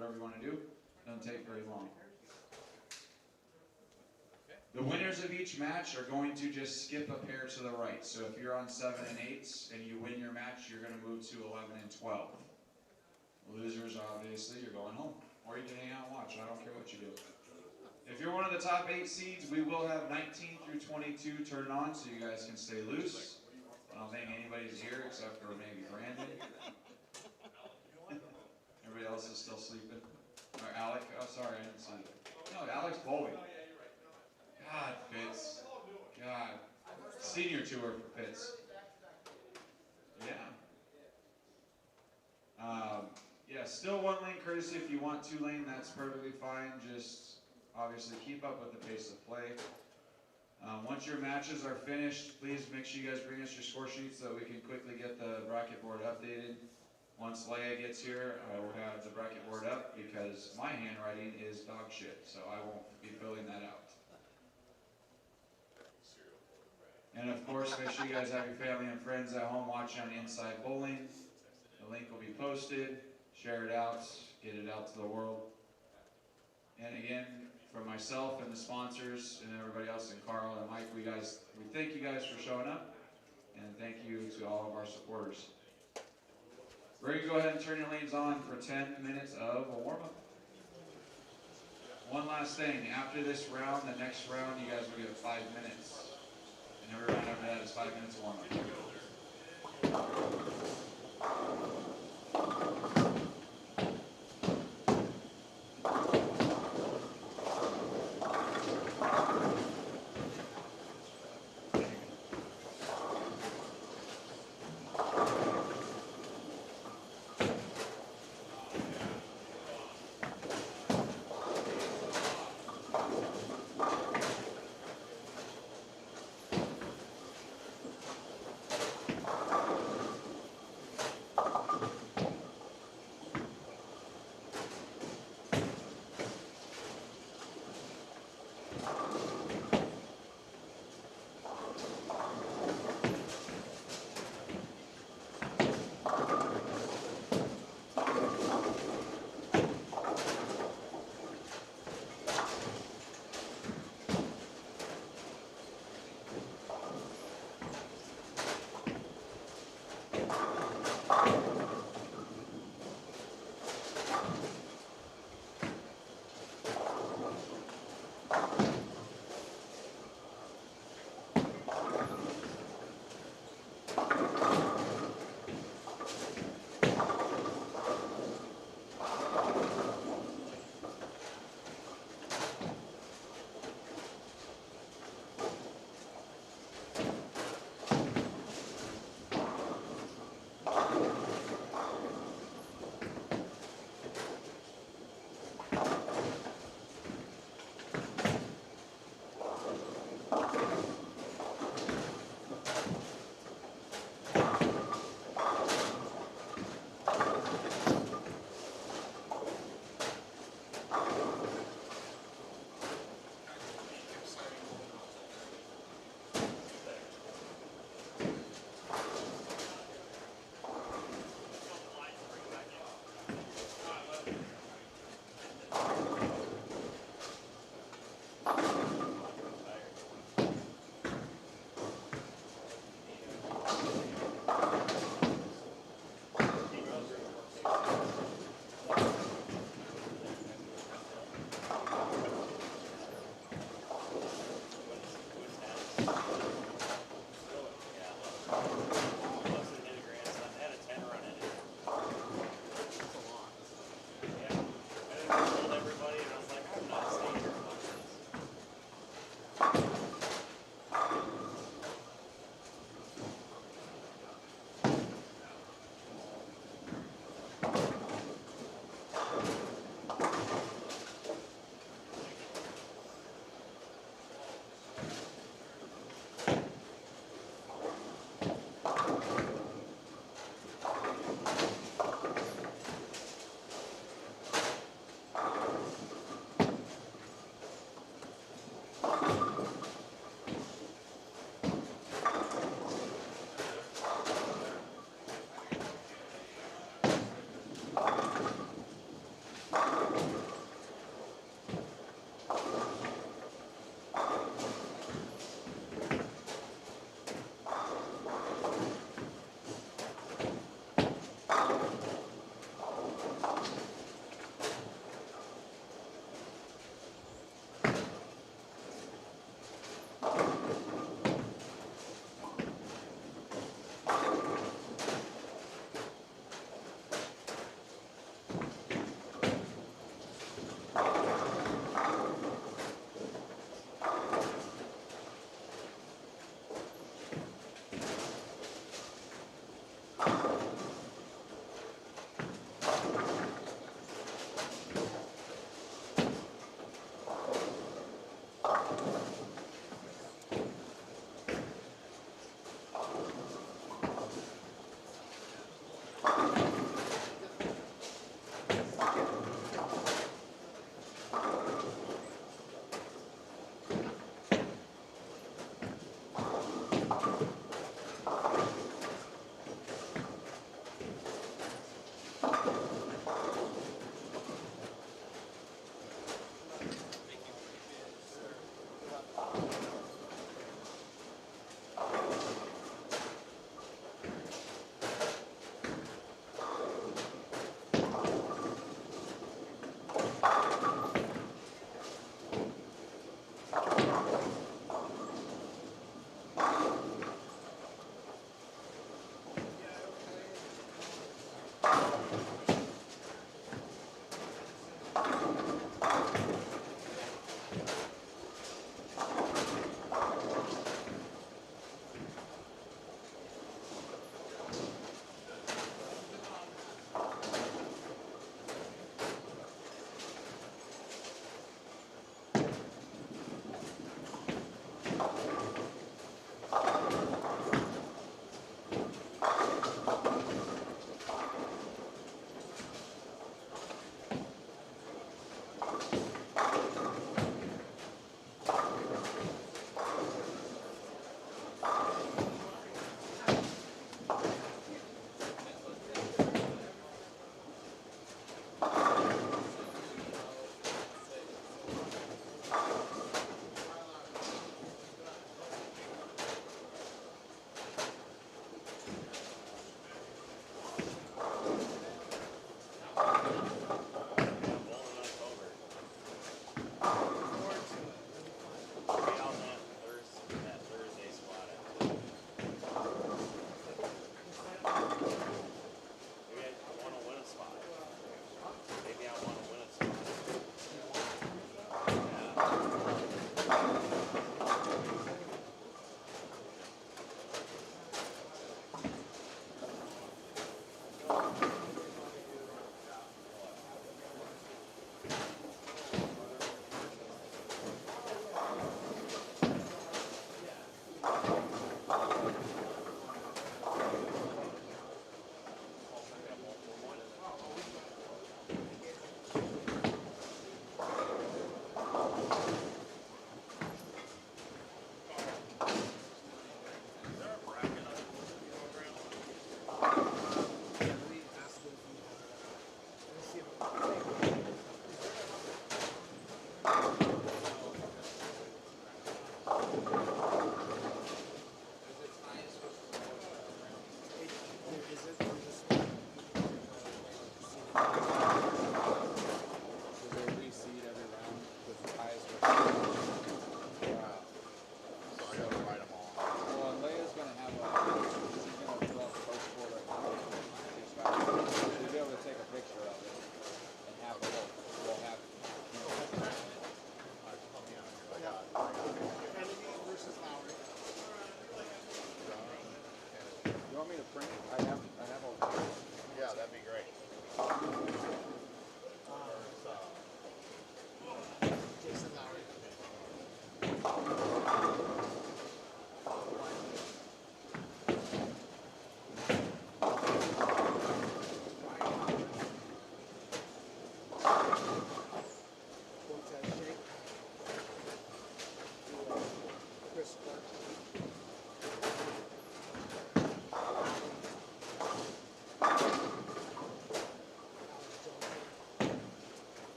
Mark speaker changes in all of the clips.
Speaker 1: whatever you want to do. Doesn't take very long. The winners of each match are going to just skip a pair to the right. So if you're on 7 and 8s and you win your match, you're going to move to 11 and 12. Losers, obviously, you're going home. Or you can hang out and watch. I don't care what you do. If you're one of the top 8 seeds, we will have 19 through 22 turned on so you guys can stay loose. I don't think anybody's here except for maybe Brandon. Everybody else is still sleeping. Or Alec. Oh, sorry, I didn't see you. No, Alec's bowling. God, Fitz. God. Senior tour for Fitz. Yeah. Yeah, still 1 lane courtesy. If you want 2 lane, that's perfectly fine. Just obviously keep up with the pace of play. Once your matches are finished, please make sure you guys bring us your score sheets so that we can quickly get the bracket board updated. Once Leia gets here, I will have the bracket board up because my handwriting is dog shit, so I won't be filling that out. And of course, make sure you guys have your family and friends at home watching on Inside Bowling. The link will be posted. Share it out. Get it out to the world. And again, for myself and the sponsors and everybody else, and Carl and Mike, we thank you guys for showing up. And thank you to all of our supporters. We're going to go ahead and turn your lanes on for 10 minutes of a warm-up. One last thing. After this round, the next round, you guys will get 5 minutes. And every round after that is 5 minutes of warm-up.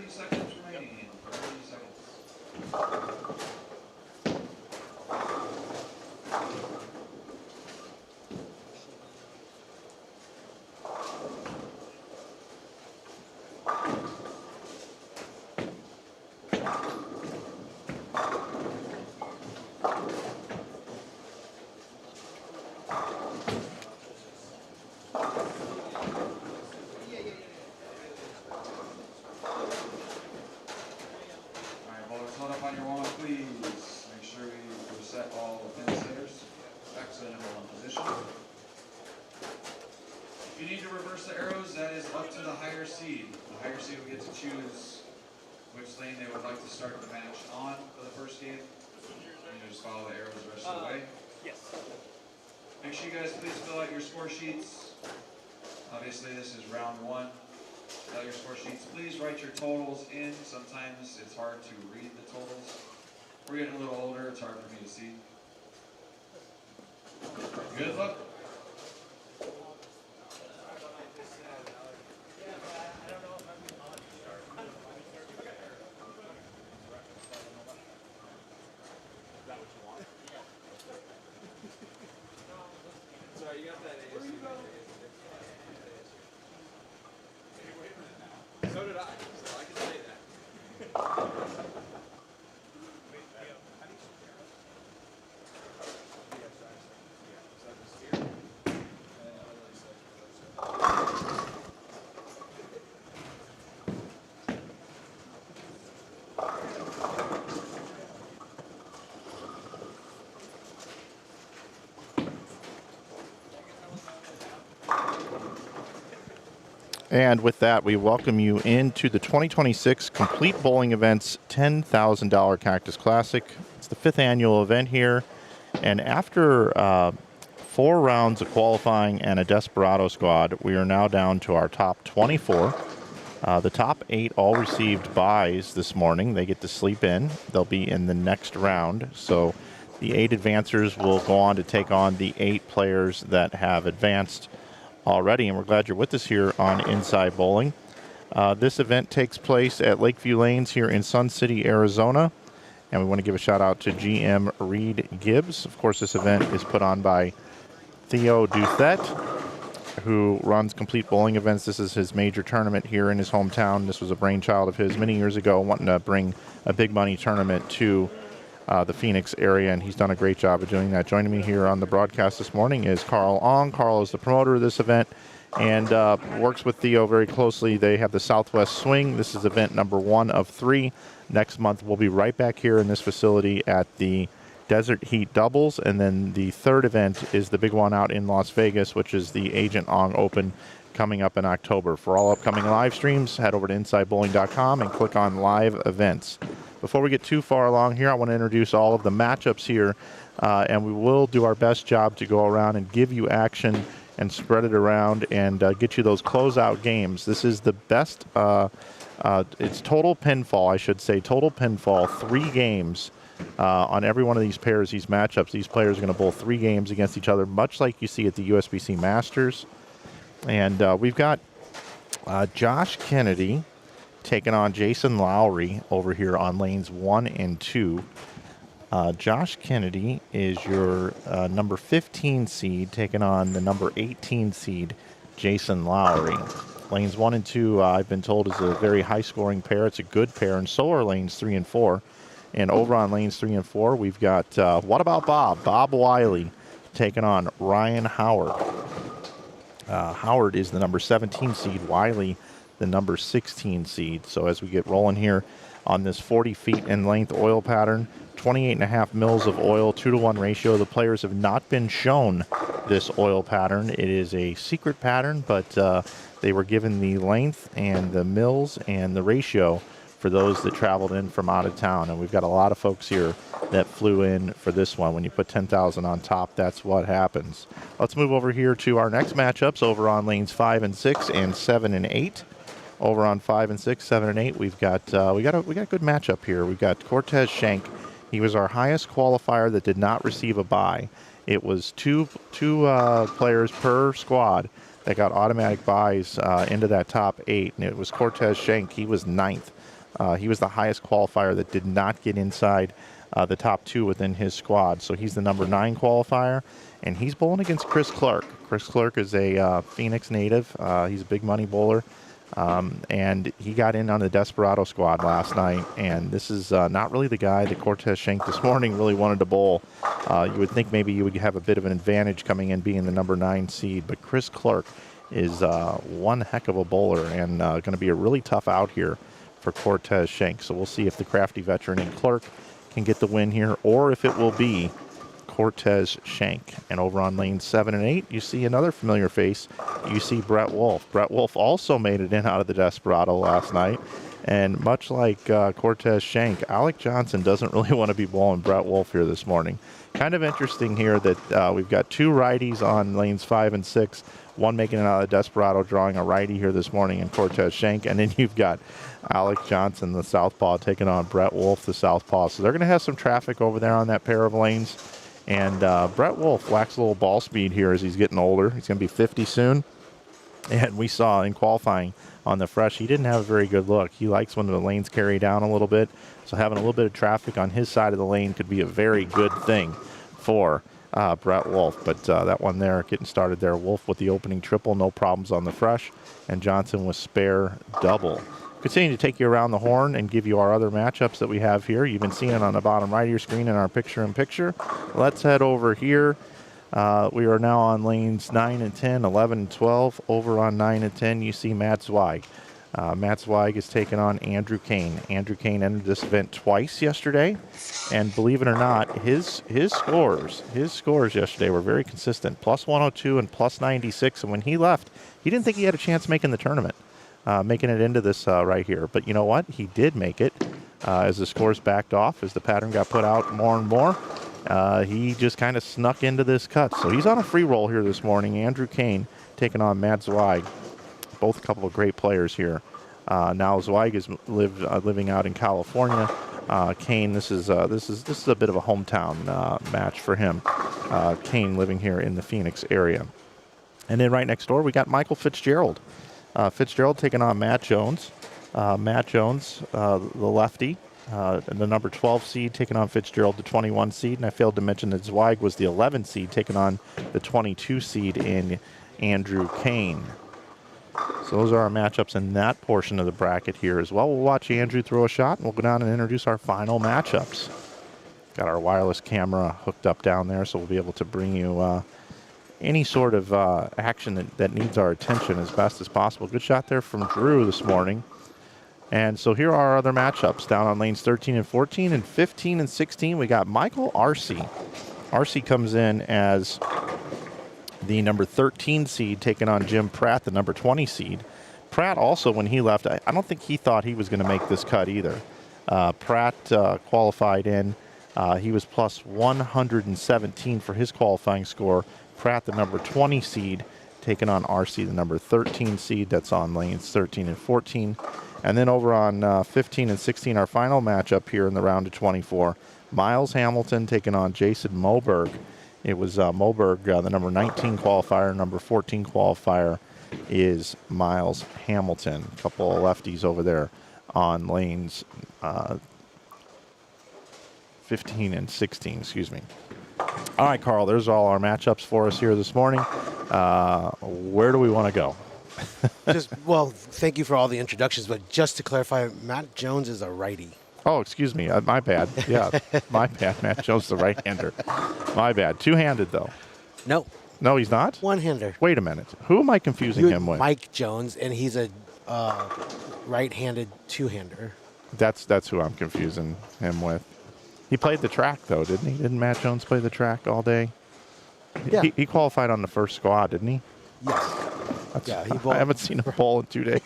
Speaker 1: Seconds remaining. 30 seconds. Hold up on your wall, please. Make sure you reset all the pin setters. Excellent in position. If you need to reverse the arrows, that is up to the higher seed. The higher seed will get to choose which lane they would like to start the match on for the first game. And you just follow the arrows the rest of the way.
Speaker 2: Yes.
Speaker 1: Make sure you guys please fill out your score sheets. Obviously, this is round one. Fill out your score sheets. Please write your totals in. Sometimes it's hard to read the totals. We're getting a little older. It's hard for me to see. Good luck.
Speaker 2: So did I, so I can say that.
Speaker 3: And with that, we welcome you into the 2026 Complete Bowling Events $10,000 Cactus Classic. It's the 5th annual event here. And after 4 rounds of qualifying and a Desperado squad, we are now down to our top 24. The top 8 all received buys this morning. They get to sleep in. They'll be in the next round. So the 8 advancers will go on to take on the 8 players that have advanced already, and we're glad you're with us here on Inside Bowling. This event takes place at Lakeview Lanes here in Sun City, Arizona, and we want to give a shout out to GM Reed Gibbs. Of course, this event is put on by Theo Douthit, who runs Complete Bowling Events. This is his major tournament here in his hometown. This was a brainchild of his many years ago, wanting to bring a big money tournament to the Phoenix area, and he's done a great job of doing that. Joining me here on the broadcast this morning is Carl Ong. Carl is the promoter of this event, and works with Theo very closely. They have the Southwest Swing. This is event number 1 of 3. Next month, we'll be right back here in this facility at the Desert Heat Doubles, and then the third event is the big one out in Las Vegas, which is the Agent Ong Open coming up in October. For all upcoming live streams, head over to InsideBowling.com and click on Live Events. Before we get too far along here, I want to introduce all of the matchups here, and we will do our best job to go around and give you action and spread it around and get you those closeout games. This is the best, it's total pinfall, I should say, total pinfall, 3 games on every one of these pairs, these matchups. These players are going to bowl 3 games against each other, much like you see at the USBC Masters. And we've got Josh Kennedy taking on Jason Lowry over here on lanes 1 and 2. Josh Kennedy is your number 15 seed taking on the number 18 seed, Jason Lowry. Lanes 1 and 2, I've been told, is a very high-scoring pair. It's a good pair, and so are lanes 3 and 4. And over on lanes 3 and 4, we've got What About Bob? Bob Wiley taking on Ryan Howard. Howard is the number 17 seed, Wiley the number 16 seed. So as we get rolling here on this 40 feet in length oil pattern, 28.5 mils of oil, 2-to-1 ratio. The players have not been shown this oil pattern. It is a secret pattern, but they were given the length and the mils and the ratio for those that traveled in from out of town. And we've got a lot of folks here that flew in for this one. When you put 10,000 on top, that's what happens. Let's move over here to our next matchups over on lanes 5 and 6 and 7 and 8. Over on 5 and 6, 7 and 8, we got a good matchup here. We've got Cortez Schenk. He was our highest qualifier that did not receive a bye. It was two players per squad that got automatic buys into that top 8, and it was Cortez Schenk. He was 9th. He was the highest qualifier that did not get inside the top 2 within his squad. So he's the number 9 qualifier, and he's bowling against Chris Clark. Chris Clark is a Phoenix native. He's a big money bowler. And he got in on the Desperado squad last night, and this is not really the guy that Cortez Schenk this morning really wanted to bowl. You would think maybe you would have a bit of an advantage coming in being the number 9 seed, but Chris Clark is one heck of a bowler and going to be a really tough out here for Cortez Schenk. So we'll see if the crafty veteran in Clark can get the win here, or if it will be Cortez Schenk. And over on lanes 7 and 8, you see another familiar face. You see Brett Wolf. Brett Wolf also made it in out of the Desperado last night. And much like Cortez Schenk, Alec Johnson doesn't really want to be bowling Brett Wolf here this morning. Kind of interesting here that we've got 2 righties on lanes 5 and 6. One making it out of the Desperado, drawing a righty here this morning in Cortez Schenk. And then you've got Alec Johnson, the southpaw, taking on Brett Wolf, the southpaw. So they're going to have some traffic over there on that pair of lanes. And Brett Wolf lacks a little ball speed here as he's getting older. He's going to be 50 soon. And we saw in qualifying on the fresh, he didn't have a very good look. He likes when the lanes carry down a little bit. So having a little bit of traffic on his side of the lane could be a very good thing for Brett Wolf. But that one there, getting started there. Wolf with the opening triple, no problems on the fresh. And Johnson with spare double. Continue to take you around the horn and give you our other matchups that we have here. You've been seeing it on the bottom right of your screen in our picture-in-picture. Let's head over here. We are now on lanes 9 and 10, 11 and 12. Over on 9 and 10, you see Matt Zweig. Matt Zweig is taking on Andrew Kane. Andrew Kane entered this event twice yesterday, and believe it or not, his scores yesterday were very consistent, plus 102 and plus 96. And when he left, he didn't think he had a chance making the tournament. Making it into this right here. But you know what? He did make it as the scores backed off, as the pattern got put out more and more. He just kind of snuck into this cut. So he's on a free roll here this morning. Andrew Kane taking on Matt Zweig. Both a couple of great players here. Now Zweig is living out in California. Kane, this is a bit of a hometown match for him. Kane living here in the Phoenix area. And then right next door, we got Michael Fitzgerald. Fitzgerald taking on Matt Jones. Matt Jones, the lefty, the number 12 seed, taking on Fitzgerald, the 21 seed. And I failed to mention that Zweig was the 11 seed, taking on the 22 seed in Andrew Kane. So those are our matchups in that portion of the bracket here as well. We'll watch Andrew throw a shot, and we'll go down and introduce our final matchups. Got our wireless camera hooked up down there, so we'll be able to bring you any sort of action that needs our attention as best as possible. Good shot there from Drew this morning. And so here are our other matchups down on lanes 13 and 14 and 15 and 16. We got Michael Arce. Arce comes in as the number 13 seed, taking on Jim Pratt, the number 20 seed. Pratt also, when he left, I don't think he thought he was going to make this cut either. Pratt qualified in. He was plus 117 for his qualifying score. Pratt, the number 20 seed, taking on Arce, the number 13 seed. That's on lanes 13 and 14. And then over on 15 and 16, our final matchup here in the round of 24, Miles Hamilton taking on Jason Moberg. It was Moberg, the number 19 qualifier. Number 14 qualifier is Miles Hamilton. A couple of lefties over there on lanes 15 and 16, excuse me. All right, Carl, there's all our matchups for us here this morning. Where do we want to go?
Speaker 4: Well, thank you for all the introductions, but just to clarify, Matt Jones is a righty.
Speaker 3: Oh, excuse me. My bad. Yeah, my bad. Matt Jones, the right-hander. My bad. Two-handed, though.
Speaker 4: No.
Speaker 3: No, he's not?
Speaker 4: One-hander.
Speaker 3: Wait a minute. Who am I confusing him with?
Speaker 4: Mike Jones, and he's a right-handed two-hander.
Speaker 3: That's who I'm confusing him with. He played the track, though, didn't he? Didn't Matt Jones play the track all day?
Speaker 4: Yeah.
Speaker 3: He qualified on the first squad, didn't he?
Speaker 4: Yes. Yeah, he bowled.
Speaker 3: I haven't seen him bowl in 2 days.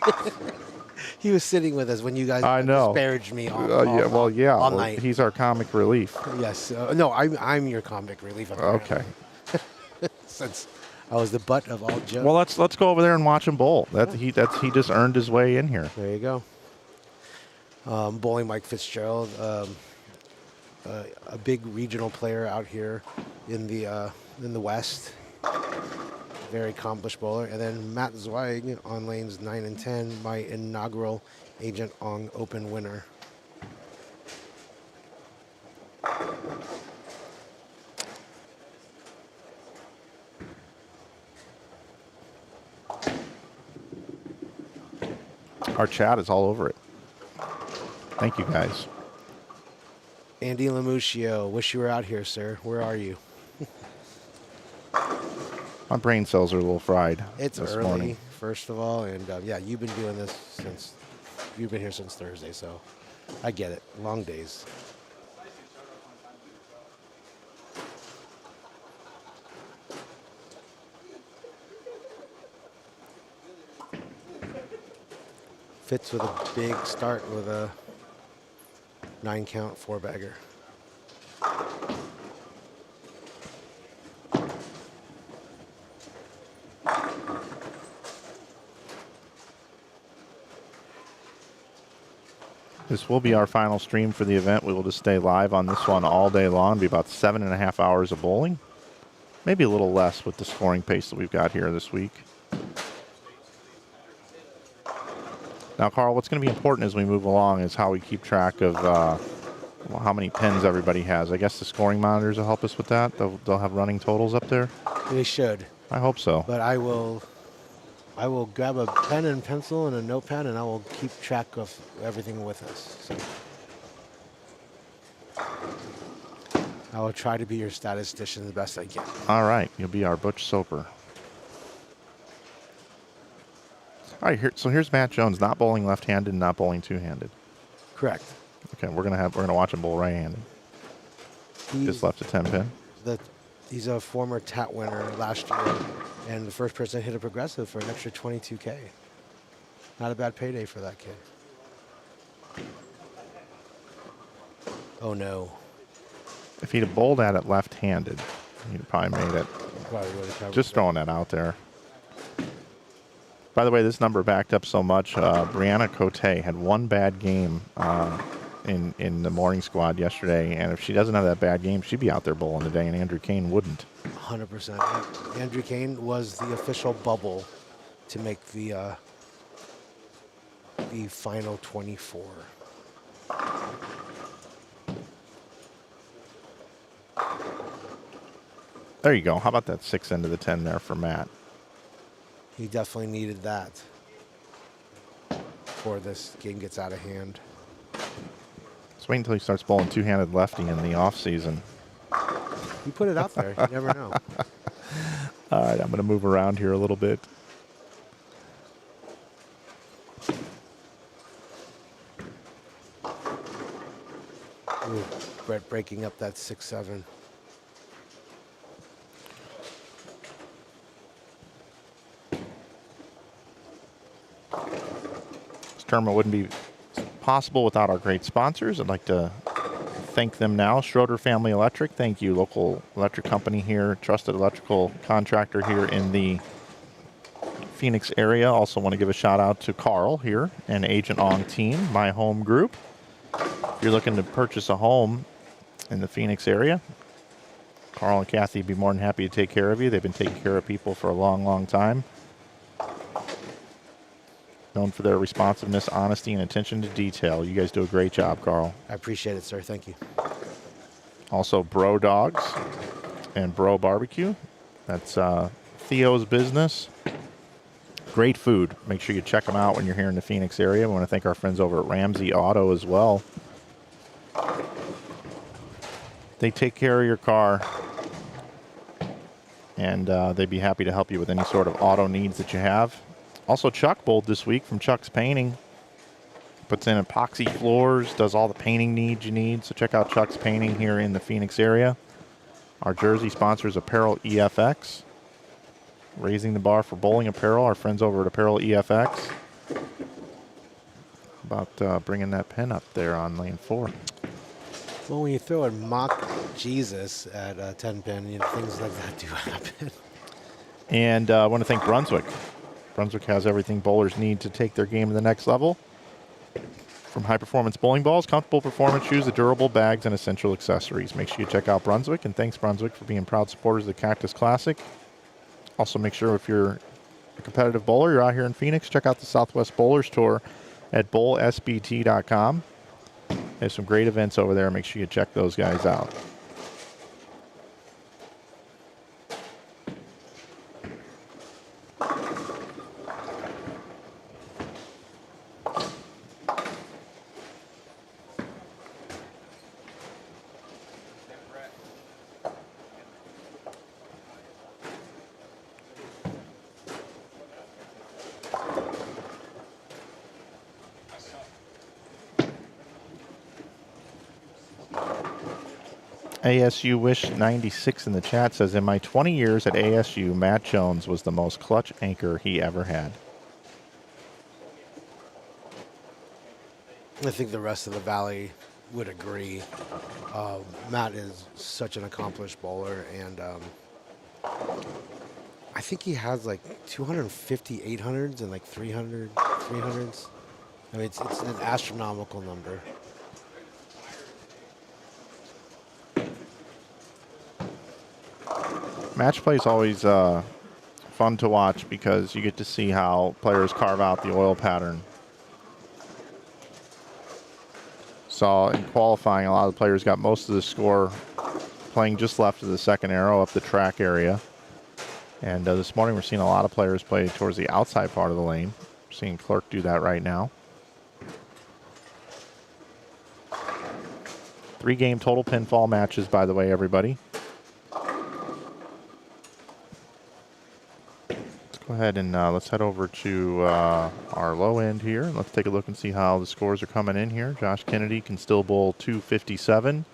Speaker 4: He was sitting with us when you guys disparaged me all night.
Speaker 3: He's our comic relief.
Speaker 4: Yes. No, I'm your comic relief. Apparently.
Speaker 3: Okay.
Speaker 4: Since I was the butt of all jokes.
Speaker 3: Well, let's go over there and watch him bowl. He just earned his way in here.
Speaker 4: There you go. Bowling Mike Fitzgerald, a big regional player out here in the West. Very accomplished bowler. And then Matt Zweig on lanes 9 and 10, my inaugural Agent Ong Open winner.
Speaker 3: Our chat is all over it. Thank you, guys.
Speaker 4: Andy Lamuccio, wish you were out here, sir. Where are you?
Speaker 3: My brain cells are a little fried.
Speaker 4: It's
Speaker 3: this
Speaker 4: early,
Speaker 3: morning.
Speaker 4: first of all, and yeah, you've been doing this since you've been here since Thursday, so I get it. Long days. Fitz with a big start with a 9-count 4-bagger.
Speaker 3: This will be our final stream for the event. We will just stay live on this one all day long. It'll be about 7.5 hours of bowling. Maybe a little less with the scoring pace that we've got here this week. Now, Carl, what's going to be important as we move along is how we keep track of how many pins everybody has. I guess the scoring monitors will help us with that. They'll have running totals up there.
Speaker 4: They should.
Speaker 3: I hope so.
Speaker 4: But I will grab a pen and pencil and a notepad, and I will keep track of everything with us. So I will try to be your statistician the best I can.
Speaker 3: All right. You'll be our Butch Soper. All right. So here's Matt Jones, not bowling left-handed and not bowling two-handed.
Speaker 4: Correct.
Speaker 3: Okay. We're gonna watch him bowl right-handed. Just left a 10-pin.
Speaker 4: He's a former TAT winner last year, and the first person hit a progressive for an extra $22K. Not a bad payday for that kid. Oh no.
Speaker 3: If he'd have bowled at it left-handed, he'd have probably made it. Just throwing that out there. By the way, this number backed up so much. Brianna Cote had one bad game in the morning squad yesterday, and if she doesn't have that bad game, she'd be out there bowling today, and Andrew Kane wouldn't.
Speaker 4: 100%. Andrew Kane was the official bubble to make the final 24.
Speaker 3: There you go. How about that 6 into the 10 there for Matt?
Speaker 4: He definitely needed that before this game gets out of hand.
Speaker 3: Let's wait until he starts bowling two-handed lefty in the off season.
Speaker 4: You put it out there. You never know.
Speaker 3: All right, I'm going to move around here a little bit.
Speaker 4: Ooh, Brett breaking up that 6-7.
Speaker 3: This tournament wouldn't be possible without our great sponsors. I'd like to thank them now. Schroeder Family Electric, thank you. Local electric company here, trusted electrical contractor here in the Phoenix area. Also want to give a shout out to Carl here and Agent Ong team, my home group. If you're looking to purchase a home in the Phoenix area, Carl and Kathy would be more than happy to take care of you. They've been taking care of people for a long, long time. Known for their responsiveness, honesty, and attention to detail. You guys do a great job, Carl.
Speaker 4: I appreciate it, sir. Thank you.
Speaker 3: Also, Dawgs and BroBQ. That's Theo's business. Great food. Make sure you check them out when you're here in the Phoenix area. We want to thank our friends over at Ramsey Auto as well. They take care of your car, and they'd be happy to help you with any sort of auto needs that you have. Also, Chuck bowled this week from Chuck's Painting. Puts in epoxy floors, does all the painting needs you need. So check out Chuck's Painting here in the Phoenix area. Our jersey sponsor is Apparel EFX. Raising the bar for bowling apparel. Our friends over at Apparel EFX. About bringing that pen up there on lane 4.
Speaker 4: Well, when you throw a mock Jesus at a 10-pin, you know, things like that do happen.
Speaker 3: And I want to thank Brunswick. Brunswick has everything bowlers need to take their game to the next level. From high-performance bowling balls, comfortable performance shoes, to durable bags, and essential accessories. Make sure you check out Brunswick, and thanks, Brunswick, for being proud supporters of the Cactus Classic. Also, make sure if you're a competitive bowler, you're out here in Phoenix, check out the Southwest Bowlers Tour at bowlsbt.com. There's some great events over there. Make sure you check those guys out. ASU Wish 96 in the chat says, in my 20 years at ASU, Matt Jones was the most clutch anchor he ever had.
Speaker 4: I think the rest of the Valley would agree. Matt is such an accomplished bowler, and I think he has like 250 800s and like 300 300s. I mean, it's an astronomical number.
Speaker 3: Match play is always fun to watch because you get to see how players carve out the oil pattern. Saw in qualifying, a lot of the players got most of the score playing just left of the second arrow up the track area. And this morning we're seeing a lot of players play towards the outside part of the lane. We're seeing Clark do that right now. 3-game total pinfall matches, by the way, everybody. Go ahead and let's head over to our low end here. Let's take a look and see how the scores are coming in here. Josh Kennedy can still bowl 257.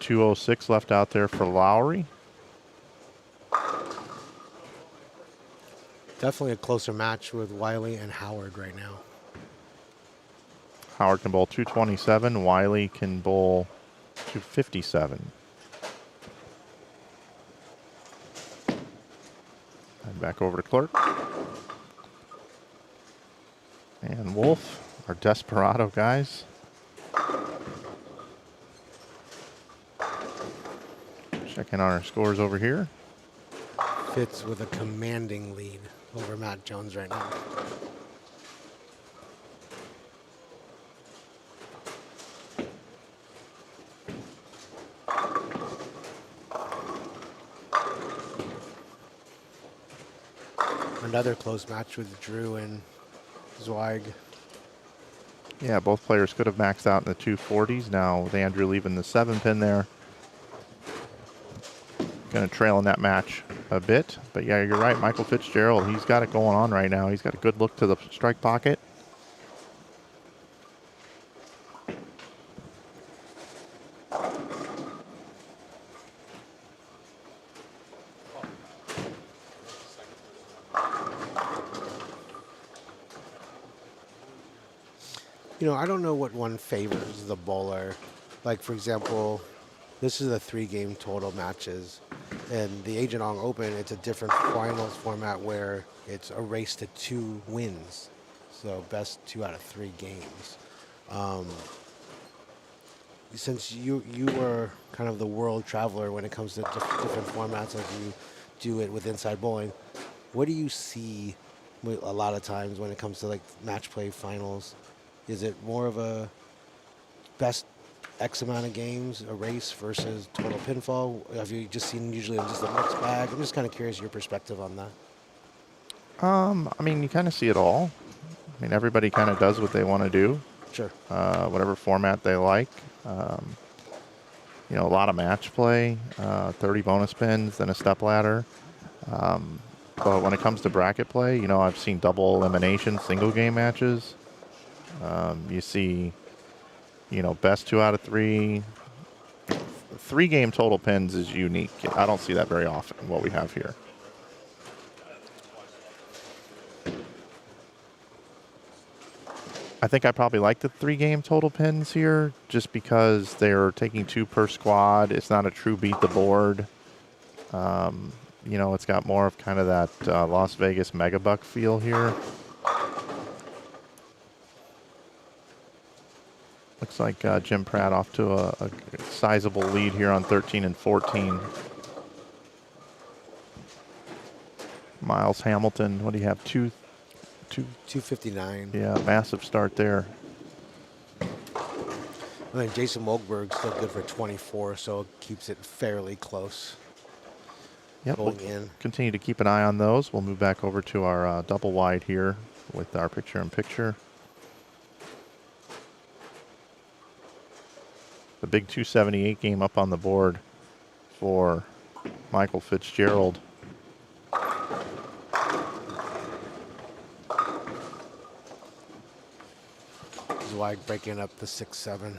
Speaker 3: 206 left out there for Lowry.
Speaker 4: Definitely a closer match with Wiley and Howard right now.
Speaker 3: Howard can bowl 227. Wiley can bowl 257. And back over to Clark. And Wolf, our desperado guys. Checking on our scores over here.
Speaker 4: Fitz with a commanding lead over Matt Jones right now. Another close match with Drew and Zweig.
Speaker 3: Yeah, both players could have maxed out in the 240s. Now with Andrew leaving the 7-pin there. Going to trail in that match. a bit. But yeah, you're right. Michael Fitzgerald, he's got it going on right now. He's got a good look to the strike pocket.
Speaker 4: You know, I don't know what one favors the bowler. Like, for example, this is a 3-game total matches. And the Agent Ong Open, it's a different finals format where it's a race to 2 wins. So best 2 out of 3 games. Since you were kind of the world traveler when it comes to different formats like you do it with Inside Bowling, what do you see a lot of times when it comes to like match play finals? Is it more of a best X amount of games, a race versus total pinfall? Have you just seen usually just a mixed bag? I'm just kind of curious your perspective on that.
Speaker 3: I mean, you kind of see it all. I mean, everybody kind of does what they want to do.
Speaker 4: Sure.
Speaker 3: Whatever format they like. You know, a lot of match play, 30 bonus spins, then a step ladder. But when it comes to bracket play, you know, I've seen double elimination, single game matches. You see, you know, best 2 out of 3. 3-game total pins is unique. I don't see that very often, what we have here. I think I probably like the 3-game total pins here just because they're taking 2 per squad. It's not a true beat the board. You know, it's got more of kind of that Las Vegas megabuck feel here. Looks like Jim Pratt off to a sizable lead here on 13 and 14. Miles Hamilton, what do you have?
Speaker 4: 259.
Speaker 3: Yeah, massive start there.
Speaker 4: I mean, Jason Wolkberg's still good for 24, so it keeps it fairly close.
Speaker 3: Yep,
Speaker 4: Going
Speaker 3: we'll
Speaker 4: in.
Speaker 3: continue to keep an eye on those. We'll move back over to our double wide here with our picture-in-picture. The big 278 game up on the board for Michael Fitzgerald.
Speaker 4: Wide breaking up the 6-7.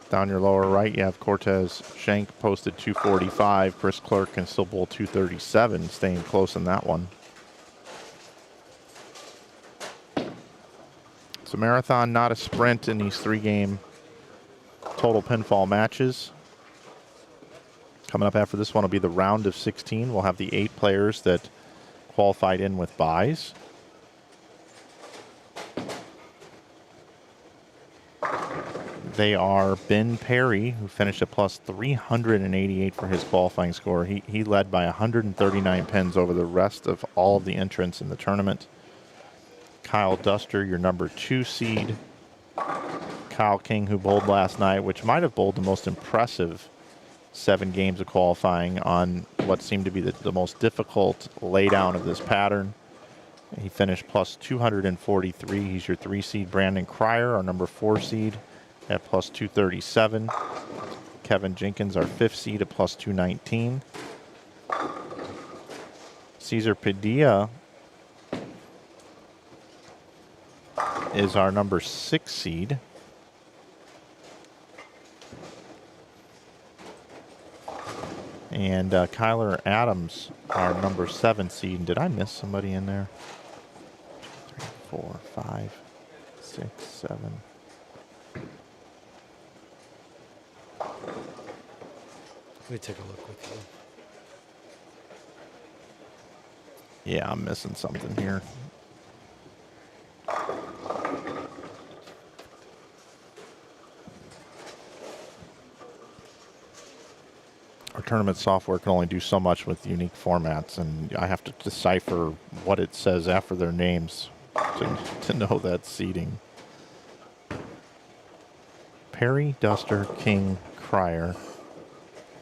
Speaker 3: Down your lower right, you have Cortez Schenk posted 245. Chris Clerk can still bowl 237, staying close in that one. It's a marathon, not a sprint in these 3-game total pinfall matches. Coming up after this one will be the round of 16. We'll have the 8 players that qualified in with buys. They are Ben Perry, who finished at plus 388 for his qualifying score. He led by 139 pins over the rest of all of the entrants in the tournament. Kyle Duster, your number 2 seed. Kyle King, who bowled last night, which might have bowled the most impressive 7 games of qualifying on what seemed to be the most difficult laydown of this pattern. He finished plus 243. He's your 3 seed. Brandon Cryer, our number 4 seed, at plus 237. Kevin Jenkins, our 5th seed, at plus 219. Cesar Padilla is our number 6 seed. And Kyler Adams, our number 7 seed. And did I miss somebody in there? 2, 3, 4, 5, 6, 7.
Speaker 4: Let me take a look with you.
Speaker 3: Yeah, I'm missing something here. Our tournament software can only do so much with unique formats, and I have to decipher what it says after their names to know that seeding. Perry, Duster, King, Cryer,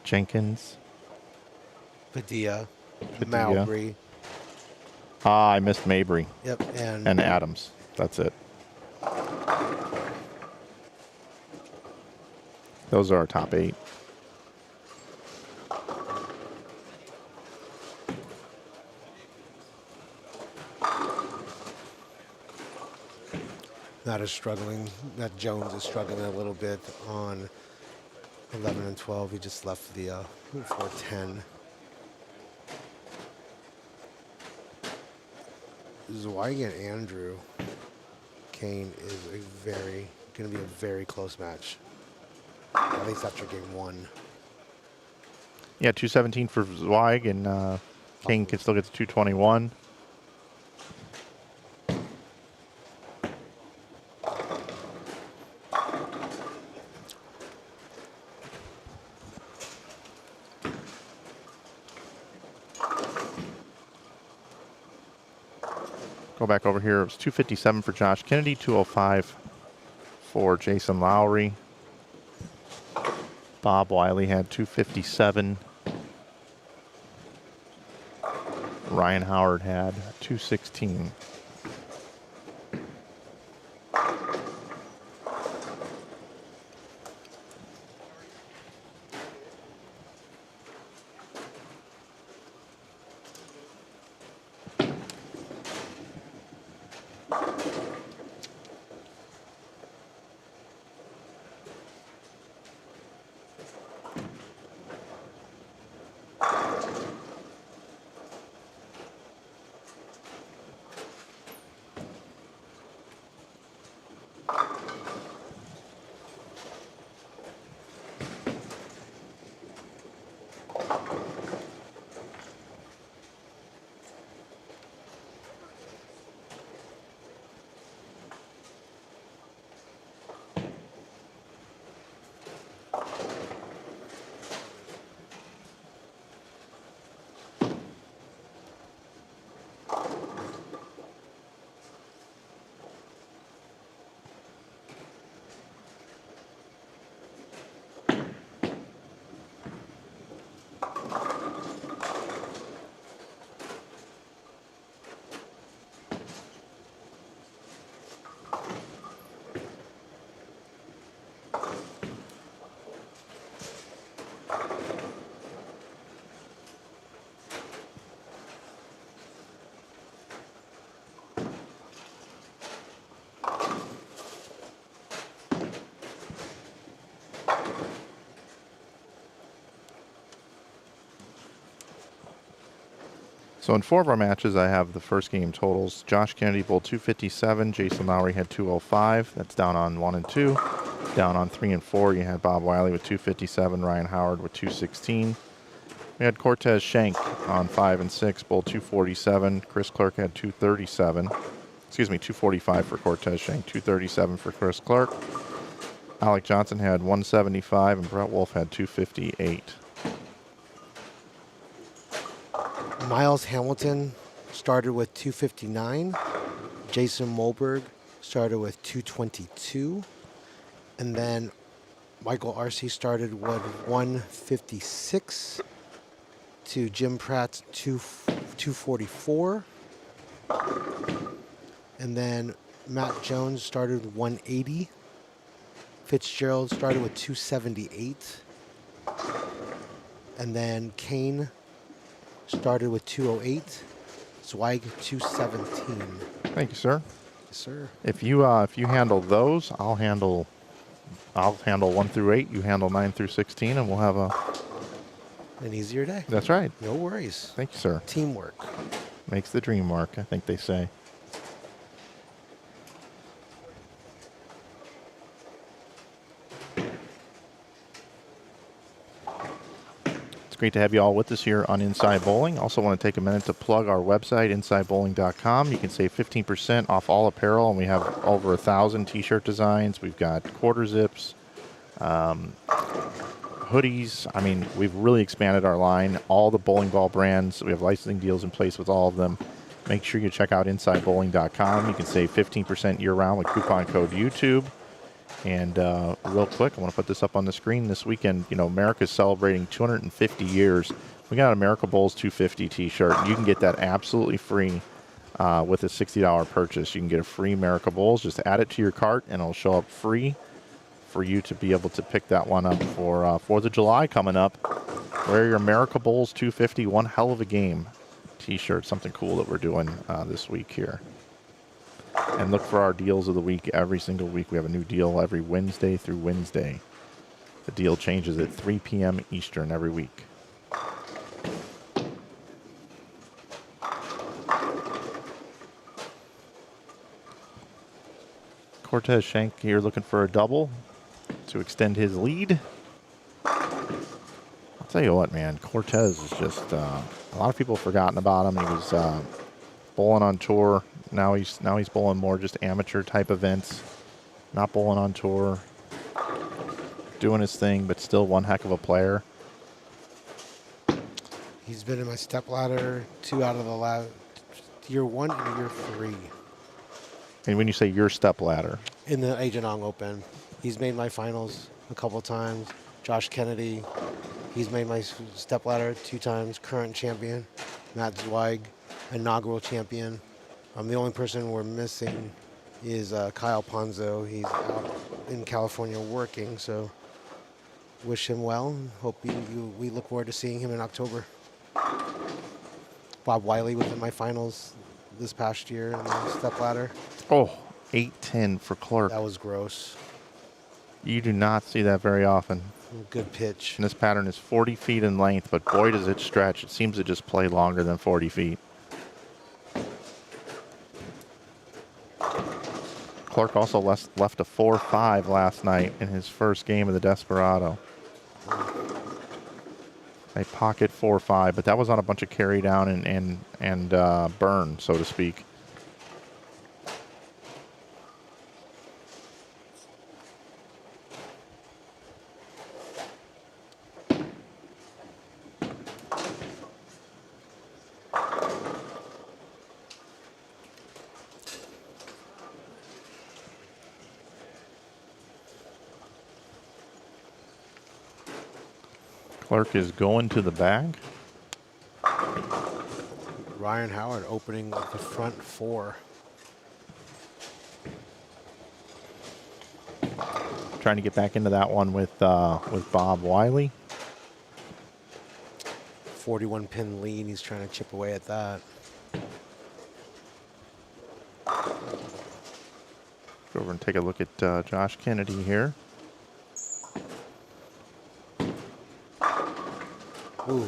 Speaker 3: Jenkins,
Speaker 4: Padilla,
Speaker 3: Padilla.
Speaker 4: Mowbray.
Speaker 3: I missed Mabry.
Speaker 4: Yep,
Speaker 3: And Adams. That's it. Those are our top 8.
Speaker 4: Matt is struggling. Matt Jones is struggling a little bit on 11 and 12. He just left the 410. Zweig and Andrew Kane is going to be a very close match, at least after game 1.
Speaker 3: Yeah, 217 for Zweig, and Kane can still get to 221. Go back over here. It was 257 for Josh Kennedy, 205 for Jason Lowry. Bob Wiley had 257. Ryan Howard had 216. So in 4 of our matches, I have the first game totals. Josh Kennedy bowled 257. Jason Lowry had 205. That's down on 1 and 2. Down on 3 and 4, you had Bob Wiley with 257. Ryan Howard with 216. We had Cortez Shank on 5 and 6, bowled 247. Chris Clark had 237. Excuse me, 245 for Cortez Shank, 237 for Chris Clark. Alec Johnson had 175, and Brett Wolf had 258.
Speaker 4: Miles Hamilton started with 259. Jason Molberg started with 222. And then Michael Arce started with 156 to Jim Pratt's 244. And then Matt Jones started with 180. Fitzgerald started with 278. And then Kane started with 208. Zweig 217.
Speaker 3: Thank you, sir.
Speaker 4: Yes, sir.
Speaker 3: If you handle those, I'll handle 1 through 8. You handle 9 through 16, and we'll have
Speaker 4: An easier day.
Speaker 3: That's right.
Speaker 4: No worries.
Speaker 3: Thank you, sir.
Speaker 4: Teamwork.
Speaker 3: Makes the dream work, I think they say. Great to have you all with us here on Inside Bowling. Also want to take a minute to plug our website, InsideBowling.com. You can save 15% off all apparel, and we have over 1,000 t-shirt designs. We've got quarter zips, hoodies. I mean, we've really expanded our line. All the bowling ball brands, we have licensing deals in place with all of them. Make sure you check out InsideBowling.com. You can save 15% year-round with coupon code YouTube. And real quick, I want to put this up on the screen this weekend. You know, America's celebrating 250 years. We got an America Bowls 250 t-shirt. You can get that absolutely free with a $60 purchase. You can get a free America Bowls. Just add it to your cart, and it'll show up free for you to be able to pick that one up for 4th of July coming up. Wear your America Bowls 250, one hell of a game t-shirt. Something cool that we're doing this week here. And look for our deals of the week every single week. We have a new deal every Wednesday through Wednesday. The deal changes at 3 p.m. Eastern every week. Cortez Shank here looking for a double to extend his lead. I'll tell you what, man, Cortez is just a lot of people have forgotten about him. He was bowling on tour. Now he's bowling more just amateur type events, not bowling on tour, doing his thing, but still one heck of a player.
Speaker 4: He's been in my stepladder 2 out of the last year 1 and year 3.
Speaker 3: And when you say your step ladder,
Speaker 4: In the Agent Ong Open, he's made my finals a couple times. Josh Kennedy, he's made my stepladder 2 times. Current champion, Matt Zweig, inaugural champion. The only person we're missing is Kyle Ponzo. He's out in California working, so wish him well. Hope we look forward to seeing him in October. Bob Wiley was in my finals this past year in the stepladder.
Speaker 3: oh, 8-10 for Clark.
Speaker 4: That was gross.
Speaker 3: You do not see that very often.
Speaker 4: Good pitch.
Speaker 3: And this pattern is 40 feet in length, but boy, does it stretch. It seems to just play longer than 40 feet. Clark also left a 4-5 last night in his first game of the Desperado. A pocket 4-5, but that was on a bunch of carry down and burn, so to speak. Clark is going to the bag.
Speaker 4: Ryan Howard opening with the front 4.
Speaker 3: Trying to get back into that one with Bob Wiley.
Speaker 4: 41 pin lead. He's trying to chip away at that.
Speaker 3: Go over and take a look at Josh Kennedy here.
Speaker 4: Ooh.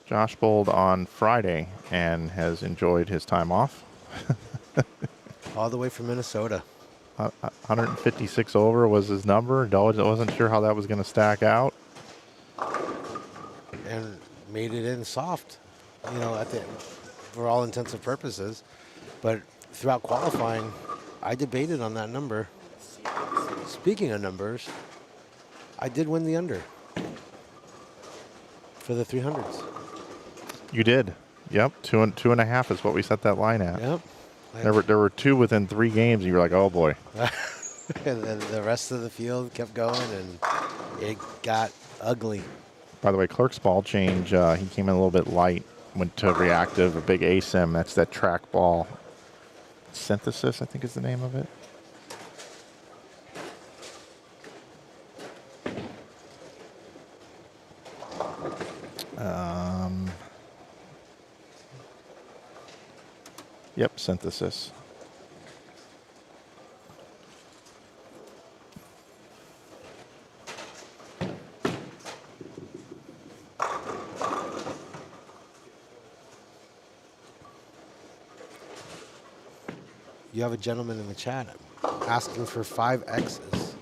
Speaker 3: Josh bowled on Friday and has enjoyed his time off.
Speaker 4: All the way from Minnesota.
Speaker 3: 156 over was his number. I wasn't sure how that was going to stack out.
Speaker 4: And made it in soft, you know, for all intents and purposes. But throughout qualifying, I debated on that number. Speaking of numbers, I did win the under for the 300s.
Speaker 3: You did. Yep. Two and a half is what we set that line at.
Speaker 4: Yep.
Speaker 3: There were 2 within 3 games, and you were like, oh boy.
Speaker 4: And then the rest of the field kept going, and it got ugly.
Speaker 3: By the way, Clark's ball change, he came in a little bit light, went to reactive, a big ASIM. That's that track ball synthesis, I think is the name of it. Yep, synthesis.
Speaker 4: You have a gentleman in the chat asking for 5 X's.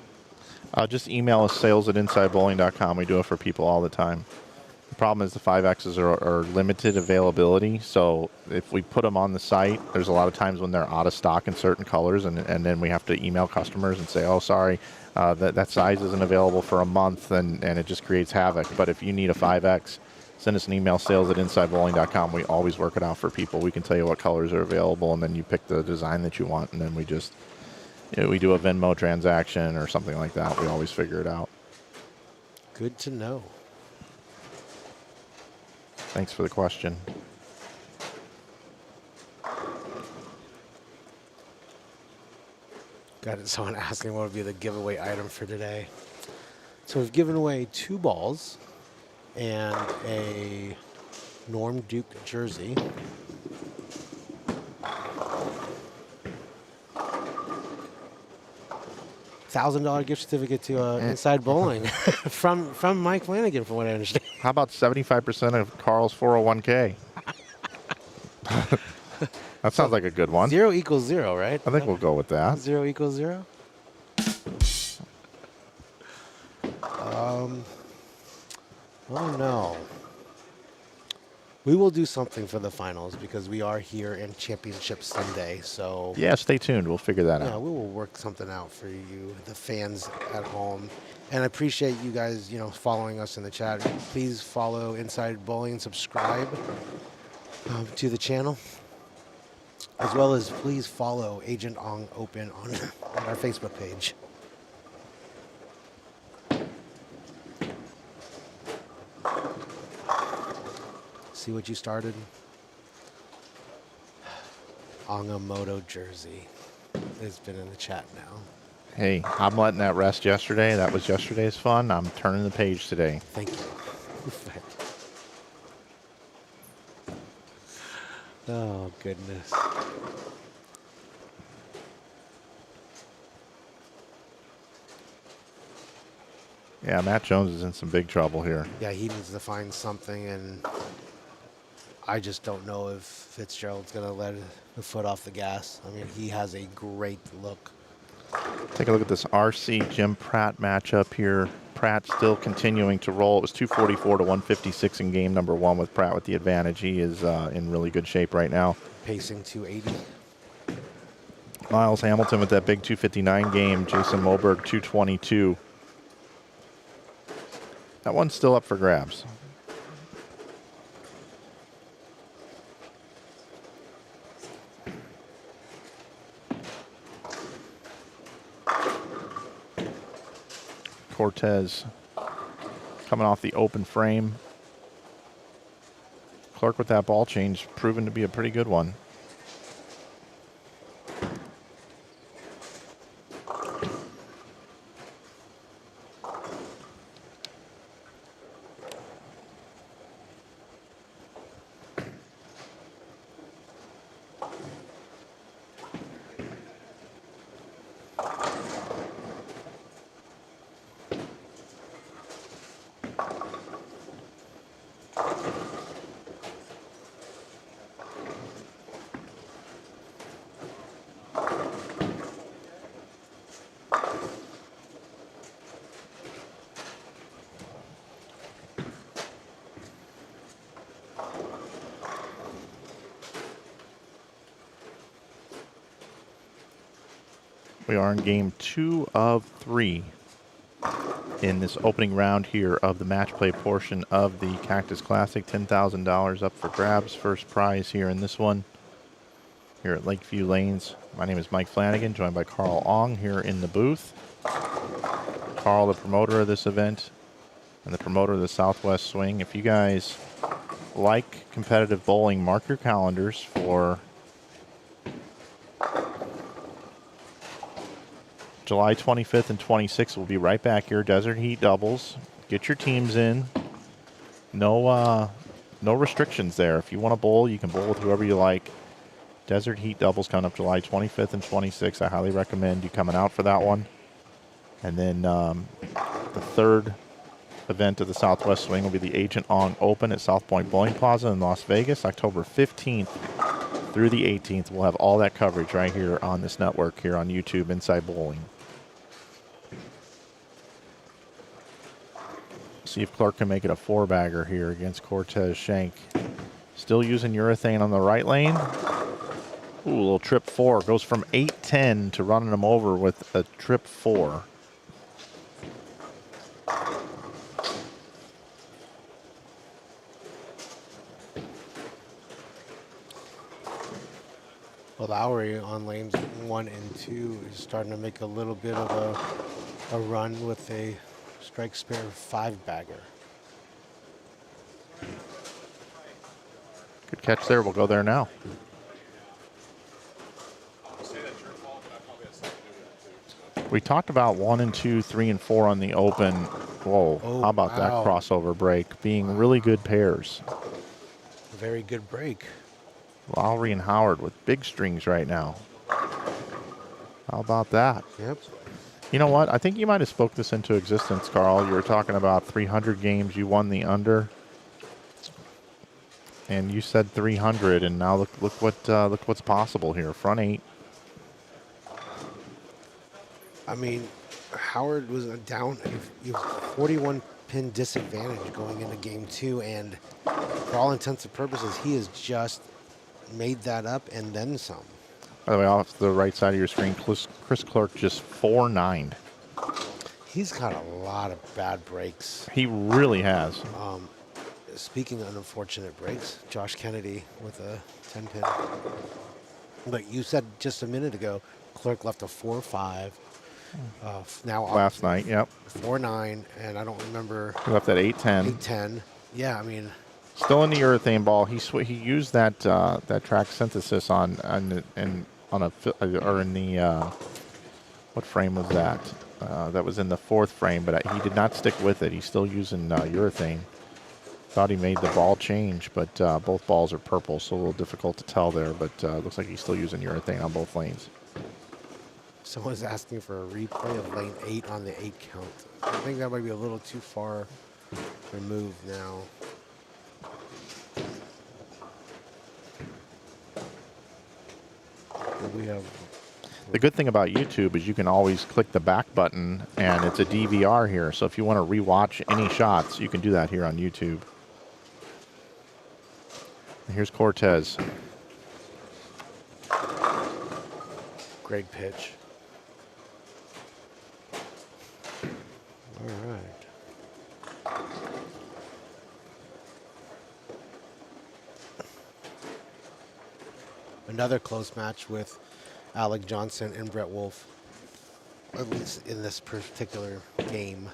Speaker 3: Just email us sales@insidebowling.com. We do it for people all the time. The problem is the 5Xs are limited availability, so if we put them on the site, there's a lot of times when they're out of stock in certain colors, and then we have to email customers and say, oh, sorry, that size isn't available for a month, and it just creates havoc. But if you need a 5X, send us an email, sales@insidebowling.com. We always work it out for people. We can tell you what colors are available, and then you pick the design that you want, and then we just, we do a Venmo transaction or something like that. We always figure it out.
Speaker 4: Good to know.
Speaker 3: Thanks for the question.
Speaker 4: Got it. Someone asking what would be the giveaway item for today. So we've given away 2 balls and a Norm Duke jersey. $1,000 gift certificate to Inside Bowling from Mike Flanagan, from what I understand.
Speaker 3: How about 75% of Carl's 401k? That sounds like a good one.
Speaker 4: 0 equals 0, right?
Speaker 3: I think we'll go with that.
Speaker 4: 0 equals 0. Oh no. We will do something for the finals because we are here in Championship Sunday. So
Speaker 3: Yeah, stay tuned. We'll figure that
Speaker 4: yeah,
Speaker 3: out.
Speaker 4: we will work something out for you, the fans at home. And I appreciate you guys, following us in the chat. Please follow Inside Bowling and subscribe to the channel. As well as please follow Agent Ong Open on our Facebook page. See what you started? Ongamoto jersey. It's been in the chat now.
Speaker 3: Hey, I'm letting that rest yesterday. That was yesterday's fun. I'm turning the page today.
Speaker 4: Thank you. Oh, goodness.
Speaker 3: Yeah, Matt Jones is in some big trouble here.
Speaker 4: Yeah, he needs to find something, and I just don't know if Fitzgerald's going to let the foot off the gas. I mean, he has a great look.
Speaker 3: Take a look at this RC Jim Pratt matchup here. Pratt still continuing to roll. It was 244 to 156 in game number 1 with Pratt with the advantage. He is in really good shape right now.
Speaker 4: Pacing 280.
Speaker 3: Miles Hamilton with that big 259 game. Jason Moberg 222. That one's still up for grabs. Cortez coming off the open frame. Clark with that ball change, proven to be a pretty good one. We are in game 2 of 3 in this opening round here of the match play portion of the Cactus Classic. $10,000 up for grabs. First prize here in this one here at Lakeview Lanes. My name is Mike Flanagan, joined by Carl Ong here in the booth. Carl, the promoter of this event and the promoter of the Southwest Swing. If you guys like competitive bowling, mark your calendars for July 25th and 26th. We'll be right back here. Desert Heat doubles. Get your teams in. No restrictions there. If you want to bowl, you can bowl with whoever you like. Desert Heat doubles coming up July 25th and 26th. I highly recommend you coming out for that one. And then the third event of the Southwest Swing will be the Agent Ong Open at South Point Bowling Plaza in Las Vegas, October 15th through the 18th. We'll have all that coverage right here on this network here on YouTube, Inside Bowling. See if Clark can make it a 4-bagger here against Cortez Shank. Still using urethane on the right lane. Ooh, a little trip 4. Goes from 8-10 to running him over with a trip 4.
Speaker 4: Well, Lowry on lanes 1 and 2 is starting to make a little bit of a run with a strike spare 5-bagger.
Speaker 3: Good catch there. We'll go there now. We talked about 1 and 2, 3 and 4 on the open. Whoa,
Speaker 4: Oh,
Speaker 3: how about that
Speaker 4: wow.
Speaker 3: crossover break being really good pairs.
Speaker 4: A very good break.
Speaker 3: Lowry and Howard with big strings right now. How about that?
Speaker 4: Yep.
Speaker 3: You know what? I think you might have spoke this into existence, Carl. You were talking about 300 games. You won the under, and you said 300. And now look what's possible here. Front 8.
Speaker 4: I mean, Howard was down. He was 41 pin disadvantage going into game 2, and for all intents and purposes, he has just made that up and then some.
Speaker 3: By the way, off the right side of your screen, Chris Clark just 4-9'd.
Speaker 4: He's got a lot of bad breaks.
Speaker 3: He really has.
Speaker 4: Speaking of unfortunate breaks, Josh Kennedy with a 10 pin. But you said just a minute ago, Clark left a 4-5. Now
Speaker 3: Last night, yep.
Speaker 4: 4-9, and I don't remember.
Speaker 3: He left at 8-10.
Speaker 4: 8-10. Yeah, I mean,
Speaker 3: Still in the urethane ball. He used that track synthesis on in the what frame was that? That was in the 4th frame, but he did not stick with it. He's still using urethane. Thought he made the ball change, but both balls are purple, so a little difficult to tell there. But looks like he's still using urethane on both lanes.
Speaker 4: someone's asking for a replay of lane 8 on the 8 count. I think that might be a little too far removed now. We have
Speaker 3: The good thing about YouTube is you can always click the back button, and it's a DVR here. So if you want to rewatch any shots, you can do that here on YouTube. And here's Cortez.
Speaker 4: great pitch. All right. Another close match with Alec Johnson and Brett Wolf, at least in this particular game.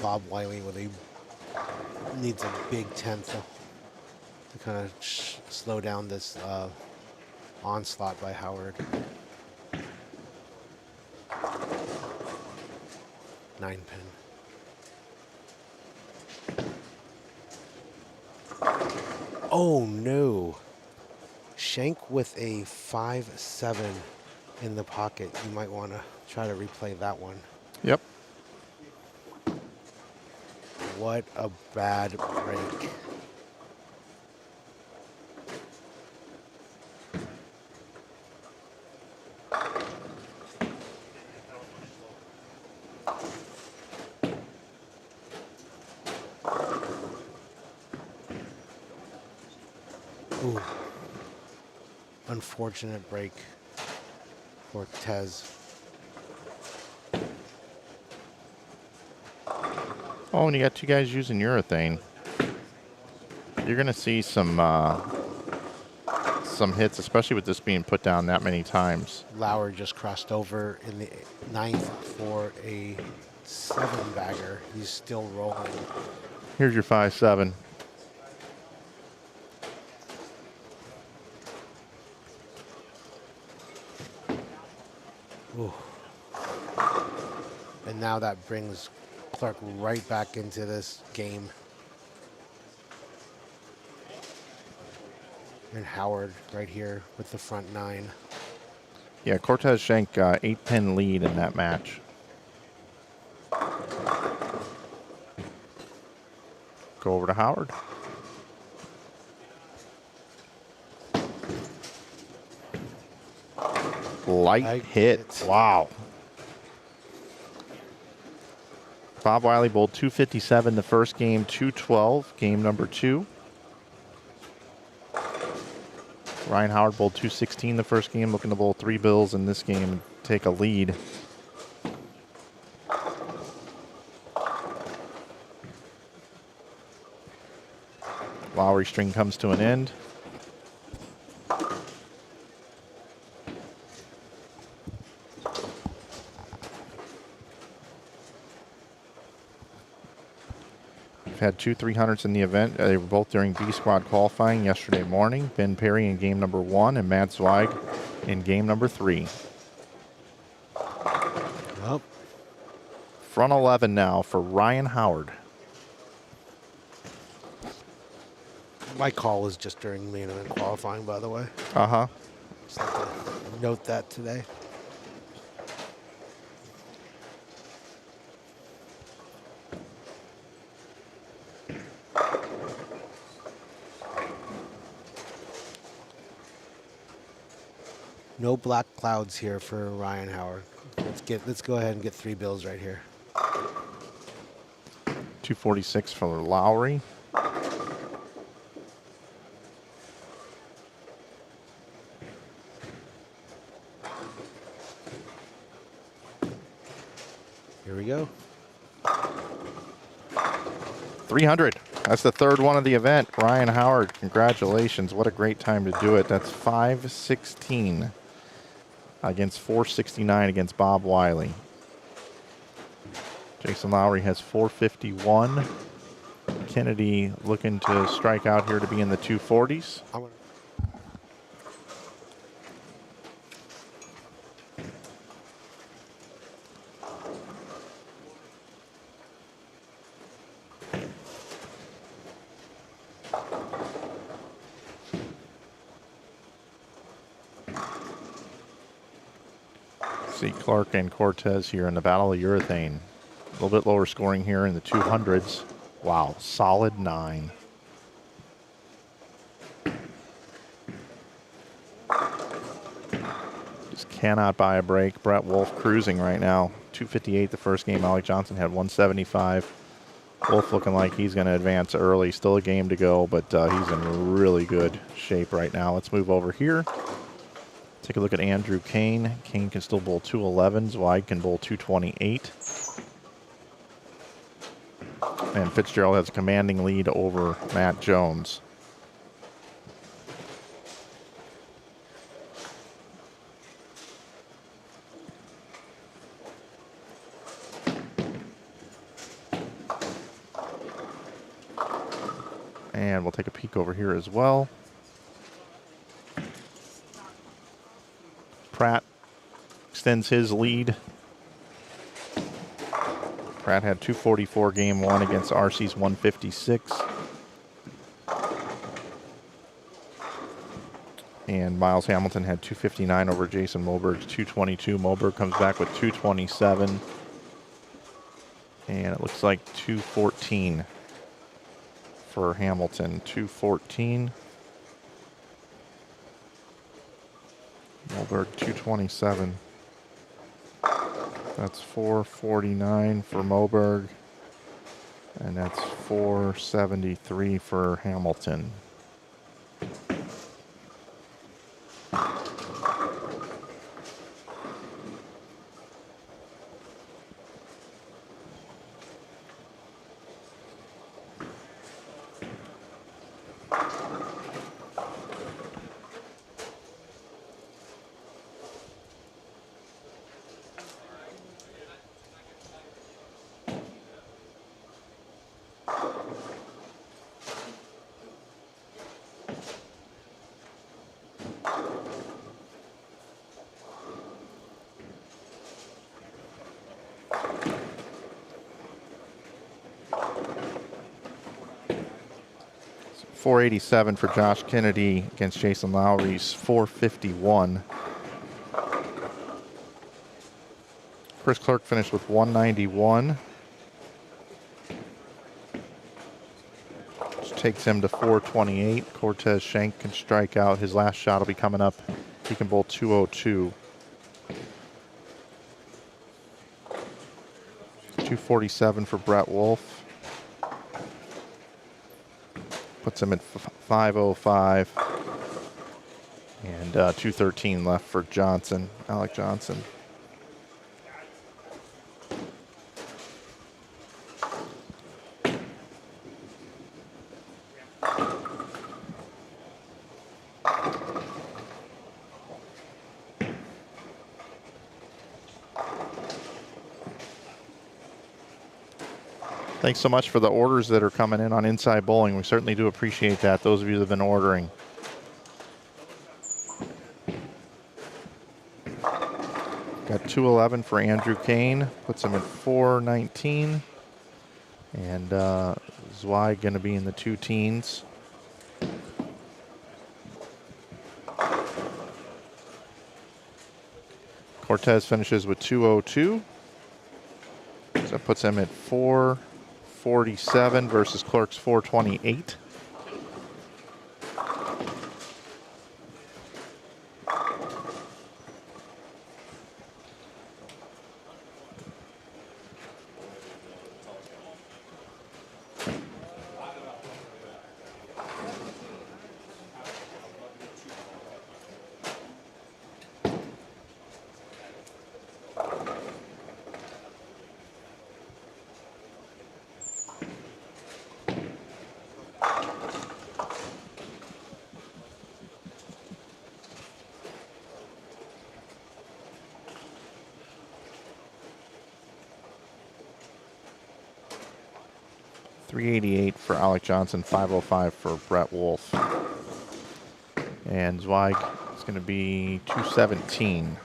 Speaker 4: Bob Wiley needs a big 10th to kind of slow down this onslaught by Howard. 9 pin. Oh no. Shank with a 5-7 in the pocket. You might want to try to replay that one.
Speaker 3: Yep.
Speaker 4: What a bad break. Ooh. Unfortunate break for Tez.
Speaker 3: Oh, and you got two guys using urethane. You're going to see some hits, especially with this being put down that many times.
Speaker 4: Lauer just crossed over in the 9th for a 7-bagger. He's still rolling.
Speaker 3: Here's your 5-7.
Speaker 4: Ooh. And now that brings Clark right back into this game. And Howard right here with the front 9.
Speaker 3: Yeah, Cortez Shank 8-pin lead in that match. Go over to Howard. Light hit. Wow. Bob Wiley bowled 257 the first game, 212, game number 2. Ryan Howard bowled 216 the first game, looking to bowl 3 bills in this game and take a lead. Lowry string comes to an end. Had 2 300s in the event. They were both during B squad qualifying yesterday morning. Ben Perry in game number 1 and Matt Zweig in game number 3.
Speaker 4: Well,
Speaker 3: Front 11 now for Ryan Howard.
Speaker 4: My call was just during main event qualifying, by the way.
Speaker 3: Uh-huh.
Speaker 4: Just like to note that today. No black clouds here for Ryan Howard. Let's go ahead and get 3 bills right here.
Speaker 3: 246 for Lowry.
Speaker 4: Here we go.
Speaker 3: 300. That's the third one of the event. Ryan Howard, congratulations. What a great time to do it. That's 516 against 469 against Bob Wiley. Jason Lowry has 451. Kennedy looking to strike out here to be in the 240s. See Clark and Cortez here in the Battle of Urethane. A little bit lower scoring here in the 200s. Wow, solid 9. Just cannot buy a break. Brett Wolf cruising right now. 258 the first game. Alec Johnson had 175. Wolf looking like he's going to advance early. Still a game to go, but he's in really good shape right now. Let's move over here. Take a look at Andrew Kane. Kane can still bowl 211s. Wide can bowl 228. And Fitzgerald has a commanding lead over Matt Jones. And we'll take a peek over here as well. Pratt extends his lead. Pratt had 244 game 1 against RC's 156. And Miles Hamilton had 259 over Jason Moberg's 222. Moberg comes back with 227. And it looks like 214 for Hamilton. 214. Moberg 227. That's 449 for Moberg. And that's 473 for Hamilton. .487 for Josh Kennedy against Jason Lowry's .451. Chris Clark finished with 191. Which takes him to 428. Cortez Schenk can strike out. His last shot will be coming up. He can bowl 202. 247 for Brett Wolf. Puts him at 505. And 213 left for Johnson, Alec Johnson. Thanks so much for the orders that are coming in on Inside Bowling. We certainly do appreciate that, those of you that have been ordering. Got 211 for Andrew Kane, puts him at 419. And Zweig going to be in the 2 teens. Cortez finishes with 202. So that puts him at 447 versus Clerk's 428. .388 for Alec Johnson, 505 for Brett Wolf. And Zweig is going to be 217.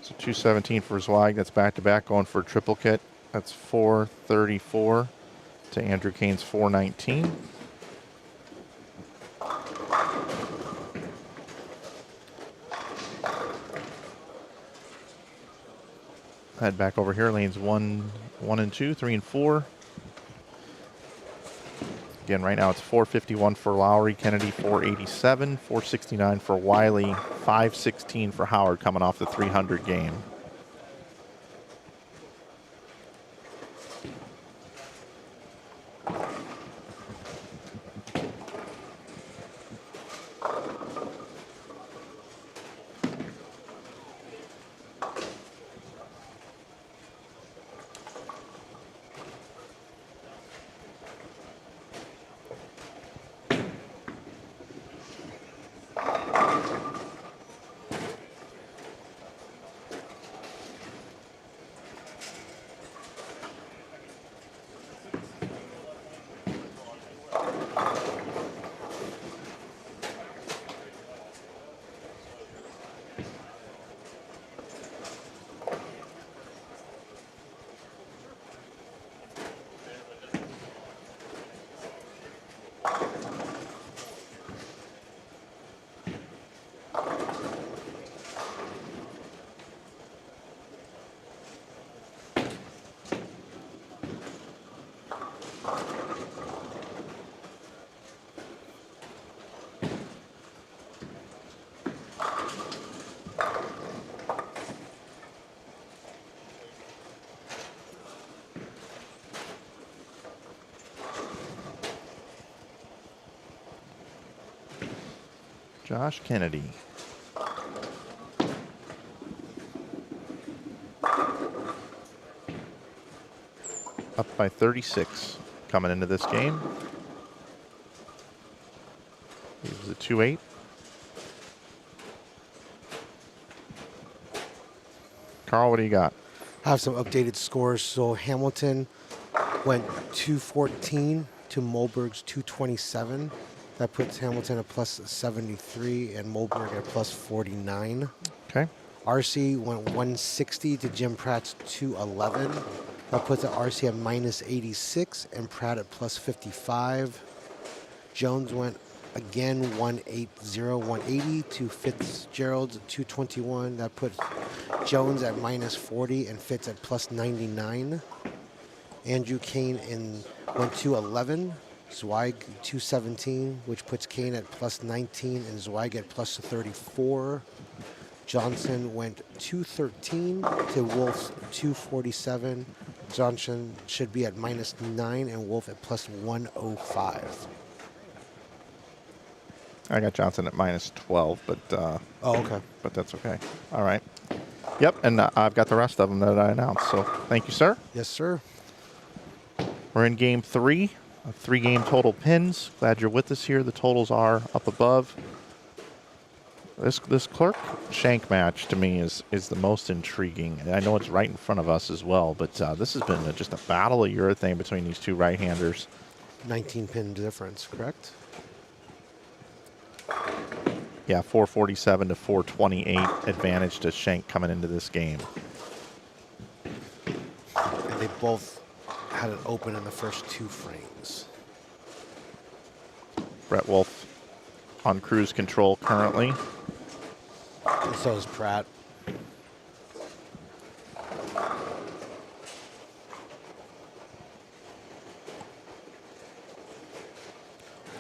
Speaker 3: So 217 for Zweig. That's back-to-back going for a triple kit. That's 434 to Andrew Kane's 419. Head back over here, lanes 1 and 2, 3 and 4. Again, right now it's 451 for Lowry, Kennedy 487, 469 for Wiley, 516 for Howard coming off the 300 game. Josh Kennedy. Up by 36 coming into this game. He was a 2-8. Carl, what do you got?
Speaker 4: I have some updated scores. So Hamilton went 214 to Moberg's 227. That puts Hamilton at plus 73 and Moberg at plus 49.
Speaker 3: Okay.
Speaker 4: RC went 160 to Jim Pratt's 211. That puts RC at minus 86 and Pratt at plus 55. Jones went again 180 to Fitzgerald's 221. That puts Jones at minus 40 and Fitz at plus 99. Andrew Kane went 211. Zweig 217, which puts Kane at plus 19 and Zweig at plus 34. Johnson went 213 to Wolf's 247. Johnson should be at minus 9 and Wolf at plus 105.
Speaker 3: I got Johnson at minus 12, but
Speaker 4: Oh, okay.
Speaker 3: but that's okay. All right. Yep, and I've got the rest of them that I announced. So thank you, sir.
Speaker 4: Yes, sir.
Speaker 3: We're in game 3 of 3-game total pins. Glad you're with us here. The totals are up above. This Clerk Shank match to me is the most intriguing. And I know it's right in front of us as well, but this has been just a battle of urethane between these two right-handers.
Speaker 4: 19 pin difference, correct?
Speaker 3: Yeah, 447 to 428 advantage to Shank coming into this game.
Speaker 4: And they both had it open in the first 2 frames.
Speaker 3: Brett Wolf on cruise control currently.
Speaker 4: And so is Pratt.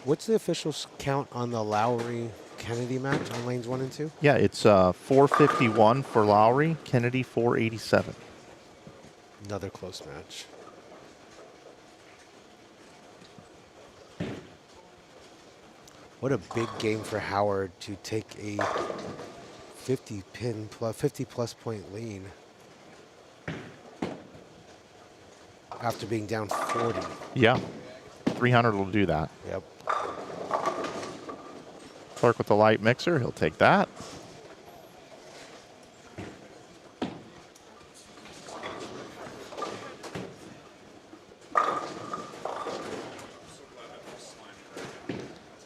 Speaker 4: What's the official count on the Lowry Kennedy match on lanes 1 and 2?
Speaker 3: Yeah, it's 451 for Lowry, Kennedy 487.
Speaker 4: Another close match. What a big game for Howard to take a 50 plus point lead after being down 40.
Speaker 3: Yeah, 300 will do that.
Speaker 4: Yep.
Speaker 3: Clark with the light mixer, he'll take that.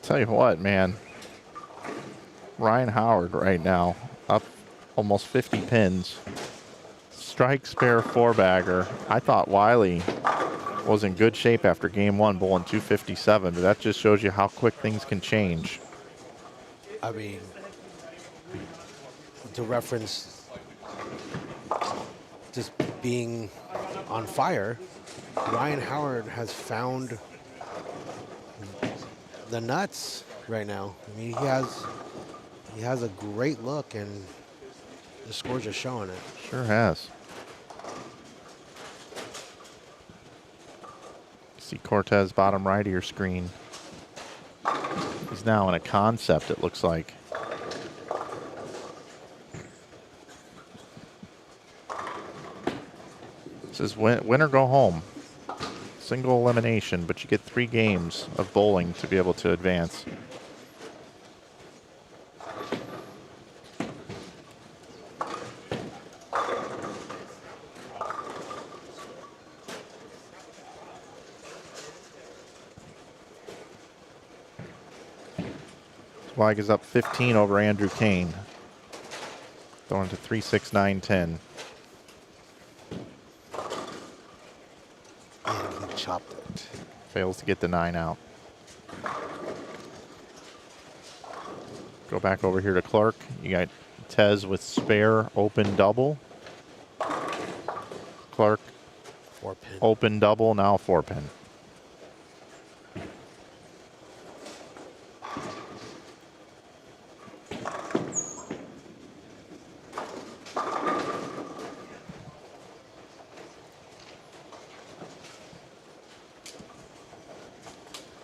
Speaker 3: Tell you what, man. Ryan Howard right now, up almost 50 pins. Strike, spare, 4-bagger. I thought Wiley was in good shape after game 1, bowling 257, but that just shows you how quick things can change.
Speaker 4: I mean, to reference just being on fire, Ryan Howard has found the nuts right now. I mean, he has a great look, and the scores are showing it.
Speaker 3: Sure has. See Cortez bottom right of your screen. He's now in a concept, it looks like. This is win or go home. Single elimination, but you get 3 games of bowling to be able to advance. Swag is up 15 over Andrew Kane. Going to 3-6-9-10.
Speaker 4: And he chopped it.
Speaker 3: Fails to get the 9 out. Go back over here to Clark. You got Tez with spare, open, double. Clark,
Speaker 4: 4-pin.
Speaker 3: open, double, now 4-pin.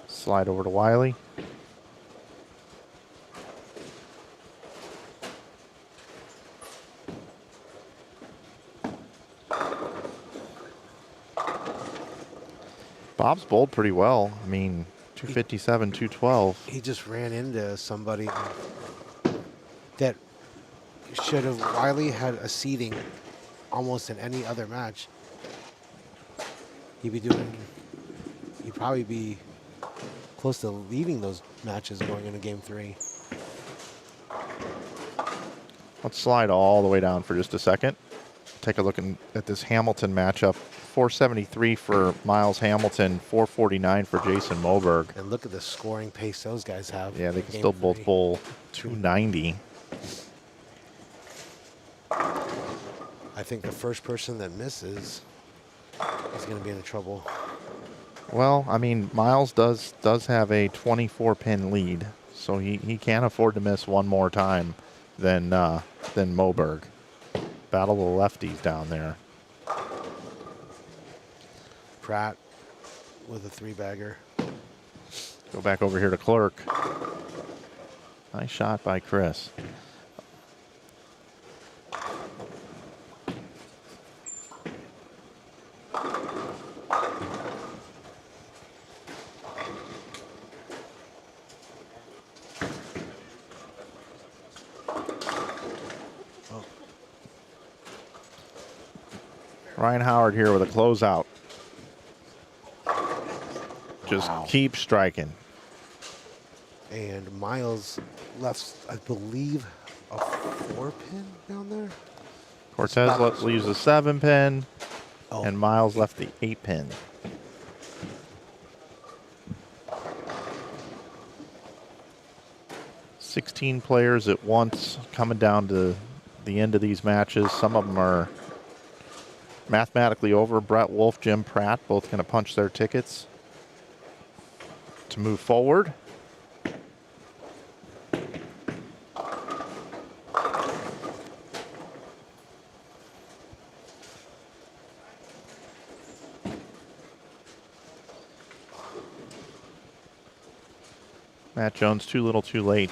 Speaker 3: Slide over to Wiley. Bob's bowled pretty well. I mean, 257, 212.
Speaker 4: He just ran into somebody that should have. Wiley had a seeding almost in any other match. He'd probably be close to leading those matches going into game 3.
Speaker 3: Let's slide all the way down for just a second. Take a look at this Hamilton matchup. 473 for Miles Hamilton, 449 for Jason Moberg.
Speaker 4: And look at the scoring pace those guys have.
Speaker 3: Yeah, they
Speaker 4: in
Speaker 3: can
Speaker 4: game
Speaker 3: still both
Speaker 4: 3.
Speaker 3: bowl 290.
Speaker 4: I think the first person that misses is going to be in trouble.
Speaker 3: Well, I mean, Miles does have a 24-pin lead, so he can't afford to miss one more time than Moberg. Battle of the lefties down there.
Speaker 4: Pratt with a 3-bagger.
Speaker 3: Go back over here to Clark. Nice shot by Chris. Ryan Howard here with a closeout. Just keep striking.
Speaker 4: And Miles left, I believe, a 4-pin down there.
Speaker 3: Cortez leaves a 7-pin,
Speaker 4: Oh,
Speaker 3: and Miles left the 8-pin. "16 players at once coming down to the end of these matches. Some of them are mathematically over. Brett Wolf, Jim Pratt, both going to punch their tickets to move forward. Matt Jones too little too late.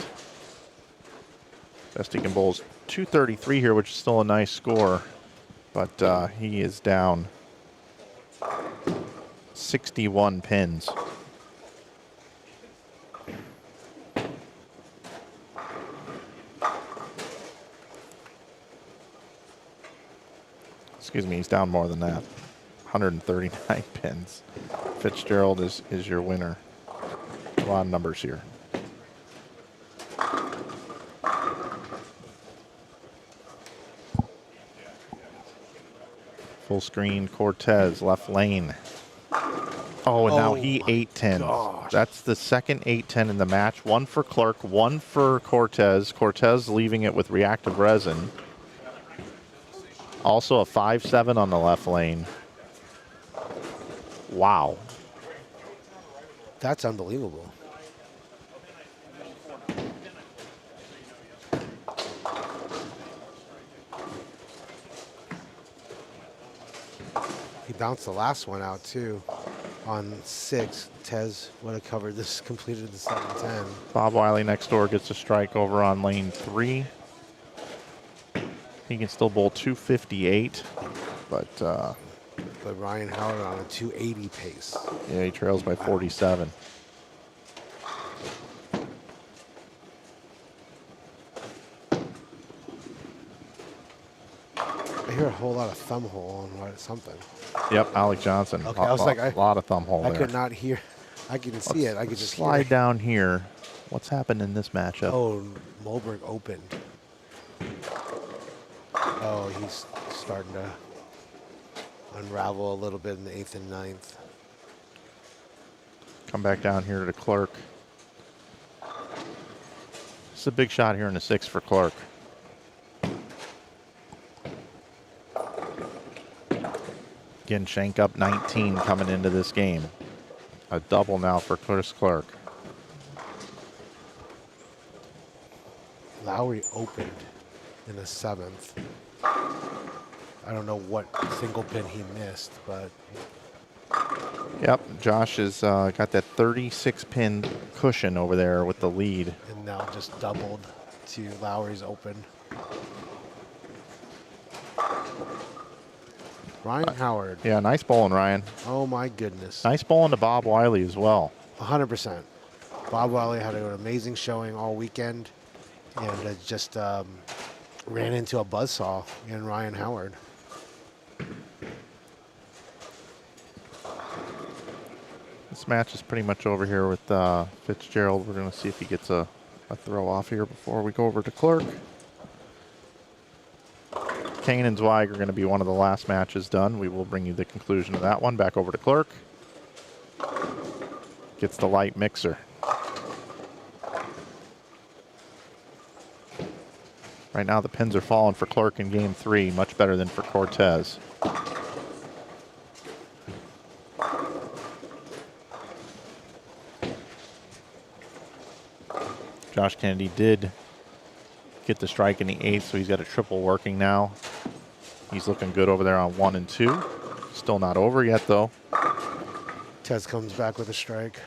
Speaker 3: Best he can bowl is 233 here, which is still a nice score. But he is down 61 pins. Excuse me, he's down more than that. 139 pins. Fitzgerald is your winner. A lot of numbers here. Full screen, Cortez, left lane. Oh, and now he 8-10.
Speaker 4: gosh.
Speaker 3: That's the second 8-10 in the match. One for Clark, one for Cortez. Cortez leaving it with reactive resin. Also a 5-7 on the left lane. Wow.
Speaker 4: That's unbelievable. He bounced the last one out too. On 6, Tez would have covered this, completed the 7-10.
Speaker 3: Bob Wiley next door gets a strike over on lane 3. He can still bowl 258, but
Speaker 4: Ryan Howard on a 280 pace.
Speaker 3: yeah, he trails by 47.
Speaker 4: I hear a whole lot of thumb hole on something.
Speaker 3: Yep, Alec Johnson.
Speaker 4: Okay, I was like,
Speaker 3: a lot of thumb hole
Speaker 4: I
Speaker 3: there.
Speaker 4: could not hear. I can see it. I could just
Speaker 3: slide
Speaker 4: hear it.
Speaker 3: down here. What's happened in this matchup?
Speaker 4: Oh, Mulberg opened. Oh, he's starting to unravel a little bit in the 8th and 9th.
Speaker 3: Come back down here to Clark. It's a big shot here in the 6th for Clark. Again, Shank up 19 coming into this game. A double now for Chris Clark.
Speaker 4: Lowry opened in the 7th. I don't know what single pin he missed, but
Speaker 3: Yep, Josh has got that 36-pin cushion over there with the lead.
Speaker 4: and now just doubled to Lowry's open. Ryan Howard.
Speaker 3: Yeah, nice bowling, Ryan.
Speaker 4: Oh my goodness.
Speaker 3: Nice bowling to Bob Wiley as well.
Speaker 4: 100%. Bob Wiley had an amazing showing all weekend and just ran into a buzzsaw in Ryan Howard.
Speaker 3: This match is pretty much over here with Fitzgerald. We're going to see if he gets a throw off here before we go over to Clark. Kane and Zweig are going to be one of the last matches done. We will bring you the conclusion of that one. Back over to Clark. Gets the light mixer. Right now the pins are falling for Clark in game 3. Much better than for Cortez. Josh Kennedy did get the strike in the 8th, so he's got a triple working now. He's looking good over there on 1 and 2. Still not over yet, though.
Speaker 4: Tez comes back with a strike.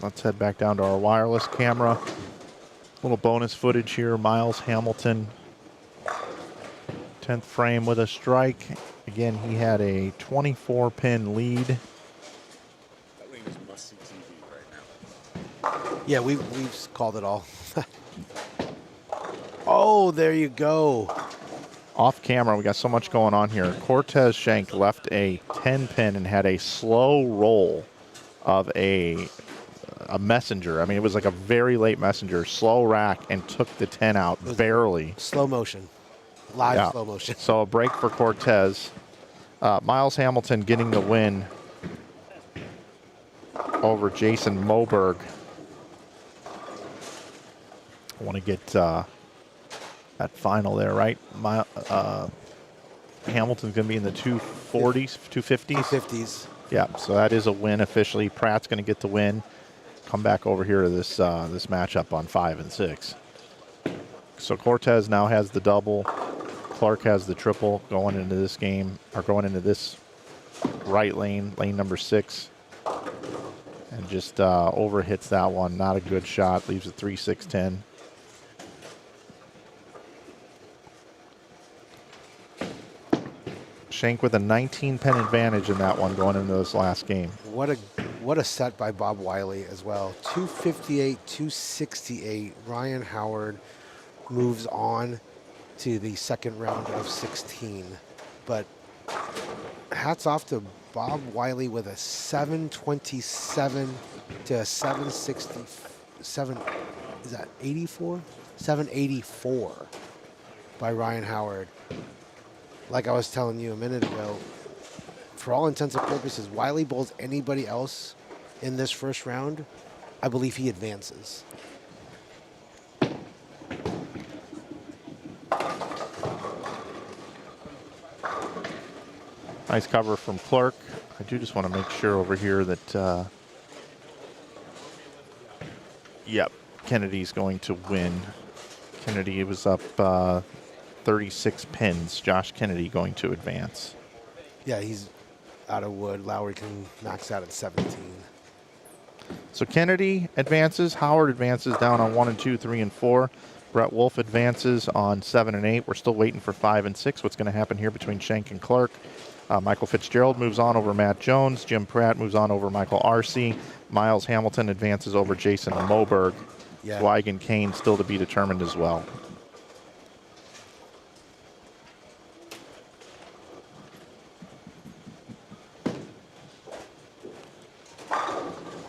Speaker 3: Let's head back down to our wireless camera. Little bonus footage here. Miles Hamilton, 10th frame with a strike. Again, he had a 24-pin lead.
Speaker 2: That thing is must-see TV right now.
Speaker 4: Yeah, we've called it all. Oh, there you go.
Speaker 3: Off camera, we got so much going on here. Cortez Shank left a 10-pin and had a slow roll of a messenger. I mean, it was like a very late messenger, slow rack, and took the 10 out barely.
Speaker 4: Slow motion. Live
Speaker 3: Yeah.
Speaker 4: slow motion.
Speaker 3: So a break for Cortez. Miles Hamilton getting the win over Jason Moberg. I want to get that final there, right? Hamilton's going to be in the 240s, 250s?
Speaker 4: 50s.
Speaker 3: Yeah, so that is a win officially. Pratt's going to get the win. Come back over here to this this matchup on 5 and 6. So Cortez now has the double. Clark has the triple going into this game, or going into this right lane, lane number 6. And just overhits that one. Not a good shot. Leaves it 3-6-10. Schenk with a 19-pin advantage in that one going into this last game.
Speaker 4: What a set by Bob Wiley as well. 258, 268. Ryan Howard moves on to the second round of 16. But hats off to Bob Wiley with a 727 to a 767. Is that 84? 784 by Ryan Howard. Like I was telling you a minute ago, for all intents and purposes, Wiley bowls anybody else in this first round, I believe he advances.
Speaker 3: Nice cover from Clark. I do just want to make sure over here that, yep, Kennedy's going to win. Kennedy was up 36 pins. Josh Kennedy going to advance.
Speaker 4: Yeah, he's out of wood. Lowry knocks out at 17.
Speaker 3: So Kennedy advances. Howard advances down on 1 and 2, 3 and 4. Brett Wolf advances on 7 and 8. We're still waiting for 5 and 6. What's going to happen here between Schenk and Clark? Michael Fitzgerald moves on over Matt Jones. Jim Pratt moves on over Michael Arce. Miles Hamilton advances over Jason Moberg.
Speaker 4: Yeah.
Speaker 3: Zweig and Kane still to be determined as well.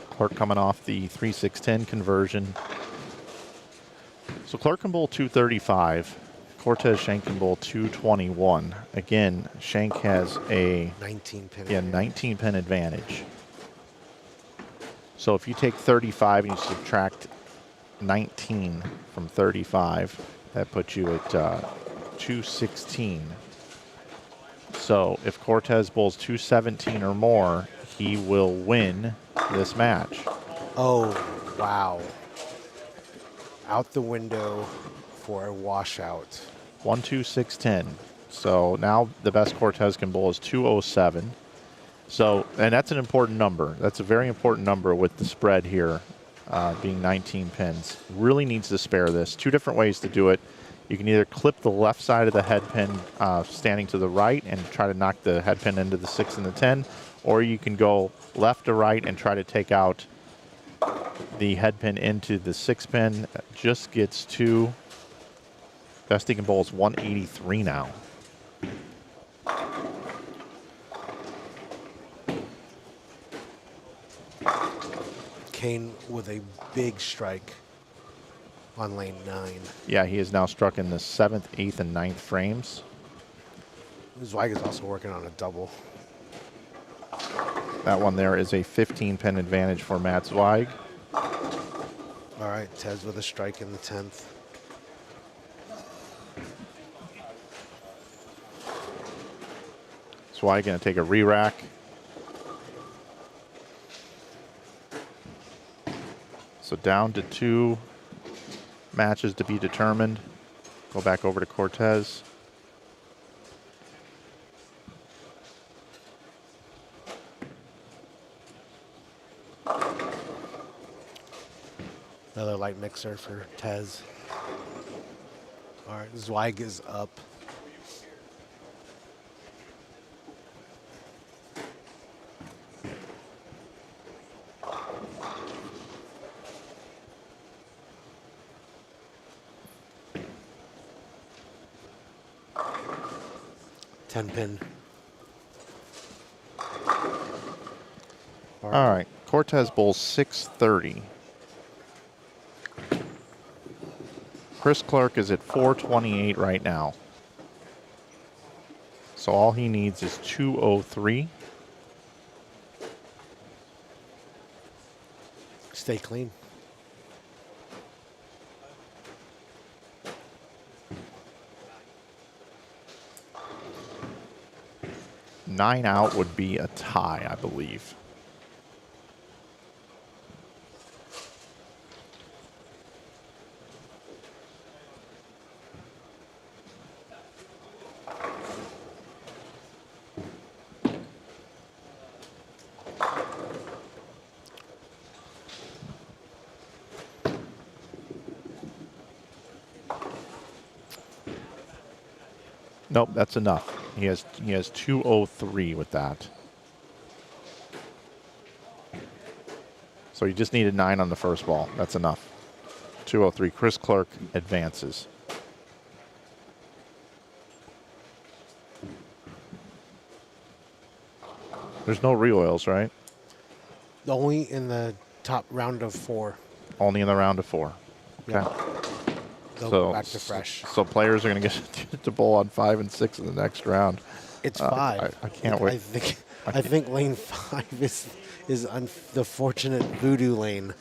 Speaker 3: Clark coming off the 3-6-10 conversion. So Clark can bowl 235. Cortez Schenk can bowl 221. Again, Schenk has a 19 pin advantage. So if you take 35 and you subtract 19 from 35, that puts you at 216. So if Cortez bowls 217 or more, he will win this match.
Speaker 4: Oh, wow. Out the window for a washout.
Speaker 3: 1-2-6-10. So now the best Cortez can bowl is 207. So, and that's an important number. That's a very important number with the spread here being 19 pins. Really needs to spare this. Two different ways to do it. You can either clip the left side of the head pin standing to the right and try to knock the head pin into the 6 and the 10, or you can go left to right and try to take out the head pin into the 6 pin. Just gets 2. Best he can bowl is 183 now.
Speaker 4: Kane with a big strike on lane 9.
Speaker 3: Yeah, he is now struck in the 7th, 8th, and 9th frames.
Speaker 4: Zweig is also working on a double.
Speaker 3: That one there is a 15-pin advantage for Matt Zweig.
Speaker 4: All right, Tez with a strike in the 10th.
Speaker 3: Zweig going to take a re-rack. So down to 2 matches to be determined. Go back over to Cortez.
Speaker 4: Another light mixer for Tez. All right, Zweig is up. Pin.
Speaker 3: All right. Cortez bowls 630. Chris Clark is at 428 right now. So all he needs is 203.
Speaker 4: Stay clean.
Speaker 3: Nine out would be a tie, I believe. Nope, that's enough. He has 203 with that. So he just needed 9 on the first ball. That's enough. 203. Chris Clark advances. There's no re-oils, right?
Speaker 4: Only in the top round of 4.
Speaker 3: Only in the round of 4. Okay.
Speaker 4: Yeah. They'll go back to fresh.
Speaker 3: So players are going to get to bowl on 5 and 6 in the next round.
Speaker 4: It's 5.
Speaker 3: I can't wait.
Speaker 4: I think lane 5 is the fortunate voodoo lane.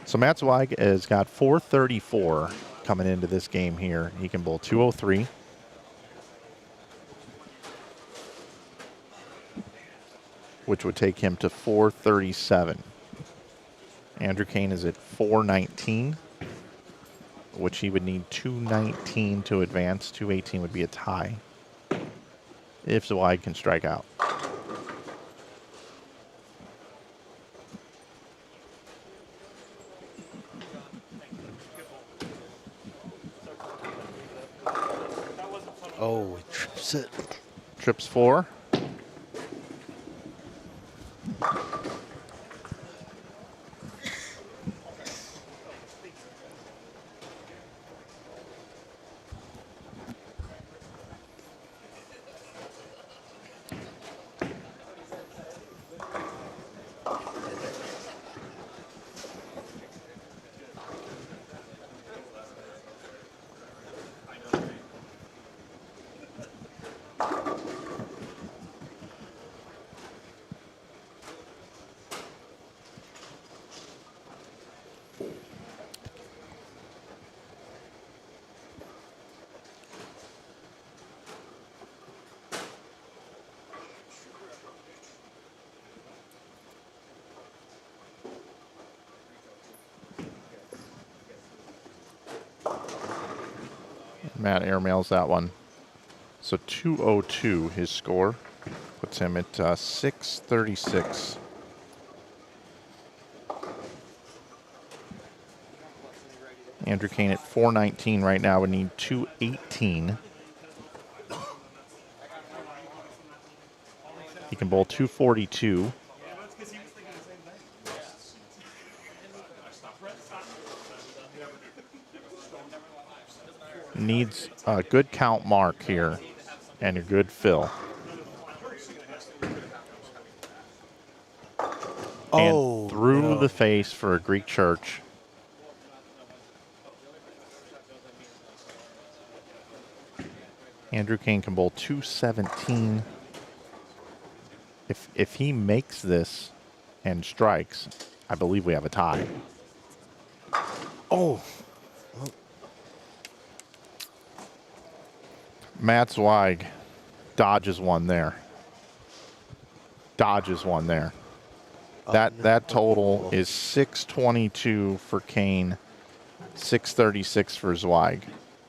Speaker 3: So Matt Zweig has got 434 coming into this game here. He can bowl 203. Which would take him to 437. Andrew Kane is at 419, which he would need 219 to advance. 218 would be a tie if Zweig can strike out.
Speaker 4: Oh, he trips it.
Speaker 3: Trips 4. Matt airmails that one. So 202 his score. Puts him at 636. Andrew Kane at 419 right now would need 218. He can bowl 242. Needs a good count mark here and a good fill.
Speaker 4: Oh,
Speaker 3: and through
Speaker 4: no.
Speaker 3: the face for a Greek church. Andrew Kane can bowl 217. If he makes this and strikes, I believe we have a tie.
Speaker 4: Oh.
Speaker 3: Matt Zweig dodges one there. Dodges one there. That total is 622 for Kane, 636 for Zweig.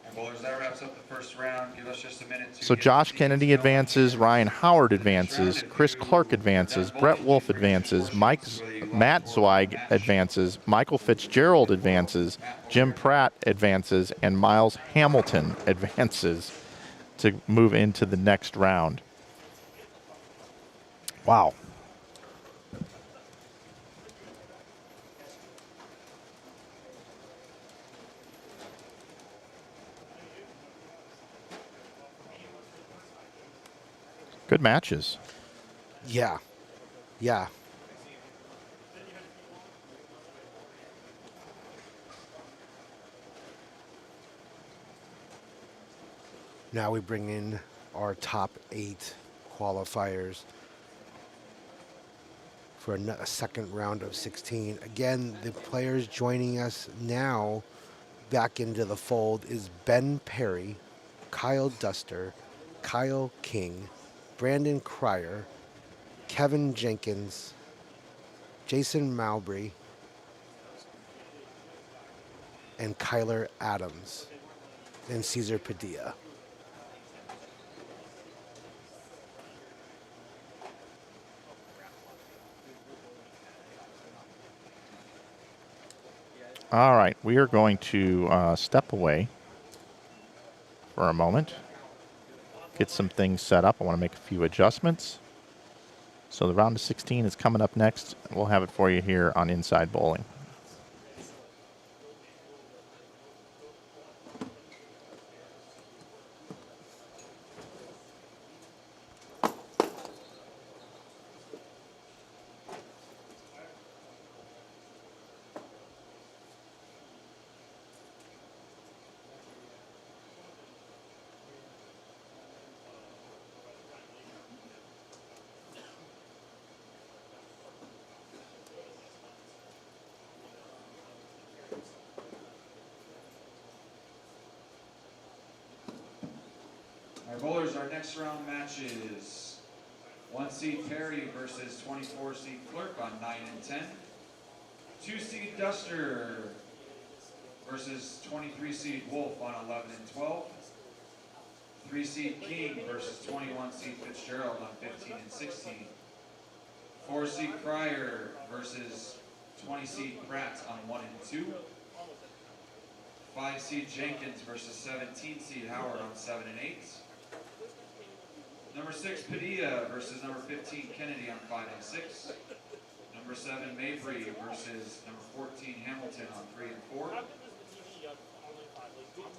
Speaker 1: And bowlers, that wraps up the first round. Give us just a minute to
Speaker 3: So
Speaker 1: get
Speaker 3: Josh
Speaker 1: the
Speaker 3: Kennedy
Speaker 1: teams going.
Speaker 3: advances, Ryan Howard advances, Chris Clark advances, Brett Wolf advances, Matt Zweig advances, Michael Fitzgerald advances, Jim Pratt advances, and Miles Hamilton advances to move into the next round. Wow. Good matches.
Speaker 4: Yeah. Yeah. Now we bring in our top 8 qualifiers for a second round of 16. Again, the players joining us now back into the fold is Ben Perry, Kyle Duster, Kyle King, Brandon Cryer, Kevin Jenkins, Jason Mowbray, and Kyler Adams, and Cesar Padilla.
Speaker 3: All right, we are going to step away for a moment, get some things set up. I want to make a few adjustments. So the round of 16 is coming up next. We'll have it for you here on Inside Bowling.
Speaker 1: Our bowlers, our next round match is 1 seed Perry versus 24 seed Clerk on 9 and 10. 2 seed Duster versus 23 seed Wolf on 11 and 12. 3 seed King versus 21 seed Fitzgerald on 15 and 16. 4 seed Cryer versus 20 seed Pratt on 1 and 2. 5 seed Jenkins versus 17 seed Howard on 7 and 8. Number 6 Padilla versus number 15 Kennedy on 5 and 6. Number 7 Mabry versus number 14 Hamilton on 3 and 4.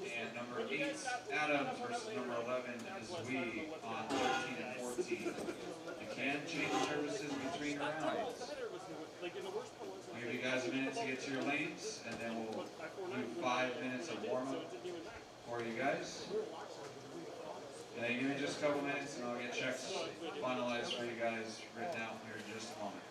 Speaker 1: And number 8 Adams versus number 11 Zui on 13 and 14. You can change services between rounds. I'll give you guys a minute to get to your lanes, and then we'll do 5 minutes of warm-up for you guys. And then give me just a couple minutes and I'll get checks finalized for you guys written out here in just a moment.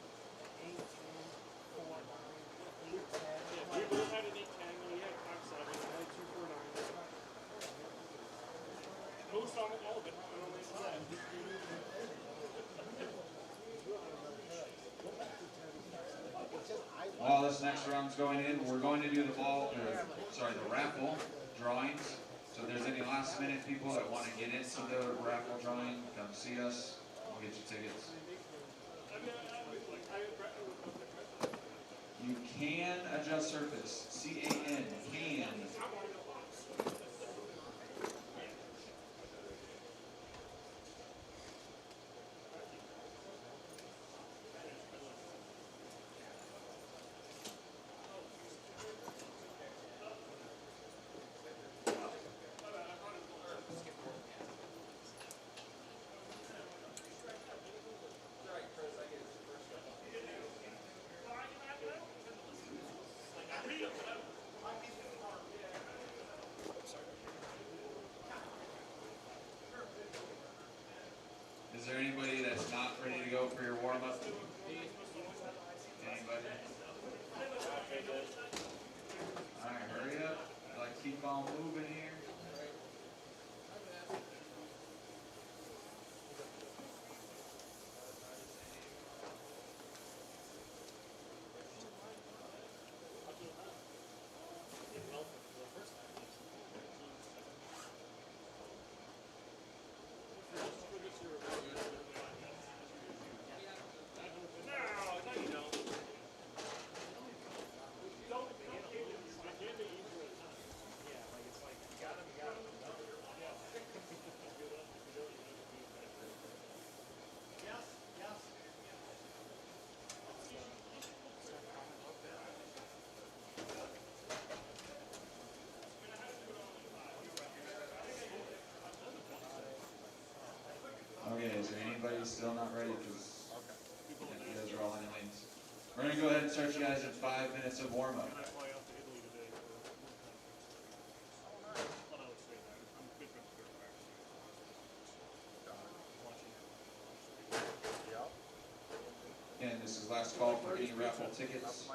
Speaker 1: While this next round's going in, we're going to do the raffle drawings. So if there's any last minute people that want to get into the raffle drawing, come see us. We'll get you tickets. You can adjust surface. C-A-N, can. Is there anybody that's not ready to go for your warm-up? Anybody? Alright, hurry up. Like, keep on moving here. Okay, is there anybody still not ready? Because you guys are all in lanes. We're going to go ahead and start you guys in 5 minutes of warm-up. And this is last call for any raffle tickets.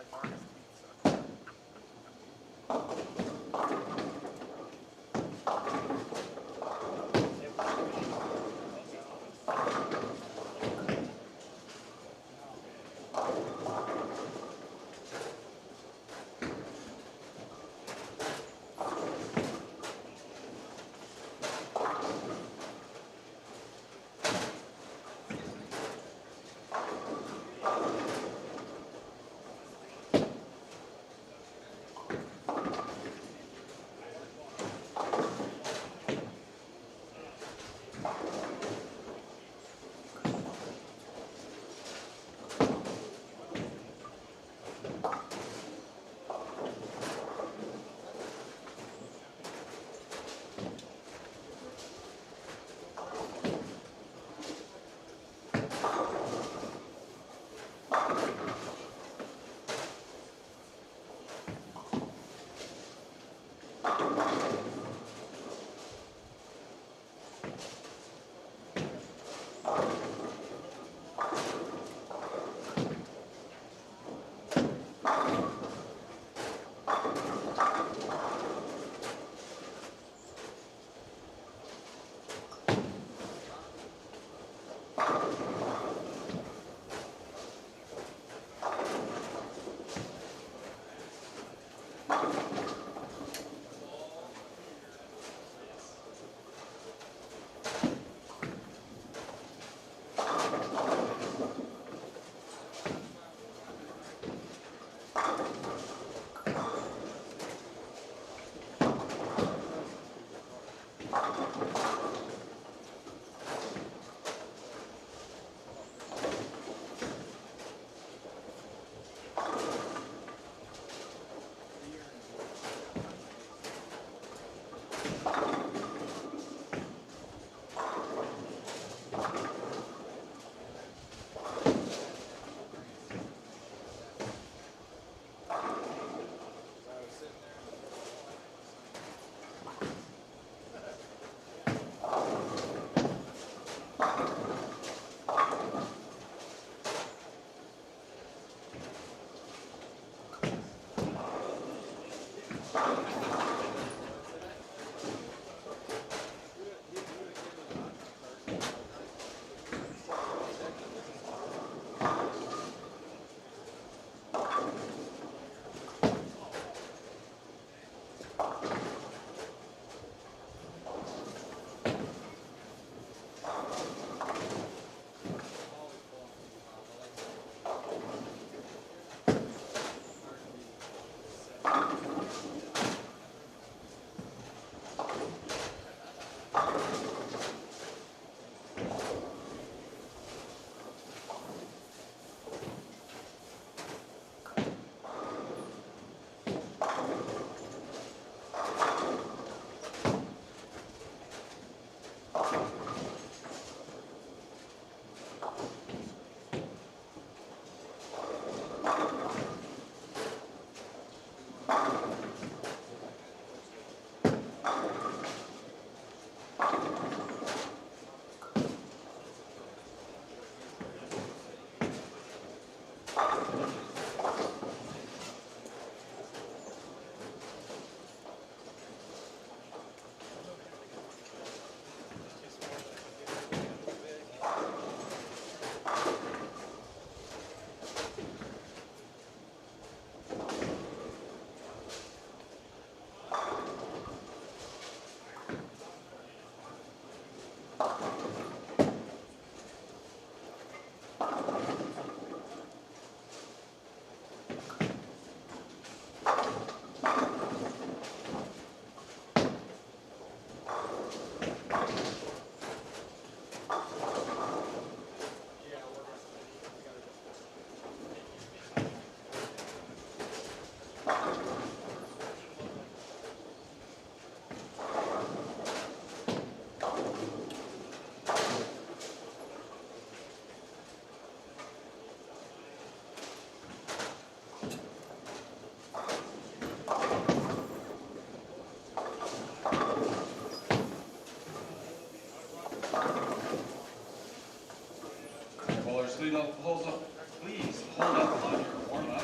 Speaker 1: Please hold up on your warm-up.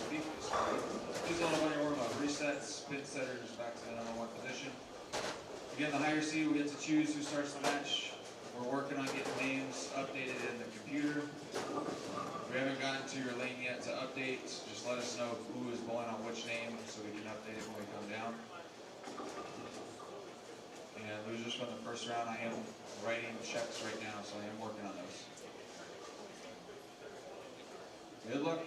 Speaker 1: Please hold up on your warm-up. Resets, pin setters, back to the number one position. Again, the higher seed will get to choose who starts the match. We're working on getting names updated in the computer. If we haven't gotten to your lane yet to update, just let us know who is bowling on which name so we can update it when we come down. And losers from the first round, I am writing checks right now, so I am working on those. Good luck.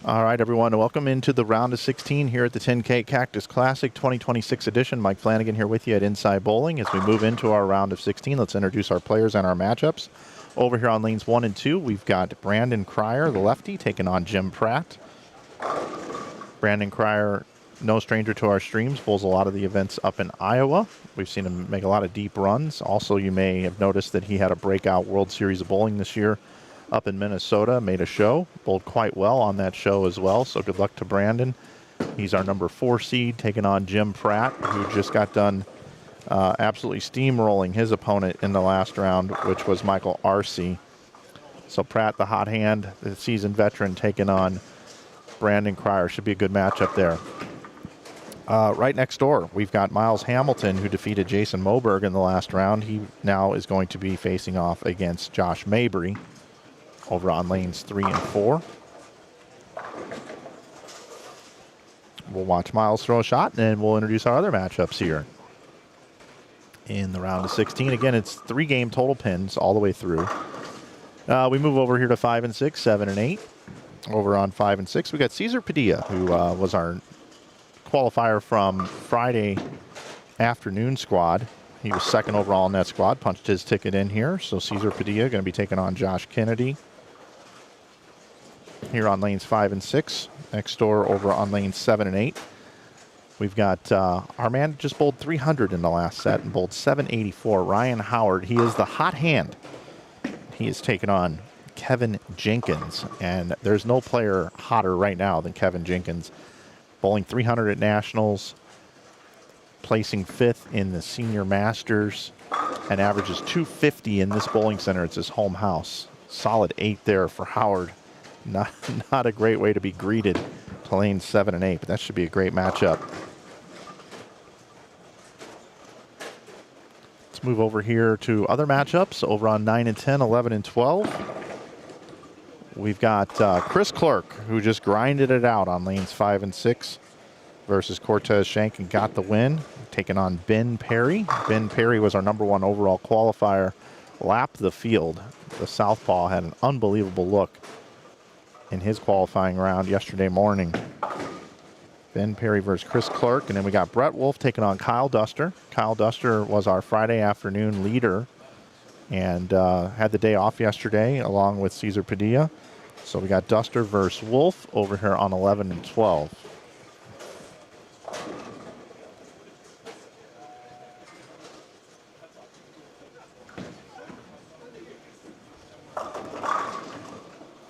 Speaker 3: All right, everyone. Welcome into the round of 16 here at the 10K Cactus Classic 2026 edition. Mike Flanagan here with you at Inside Bowling. As we move into our round of 16, let's introduce our players and our matchups. Over here on lanes 1 and 2, we've got Brandon Cryer, the lefty, taking on Jim Pratt. Brandon Cryer, no stranger to our streams, bowls a lot of the events up in Iowa. We've seen him make a lot of deep runs. Also, you may have noticed that he had a breakout World Series of Bowling this year up in Minnesota, made a show, bowled quite well on that show as well, so good luck to Brandon. He's our number 4 seed, taking on Jim Pratt, who just got done absolutely steamrolling his opponent in the last round, which was Michael Arce. So Pratt, the hot hand, the seasoned veteran, taking on Brandon Cryer. Should be a good matchup there. Right next door, we've got Miles Hamilton, who defeated Jason Moberg in the last round. He now is going to be facing off against Josh Mabry over on lanes 3 and 4. We'll watch Miles throw a shot, and then we'll introduce our other matchups here. in the round of 16. Again, it's 3-game total pins all the way through. We move over here to 5 and 6, 7 and 8. Over on 5 and 6, we got Cesar Padilla, who was our qualifier from Friday afternoon squad. He was second overall in that squad, punched his ticket in here. So Cesar Padilla going to be taking on Josh Kennedy here on lanes 5 and 6. Next door over on lanes 7 and 8. We've got our man just bowled 300 in the last set and bowled 784. Ryan Howard, he is the hot hand. He is taking on Kevin Jenkins, and there's no player hotter right now than Kevin Jenkins. Bowling 300 at Nationals, placing 5th in the Senior Masters, and averages 250 in this bowling center. It's his home house. Solid 8 there for Howard. Not a great way to be greeted to lanes 7 and 8, but that should be a great matchup. Let's move over here to other matchups over on 9 and 10, 11 and 12. We've got Chris Clark, who just grinded it out on lanes 5 and 6 versus Cortez Shank and got the win, taking on Ben Perry. Ben Perry was our #1 overall qualifier, lapped the field. The southpaw had an unbelievable look in his qualifying round yesterday morning. Ben Perry versus Chris Clark. And then we got Brett Wolf taking on Kyle Duster. Kyle Duster was our Friday afternoon leader and had the day off yesterday along with Cesar Padilla. So we got Duster versus Wolf over here on 11 and 12.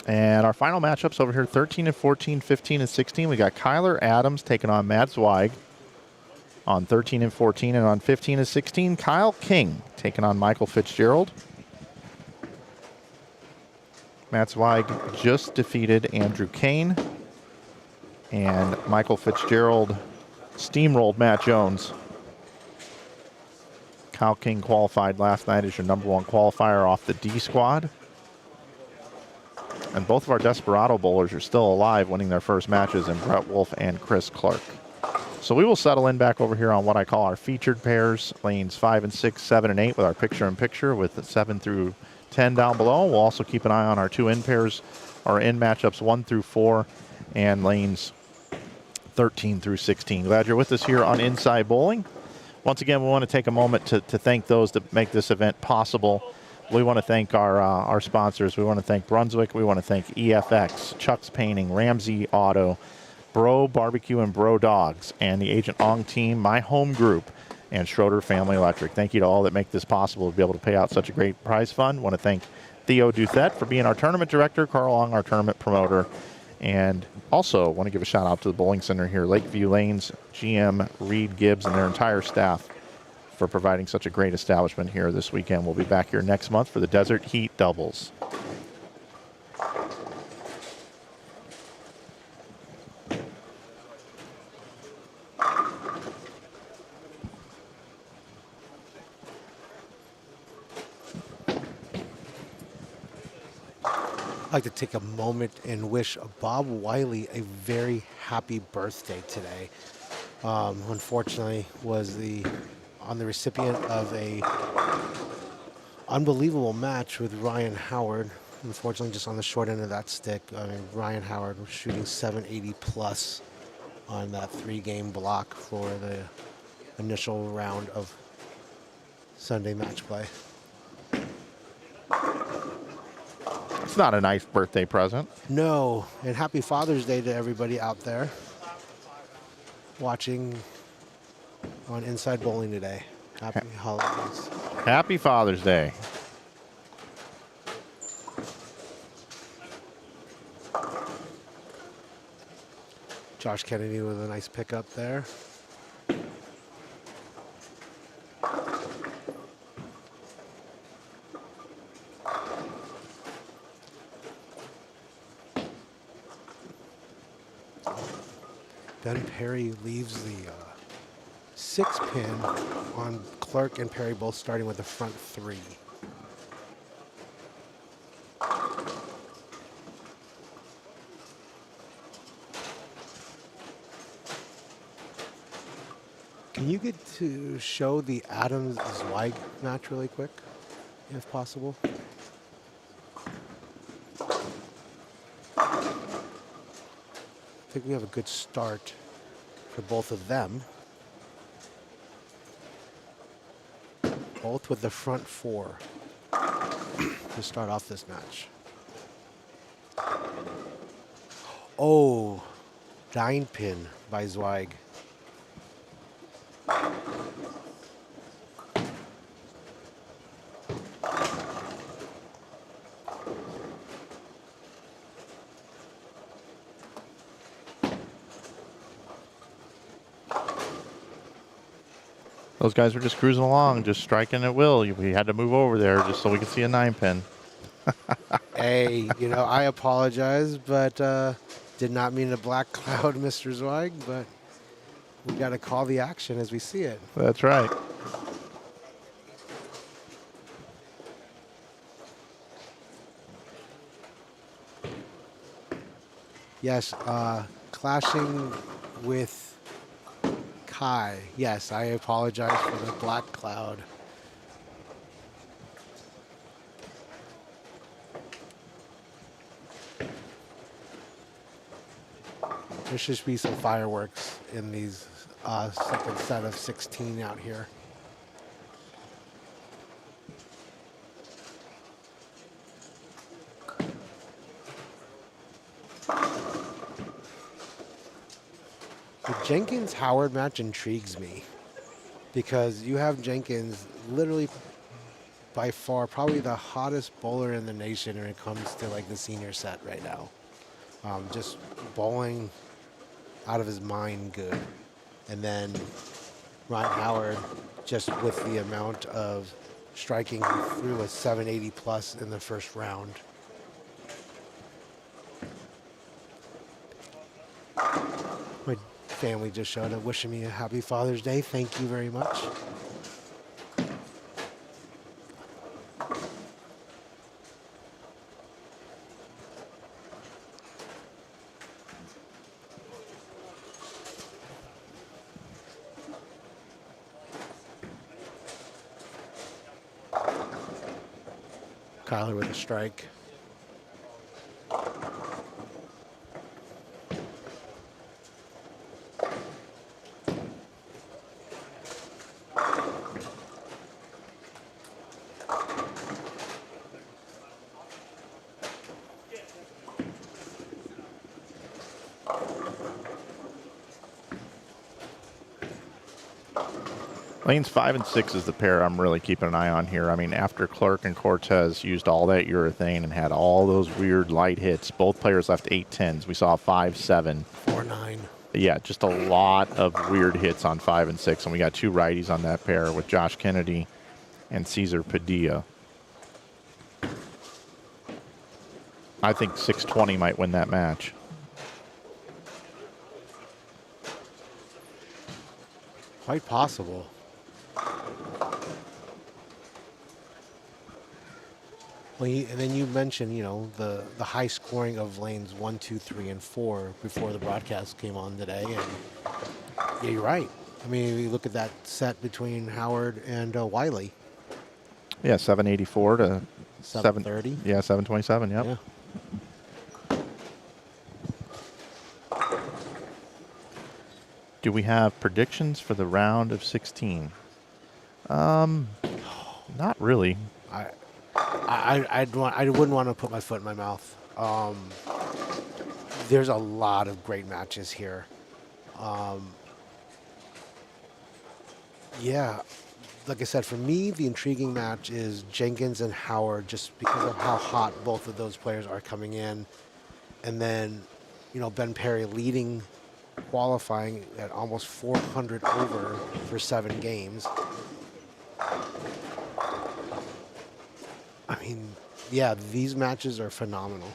Speaker 3: And our final matchups over here, 13 and 14, 15 and 16. We got Kyler Adams taking on Matt Zweig on 13 and 14. And on 15 and 16, Kyle King taking on Michael Fitzgerald. Matt Zweig just defeated Andrew Kane. And Michael Fitzgerald steamrolled Matt Jones. Kyle King qualified last night as your #1 qualifier off the D squad. And both of our Desperado bowlers are still alive, winning their first matches in Brett Wolf and Chris Clark. So we will settle in back over here on what I call our featured pairs, lanes 5 and 6, 7 and 8, with our picture-in-picture with 7 through 10 down below. We'll also keep an eye on our 2 in pairs, our in matchups 1 through 4, and lanes 13 through 16. Glad you're with us here on Inside Bowling. Once again, we want to take a moment to thank those that make this event possible. We want to thank our sponsors. We want to thank Brunswick. We want to thank EFX, Chuck's Painting, Ramsey Auto, BroBQ and Dawgs, and the Agent Ong team, my home group, and Schroeder Family Electric. Thank you to all that make this possible to be able to pay out such a great prize fund. Want to thank Theo Douthit for being our tournament director, Carl Ong, our tournament promoter, and also want to give a shout out to the bowling center here, Lakeview Lanes, GM Reed Gibbs, and their entire staff for providing such a great establishment here this weekend. We'll be back here next month for the Desert Heat Doubles.
Speaker 4: I'd like to take a moment and wish Bob Wiley a very happy birthday today. Unfortunately, was the recipient of a unbelievable match with Ryan Howard. Unfortunately, just on the short end of that stick. I mean, Ryan Howard was shooting 780 plus on that 3-game block for the initial round of Sunday match play.
Speaker 3: It's not a nice birthday present.
Speaker 4: No, and happy Father's Day to everybody out there watching on Inside Bowling today. Happy holidays.
Speaker 3: Happy Father's Day.
Speaker 4: Josh Kennedy with a nice pickup there. Ben Perry leaves the 6-pin on Clark and Perry, both starting with the front 3. Can you get to show the Adams-Zweig match really quick, if possible? I think we have a good start for both of them. Both with the front four to start off this match. Oh, 9-pin by Zweig.
Speaker 3: Those guys were just cruising along, just striking at will. We had to move over there just so we could see a 9-pin.
Speaker 4: Hey, you know, I apologize, but did not mean to black cloud Mr. Zweig, but we got to call the action as we see it.
Speaker 3: That's right.
Speaker 4: Yes, clashing with Kai. Yes, I apologize for the black cloud. There should be some fireworks in these second set of 16 out here. The Jenkins-Howard match intrigues me because you have Jenkins literally by far probably the hottest bowler in the nation when it comes to like the senior set right now. Just bowling out of his mind good. And then Ryan Howard just with the amount of striking, he threw a 780 plus in the first round. My family just showed up wishing me a happy Father's Day. Thank you very much. Kyler with a strike.
Speaker 3: Lanes 5 and 6 is the pair I'm really keeping an eye on here. I mean, after Clark and Cortez used all that urethane and had all those weird light hits, both players left 8-10s. We saw a 5-7.
Speaker 4: 4-9.
Speaker 3: Yeah, just a lot of weird hits on 5 and 6. And we got two righties on that pair with Josh Kennedy and Cesar Padilla. I think 620 might win that match.
Speaker 4: Quite possible. Well, and then you mentioned, you know, the high scoring of lanes 1, 2, 3, and 4 before the broadcast came on today, and yeah, you're right. I mean, you look at that set between Howard and Wiley.
Speaker 3: Yeah, 784 to
Speaker 4: 730.
Speaker 3: Yeah, 727. Yep.
Speaker 4: Yeah.
Speaker 3: Do we have predictions for the round of 16? Not really.
Speaker 4: I wouldn't want to put my foot in my mouth. There's a lot of great matches here. Yeah, like I said, for me, the intriguing match is Jenkins and Howard, just because of how hot both of those players are coming in. And then, you know, Ben Perry leading qualifying at almost 400 over for 7 games. I mean, yeah, these matches are phenomenal.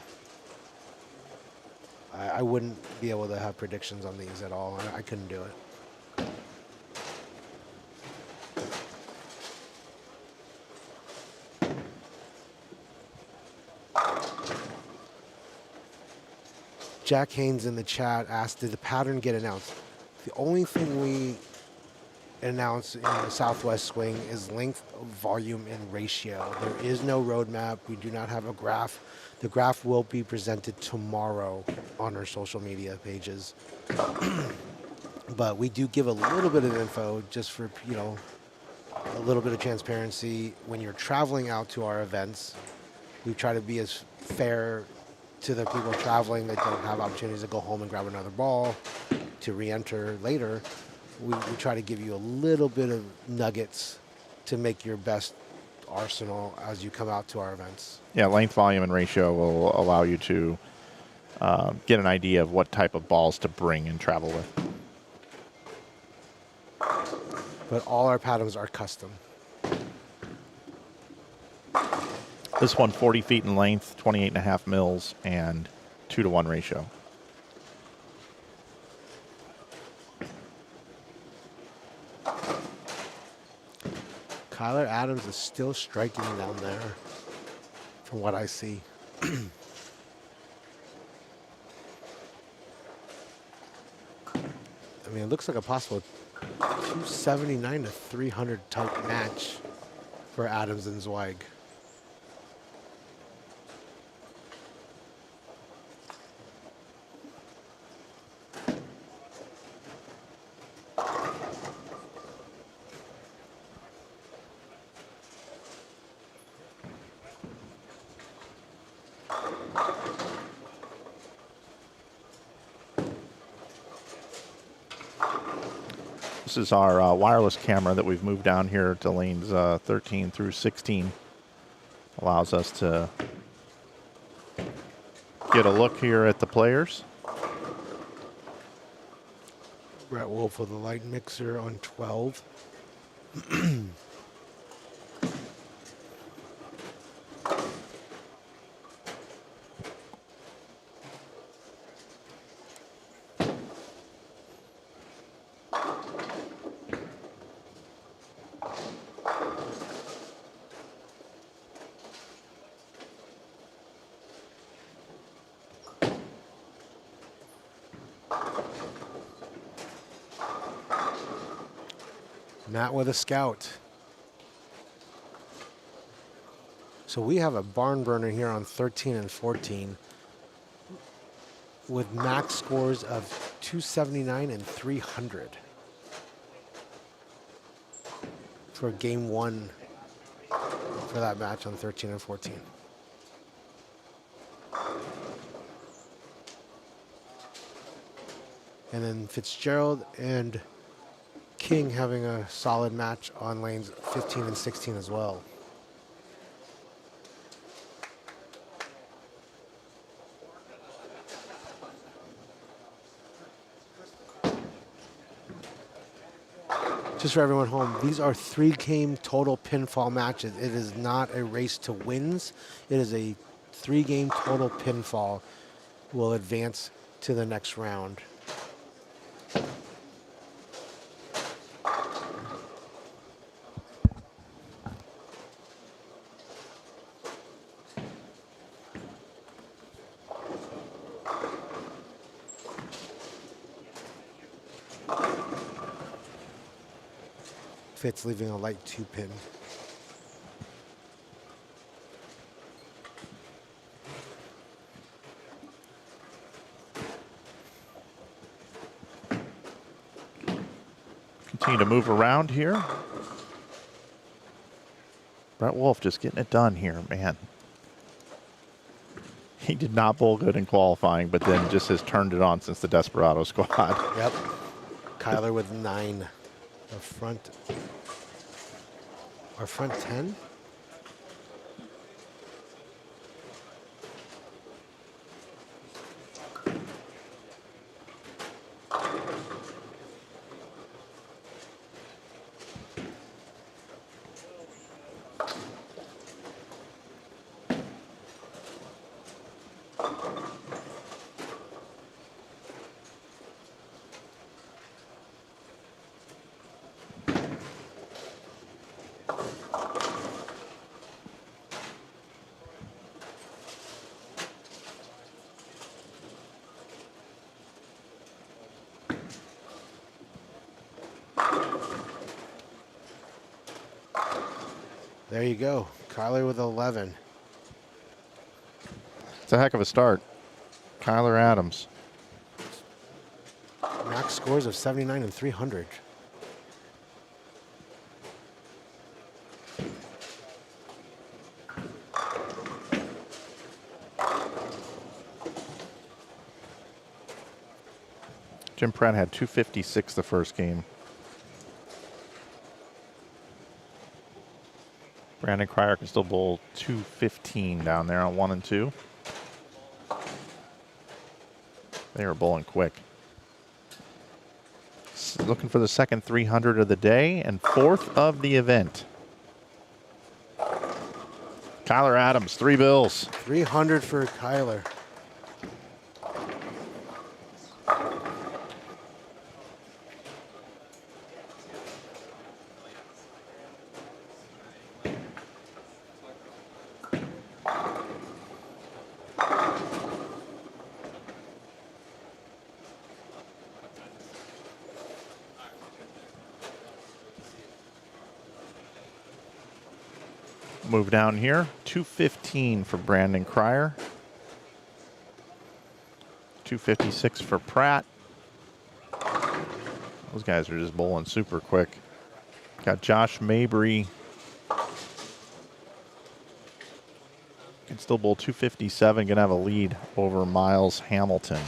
Speaker 4: I wouldn't be able to have predictions on these at all. I couldn't do it. Jack Haynes in the chat asked, did the pattern get announced? The only thing we announce in the Southwest swing is length, volume, and ratio. There is no roadmap. We do not have a graph. The graph will be presented tomorrow on our social media pages. But we do give a little bit of info just for, you know, a little bit of transparency. When you're traveling out to our events, we try to be as fair to the people traveling that don't have opportunities to go home and grab another ball to re-enter later. We try to give you a little bit of nuggets to make your best arsenal as you come out to our events.
Speaker 3: Yeah, length, volume, and ratio will allow you to get an idea of what type of balls to bring and travel with.
Speaker 4: But all our patterns are custom.
Speaker 3: This one, 40 feet in length, 28.5 mils, and 2-to-1 ratio.
Speaker 4: Kyler Adams is still striking down there, from what I see. I mean, it looks like a possible 279 to 300 type match for Adams and Zweig.
Speaker 3: This is our wireless camera that we've moved down here to lanes 13 through 16. Allows us to get a look here at the players.
Speaker 4: Brett Wolf with the light mixer on 12. Matt with a scout. So we have a barn burner here on 13 and 14 with max scores of 279 and 300 for game one for that match on 13 and 14. And then Fitzgerald and King having a solid match on lanes 15 and 16 as well. Just for everyone home, these are 3-game total pinfall matches. It is not a race to wins. It is a 3-game total pinfall. Will advance to the next round. Fitz leaving a light 2-pin.
Speaker 3: Continue to move around here. Brett Wolf just getting it done here, man. He did not bowl good in qualifying, but then just has turned it on since the Desperado squad.
Speaker 4: Yep. Kyler with 9. Our front 10. There you go. Kyler with 11.
Speaker 3: It's a heck of a start. Kyler Adams.
Speaker 4: Max scores of 79 and 300.
Speaker 3: Jim Pratt had 256 the first game. Brandon Cryer can still bowl 215 down there on 1 and 2. They are bowling quick. Looking for the second 300 of the day and 4th of the event. Kyler Adams, 3 bills.
Speaker 4: 300 for Kyler.
Speaker 3: Move down here. 215 for Brandon Cryer. 256 for Pratt. Those guys are just bowling super quick. Got Josh Mabry. Can still bowl 257. Gonna have a lead over Miles Hamilton.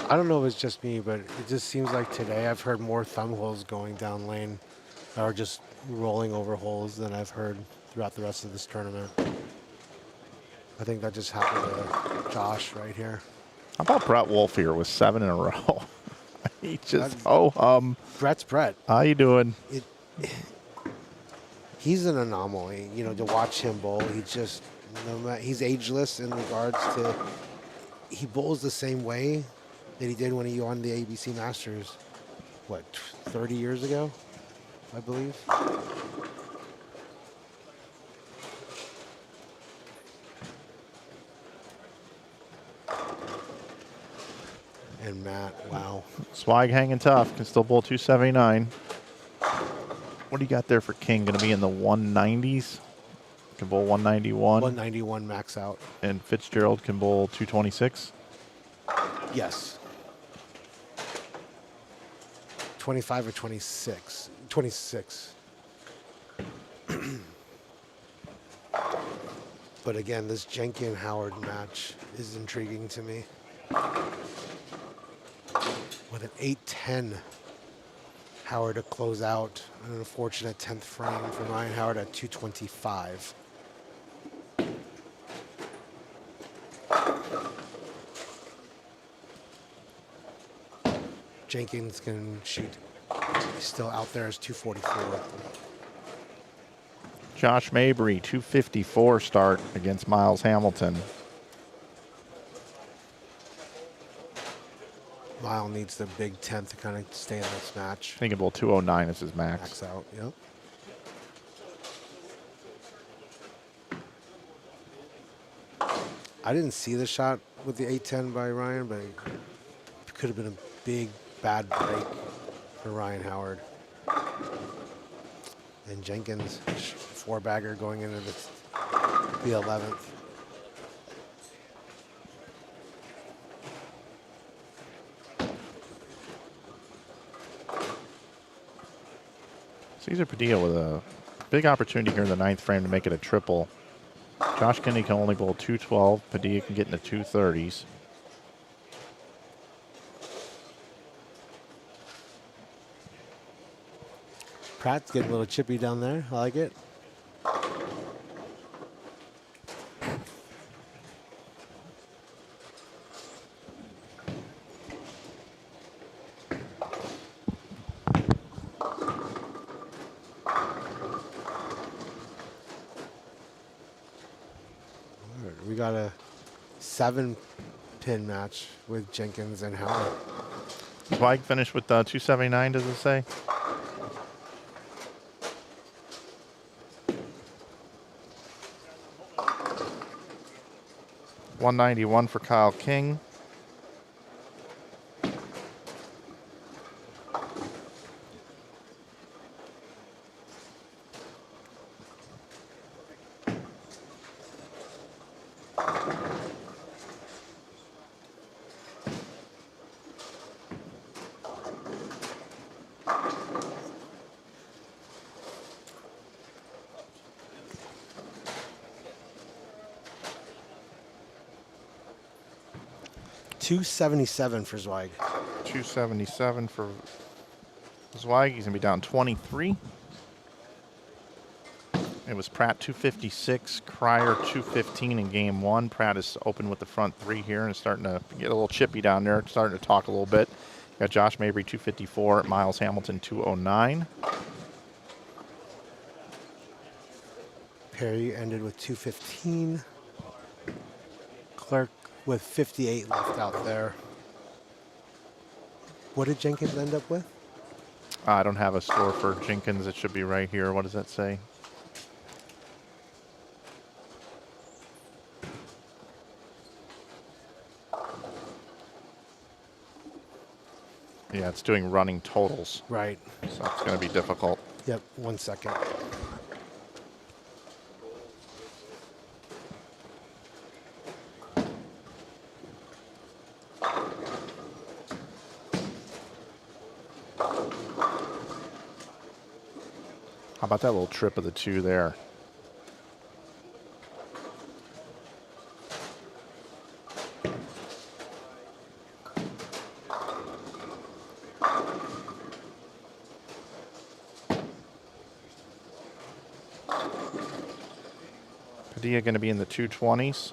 Speaker 4: I don't know if it's just me, but it just seems like today I've heard more thumb holes going down lane or just rolling over holes than I've heard throughout the rest of this tournament. I think that just happened to Josh right here.
Speaker 3: How about Brett Wolf here with 7 in a row? He just,
Speaker 4: Brett's Brett.
Speaker 3: How you doing?
Speaker 4: He's an anomaly, you know, to watch him bowl. He's ageless in regards to, he bowls the same way that he did when he won the ABC Masters, what, 30 years ago, I believe. And Matt, wow.
Speaker 3: Swag hanging tough. Can still bowl 279. What do you got there for King? Going to be in the 190s. Can bowl 191.
Speaker 4: 191 max out.
Speaker 3: And Fitzgerald can bowl 226.
Speaker 4: Yes. 25 or 26. 26. But again, this Jenkins-Howard match is intriguing to me. With an 8-10, Howard to close out. An unfortunate 10th frame for Ryan Howard at 225. Jenkins can shoot. He's still out there as 244.
Speaker 3: Josh Mabry, 254 start against Miles Hamilton.
Speaker 4: Mile needs the big 10th to kind of stay in this match.
Speaker 3: I think bowl 209 is his max.
Speaker 4: Max out, yep. I didn't see the shot with the 8-10 by Ryan, but it could have been a big, bad break for Ryan Howard. And Jenkins, 4-bagger going into the 11th.
Speaker 3: Cesar Padilla with a big opportunity here in the 9th frame to make it a triple. Josh Kennedy can only bowl 212. Padilla can get in the 230s.
Speaker 4: Pratt's getting a little chippy down there. I like it. We got a 7-pin match with Jenkins and Howard.
Speaker 3: Zweig finished with 279, does it say? $191 for Kyle King.
Speaker 4: $277 for Zweig.
Speaker 3: 277 for Zweig. He's going to be down 23. It was Pratt 256, Cryer 215 in game one. Pratt is open with the front three here and starting to get a little chippy down there, starting to talk a little bit. Got Josh Mabry 254, Miles Hamilton 209.
Speaker 4: Perry ended with 215. Clark with 58 left out there. What did Jenkins end up with?
Speaker 3: I don't have a score for Jenkins. It should be right here. What does that say? Yeah, it's doing running totals.
Speaker 4: Right.
Speaker 3: So it's going to be difficult.
Speaker 4: Yep, 1 second.
Speaker 3: How about that little trip of the two there? Padilla going to be in the 220s.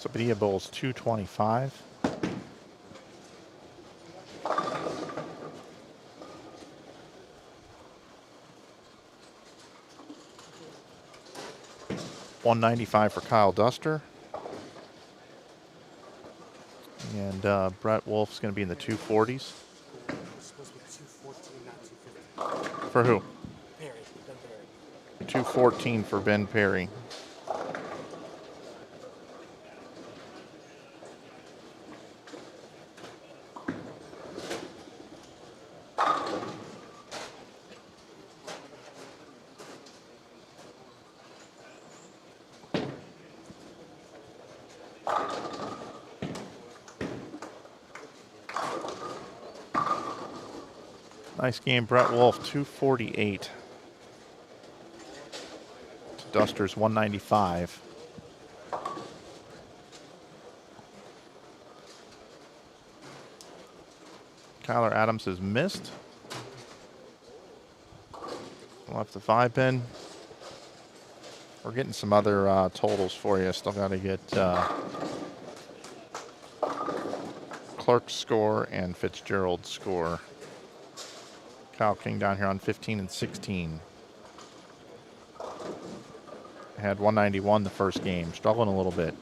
Speaker 3: So Padilla bowls 225. $195 for Kyle Duster. And Brett Wolf's going to be in the 240s. For who?
Speaker 4: Perry.
Speaker 3: 214 for Ben Perry. Nice game, Brett Wolf, 248. Duster's 195. Kyler Adams has missed. Left the 5-pin. We're getting some other totals for you. Still got to get Clark's score and Fitzgerald's score. Kyle King down here on 15 and 16. Had 191 the first game, struggling a little bit.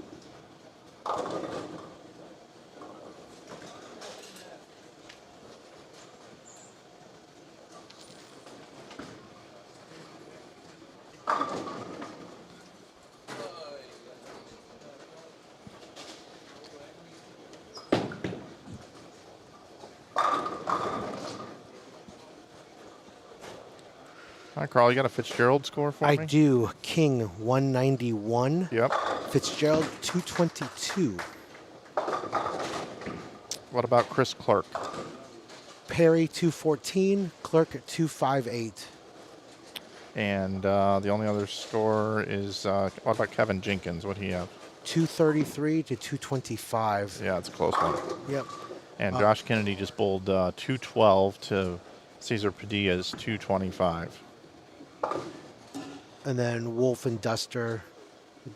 Speaker 3: All right, Carl, you got a Fitzgerald score for me?
Speaker 4: I do. King 191.
Speaker 3: Yep.
Speaker 4: Fitzgerald 222.
Speaker 3: What about Chris Clark?
Speaker 4: Perry 214. Clark 258.
Speaker 3: And the only other score is, what about Kevin Jenkins? What do he have?
Speaker 4: 233 to 225.
Speaker 3: Yeah, it's a close one.
Speaker 4: Yep.
Speaker 3: And Josh Kennedy just bowled 212 to Cesar Padilla's 225.
Speaker 4: And then Wolf and Duster,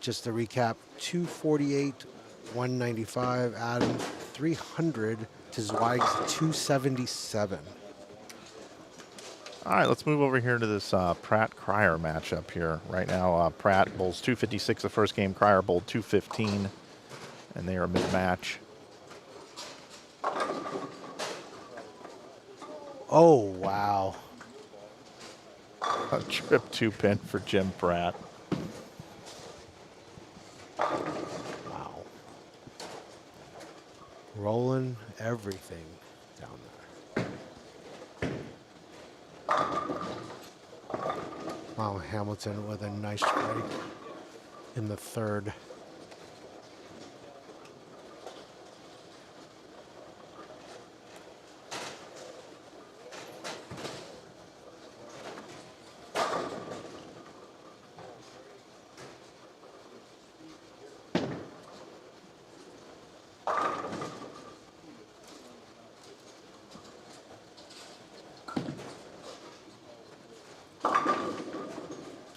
Speaker 4: just to recap, 248, 195, Adam, 300 to Zweig's 277.
Speaker 3: All right, let's move over here to this Pratt-Cryer matchup here. Right now, Pratt bowls 256 the first game, Cryer bowled 215, and they are mid-match.
Speaker 4: Oh, wow.
Speaker 3: A trip 2-pin for Jim Pratt.
Speaker 4: Wow. Rolling everything down there. Wow, Hamilton with a nice strike in the third.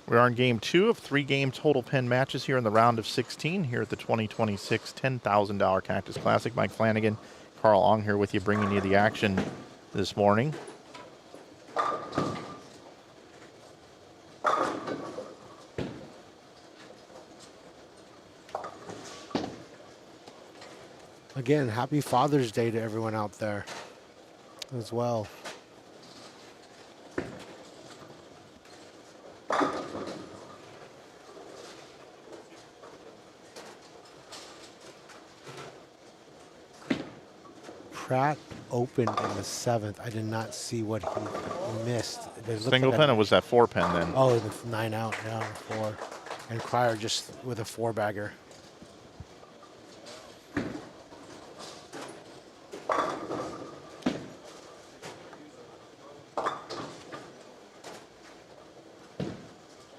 Speaker 3: We are in game 2 of 3-game total pen matches here in the round of 16 here at the 2026 $10,000 Cactus Classic. Mike Flanagan, Carl Ong here with you, bringing you the action this morning.
Speaker 4: Again, happy Father's Day to everyone out there as well. Pratt opened in the 7th. I did not see what he missed.
Speaker 3: Single pen, or was that 4-pen then?
Speaker 4: Oh, the 9 out, yeah, 4. And Cryer just with a 4-bagger.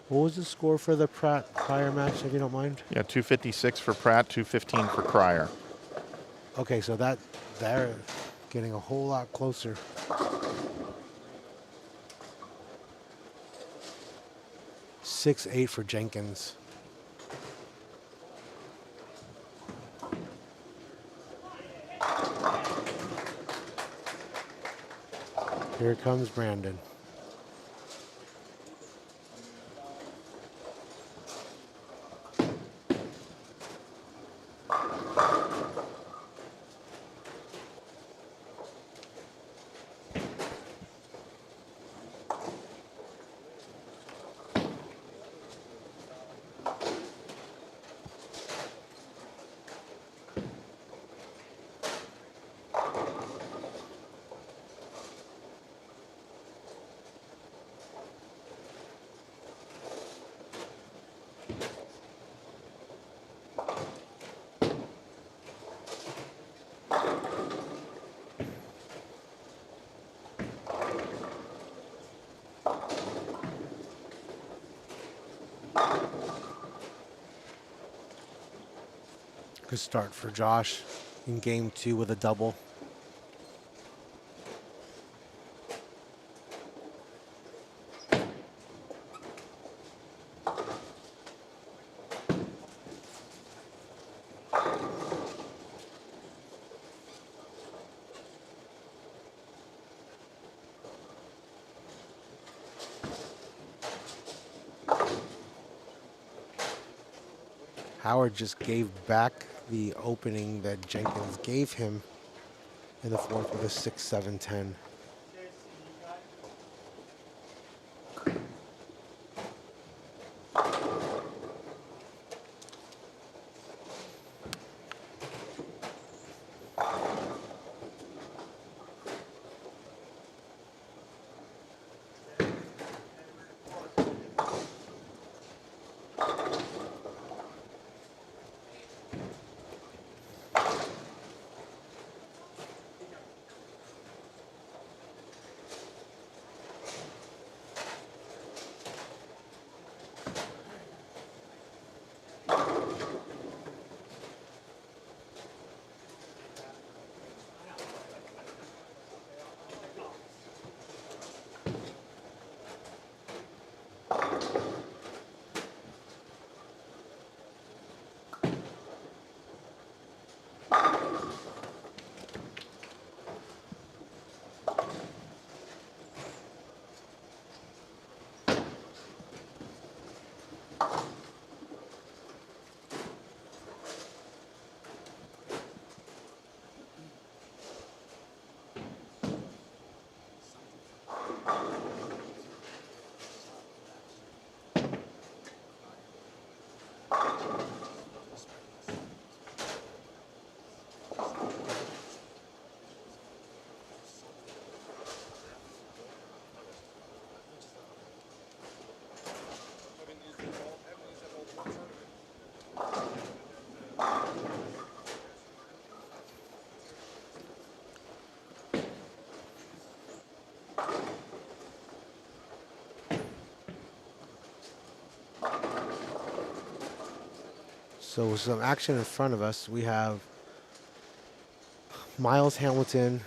Speaker 4: What was the score for the Pratt-Cryer match, if you don't mind?
Speaker 3: Yeah, 256 for Pratt, 215 for Cryer.
Speaker 4: Okay, so they're getting a whole lot closer. $6-8 for Jenkins. Here comes Brandon. Good start for Josh in game 2 with a double. Howard just gave back the opening that Jenkins gave him in the 4th with a 6-7-10. So some action in front of us. We have Miles Hamilton,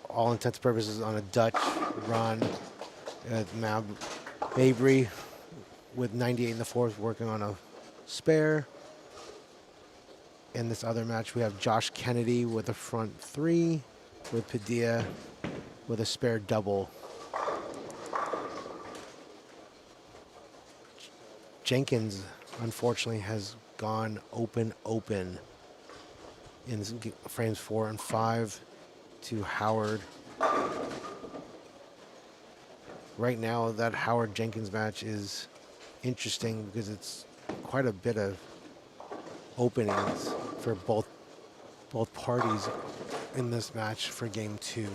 Speaker 4: all intents and purposes on a Dutch run. Mabry with 98 in the fourth working on a spare. In this other match, we have Josh Kennedy with a front three, with Padilla with a spare double. Jenkins, unfortunately, has gone open in frames 4 and 5 to Howard. Right now, that Howard Jenkins match is interesting because it's quite a bit of openings for both parties in this match for game 2.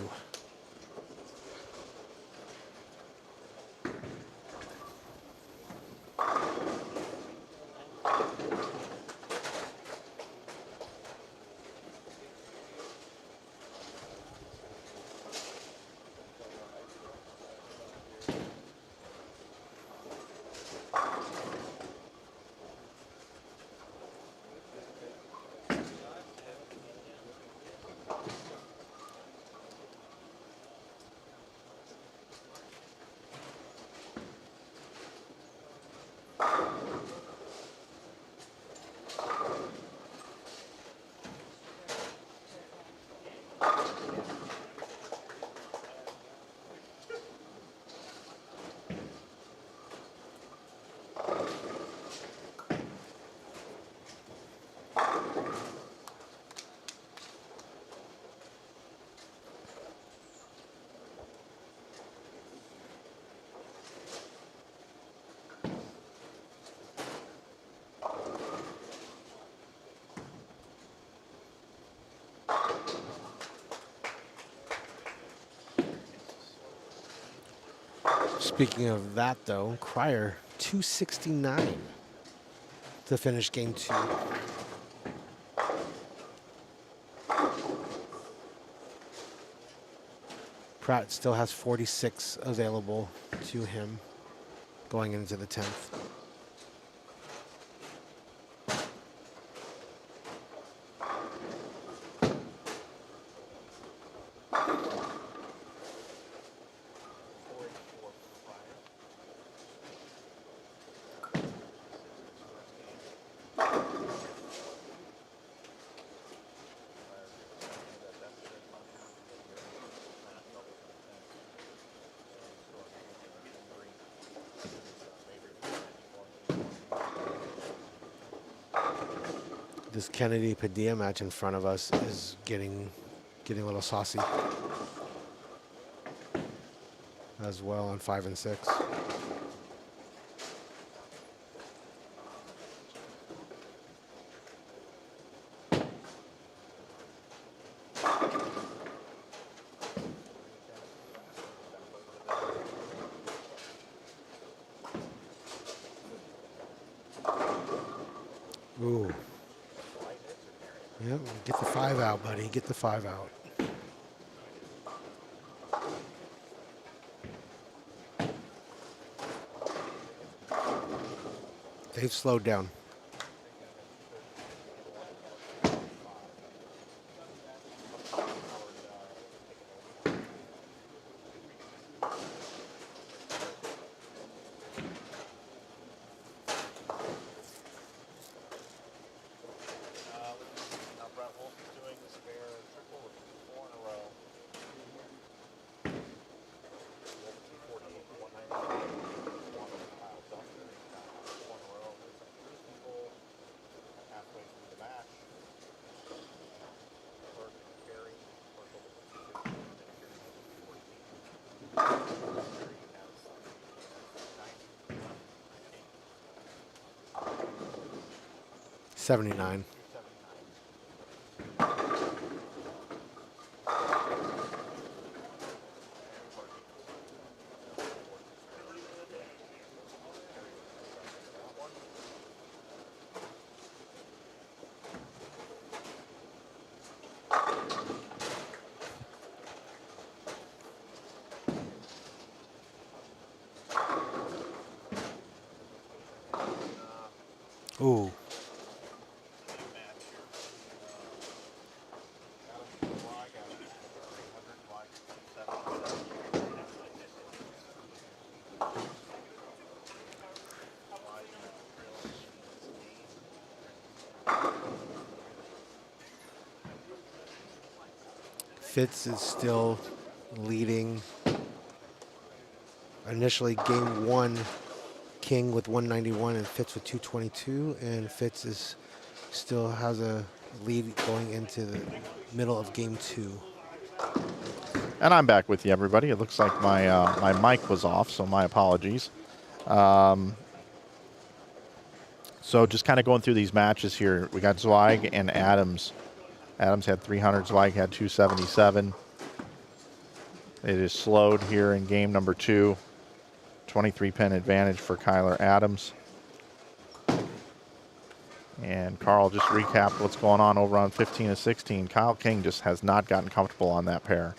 Speaker 4: Speaking of that, though, Cryer 269 to finish game 2. Pratt still has 46 available to him going into the 10th. This Kennedy Padilla match in front of us is getting a little saucy as well on 5 and 6. Ooh. Yep, get the 5 out, buddy. Get the 5 out. They've slowed down. $79. Ooh. Fitz is still leading. Initially, game one, King with 191 and Fitz with 222, and Fitz is still has a lead going into the middle of game two.
Speaker 3: And I'm back with you, everybody. It looks like my mic was off, so my apologies. So just kind of going through these matches here. We got Zweig and Adams. Adams had 300. Zweig had 277. It is slowed here in game number 2. 23-pin advantage for Kyler Adams. And Carl just recapped what's going on over on 15 to 16. Kyle King just has not gotten comfortable on that pair.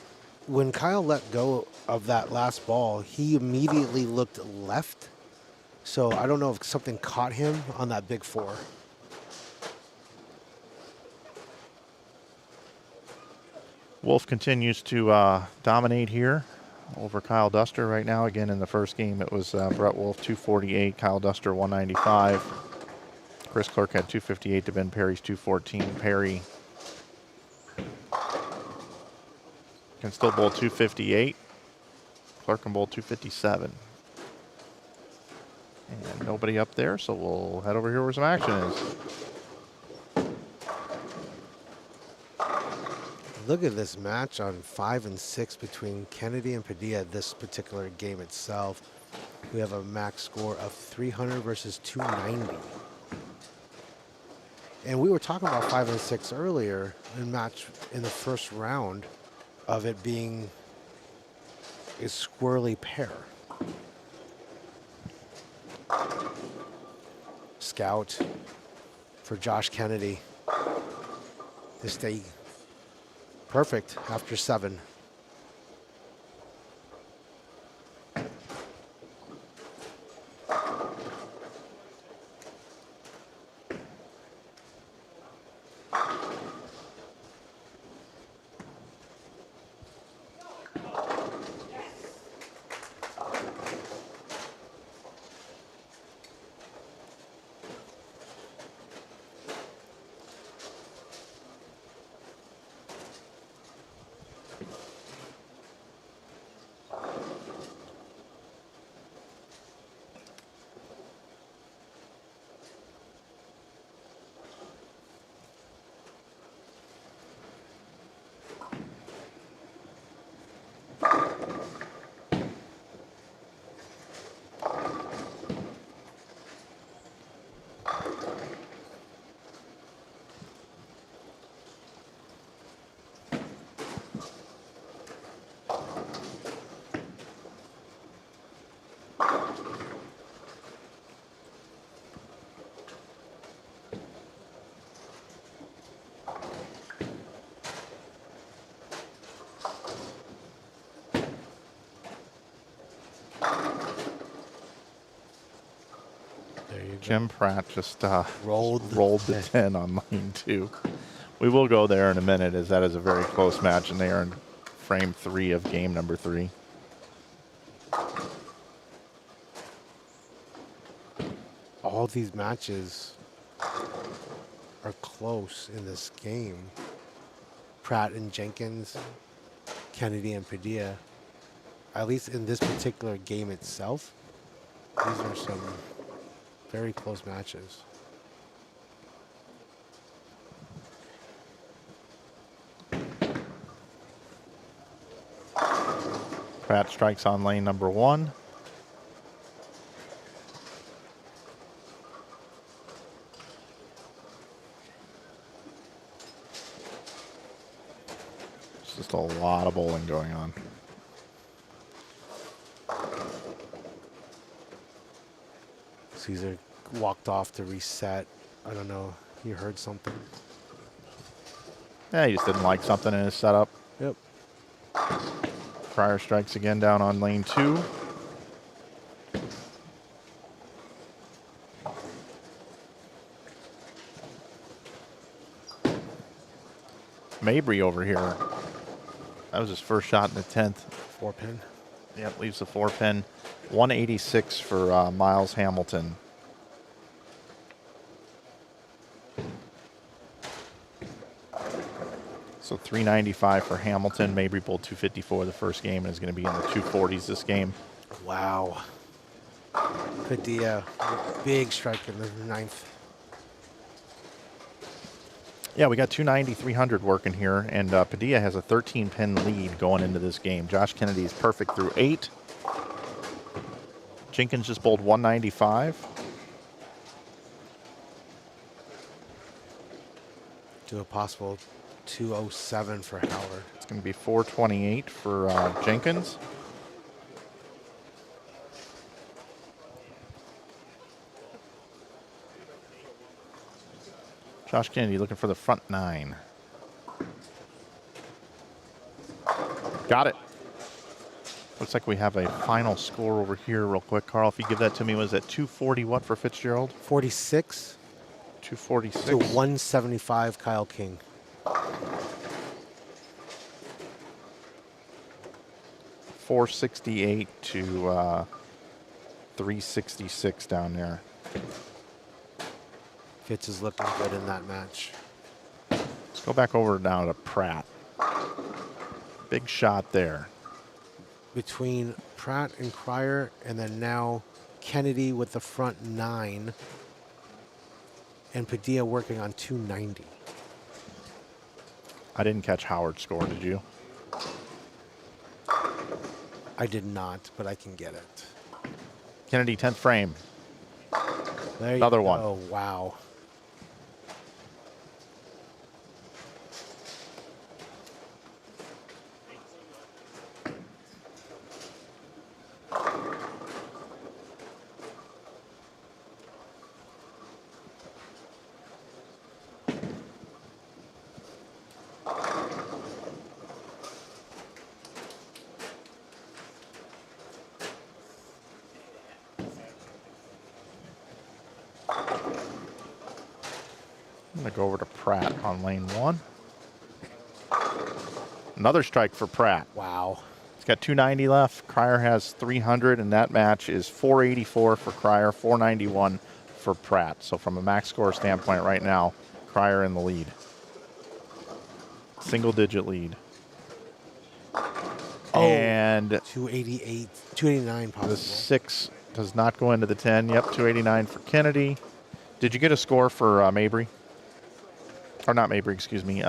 Speaker 4: When Kyle let go of that last ball, he immediately looked left. So I don't know if something caught him on that big four.
Speaker 3: Wolf continues to dominate here over Kyle Duster right now. Again, in the first game, it was Brett Wolf 248, Kyle Duster 195. Chris Clerk had 258 to Ben Perry's 214. Perry can still bowl 258. Clerk can bowl 257. And nobody up there, so we'll head over here where some action is.
Speaker 4: Look at this match on 5 and 6 between Kennedy and Padilla. This particular game itself, we have a max score of 300 versus 290. And we were talking about 5 and 6 earlier in match in the first round of it being a squirrely pair. Scout for Josh Kennedy to stay perfect after 7.
Speaker 3: Jim Pratt just
Speaker 4: Rolled
Speaker 3: the 10 on lane 2. We will go there in a minute, as that is a very close match, and they are in frame 3 of game number 3.
Speaker 4: All these matches are close in this game. Pratt and Jenkins, Kennedy and Padilla. At least in this particular game itself, these are some very close matches.
Speaker 3: Pratt strikes on lane number 1. It's just a lot of bowling going on.
Speaker 4: Caesar walked off to reset. I don't know. He heard something.
Speaker 3: Yeah, he just didn't like something in his setup.
Speaker 4: Yep.
Speaker 3: Pryor strikes again down on lane 2. Mabry over here. That was his first shot in the 10th.
Speaker 4: 4-pin.
Speaker 3: Yep, leaves the 4-pin. 186 for Miles Hamilton. So 395 for Hamilton. Mabry bowled 254 the first game and is going to be in the 240s this game.
Speaker 4: Wow. Padilla, big strike in the 9th.
Speaker 3: Yeah, we got 290, 300 working here, and Padilla has a 13-pin lead going into this game. Josh Kennedy is perfect through 8. Jenkins just bowled 195.
Speaker 4: To a possible 207 for Howard.
Speaker 3: It's going to be 428 for Jenkins. Josh Kennedy looking for the front 9. Got it. Looks like we have a final score over here real quick. Carl, if you give that to me, was that 240 what for Fitzgerald?
Speaker 4: 46
Speaker 3: 246.
Speaker 4: to 175 Kyle King.
Speaker 3: 468 to 366 down there.
Speaker 4: Fitz is looking good in that match.
Speaker 3: Let's go back over now to Pratt. Big shot there.
Speaker 4: Between Pratt and Cryer, and then now Kennedy with the front 9, and Padilla working on 290.
Speaker 3: I didn't catch Howard's score, did you?
Speaker 4: I did not, but I can get it.
Speaker 3: Kennedy, 10th frame.
Speaker 4: There
Speaker 3: Another
Speaker 4: you
Speaker 3: one.
Speaker 4: Oh, wow.
Speaker 3: I'm going to go over to Pratt on lane 1. Another strike for Pratt.
Speaker 4: Wow.
Speaker 3: He's got 290 left. Cryer has 300, and that match is 484 for Cryer, 491 for Pratt. So from a max score standpoint right now, Cryer in the lead. Single-digit lead.
Speaker 4: Oh,
Speaker 3: And
Speaker 4: 288, 289 possible.
Speaker 3: the 6 does not go into the 10. Yep, 289 for Kennedy. Did you get a score for Mabry? Or not Mabry, excuse me.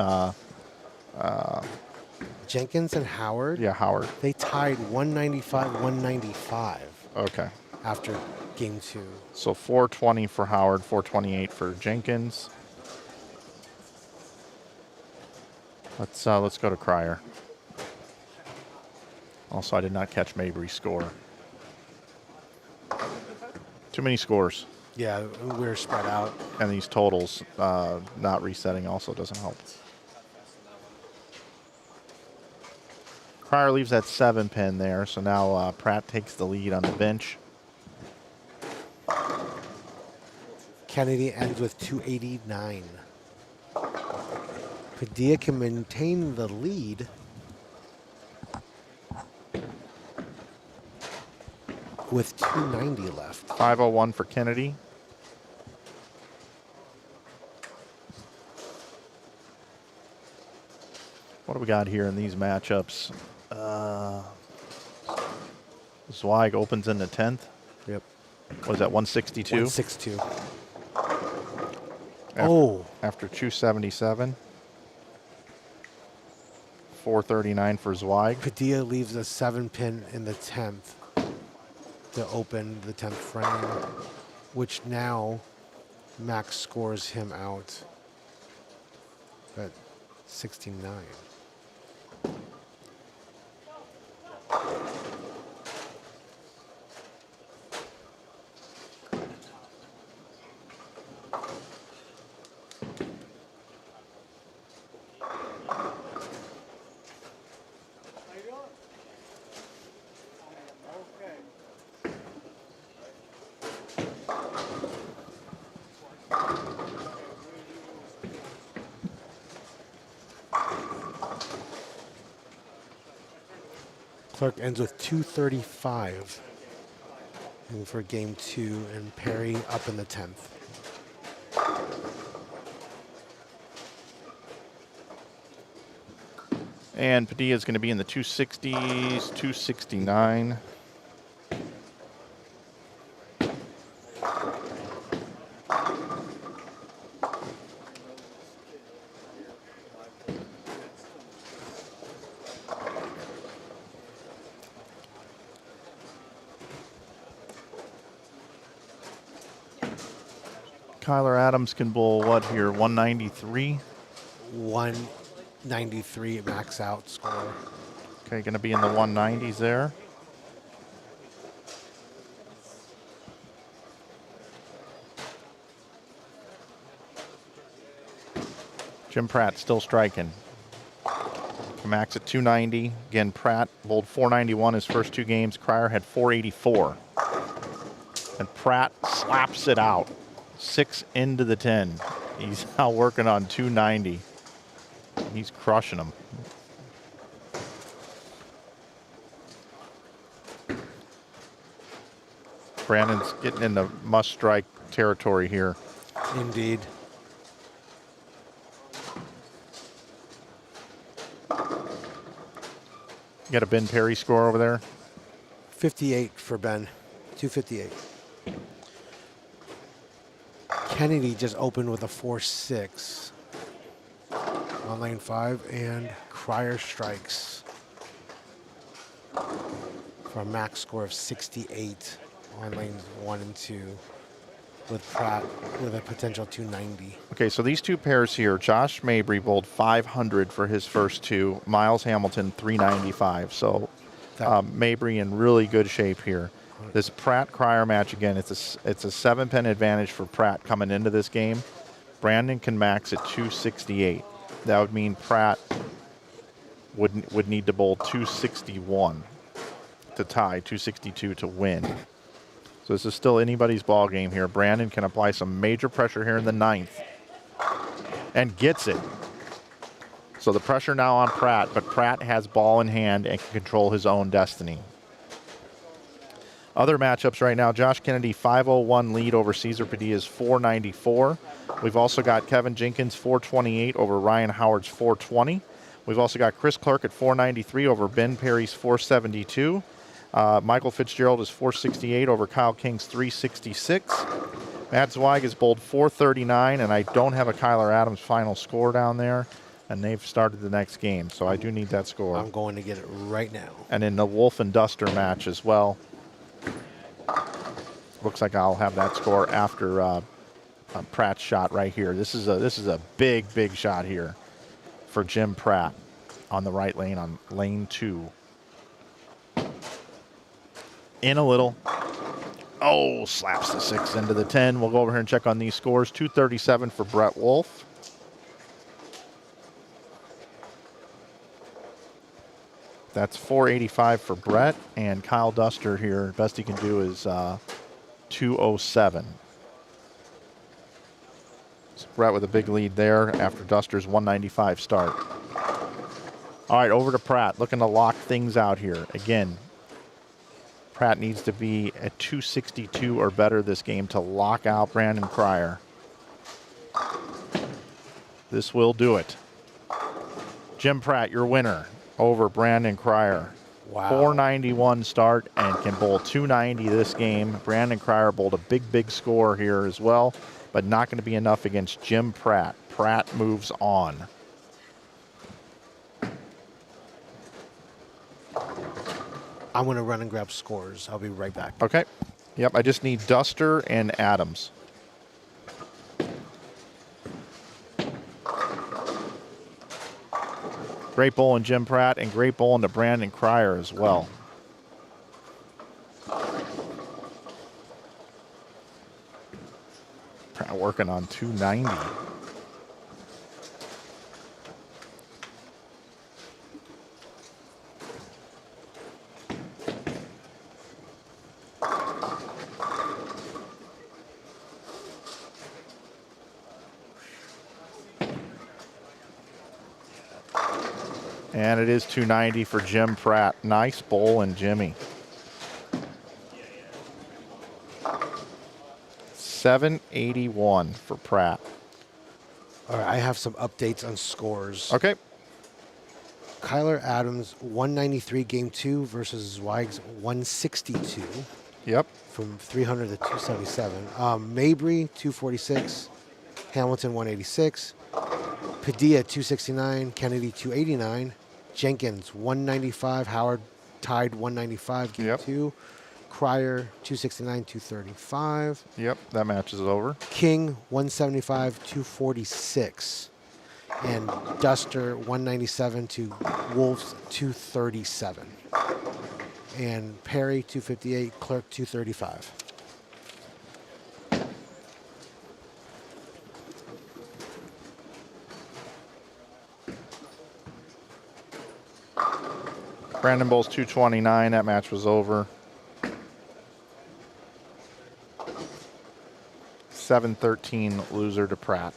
Speaker 4: Jenkins and Howard,
Speaker 3: Yeah, Howard.
Speaker 4: they tied 195, 195
Speaker 3: Okay.
Speaker 4: after game 2.
Speaker 3: So 420 for Howard, 428 for Jenkins. Let's go to Cryer. Also, I did not catch Mabry's score. Too many scores.
Speaker 4: Yeah, we're spread out.
Speaker 3: And these totals not resetting also doesn't help. Cryer leaves that 7-pin there, so now Pratt takes the lead on the bench.
Speaker 4: Kennedy ends with 289. Padilla can maintain the lead. With 290 left.
Speaker 3: 501 for Kennedy. What do we got here in these matchups? Zweig opens in the 10th.
Speaker 4: Yep.
Speaker 3: What is that, 162?
Speaker 4: 162. Oh.
Speaker 3: After 277. 439 for Zweig.
Speaker 4: Padilla leaves a 7-pin in the 10th to open the 10th frame, which now Max scores him out at 69. Clark ends with 235 for game 2, and Perry up in the 10th.
Speaker 3: And Padilla is going to be in the 260s, 269. Kyler Adams can bowl what here? 193.
Speaker 4: 193 max out score.
Speaker 3: Okay, going to be in the 190s there. Jim Pratt still striking. Max at 290. Again, Pratt bowled 491 his first 2 games. Cryer had 484. And Pratt slaps it out. 6 into the 10. He's now working on 290. He's crushing them. Brandon's getting into must-strike territory here.
Speaker 4: Indeed.
Speaker 3: You got a Ben Perry score over there?
Speaker 4: 58 for Ben. 258. Kennedy just opened with a 4-6 on lane 5, and Cryer strikes for a max score of 68 on lanes 1 and 2, with Pratt with a potential 290.
Speaker 3: Okay, so these 2 pairs here, Josh Mabry bowled 500 for his first 2, Miles Hamilton 395. So Mabry in really good shape here. This Pratt-Cryer match, again, it's a 7-pin advantage for Pratt coming into this game. Brandon can max at 268. That would mean Pratt would need to bowl 261 to tie, 262 to win. So this is still anybody's ball game here. Brandon can apply some major pressure here in the 9th and gets it. So the pressure now on Pratt, but Pratt has ball in hand and can control his own destiny. Other matchups right now, Josh Kennedy 501 lead over Cesar Padilla's 494. We've also got Kevin Jenkins 428 over Ryan Howard's 420. We've also got Chris Clark at 493 over Ben Perry's 472. Michael Fitzgerald is 468 over Kyle King's 366. Matt Zweig is bowled 439, and I don't have a Kyler Adams final score down there, and they've started the next game, so I do need that score.
Speaker 4: I'm going to get it right now.
Speaker 3: And in the Wolf and Duster match as well, looks like I'll have that score after Pratt's shot right here. This is a big shot here for Jim Pratt on the right lane on lane 2. In a little. Oh, slaps the 6 into the 10. We'll go over here and check on these scores. 237 for Brett Wolf. That's 485 for Brett, and Kyle Duster here, best he can do is 207. So Brett with a big lead there after Duster's 195 start. All right, over to Pratt, looking to lock things out here. Again, Pratt needs to be at 262 or better this game to lock out Brandon Cryer. This will do it. Jim Pratt, your winner over Brandon Cryer.
Speaker 4: Wow.
Speaker 3: 491 start and can bowl 290 this game. Brandon Cryer bowled a big score here as well, but not going to be enough against Jim Pratt. Pratt moves on.
Speaker 4: I'm going to run and grab scores. I'll be right back.
Speaker 3: Okay. Yep, I just need Duster and Adams. Great bowling Jim Pratt and great bowling to Brandon Cryer as well. Pratt working on 290. And it is 290 for Jim Pratt. Nice bowl and Jimmy. 781 for Pratt.
Speaker 4: All right, I have some updates on scores.
Speaker 3: Okay.
Speaker 4: Kyler Adams, 193 game 2 versus Zweig's 162
Speaker 3: Yep.
Speaker 4: from 300 to 277. Mabry, 246. Hamilton, 186. Padilla, 269. Kennedy, 289. Jenkins, 195. Howard tied 195 game
Speaker 3: Yep.
Speaker 4: 2. Cryer, 269, 235.
Speaker 3: Yep, that match is over.
Speaker 4: King, 175, 246. And Duster, 197 to Wolves, 237. And Perry, 258, Clerk, 235.
Speaker 3: Brandon Bowles 229. That match was over. 713 loser to Pratt.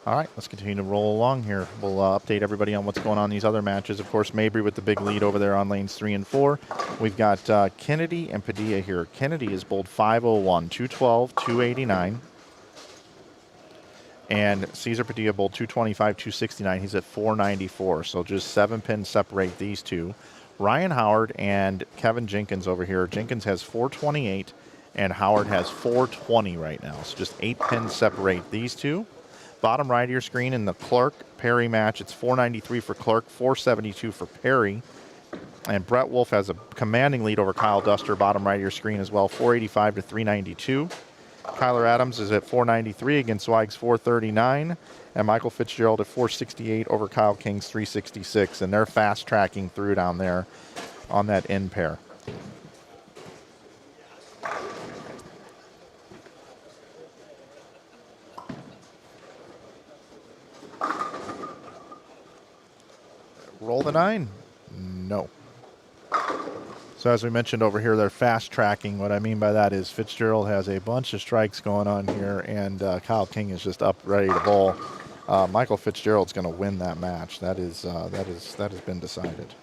Speaker 3: All right, let's continue to roll along here. We'll update everybody on what's going on in these other matches. Of course, Mabry with the big lead over there on lanes 3 and 4. We've got Kennedy and Padilla here. Kennedy is bowled 501, 212, 289. And Cesar Padilla bowled 225, 269. He's at 494, so just 7 pins separate these two. Ryan Howard and Kevin Jenkins over here. Jenkins has 428, and Howard has 420 right now. So just 8 pins separate these two. Bottom right of your screen in the Clark-Perry match, it's 493 for Clark, 472 for Perry. And Brett Wolf has a commanding lead over Kyle Duster, bottom right of your screen as well, 485 to 392. Kyler Adams is at 493 against Zweig's 439. And Michael Fitzgerald at 468 over Kyle King's 366. And they're fast tracking through down there on that end pair. Roll the 9? No. So as we mentioned over here, they're fast tracking. What I mean by that is Fitzgerald has a bunch of strikes going on here, and Kyle King is just up ready to bowl. Michael Fitzgerald's going to win that match. That has been decided.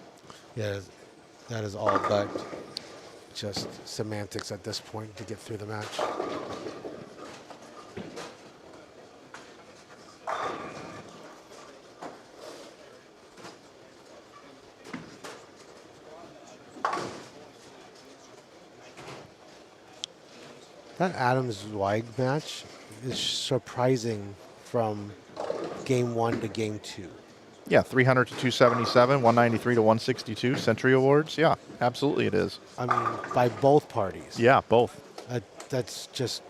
Speaker 4: Yeah, that is all but just semantics at this point to get through the match. That Adams-Zweig match is surprising from game 1 to game 2.
Speaker 3: Yeah, 300 to 277, 193 to 162, Century Awards. Yeah, absolutely it is.
Speaker 4: I mean, by both parties.
Speaker 3: Yeah, both.
Speaker 4: That's just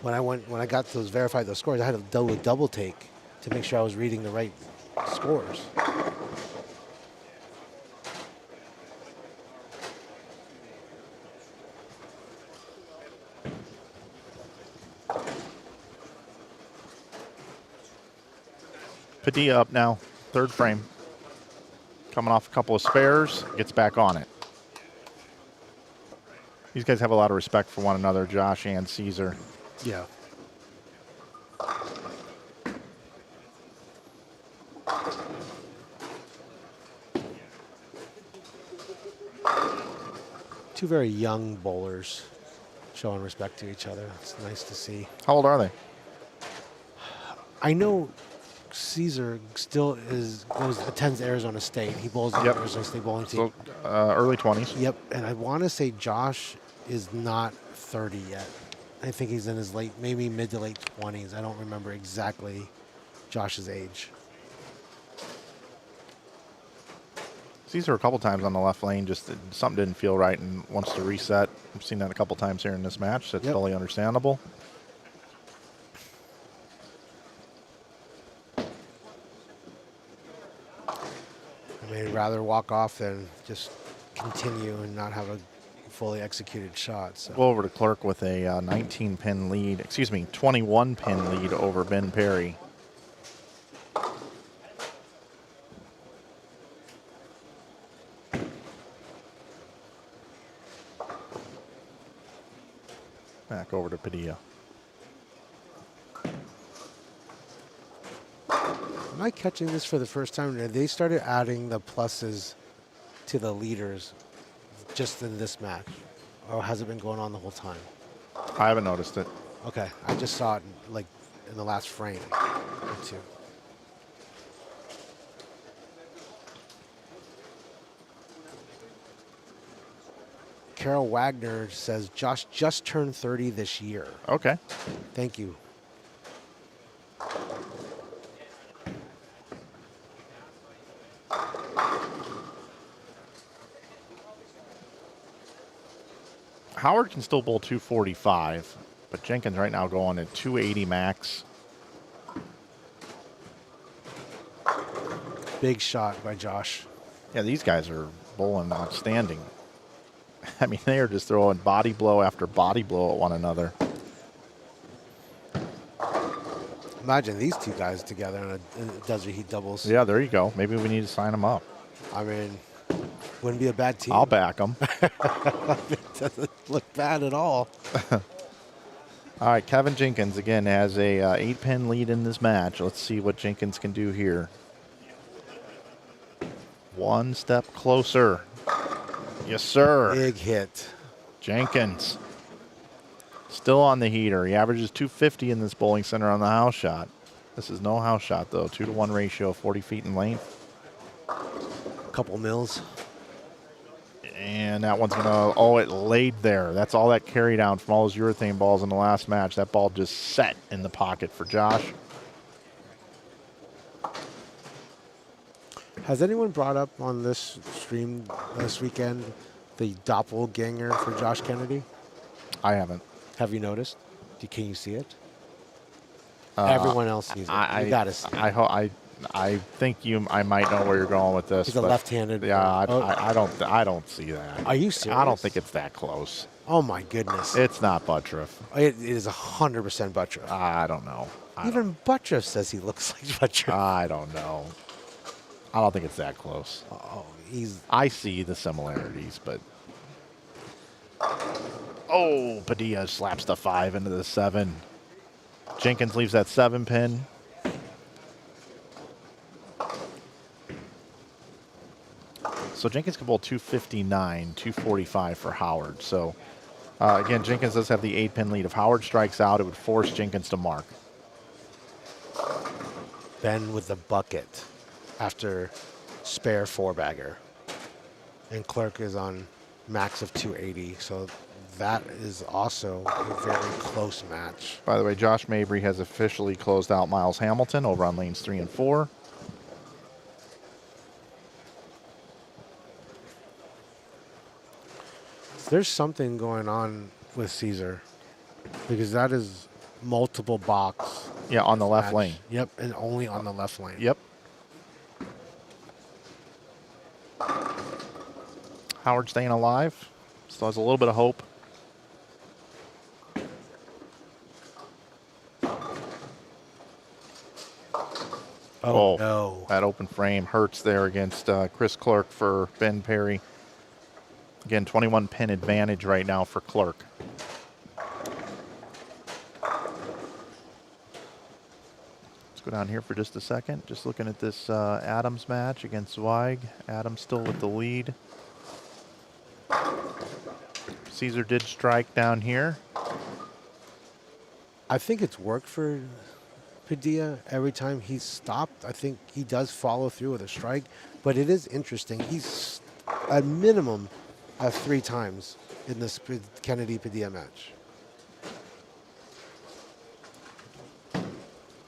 Speaker 4: when I got those verified those scores, I had to do a double take to make sure I was reading the right scores.
Speaker 3: Padilla up now, third frame. Coming off a couple of spares, gets back on it. These guys have a lot of respect for one another, Josh and Caesar.
Speaker 4: Yeah. Two very young bowlers showing respect to each other. It's nice to see.
Speaker 3: How old are they?
Speaker 4: I know Caesar still attends Arizona State. He bowls on
Speaker 3: Yep.
Speaker 4: the Arizona State bowling team.
Speaker 3: So, early 20s.
Speaker 4: Yep, and I want to say Josh is not 30 yet. I think he's in his maybe mid to late 20s. I don't remember exactly Josh's age.
Speaker 3: Caesar a couple times on the left lane, just something didn't feel right and wants to reset. I've seen that a couple times here in this match. That's totally understandable.
Speaker 4: I may rather walk off than just continue and not have a fully executed shot. So.
Speaker 3: Go over to Clark with a 19-pin lead, 21-pin lead over Ben Perry. Back over to Padilla.
Speaker 4: Am I catching this for the first time? They started adding the pluses to the leaders just in this match, or has it been going on the whole time?
Speaker 3: I haven't noticed it.
Speaker 4: Okay, I just saw it like in the last frame or two. Carol Wagner says Josh just turned 30 this year.
Speaker 3: Okay.
Speaker 4: Thank you.
Speaker 3: Howard can still bowl 245, but Jenkins right now going at 280 max.
Speaker 4: Big shot by Josh.
Speaker 3: Yeah, these guys are bowling outstanding. I mean, they are just throwing body blow after body blow at one another.
Speaker 4: Imagine these two guys together in a Desert Heat doubles.
Speaker 3: Yeah, there you go. Maybe we need to sign them up.
Speaker 4: I mean, wouldn't be a bad team.
Speaker 3: I'll back them.
Speaker 4: It doesn't look bad at all.
Speaker 3: All right, Kevin Jenkins again has a 8-pin lead in this match. Let's see what Jenkins can do here. One step closer. Yes, sir.
Speaker 4: Big hit.
Speaker 3: Jenkins still on the heater. He averages 250 in this bowling center on the house shot. This is no house shot, though. 2-to-1 ratio, 40 feet in length.
Speaker 4: Couple mils.
Speaker 3: And that one's going to, oh, it laid there. That's all that carry down from all those urethane balls in the last match. That ball just set in the pocket for Josh.
Speaker 4: Has anyone brought up on this stream this weekend the doppelganger for Josh Kennedy?
Speaker 3: I haven't.
Speaker 4: Have you noticed? Can you see it? Everyone else sees it. You gotta see it.
Speaker 3: I think I might know where you're going with this.
Speaker 4: He's a left-handed.
Speaker 3: Yeah,
Speaker 4: Oh.
Speaker 3: I don't see that.
Speaker 4: Are you serious?
Speaker 3: I don't think it's that close.
Speaker 4: Oh my goodness!
Speaker 3: It's not Buttriff.
Speaker 4: It is 100% Buttriff.
Speaker 3: I don't know.
Speaker 4: Even Buttriff says he looks like Buttriff.
Speaker 3: I don't know. I don't think it's that close.
Speaker 4: Oh,
Speaker 3: I see the similarities, but oh, Padilla slaps the 5 into the 7. Jenkins leaves that 7-pin. So Jenkins can bowl 259, 245 for Howard. So again, Jenkins does have the 8-pin lead. If Howard strikes out, it would force Jenkins to mark.
Speaker 4: Ben with the bucket after spare 4-bagger. And Clark is on max of 280. So that is also a very close match.
Speaker 3: By the way, Josh Mabry has officially closed out Miles Hamilton over on lanes 3 and 4.
Speaker 4: There's something going on with Caesar because that is multiple box.
Speaker 3: Yeah, on the left lane.
Speaker 4: Yep, and only on the left lane.
Speaker 3: Yep. Howard staying alive. Still has a little bit of hope.
Speaker 4: Oh, no.
Speaker 3: That open frame hurts there against Chris Clark for Ben Perry. Again, 21-pin advantage right now for Clark. Let's go down here for just a second. Just looking at this Adams match against Zweig. Adams still with the lead. Caesar did strike down here.
Speaker 4: I think it's worked for Padilla every time he's stopped. I think he does follow through with a strike, but it is interesting. He's a minimum of 3 times in this Kennedy-Padilla match.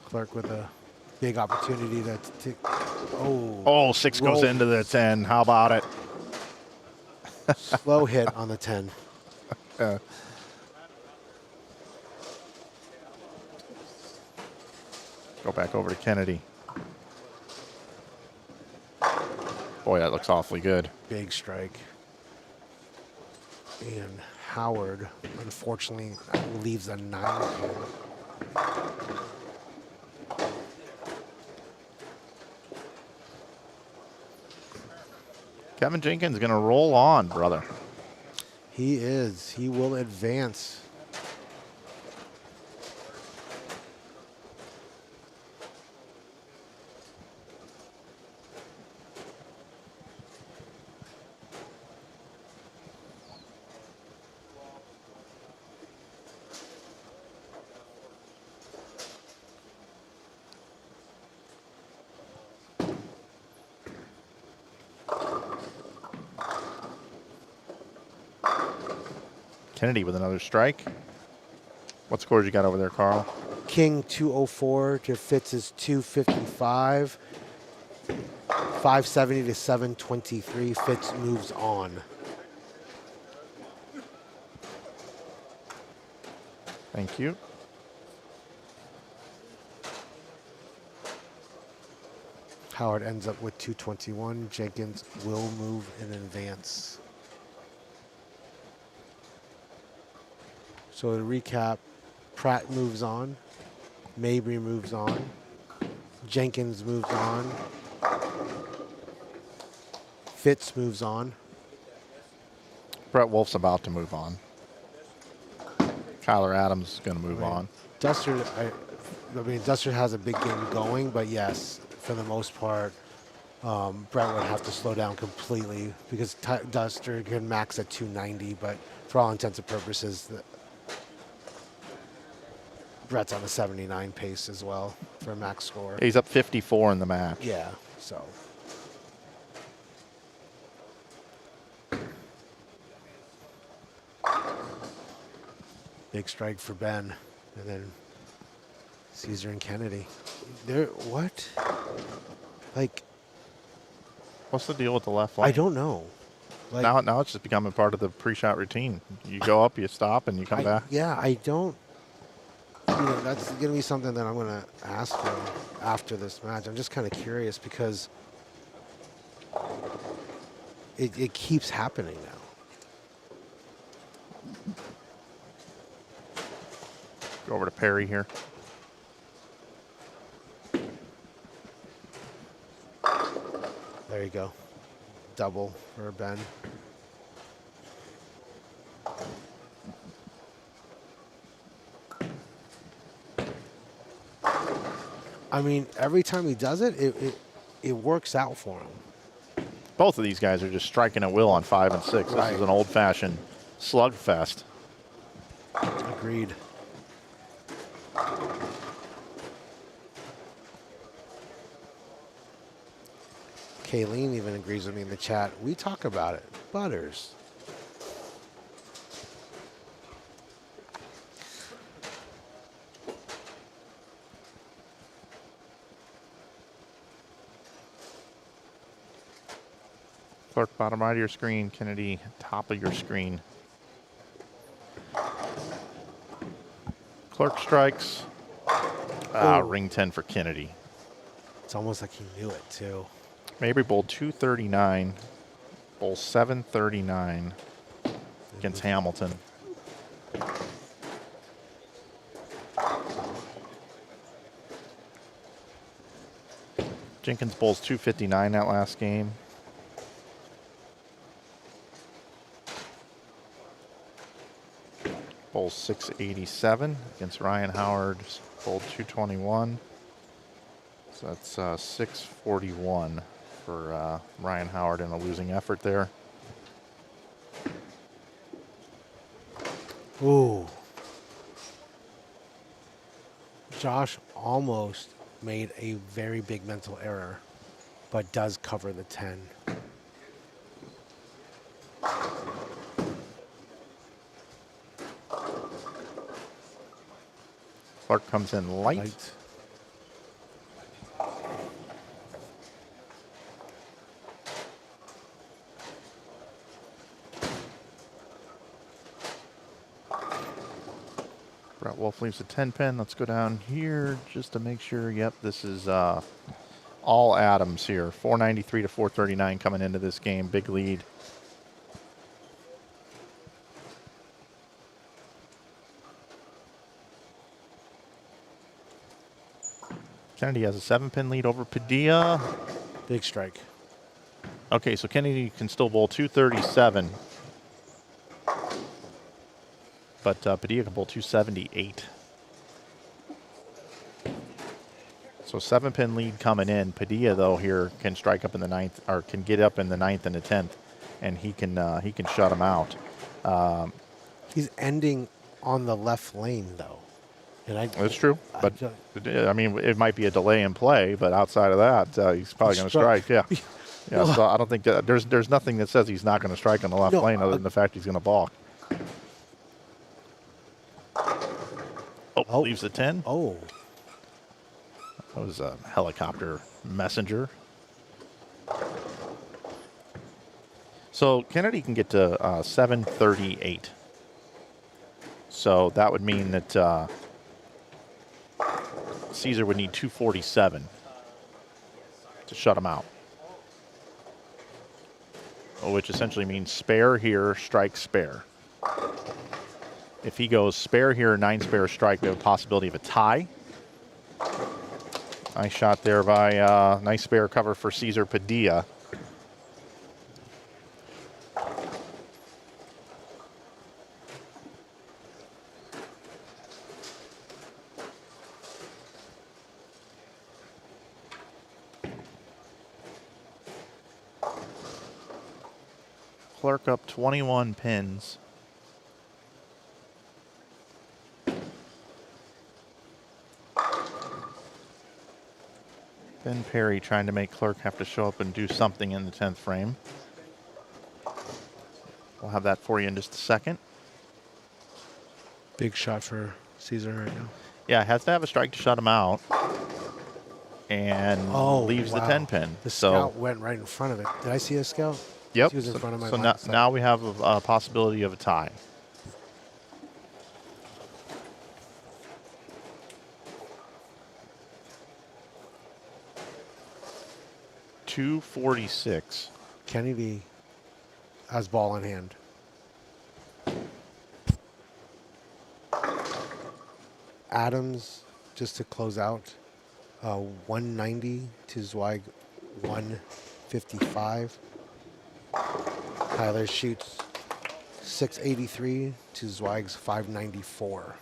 Speaker 4: Clark with a big opportunity to take.
Speaker 3: Oh, 6 goes into the 10. How about it?
Speaker 4: Slow hit on the 10.
Speaker 3: Go back over to Kennedy. Boy, that looks awfully good.
Speaker 4: Big strike. And Howard, unfortunately, leaves a 9-pin.
Speaker 3: Kevin Jenkins going to roll on, brother.
Speaker 4: He is. He will advance.
Speaker 3: Kennedy with another strike. What scores you got over there, Carl?
Speaker 4: King 204 to Fitz's 255. 570 to 723. Fitz moves on.
Speaker 3: Thank you.
Speaker 4: Howard ends up with 221. Jenkins will move in advance. So to recap, Pratt moves on. Mabry moves on. Jenkins moves on. Fitz moves on.
Speaker 3: Brett Wolf's about to move on. Kyler Adams is going to move
Speaker 4: Right.
Speaker 3: on.
Speaker 4: Duster, I mean, Duster has a big game going, but yes, for the most part, Brett would have to slow down completely because Duster can max at 290, but for all intents and purposes, Brett's on a 79 pace as well for a max score.
Speaker 3: He's up 54 in the match.
Speaker 4: Yeah, so. Big strike for Ben, and then Caesar and Kennedy. They're what? Like,
Speaker 3: What's the deal with the left lane?
Speaker 4: I don't know. Like,
Speaker 3: Now it's just becoming part of the pre-shot routine. You go up, you stop, and you come back.
Speaker 4: Yeah, I don't. You know, that's gonna be something that I'm gonna ask him after this match. I'm just kind of curious because it keeps happening now.
Speaker 3: Go over to Perry here.
Speaker 4: There you go. Double for Ben. I mean, every time he does it, it works out for him.
Speaker 3: Both of these guys are just striking at will on 5 and 6.
Speaker 4: Right.
Speaker 3: This is an old-fashioned slugfest.
Speaker 4: Agreed. Kayleen even agrees with me in the chat. We talk about it. Butters.
Speaker 3: Clark, bottom right of your screen. Kennedy, top of your screen. Clark strikes.
Speaker 4: Oh.
Speaker 3: Ring 10 for Kennedy.
Speaker 4: It's almost like he knew it, too.
Speaker 3: Mabry bowled 239. Bowl 739 against Hamilton. Jenkins bowls 259 that last game. Bowls 687 against Ryan Howard. Bowled 221. So that's 641 for Ryan Howard in a losing effort there.
Speaker 4: Ooh. Josh almost made a very big mental error, but does cover the 10.
Speaker 3: Clark comes in light.
Speaker 4: Light.
Speaker 3: Brett Wolf leaves a 10 pin. Let's go down here just to make sure. Yep, this is all Adams here. 493 to 439 coming into this game. Big lead. Kennedy has a 7-pin lead over Padilla.
Speaker 4: Big strike.
Speaker 3: Okay, so Kennedy can still bowl 237. But Padilla can bowl 278. So 7-pin lead coming in. Padilla, though, here can strike up in the 9th, or can get up in the 9th and the 10th, and he can shut him out.
Speaker 4: He's ending on the left lane, though. And
Speaker 3: That's true, but I mean, it might be a delay in play, but outside of that, he's probably going to strike. Yeah, yeah. So I don't think that there's nothing that says he's not going to strike on the left lane other than the fact he's going to balk.
Speaker 4: Oh.
Speaker 3: Leaves the 10.
Speaker 4: Oh.
Speaker 3: That was a helicopter messenger. So Kennedy can get to 738. So that would mean that Caesar would need 247 to shut him out. Which essentially means spare here, strike, spare. If he goes spare here, 9 spare strike, we have a possibility of a tie. Nice shot there by nice spare cover for Cesar Padilla. Clark up 21 pins. Ben Perry trying to make Clark have to show up and do something in the 10th frame. We'll have that for you in just a second.
Speaker 4: Big shot for Caesar right now.
Speaker 3: Yeah, has to have a strike to shut him out. And leaves the 10 pin.
Speaker 4: The scout went right in front of it. Did I see a scout?
Speaker 3: Yep.
Speaker 4: He was in front of my
Speaker 3: so
Speaker 4: line.
Speaker 3: now we have a possibility of a tie. .246.
Speaker 4: Kennedy has ball in hand. Adams, just to close out, 190 to Zweig 155. Tyler shoots 683 to Zweig's 594.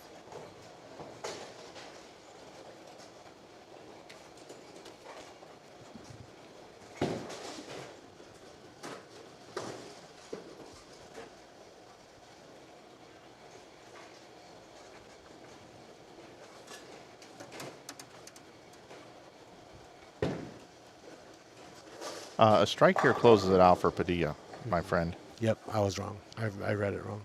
Speaker 3: A strike here closes it out for Padilla, my friend.
Speaker 4: Yep, I was wrong. I read it wrong.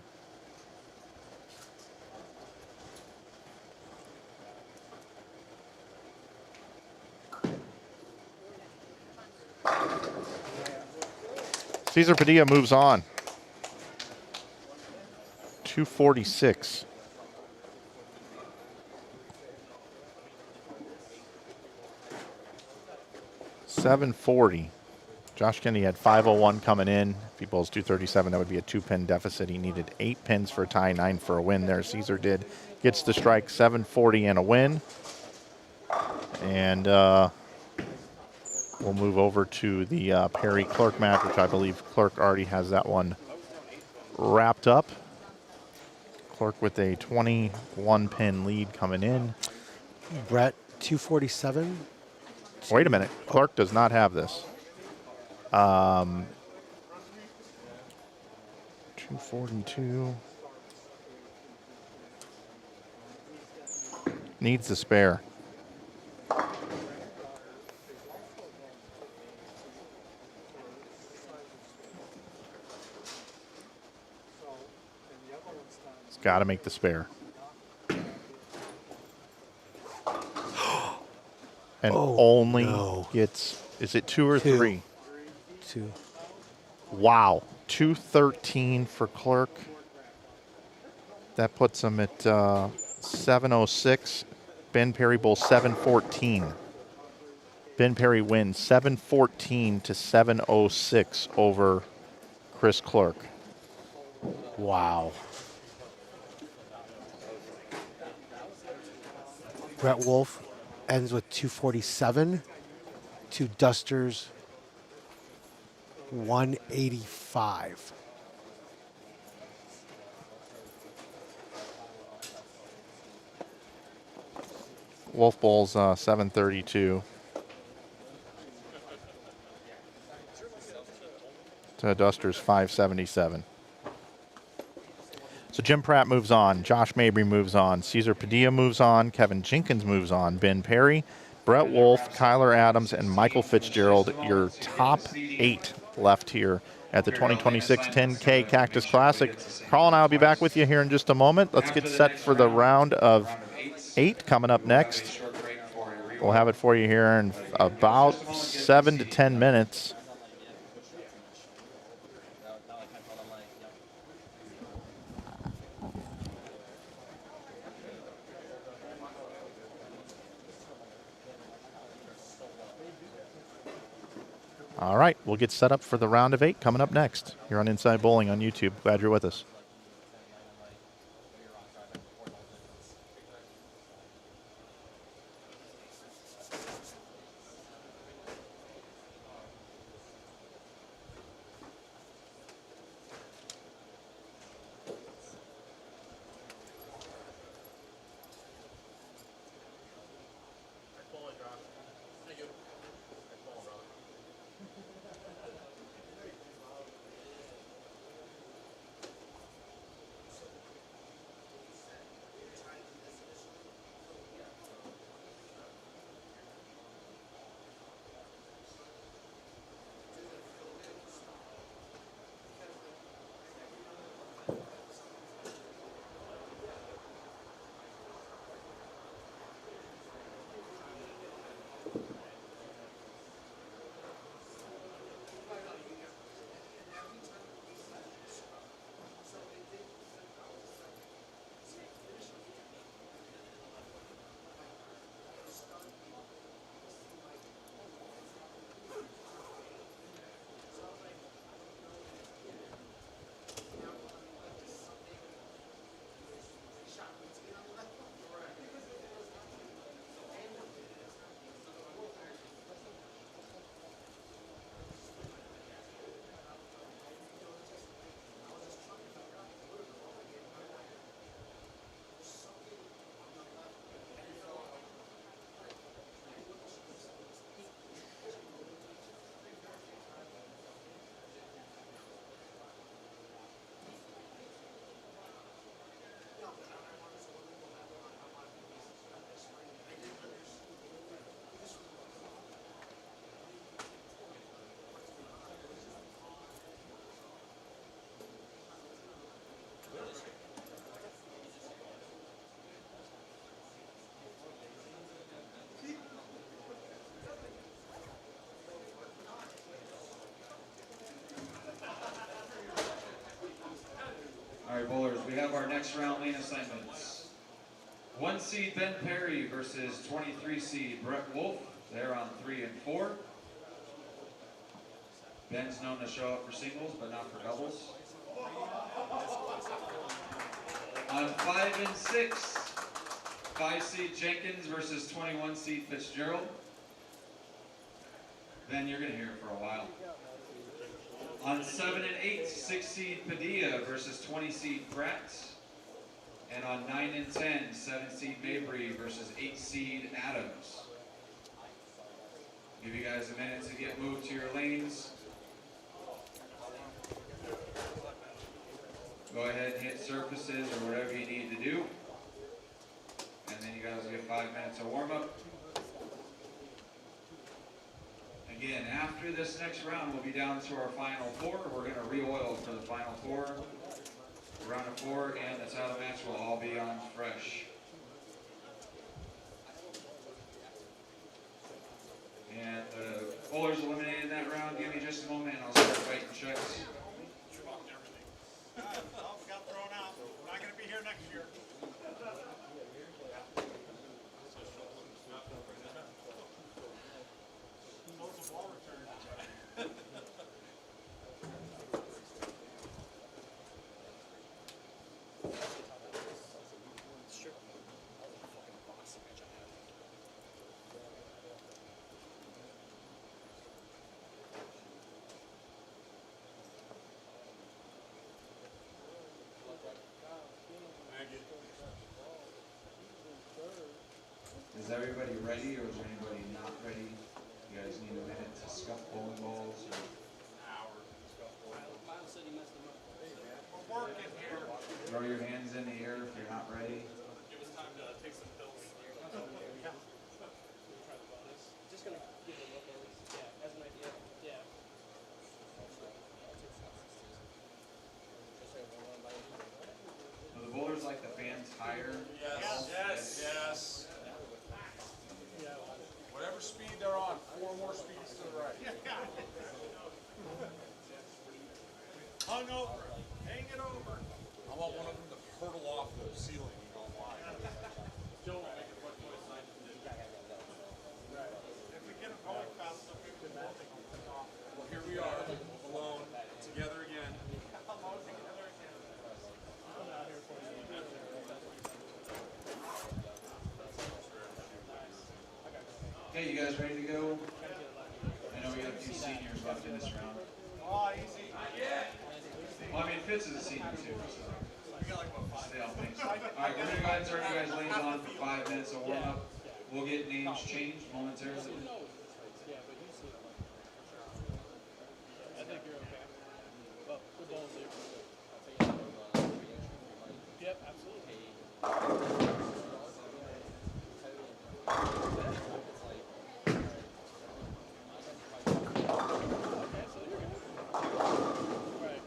Speaker 3: Cesar Padilla moves on. 246. $740. Josh Kennedy had 501 coming in. If he bowls 237, that would be a 2-pin deficit. He needed 8 pins for a tie, 9 for a win there. Caesar did. Gets the strike, 740 and a win. And we'll move over to the Perry Clark match, which I believe Clark already has that one wrapped up. Clark with a 21-pin lead coming in.
Speaker 4: Brett, 247.
Speaker 3: Wait a minute. Clark does not have this. 242. Needs the spare. It's got to make the spare. And only gets, is it 2 or 3?
Speaker 4: 2.
Speaker 3: Wow. 213 for Clark. That puts him at 706. Ben Perry bowls 714. Ben Perry wins 714 to 706 over Chris Clark.
Speaker 4: Wow. Brett Wolf ends with 247. 2 Dusters 185.
Speaker 3: Wolf bowls 732. To Dusters 577. So Jim Pratt moves on, Josh Mabry moves on, Cesar Padilla moves on, Kevin Jenkins moves on, Ben Perry, Brett Wolf, Kyler Adams, and Michael Fitzgerald, your top 8 left here at the 2026 10K Cactus Classic. Carl and I will be back with you here in just a moment. Let's get set for the round of 8 coming up
Speaker 1: We will have a
Speaker 3: next.
Speaker 1: short break for a reroll.
Speaker 3: We'll have it for you here in about 7 to 10 minutes. All right, we'll get set up for the round of 8 coming up next. You're on Inside Bowling on YouTube. Glad you're with us.
Speaker 1: All right, bowlers, we have our next round lane assignments. 1 seed Ben Perry versus 23 seed Brett Wolf. They're on 3 and 4. Ben's known to show up for singles, but not for doubles. On 5 and 6, 5 seed Jenkins versus 21 seed Fitzgerald. Ben, you're going to hear it for a while. On 7 and 8, 6 seed Padilla versus 20 seed Pratt. And on 9 and 10, 7 seed Mabry versus 8 seed Adams. Give you guys a minute to get moved to your lanes. Go ahead and hit surfaces or whatever you need to do. And then you guys will get 5 minutes of warm up. Again, after this next round, we'll be down to our final 4. We're going to re-oil for the final 4. Round of 4 and the title match will all be on fresh. And the bowlers eliminated in that round. Give me just a moment and I'll start writing checks.
Speaker 5: Got thrown out. Not going to be here next year.
Speaker 1: Is everybody ready or is anybody not ready? You guys need a minute to scuff bowling balls? Or...
Speaker 5: We're working here.
Speaker 1: Throw your hands in the air if you're not ready.
Speaker 5: Give us time to take some pills.
Speaker 6: Just gonna give it a look at least, yeah, as an idea, yeah.
Speaker 1: Well, the bowlers like the fans higher.
Speaker 5: Yes.
Speaker 2: ceiling and go wide.
Speaker 5: Joe will make it look more exciting. If we get them going fast enough, we can both take them off.
Speaker 2: Well, here we are, alone, together again.
Speaker 5: Alone together again.
Speaker 1: Okay, you guys ready to go? I know we got a few seniors left in this round.
Speaker 5: Oh, easy.
Speaker 1: Well, I mean, Fitz is a senior too, so. Stay on things. All right, we're gonna go ahead and turn you guys' lanes on for 5 minutes of warm up. We'll get names changed momentarily.
Speaker 6: Yeah, but you see it. I think you're okay. Well, we're both there. Yep, absolutely. Okay, so you're good. Right.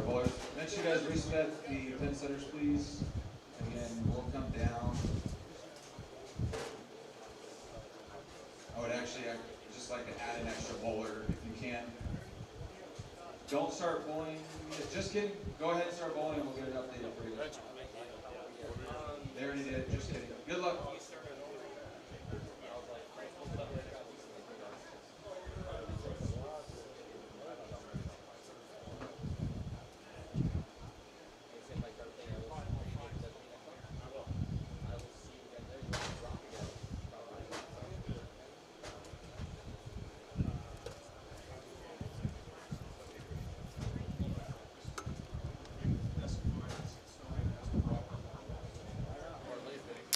Speaker 1: Boys, make sure you guys reset the pin setters, please. Again, we'll come down. I would actually just like to add an extra bowler if you can. Don't start bowling. Just kidding. Go ahead and start bowling and we'll get it updated for you. They already did. Just kidding. Good luck.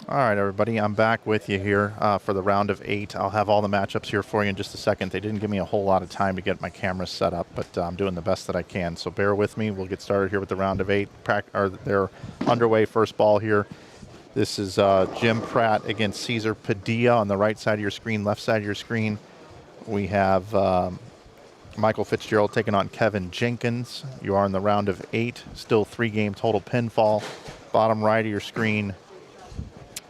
Speaker 3: All right, everybody, I'm back with you here for the round of 8. I'll have all the matchups here for you in just a second. They didn't give me a whole lot of time to get my camera set up, but I'm doing the best that I can. So bear with me. We'll get started here with the round of 8. They're underway. First ball here. This is Jim Pratt against Cesar Padilla on the right side of your screen, left side of your screen. We have Michael Fitzgerald taking on Kevin Jenkins. You are in the round of 8. Still 3-game total pinfall. Bottom right of your screen,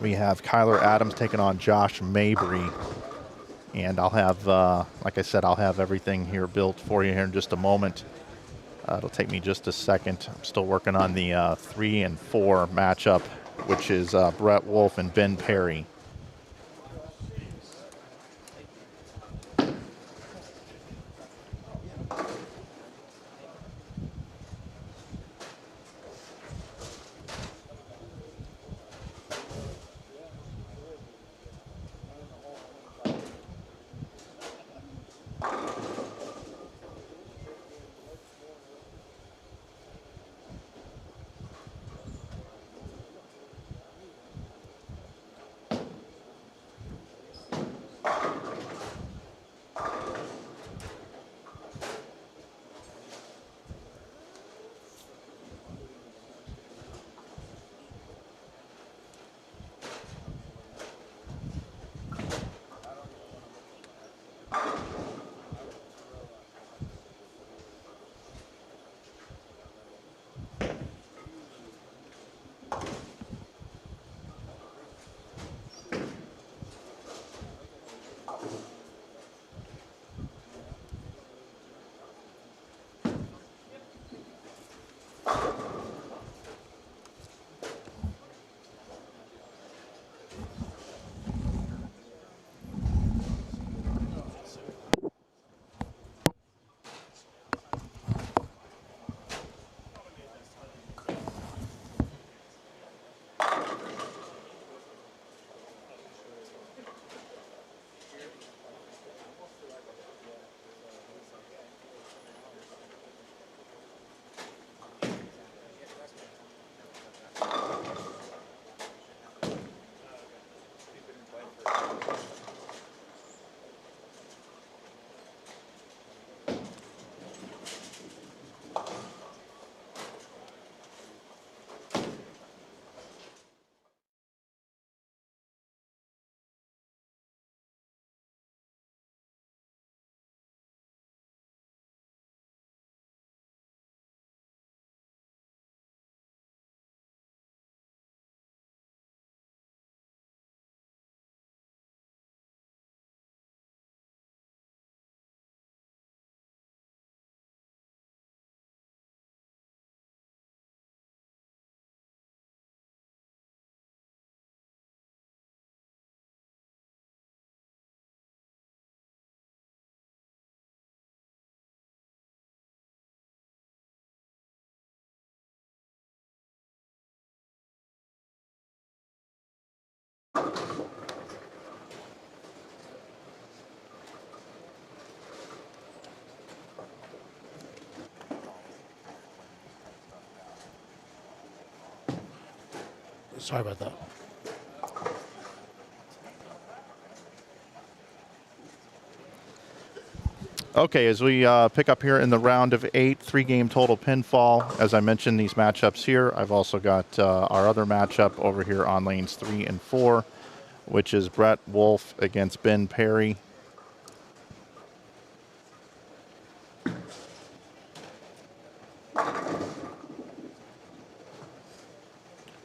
Speaker 3: we have Kyler Adams taking on Josh Mabry. And I'll have, like I said, I'll have everything here built for you here in just a moment. It'll take me just a second. I'm still working on the 3 and 4 matchup, which is Brett Wolf and Ben Perry.
Speaker 4: Sorry about that.
Speaker 3: Okay, as we pick up here in the round of 8, 3-game total pinfall. As I mentioned, these matchups here. I've also got our other matchup over here on lanes 3 and 4, which is Brett Wolf against Ben Perry.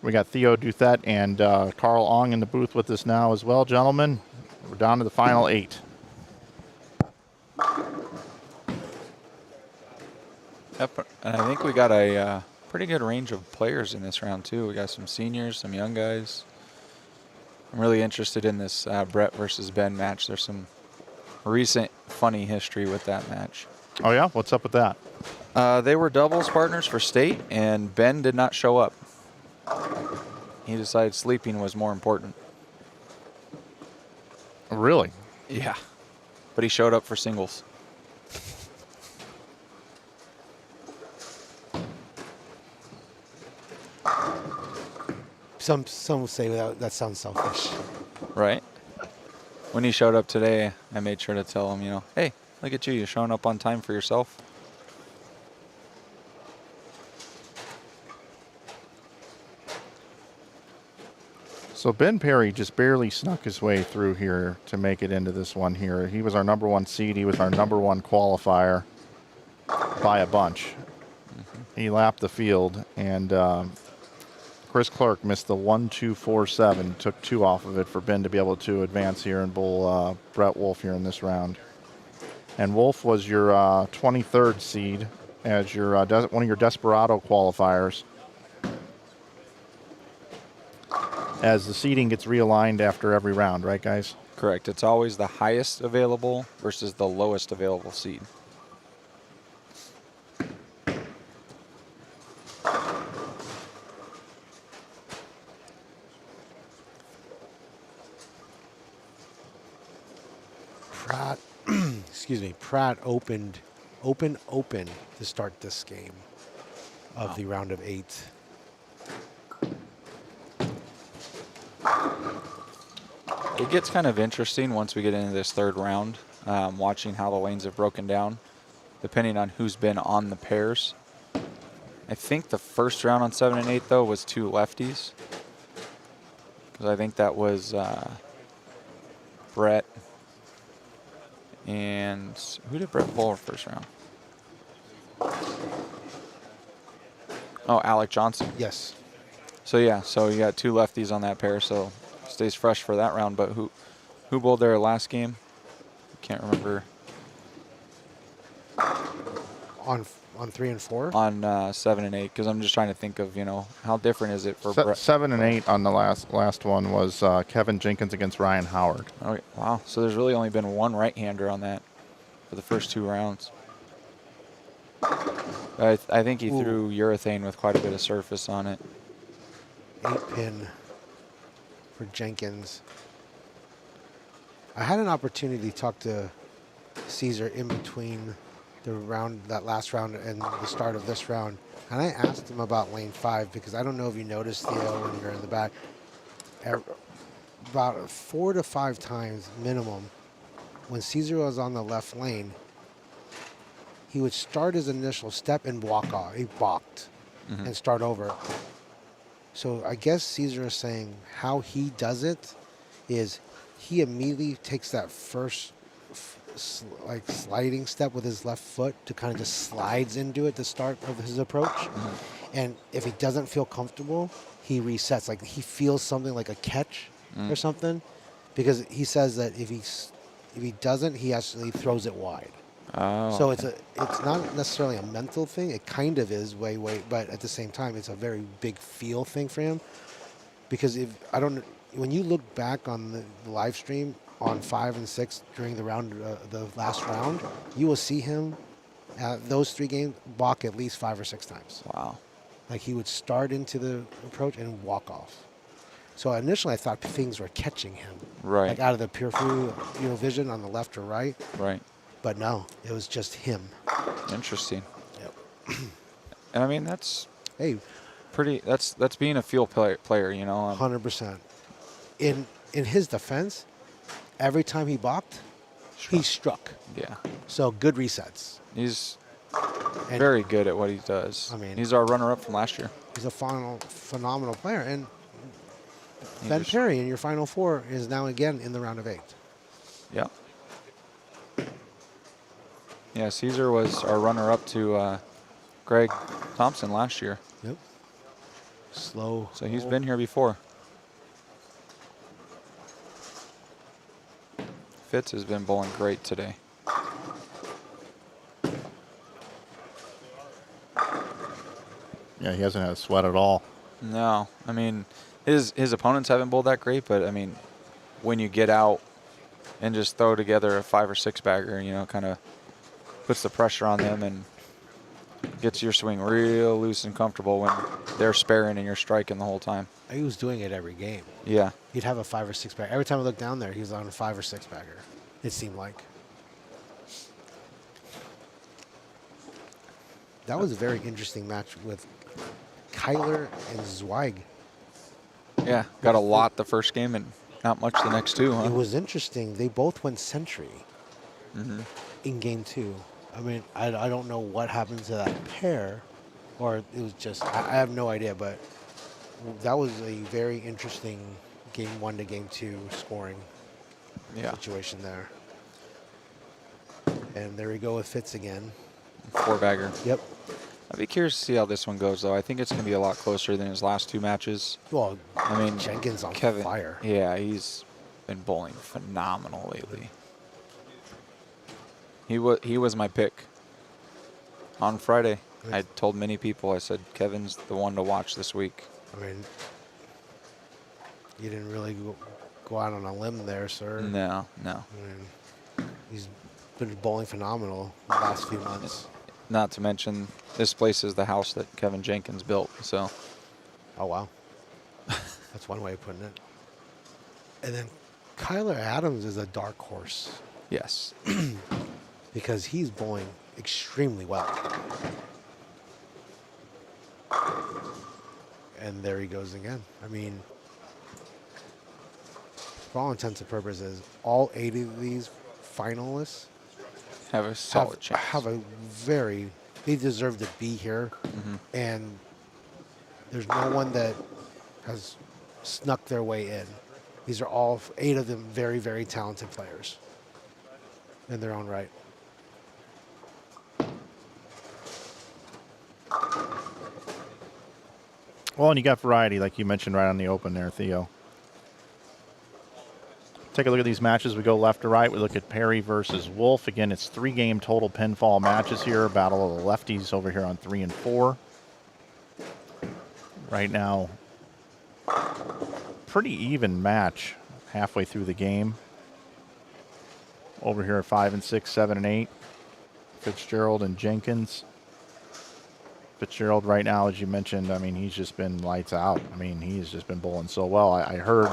Speaker 3: We got Theo Douthit and Carl Ong in the booth with us now as well, gentlemen. We're down to the final 8.
Speaker 7: Yep, and I think we got a pretty good range of players in this round too. We got some seniors, some young guys. I'm really interested in this Brett versus Ben match. There's some recent funny history with that match.
Speaker 3: Oh yeah? What's up with that?
Speaker 7: They were doubles partners for state, and Ben did not show up. He decided sleeping was more important.
Speaker 3: Really?
Speaker 7: Yeah, but he showed up for singles.
Speaker 4: Some say that sounds selfish.
Speaker 7: Right. When he showed up today, I made sure to tell him, you know, hey, look at you. You're showing up on time for yourself.
Speaker 3: So Ben Perry just barely snuck his way through here to make it into this one here. He was our number 1 seed. He was our number 1 qualifier by a bunch. He lapped the field, and Chris Clark missed the 1-2-4-7. Took 2 off of it for Ben to be able to advance here and bowl Brett Wolf here in this round. And Wolf was your 23rd seed as your one of your Desperado qualifiers. As the seeding gets realigned after every round, right, guys?
Speaker 7: Correct. It's always the highest available versus the lowest available seed.
Speaker 4: Pratt, excuse me, Pratt opened to start this game of the round of 8.
Speaker 7: It gets kind of interesting once we get into this third round, watching how the lanes have broken down, depending on who's been on the pairs. I think the first round on 7 and 8, though, was 2 lefties. Because I think that was Brett. And who did Brett bowl first round? Oh, Alec Johnson.
Speaker 4: Yes.
Speaker 7: So, yeah, so you got 2 lefties on that pair, so stays fresh for that round. But who bowled their last game? Can't remember.
Speaker 4: On 3 and 4?
Speaker 7: On 7 and 8, because I'm just trying to think of, you know, how different is it for Brett?
Speaker 3: 7 and 8 on the last one was Kevin Jenkins against Ryan Howard.
Speaker 7: Oh, wow. So there's really only been 1 right-hander on that for the first 2 rounds. I think he threw urethane with quite a bit of surface on it.
Speaker 4: 8-pin for Jenkins. I had an opportunity to talk to Caesar in between the round, that last round, and the start of this round, and I asked him about lane 5 because I don't know if you noticed, Theo, when you're in the back, about 4 to 5 times minimum when Caesar was on the left lane, he would start his initial step and walk off. He balked and start over. So I guess Caesar is saying how he does it is he immediately takes that first like sliding step with his left foot to kind of just slides into it to start of his approach. And if he doesn't feel comfortable, he resets. Like he feels something like a catch or something, because he says that if he doesn't, he actually throws it wide.
Speaker 7: Oh.
Speaker 4: So it's not necessarily a mental thing. It kind of is but at the same time, it's a very big feel thing for him. Because when you look back on the live stream on 5 and 6 during the last round, you will see him at those 3 games balk at least 5 or 6 times.
Speaker 7: Wow.
Speaker 4: Like he would start into the approach and walk off. So initially, I thought things were catching him,
Speaker 7: Right.
Speaker 4: like out of the peripheral vision on the left or right.
Speaker 7: Right.
Speaker 4: But no, it was just him.
Speaker 7: Interesting.
Speaker 4: Yep.
Speaker 7: And I mean, that's...
Speaker 4: Hey,
Speaker 7: pretty. That's being a field player, you know.
Speaker 4: 100%. In his defense, every time he balked, he struck.
Speaker 7: Yeah,
Speaker 4: So good resets.
Speaker 7: he's
Speaker 4: And
Speaker 7: very good at what he does.
Speaker 4: I mean-
Speaker 7: he's our runner-up from last year.
Speaker 4: he's a phenomenal player. And
Speaker 7: He
Speaker 4: Ben
Speaker 7: just-
Speaker 4: Perry in your Final Four is now again in the round of 8.
Speaker 7: Yeah. Yeah, Caesar was our runner-up to Greg Thompson last year.
Speaker 4: Yep. Slow.
Speaker 7: So he's been here before. Fitz has been bowling great today.
Speaker 3: Yeah, he hasn't had a sweat at all.
Speaker 7: No, I mean, his opponents haven't bowled that great, but I mean, when you get out and just throw together a 5 or 6 bagger, you know, kind of puts the pressure on them and gets your swing real loose and comfortable when they're sparing and you're striking the whole time.
Speaker 4: He was doing it every game.
Speaker 7: Yeah.
Speaker 4: He'd have a 5 or 6 bagger. Every time I looked down there, he was on a 5 or 6 bagger. It seemed like. That was a very interesting match with Kyler and Zweig.
Speaker 7: Yeah, got a lot the first game and not much the next two, huh?
Speaker 4: It was interesting. They both went century
Speaker 7: Mm-hmm.
Speaker 4: in game 2. I mean, I don't know what happened to that pair, or it was just, I have no idea, but that was a very interesting game 1 to game 2 scoring
Speaker 7: Yeah,
Speaker 4: situation there. And there we go with Fitz again.
Speaker 7: 4 bagger.
Speaker 4: Yep.
Speaker 7: I'd be curious to see how this one goes, though. I think it's going to be a lot closer than his last 2 matches.
Speaker 4: Well,
Speaker 7: I mean,
Speaker 4: Jenkins on
Speaker 7: Kevin,
Speaker 4: fire.
Speaker 7: Yeah, he's been bowling phenomenal lately. He was my pick on Friday. I told many people, I said, Kevin's the one to watch this week.
Speaker 4: I mean, you didn't really go out on a limb there, sir.
Speaker 7: No.
Speaker 4: I mean, he's been bowling phenomenal the last few months.
Speaker 7: Not to mention, this place is the house that Kevin Jenkins built, so.
Speaker 4: Oh, wow. That's one way of putting it. And then Kyler Adams is a dark horse
Speaker 7: Yes.
Speaker 4: because he's bowling extremely well. And there he goes again. I mean, for all intents and purposes, all 8 of these finalists
Speaker 7: Have a solid chance.
Speaker 4: have a very, they deserve to be here. And there's no one that has snuck their way in. These are all 8 of them very, very talented players in their own right.
Speaker 3: Well, and you got variety, like you mentioned right on the open there, Theo. Take a look at these matches. We go left to right. We look at Perry versus Wolf. Again, it's 3-game total pinfall matches here. Battle of the lefties over here on 3 and 4. Right now, pretty even match halfway through the game. Over here at 5 and 6, 7 and 8. Fitzgerald and Jenkins. Fitzgerald right now, as you mentioned, I mean, he's just been lights out. I mean, he's just been bowling so well. I heard,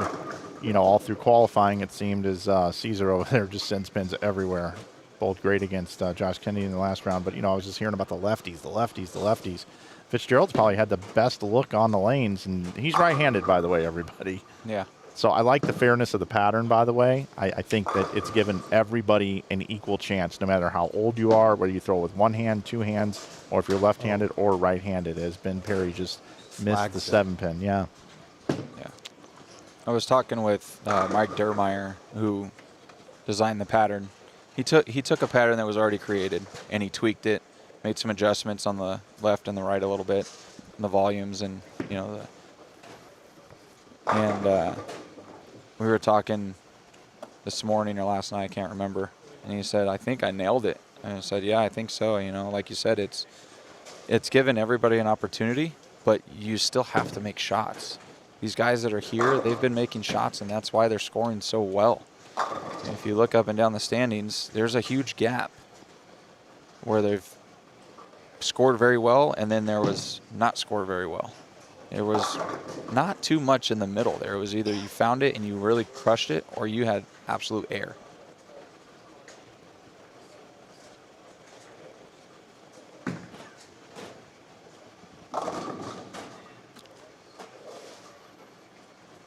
Speaker 3: you know, all through qualifying, it seemed as Caesar over there just sends pins everywhere. Bowled great against Josh Kennedy in the last round. But, you know, I was just hearing about the lefties. Fitzgerald's probably had the best look on the lanes, and he's right-handed, by the way, everybody.
Speaker 7: Yeah.
Speaker 3: So I like the fairness of the pattern, by the way. I think that it's given everybody an equal chance, no matter how old you are, whether you throw with one hand, 2 hands, or if you're left-handed or right-handed, as Ben Perry just missed
Speaker 4: Flagged
Speaker 3: the
Speaker 4: it.
Speaker 3: 7-pin. Yeah.
Speaker 7: Yeah. I was talking with Mike Dermeyer, who designed the pattern. He took a pattern that was already created, and he tweaked it, made some adjustments on the left and the right a little bit, and the volumes, and, you know, we were talking this morning or last night, I can't remember, and he said, I think I nailed it. And I said, yeah, I think so. You know, like you said, it's given everybody an opportunity, but you still have to make shots. These guys that are here, they've been making shots, and that's why they're scoring so well. And if you look up and down the standings, there's a huge gap where they've scored very well, and then there was not scored very well. There was not too much in the middle there. It was either you found it and you really crushed it, or you had absolute air.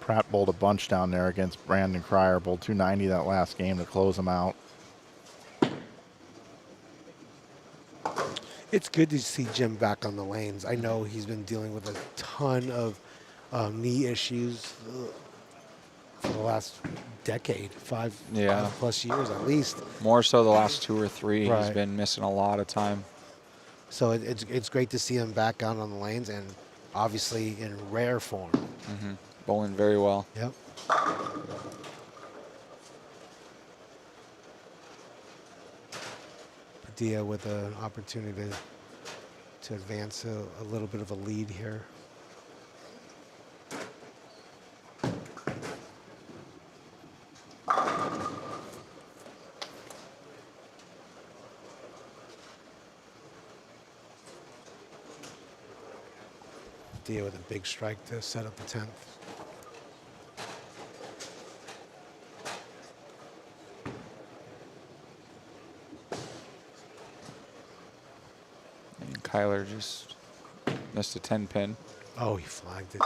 Speaker 3: Pratt bowled a bunch down there against Brandon Cryer. Bowled 290 that last game to close him out.
Speaker 4: It's good to see Jim back on the lanes. I know he's been dealing with a ton of knee issues for the last decade, five plus years at least.
Speaker 7: More so the last 2 or 3. He's
Speaker 4: Right.
Speaker 7: been missing a lot of time.
Speaker 4: So it's great to see him back out on the lanes and obviously in rare form.
Speaker 7: Bowling very well.
Speaker 4: Yep. Padilla with an opportunity to advance a little bit of a lead here. Padilla with a big strike to set up the 10th.
Speaker 7: And Kyler just missed a 10 pin.
Speaker 4: Oh, he flagged it.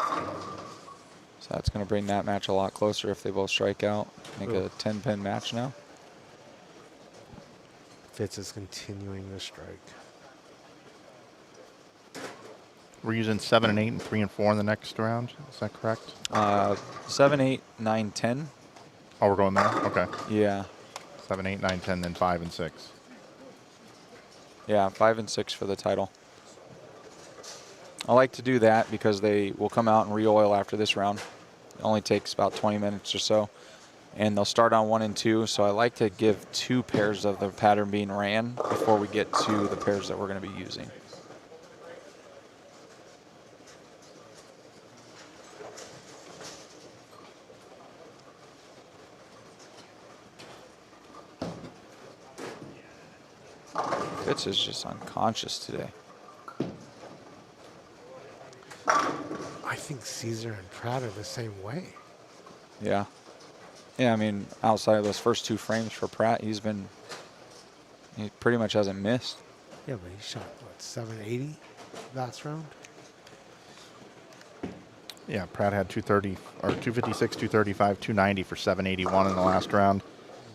Speaker 7: So that's going to bring that match a lot closer if they both strike out. Make a 10 pin match now.
Speaker 4: Fitz is continuing the strike.
Speaker 3: We're using 7 and 8 and 3 and 4 in the next round. Is that correct?
Speaker 7: 7, 8, 9, 10.
Speaker 3: Oh, we're going there? Okay.
Speaker 7: Yeah.
Speaker 3: 7, 8, 9, 10, then 5 and 6.
Speaker 7: Yeah, 5 and 6 for the title. I like to do that because they will come out and re-oil after this round. It only takes about 20 minutes or so. And they'll start on 1 and 2. So I like to give 2 pairs of the pattern being ran before we get to the pairs that we're going to be using. Fitz is just unconscious today.
Speaker 4: I think Caesar and Pratt are the same way.
Speaker 7: Yeah. Yeah, I mean, outside of those first 2 frames for Pratt, he pretty much hasn't missed.
Speaker 4: Yeah, but he shot, what, 780 last round?
Speaker 3: Yeah, Pratt had 230 or 256, 235, 290 for 781 in the last round.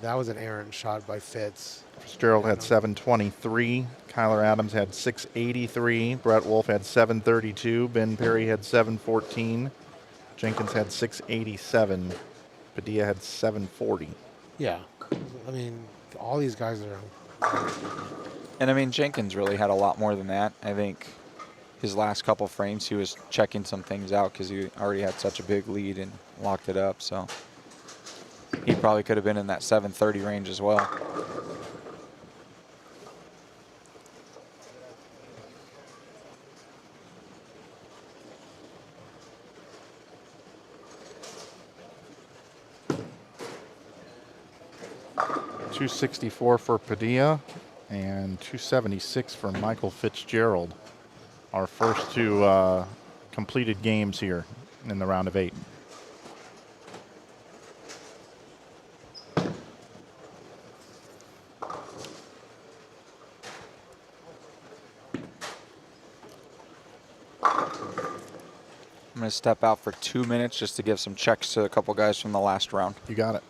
Speaker 4: That was an errant shot by Fitz.
Speaker 3: Fitzgerald had 723. Kyler Adams had 683. Brett Wolf had 732. Ben Perry had 714. Jenkins had 687. Padilla had 740.
Speaker 4: Yeah. I mean, all these guys are...
Speaker 7: And I mean, Jenkins really had a lot more than that. I think his last couple frames, he was checking some things out because he already had such a big lead and locked it up. So he probably could have been in that 730 range as well.
Speaker 3: .264 for Padilla and 276 for Michael Fitzgerald. Our first 2 completed games here in the round of 8.
Speaker 7: I'm going to step out for 2 minutes just to give some checks to a couple guys from the last round.
Speaker 3: You got it.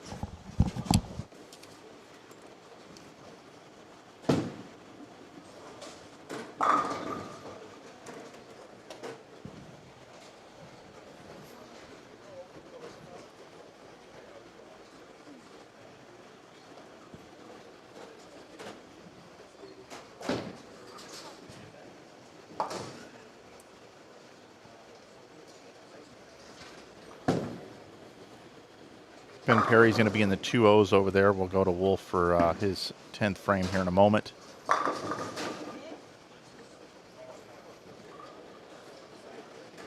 Speaker 3: Ben Perry's going to be in the 2-0s over there. We'll go to Wolf for his 10th frame here in a moment.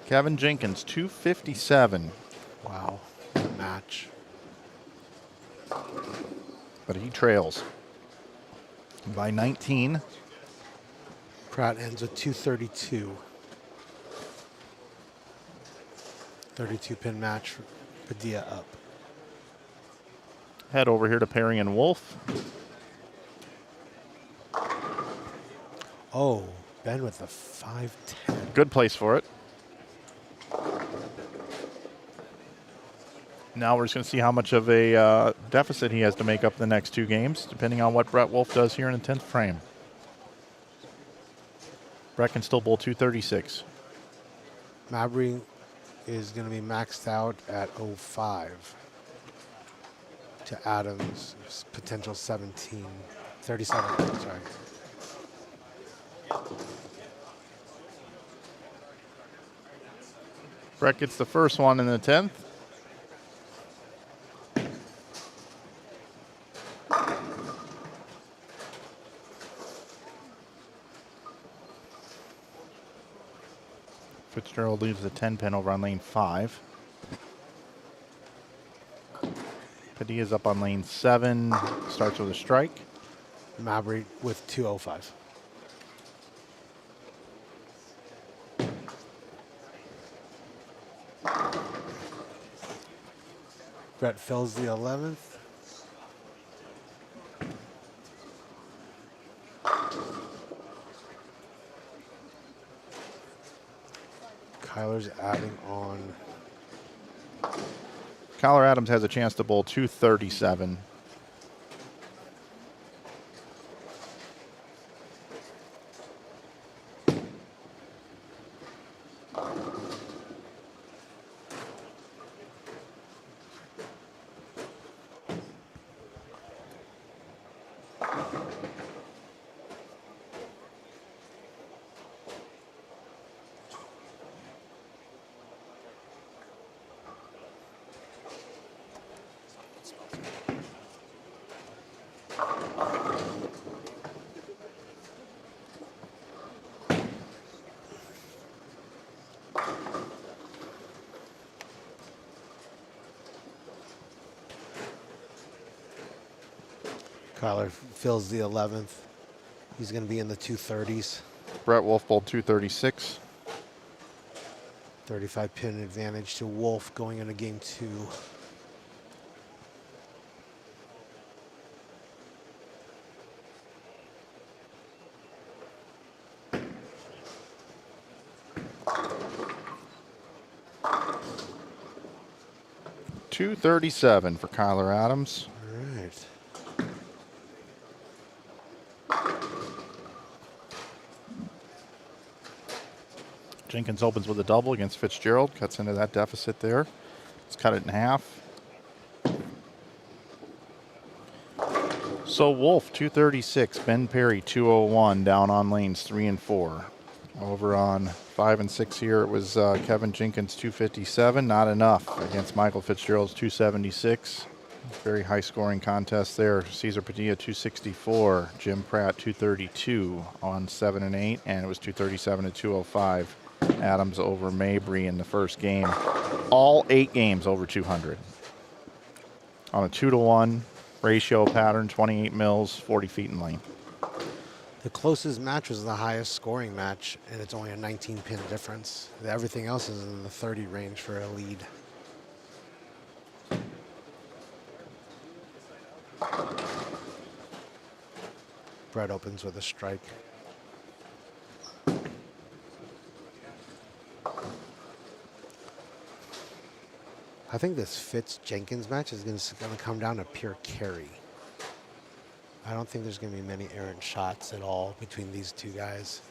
Speaker 3: Kevin Jenkins, 257.
Speaker 4: Wow. Match.
Speaker 3: But he trails by 19.
Speaker 4: Pratt ends with 232. 32 pin match for Padilla up.
Speaker 3: Head over here to Perry and Wolf.
Speaker 4: Oh, Ben with the 510.
Speaker 3: Good place for it. Now we're just going to see how much of a deficit he has to make up the next 2 games, depending on what Brett Wolf does here in the 10th frame. Brett can still bowl 236.
Speaker 4: Mabry is going to be maxed out at 05 to Adams' potential 17, 37, sorry.
Speaker 3: Brett gets the first one in the 10th. Fitzgerald leaves the 10 pin over on lane 5. Padilla's up on lane 7, starts with a strike.
Speaker 4: Mabry with 205. Brett fills the 11th. Kyler's adding on.
Speaker 3: Kyler Adams has a chance to bowl 237.
Speaker 4: Kyler fills the 11th. He's going to be in the 230s.
Speaker 3: Brett Wolf bowled 236.
Speaker 4: 35 pin advantage to Wolf going into game 2.
Speaker 3: $237 for Kyler Adams.
Speaker 4: All right.
Speaker 3: Jenkins opens with a double against Fitzgerald, cuts into that deficit there. Let's cut it in half. So Wolf 236, Ben Perry 201 down on lanes 3 and 4. Over on 5 and 6 here, it was Kevin Jenkins 257, not enough against Michael Fitzgerald's 276. Very high scoring contest there. Cesar Padilla 264, Jim Pratt 232 on 7 and 8, and it was 237 to 205. Adams over Mabry in the first game. All 8 games over 200. On a 2-to-1 ratio pattern, 28 mils, 40 feet in length.
Speaker 4: The closest match was the highest scoring match, and it's only a 19 pin difference. Everything else is in the 30 range for a lead. Brett opens with a strike. I think this Fitz-Jenkins match is going to come down to pure carry. I don't think there's going to be many errant shots at all between these two guys.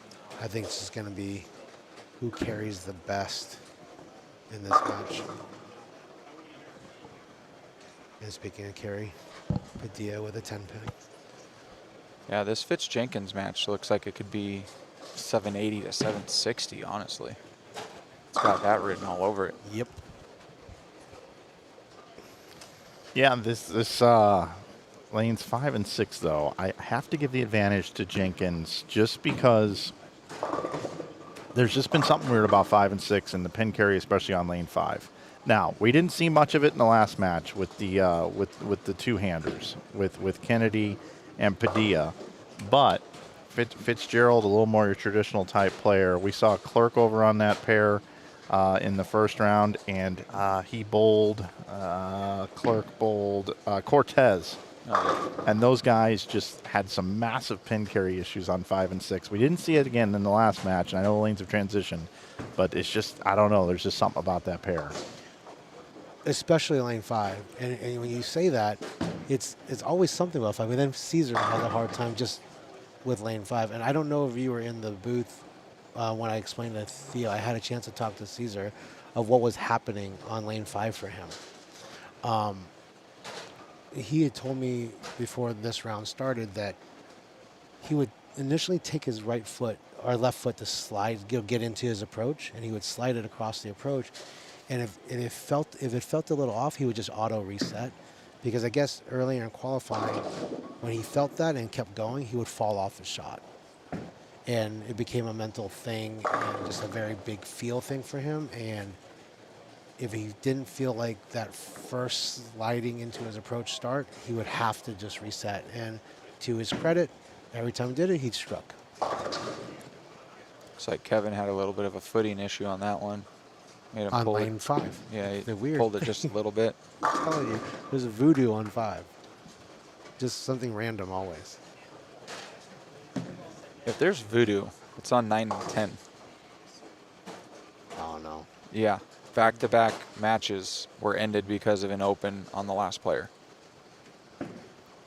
Speaker 4: I think it's just going to be who carries the best in this match. And speaking of carry, Padilla with a 10 pin.
Speaker 7: Yeah, this Fitz-Jenkins match looks like it could be 780 to 760, honestly. It's got that written all over it.
Speaker 4: Yep.
Speaker 3: Yeah, this lanes 5 and 6 though, I have to give the advantage to Jenkins just because there's just been something weird about 5 and 6 and the pin carry, especially on lane 5. Now, we didn't see much of it in the last match with the with the two-handers with Kennedy and Padilla, but Fitzgerald, a little more your traditional type player. We saw Clerk over on that pair in the first round, and he bowled, Clerk bowled Cortez. And those guys just had some massive pin carry issues on 5 and 6. We didn't see it again in the last match, and I know the lanes have transitioned, but it's just, I don't know, there's just something about that pair.
Speaker 4: especially lane 5. And when you say that, it's always something about 5. And then Caesar has a hard time just with lane 5. And I don't know if you were in the booth when I explained to Theo. I had a chance to talk to Caesar of what was happening on lane 5 for him. He had told me before this round started that he would initially take his right foot or left foot to slide, get into his approach, and he would slide it across the approach. And if it felt a little off, he would just auto reset, because I guess earlier in qualifying, when he felt that and kept going, he would fall off his shot, and it became a mental thing and just a very big feel thing for him. And if he didn't feel like that first sliding into his approach start, he would have to just reset. And to his credit, every time he did it, he struck.
Speaker 7: Looks like Kevin had a little bit of a footing issue on that one. Made him
Speaker 4: On
Speaker 7: pull
Speaker 4: lane
Speaker 7: it.
Speaker 4: 5.
Speaker 7: Yeah, he
Speaker 4: They're weird.
Speaker 7: pulled it just a little bit.
Speaker 4: I'm telling you, there's a voodoo on 5. Just something random always.
Speaker 7: If there's voodoo, it's on 9 and 10.
Speaker 4: Oh, no.
Speaker 7: Yeah, back-to-back matches were ended because of an open on the last player.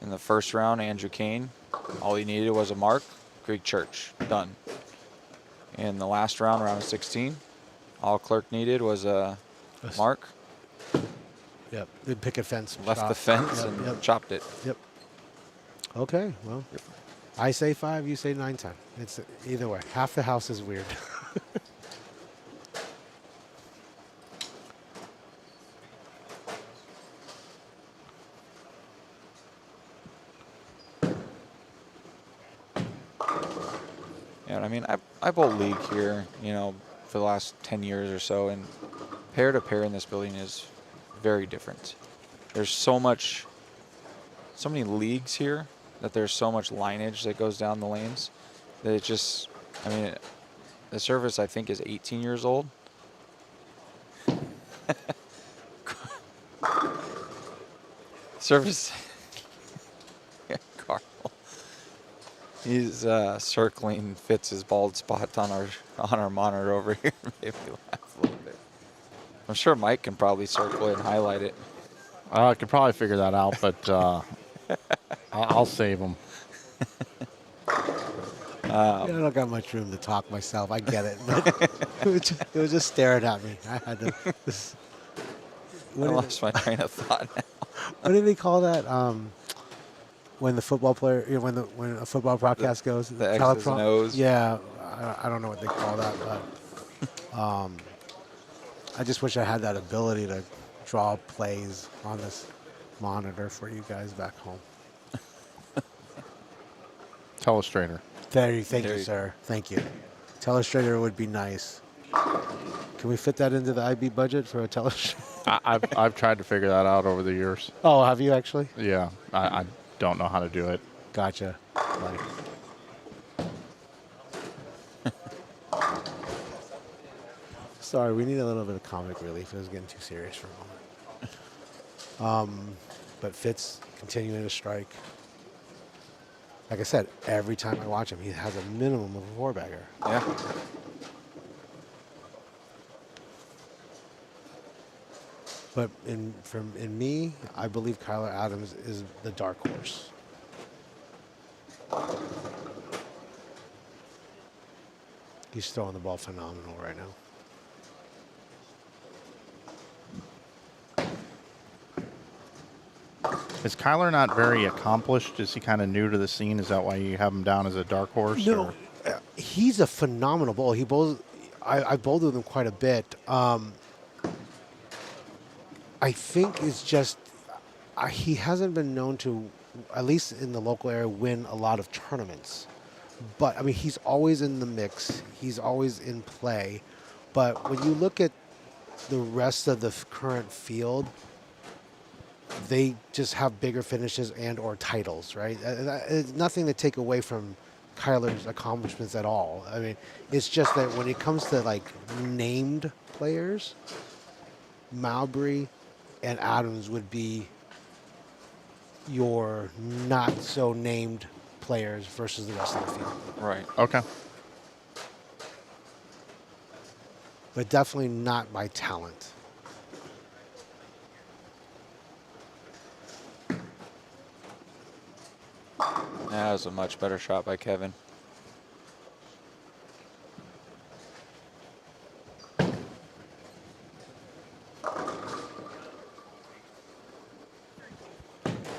Speaker 7: In the first round, Andrew Kane, all he needed was a mark. Greek Church, done. In the last round, round of 16, all Clerk needed was a mark.
Speaker 4: Yep. They pick a fence.
Speaker 7: Left
Speaker 4: shot.
Speaker 7: the fence
Speaker 4: Yep,
Speaker 7: and
Speaker 4: yep,
Speaker 7: chopped it.
Speaker 4: Yep. Okay, well, I say 5, you say 9, 10. It's either way. Half the house is weird.
Speaker 7: Yeah, I mean, I bowl league here, you know, for the last 10 years or so, and pair to pair in this building is very different. There's so many leagues here that there's so much lineage that goes down the lanes that it just, I mean, the service I think is 18 years old. Service, yeah, Carl. He's circling Fitz's bald spot on our monitor over here. Made me laugh a little bit. I'm sure Mike can probably circle it and highlight it.
Speaker 3: I could probably figure that out, but I'll save them.
Speaker 4: I don't got much room to talk myself. I get it. But it was just staring at me. I had to.
Speaker 7: I lost my train of thought now.
Speaker 4: What do they call that? When the football player, you know, when a football broadcast goes,
Speaker 7: the X's and O's.
Speaker 4: Yeah, I don't know what they call that, but I just wish I had that ability to draw plays on this monitor for you guys back home.
Speaker 3: Telestrator.
Speaker 4: Thank you, sir. Thank you. Telestrator would be nice. Can we fit that into the IB budget for a telestrator?
Speaker 3: I've tried to figure that out over the years.
Speaker 4: Oh, have you actually?
Speaker 3: Yeah, I don't know how to do it.
Speaker 4: Gotcha. Like, sorry, we need a little bit of comic relief. It was getting too serious for a moment. But Fitz continuing to strike. Like I said, every time I watch him, he has a minimum of a four-bagger.
Speaker 7: Yeah.
Speaker 4: But in me, I believe Kyler Adams is the dark horse. He's throwing the ball phenomenal right now.
Speaker 3: Is Kyler not very accomplished? Is he kind of new to the scene? Is that why you have him down as a dark horse?
Speaker 4: No,
Speaker 3: or?
Speaker 4: he's a phenomenal bowler. He bowls. I bowled with him quite a bit. I think it's just he hasn't been known to, at least in the local area, win a lot of tournaments. But I mean, he's always in the mix. He's always in play. But when you look at the rest of the current field, they just have bigger finishes and or titles, right? It's nothing to take away from Kyler's accomplishments at all. I mean, it's just that when it comes to like named players, Mowbray and Adams would be your not so named players versus the rest of the field.
Speaker 7: Right.
Speaker 3: Okay.
Speaker 4: But definitely not by talent.
Speaker 7: That was a much better shot by Kevin.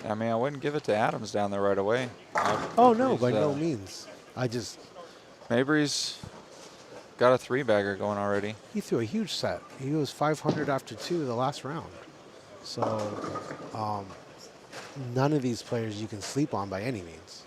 Speaker 7: I mean, I wouldn't give it to Adams down there right away.
Speaker 4: Oh, no, by
Speaker 7: Mabry's,
Speaker 4: no means. I just,
Speaker 7: Mabry's got a 3-bagger going already.
Speaker 4: he threw a huge set. He was 500 after 2 the last round. So, none of these players you can sleep on by any means.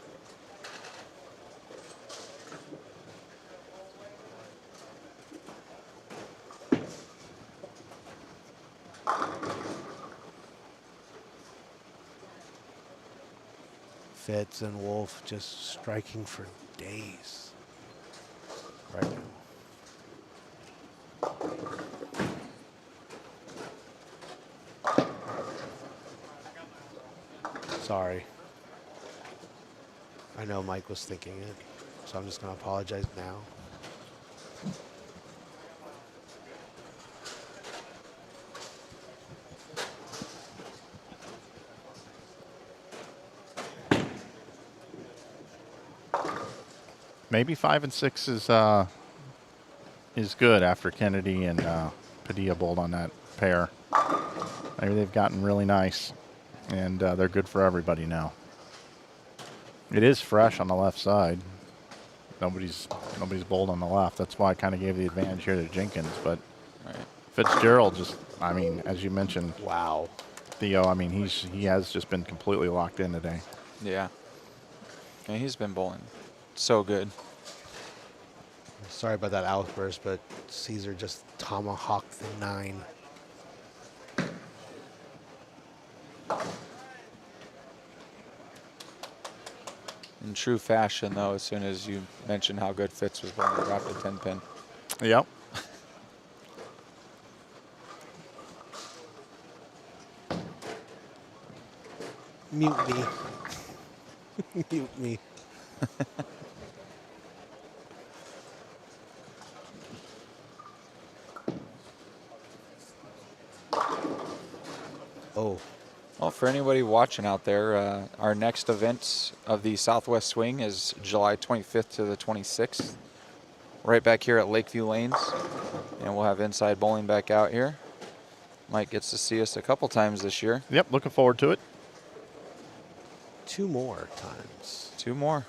Speaker 4: Fitz and Wolf just striking for days right now. Sorry. I know Mike was thinking it, so I'm just going to apologize now.
Speaker 3: Maybe 5 and 6 is good after Kennedy and Padilla bowled on that pair. Maybe they've gotten really nice, and they're good for everybody now. It is fresh on the left side. Nobody's bowled on the left. That's why I kind of gave the advantage here to Jenkins. But
Speaker 7: Right.
Speaker 3: Fitzgerald just, I mean, as you mentioned,
Speaker 4: Wow.
Speaker 3: Theo, I mean, he has just been completely locked in today.
Speaker 7: Yeah. And he's been bowling so good.
Speaker 4: Sorry about that outburst, but Caesar just tomahawked the 9.
Speaker 7: In true fashion, though, as soon as you mentioned how good Fitz was bowling, dropped a 10-pin.
Speaker 3: Yep.
Speaker 4: Mute me. Mute me. Oh,
Speaker 7: Well, for anybody watching out there, our next event of the Southwest Swing is July 25th to the 26th, right back here at Lakeview Lanes, and we'll have inside bowling back out here. Mike gets to see us a couple times this year.
Speaker 3: Yep, looking forward to it.
Speaker 4: 2 more times.
Speaker 7: 2 more.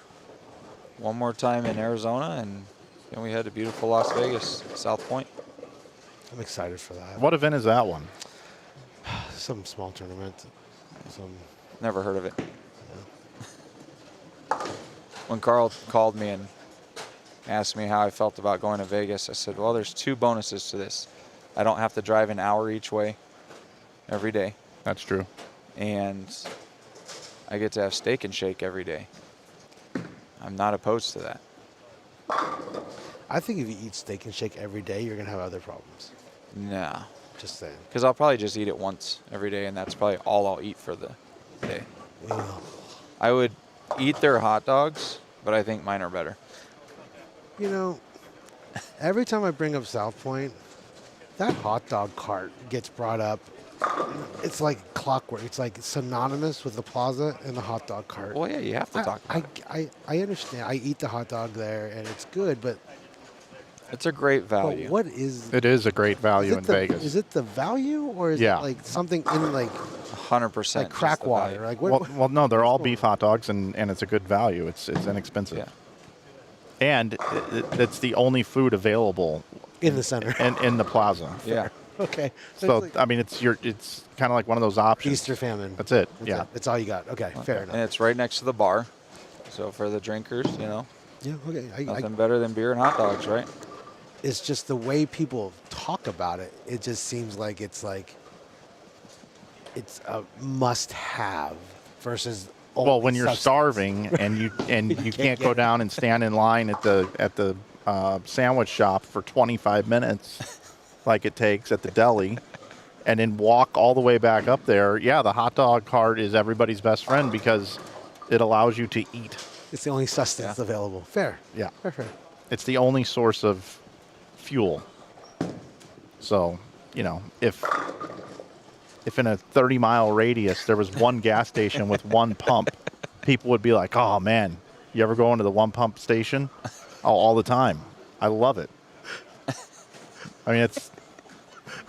Speaker 7: 1 more time in Arizona, and then we head to beautiful Las Vegas, South Point.
Speaker 4: I'm excited for that.
Speaker 3: What event is that one?
Speaker 4: Some small tournament. Some.
Speaker 7: Never heard of it. When Carl called me and asked me how I felt about going to Vegas, I said, well, there's 2 bonuses to this. I don't have to drive an hour each way every day,
Speaker 3: That's true.
Speaker 7: and I get to have Steak and Shake every day. I'm not opposed to that.
Speaker 4: I think if you eat Steak and Shake every day, you're gonna have other problems.
Speaker 7: No,
Speaker 4: Just saying.
Speaker 7: because I'll probably just eat it once every day, and that's probably all I'll eat for the day.
Speaker 4: Ugh.
Speaker 7: I would eat their hot dogs, but I think mine are better.
Speaker 4: You know, every time I bring up South Point, that hot dog cart gets brought up. It's like clockwork. It's like synonymous with the plaza and the hot dog cart.
Speaker 7: Well, yeah, you have to talk about it.
Speaker 4: I understand. I eat the hot dog there, and it's good, but
Speaker 7: It's a great value.
Speaker 4: what is
Speaker 3: It is a great value in Vegas.
Speaker 4: Is it the value, or is
Speaker 3: Yeah.
Speaker 4: it like something in like
Speaker 7: 100%.
Speaker 4: like crack
Speaker 7: is the
Speaker 4: water?
Speaker 7: value.
Speaker 4: Like what?
Speaker 3: Well, no, they're all beef hot dogs, and it's a good value. It's inexpensive.
Speaker 7: Yeah.
Speaker 3: And it's the only food available
Speaker 4: in the center.
Speaker 3: in the plaza.
Speaker 7: Yeah.
Speaker 4: Okay.
Speaker 3: So
Speaker 4: it's like
Speaker 3: I mean, it's kind of like one of those options.
Speaker 4: Easter famine.
Speaker 3: That's it.
Speaker 4: That's
Speaker 3: Yeah.
Speaker 4: it. It's all you got. Okay, fair
Speaker 7: And
Speaker 4: enough.
Speaker 7: it's right next to the bar. So for the drinkers, you know,
Speaker 4: Yeah. Okay.
Speaker 7: nothing better than beer and hot dogs, right?
Speaker 4: It's just the way people talk about it. It just seems like it's a must-have versus.
Speaker 3: Well, when you're
Speaker 4: substance.
Speaker 3: starving and you can't go down and stand in line at the sandwich shop for 25 minutes, like it takes at the deli, and then walk all the way back up there. Yeah, the hot dog cart is everybody's best friend because it allows you to eat.
Speaker 4: It's the only sustenance
Speaker 7: Yeah.
Speaker 4: available. Fair.
Speaker 3: Yeah,
Speaker 4: Fair.
Speaker 3: it's the only source of fuel. So, you know, if in a 30-mile radius there was one gas station with one pump, people would be like, "Oh man, you ever go into the one pump station?" Oh, all the time. I love it. I mean, it's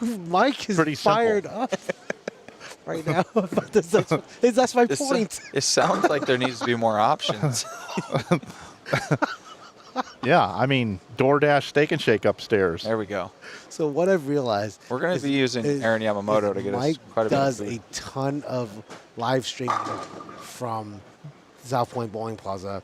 Speaker 4: Mike is
Speaker 3: pretty simple.
Speaker 4: fired up right now. But that's my point.
Speaker 7: It sounds like there needs to be more options.
Speaker 3: Yeah, I mean, DoorDash Steak and Shake upstairs.
Speaker 7: There we go.
Speaker 4: So what I've realized,
Speaker 7: We're going
Speaker 4: is-
Speaker 7: to be using
Speaker 4: is-
Speaker 7: Aaron Yamamoto
Speaker 4: is
Speaker 7: to get
Speaker 4: Mike
Speaker 7: us quite a bit of
Speaker 4: does
Speaker 7: food.
Speaker 4: a ton of live streaming from South Point Bowling Plaza,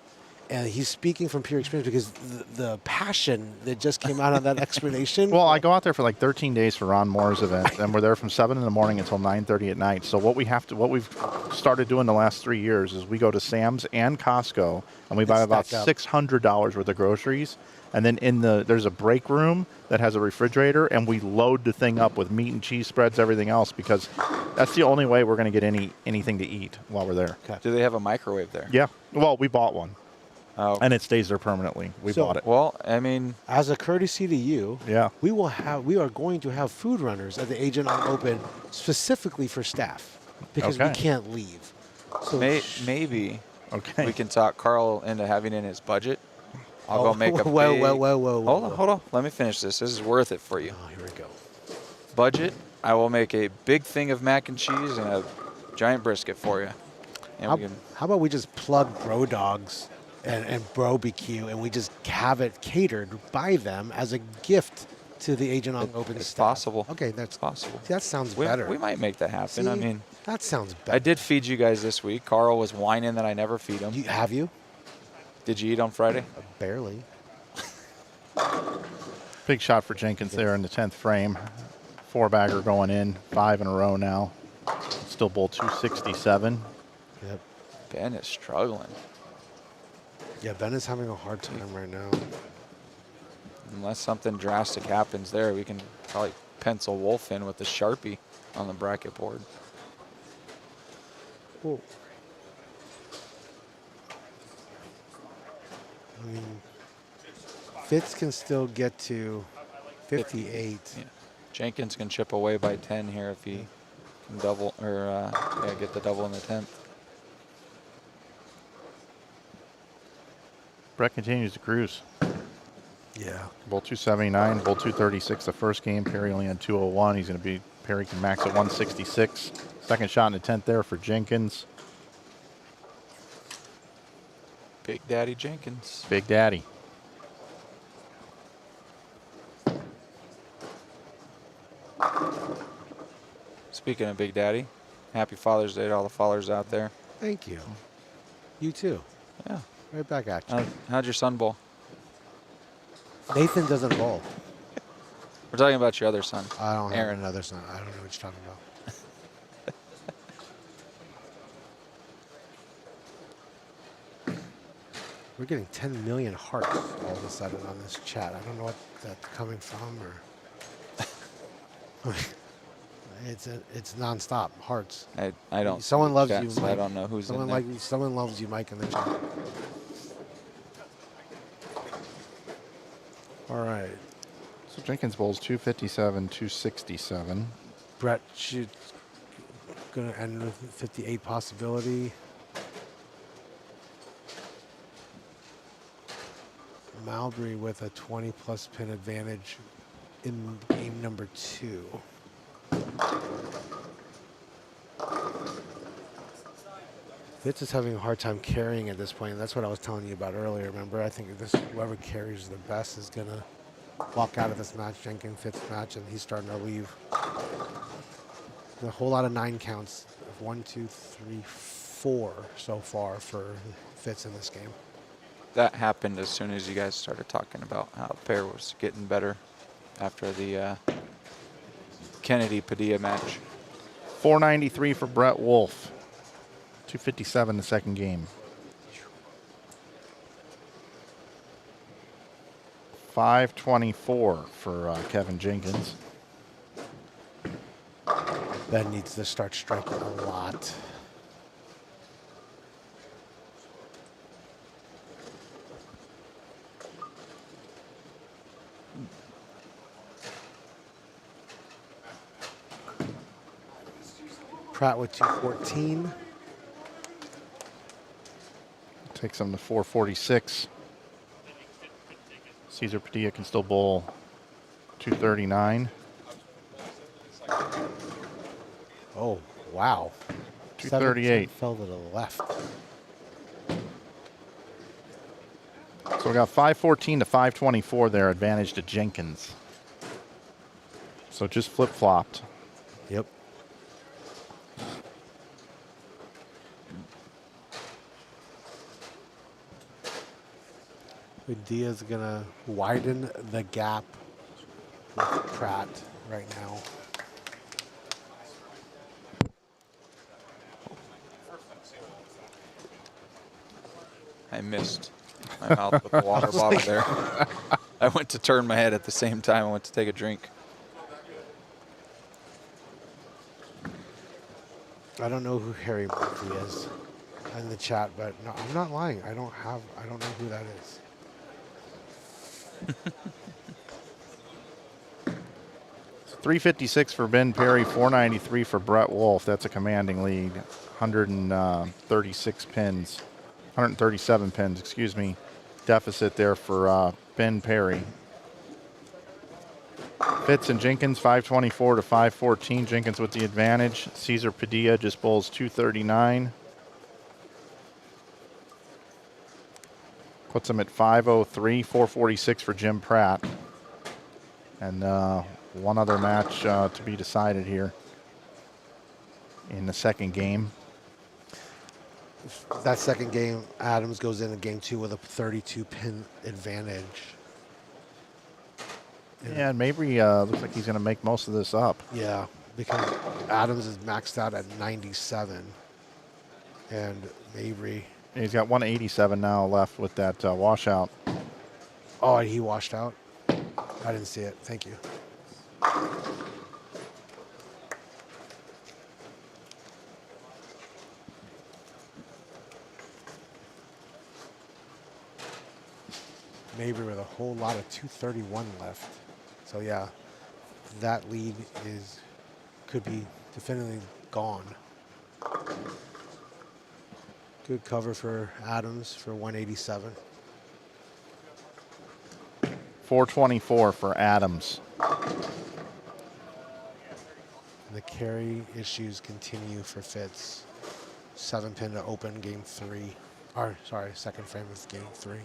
Speaker 4: and he's speaking from pure experience because the passion that just came out of that explanation.
Speaker 3: Well, I go out there for like 13 days for Ron Moore's event, and we're there from 7 in the morning until 9:30 at night. So what we've started doing the last 3 years is we go to Sam's and Costco, and we buy about
Speaker 4: stack up.
Speaker 3: $600 worth of groceries. And then there's a break room that has a refrigerator, and we load the thing up with meat and cheese spreads, everything else, because that's the only way we're going to get anything to eat while we're there.
Speaker 4: Okay.
Speaker 7: Do they have a microwave there?
Speaker 3: Yeah. Well, we bought one,
Speaker 7: Oh,
Speaker 3: and it stays there permanently. We
Speaker 4: So-
Speaker 3: bought it.
Speaker 7: well, I mean,
Speaker 4: As a courtesy to you,
Speaker 3: Yeah.
Speaker 4: we are going to have food runners at the Agent on Open specifically for staff because we
Speaker 3: Okay.
Speaker 4: can't leave. So
Speaker 7: maybe
Speaker 3: Okay.
Speaker 7: we can talk Carl into having in his budget. I'll go make a
Speaker 4: whoa,
Speaker 7: big...
Speaker 4: whoa.
Speaker 7: Hold on. Let me finish this. This is worth it for you.
Speaker 4: Oh, here we go.
Speaker 7: Budget, I will make a big thing of mac and cheese and a giant brisket for you. And we can...
Speaker 4: How about we just plug Dogs and BroBQ, and we just have it catered by them as a gift to the Agent on Open
Speaker 7: It's
Speaker 4: staff?
Speaker 7: possible.
Speaker 4: Okay, that's
Speaker 7: It's possible.
Speaker 4: See, that sounds
Speaker 7: We,
Speaker 4: better.
Speaker 7: we might make that happen. I
Speaker 4: See?
Speaker 7: mean,
Speaker 4: that sounds better.
Speaker 7: I did feed you guys this week. Carl was whining that I never feed him.
Speaker 4: Have you?
Speaker 7: Did you eat on Friday?
Speaker 4: Barely.
Speaker 3: Big shot for Jenkins there in the 10th frame. 4-bagger going in, 5 in a row now. Still bowl 267.
Speaker 4: Yep.
Speaker 7: Ben is struggling.
Speaker 4: Yeah, Ben is having a hard time right now.
Speaker 7: Unless something drastic happens there, we can probably pencil Wolf in with the Sharpie on the bracket board.
Speaker 4: Cool. I mean, Fitz can still get to 58.
Speaker 7: Yeah. Jenkins can chip away by 10 here if he can double or get the double in the 10th.
Speaker 3: Brett continues to cruise.
Speaker 4: Yeah.
Speaker 3: Bowl 279, bowl 236 the first game. Perry only had 201. He's going to be, Perry can max at 166. Second shot in the 10th there for Jenkins.
Speaker 7: Big Daddy Jenkins.
Speaker 3: Big Daddy.
Speaker 7: Speaking of Big Daddy, happy Father's Day to all the fathers out there.
Speaker 4: Thank you. You too.
Speaker 7: Yeah.
Speaker 4: Right back at you.
Speaker 7: How'd your son bowl?
Speaker 4: Nathan doesn't bowl.
Speaker 7: We're talking about your other son.
Speaker 4: I don't have
Speaker 7: Aaron.
Speaker 4: another son. I don't know what you're talking about. We're getting 10 million hearts all of a sudden on this chat. I don't know what that's coming from, or it's nonstop hearts.
Speaker 7: I don't.
Speaker 4: Someone loves
Speaker 7: chat,
Speaker 4: you,
Speaker 7: so
Speaker 4: Mike.
Speaker 7: I don't know who's in there.
Speaker 4: Someone loves you, Mike, in the chat. All right.
Speaker 3: So Jenkins bowls 257, 267.
Speaker 4: Brett should gonna end with 58 possibility. Mowbray with a 20+ pin advantage in game number 2. Fitz is having a hard time carrying at this point. That's what I was telling you about earlier. Remember, I think whoever carries the best is gonna walk out of this match, Jenkins Fitz match, and he's starting to leave. A whole lot of 9 counts. 1, 2, 3, 4 so far for Fitz in this game.
Speaker 7: That happened as soon as you guys started talking about how the pair was getting better after the Kennedy Padilla match.
Speaker 3: 493 for Brett Wolf. 257 the second game. 524 for Kevin Jenkins.
Speaker 4: Ben needs to start striking a lot. Pratt with 214.
Speaker 3: Takes him to 446. Cesar Padilla can still bowl 239.
Speaker 4: Oh, wow.
Speaker 3: 238.
Speaker 4: 17 fell to the left.
Speaker 3: So we got 514 to 524 there, advantage to Jenkins. So just flip-flopped.
Speaker 4: Yep. Dia's gonna widen the gap with Pratt right now.
Speaker 7: I missed my mouth with the water bottle there. I went to turn my head at the same time. I went to take a drink.
Speaker 4: I don't know who Harry Murphy is in the chat, but no, I'm not lying. I don't know who that is.
Speaker 3: 356 for Ben Perry, 493 for Brett Wolf. That's a commanding lead. 136 pins, 137 pins, excuse me. Deficit there for Ben Perry. Fitz and Jenkins, 524 to 514. Jenkins with the advantage. Cesar Padilla just bowls 239. Puts him at 503, 446 for Jim Pratt. And one other match to be decided here in the second game.
Speaker 4: That second game, Adams goes in game 2 with a 32-pin advantage.
Speaker 3: Yeah, and Mabry looks like he's going to make most of this up.
Speaker 4: Yeah, because Adams is maxed out at 97. And Mabry.
Speaker 3: He's got 187 now left with that washout.
Speaker 4: Oh, he washed out? I didn't see it. Thank you. Mabry with a whole lot of 231 left. So yeah, that lead could be definitively gone. Good cover for Adams for 187.
Speaker 3: 424 for Adams.
Speaker 4: The carry issues continue for Fitz. 7-pin to open game 3. Or sorry, second frame of game 3.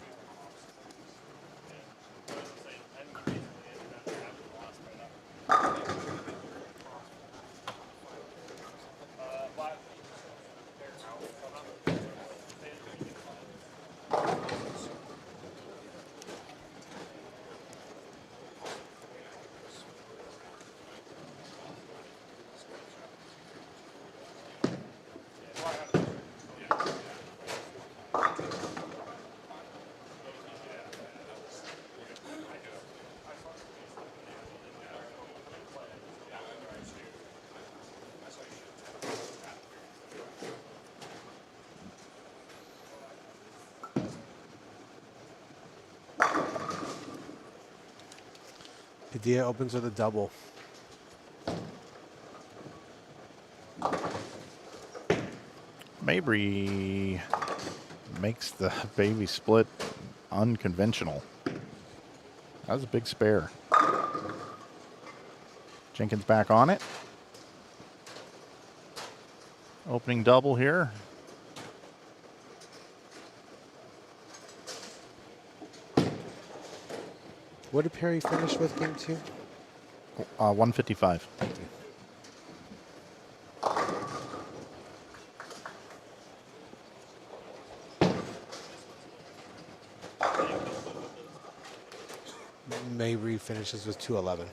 Speaker 4: Padilla opens with a double.
Speaker 3: Mabry makes the baby split unconventional. That was a big spare. Jenkins back on it. Opening double here.
Speaker 4: What did Perry finish with game 2?
Speaker 3: 155.
Speaker 4: Thank you. Mabry finishes with 211.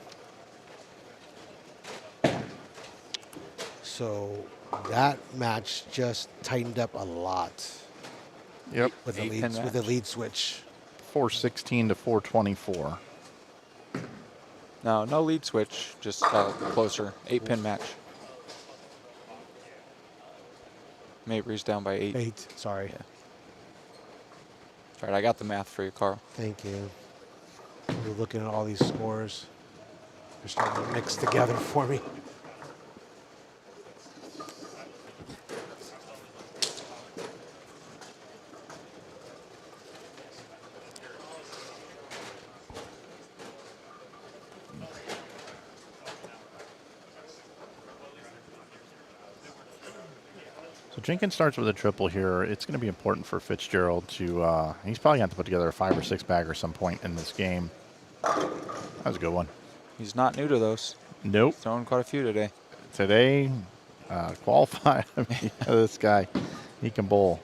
Speaker 4: So that match just tightened up a lot.
Speaker 3: Yep.
Speaker 4: With the
Speaker 7: Eight-pin
Speaker 4: lead, with the
Speaker 7: match.
Speaker 4: lead switch.
Speaker 3: 416 to 424.
Speaker 7: No, no lead switch, just closer. 8-pin match. Mabry's down by 8.
Speaker 4: 8, sorry.
Speaker 7: Yeah. All right, I got the math for you, Carl.
Speaker 4: Thank you. We're looking at all these scores. They're starting to mix together for me.
Speaker 3: So Jenkins starts with a triple here. It's going to be important for Fitzgerald to, he's probably going to have to put together a 5 or 6 bagger some point in this game. That was a good one.
Speaker 7: He's not new to those.
Speaker 3: Nope.
Speaker 7: Throwing quite a few today.
Speaker 3: Today, qualified. I mean, yeah, this guy, he can bowl.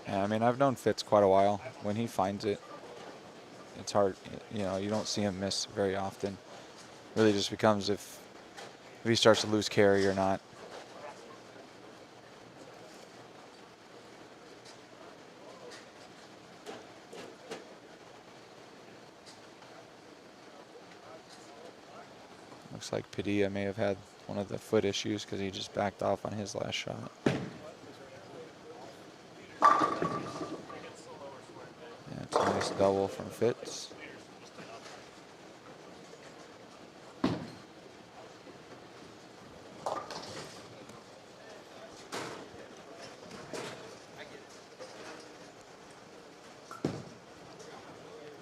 Speaker 7: Yeah, I mean, I've known Fitz quite a while. When he finds it, it's hard. You know, you don't see him miss very often. Really just becomes if he starts to lose carry or not. Looks like Padilla may have had one of the foot issues because he just backed off on his last shot. Yeah, it's a nice double from Fitz.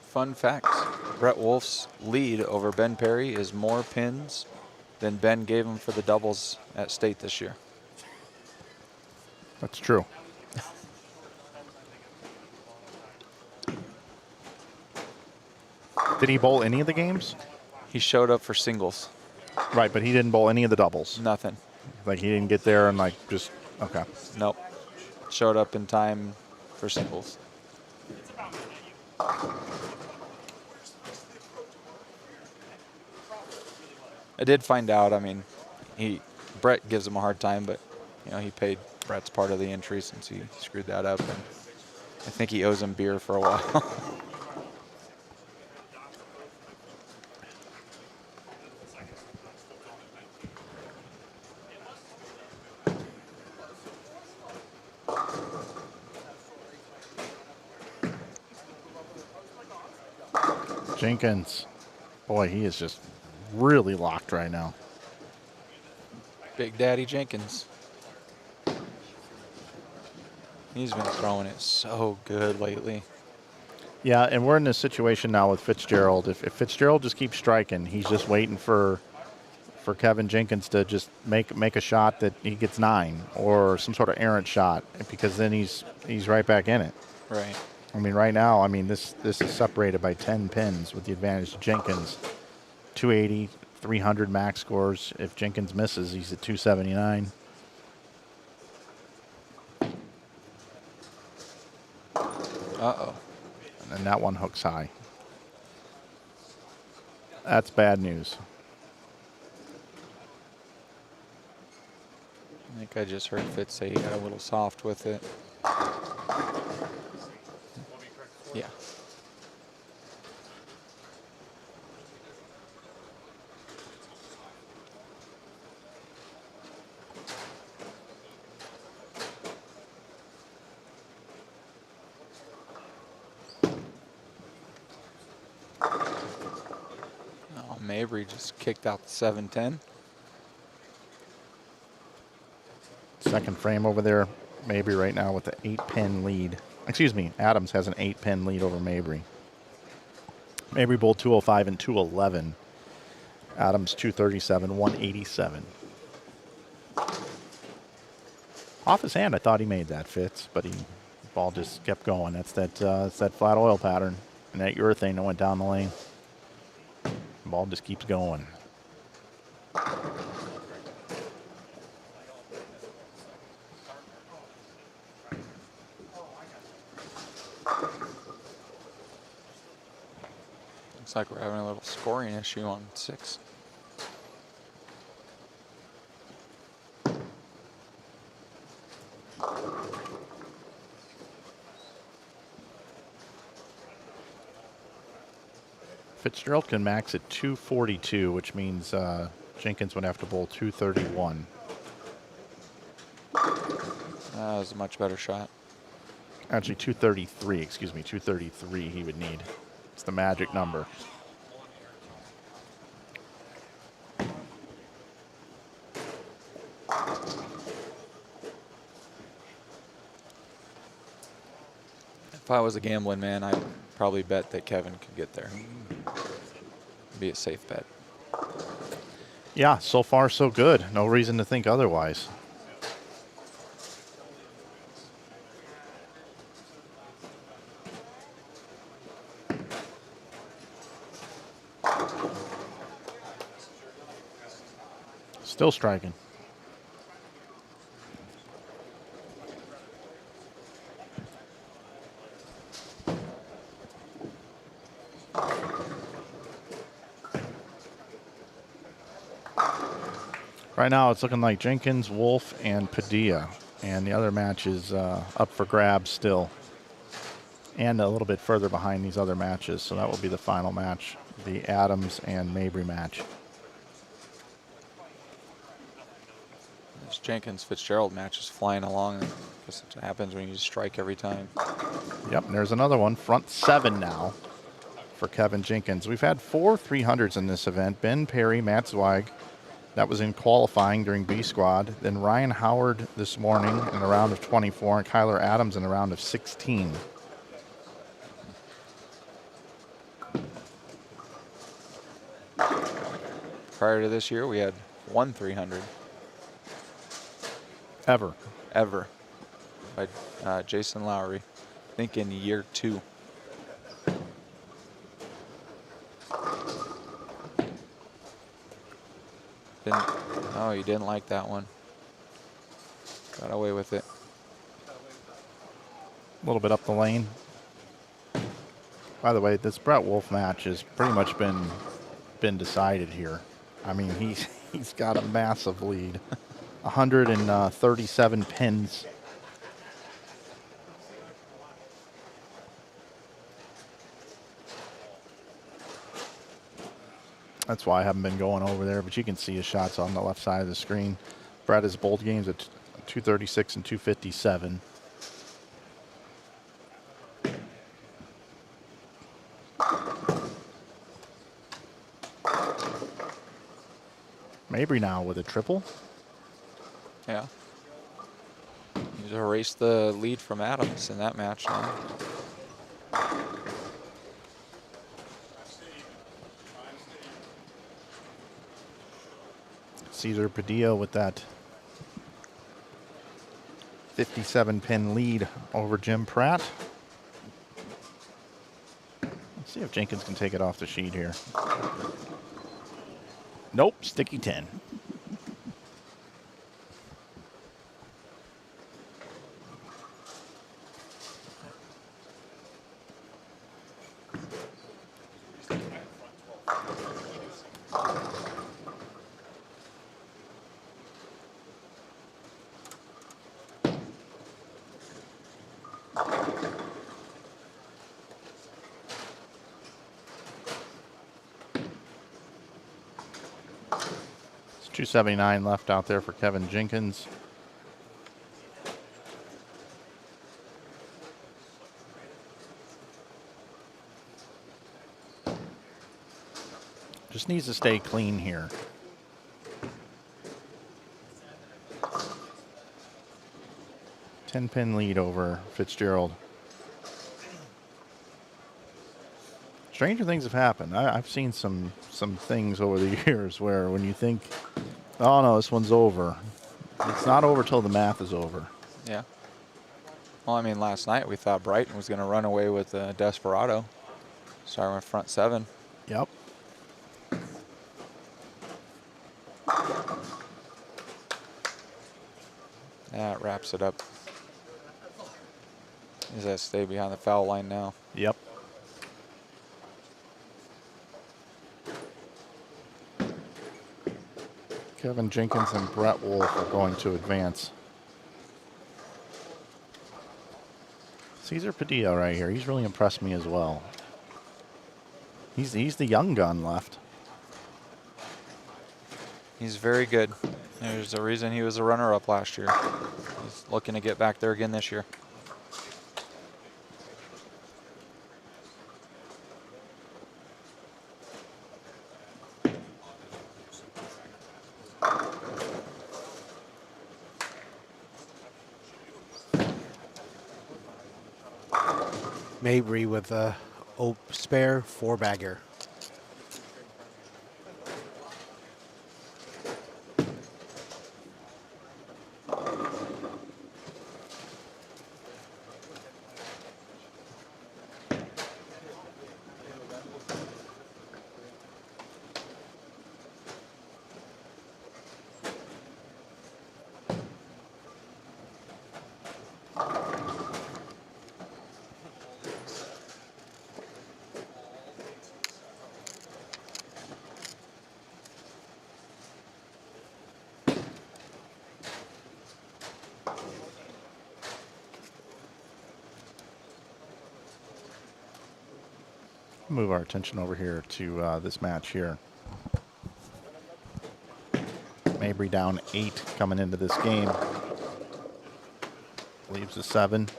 Speaker 7: Fun fact, Brett Wolf's lead over Ben Perry is more pins than Ben gave him for the doubles at state this year.
Speaker 3: That's true. Did he bowl any of the games?
Speaker 7: He showed up for singles.
Speaker 3: Right, but he didn't bowl any of the doubles.
Speaker 7: Nothing.
Speaker 3: Like he didn't get there and like just, okay.
Speaker 7: Nope. Showed up in time for singles. I did find out, I mean, Brett gives him a hard time, but, you know, he paid Brett's part of the entry since he screwed that up. And I think he owes him beer for a while.
Speaker 3: Jenkins, boy, he is just really locked right now.
Speaker 7: Big Daddy Jenkins. He's been throwing it so good lately.
Speaker 3: Yeah, and we're in this situation now with Fitzgerald. If Fitzgerald just keeps striking, he's just waiting for Kevin Jenkins to just make a shot that he gets 9 or some sort of errant shot, because then he's right back in it.
Speaker 7: Right.
Speaker 3: I mean, right now, I mean, this is separated by 10 pins with the advantage to Jenkins. 280, 300 max scores. If Jenkins misses, he's at 279.
Speaker 7: Uh-oh.
Speaker 3: And that one hooks high. That's bad news.
Speaker 7: I think I just heard Fitz say he got a little soft with it. Yeah. Oh, Mabry just kicked out the 7-10.
Speaker 3: Second frame over there, Mabry right now with the 8-pin lead. Excuse me, Adams has an 8-pin lead over Mabry. Mabry bowled 205 and 211. Adams 237, 187. Off his hand, I thought he made that, Fitz, but the ball just kept going. That's that flat oil pattern and that urethane that went down the lane. The ball just keeps going.
Speaker 7: Looks like we're having a little scoring issue on 6.
Speaker 3: Fitzgerald can max at 242, which means Jenkins would have to bowl 231.
Speaker 7: That was a much better shot.
Speaker 3: Actually, 233, excuse me, 233 he would need. It's the magic number.
Speaker 7: If I was a gambling man, I'd probably bet that Kevin could get there. be a safe bet.
Speaker 3: Yeah, so far so good. No reason to think otherwise. Still striking. Right now it's looking like Jenkins, Wolf, and Padilla. And the other match is up for grabs still. And a little bit further behind these other matches. So that will be the final match, the Adams and Mabry match.
Speaker 7: This Jenkins-Fitzgerald match is flying along. That's what happens when you strike every time.
Speaker 3: Yep, and there's another one. Front 7 now for Kevin Jenkins. We've had 4 300s in this event. Ben Perry, Matt Zweig. That was in qualifying during B squad. Then Ryan Howard this morning in a round of 24, and Kyler Adams in a round of 16.
Speaker 7: Prior to this year, we had 1 300
Speaker 3: Ever.
Speaker 7: by Jason Lowry. I think in year 2. Oh, you didn't like that one. Got away with it.
Speaker 3: A little bit up the lane. By the way, this Brett Wolf match has pretty much been decided here. I mean, he's got a massive lead. 137 pins. That's why I haven't been going over there, but you can see his shots on the left side of the screen. Brett has bold games at 236 and 257. Mabry now with a triple.
Speaker 7: Yeah. He's erased the lead from Adams in that match now.
Speaker 3: Cesar Padilla with that 57 pin lead over Jim Pratt. Let's see if Jenkins can take it off the sheet here. Nope, sticky 10. It's 279 left out there for Kevin Jenkins. Just needs to stay clean here. Ten-pin lead over Fitzgerald. Stranger things have happened. I've seen some things over the years where when you think, oh no, this one's over, it's not over till the math is over.
Speaker 7: Yeah. Well, I mean, last night we thought Brighton was going to run away with Desperado. Starting with front 7.
Speaker 3: Yep.
Speaker 7: That wraps it up. He's got to stay behind the foul line now.
Speaker 3: Yep. Kevin Jenkins and Brett Wolf are going to advance. Cesar Padilla right here. He's really impressed me as well. He's the young gun left.
Speaker 7: He's very good. There's a reason he was a runner-up last year. He's looking to get back there again this year.
Speaker 4: Mabry with a spare 4-bagger.
Speaker 3: Move our attention over here to this match here. Mabry down 8 coming into this game. Leaves a 7.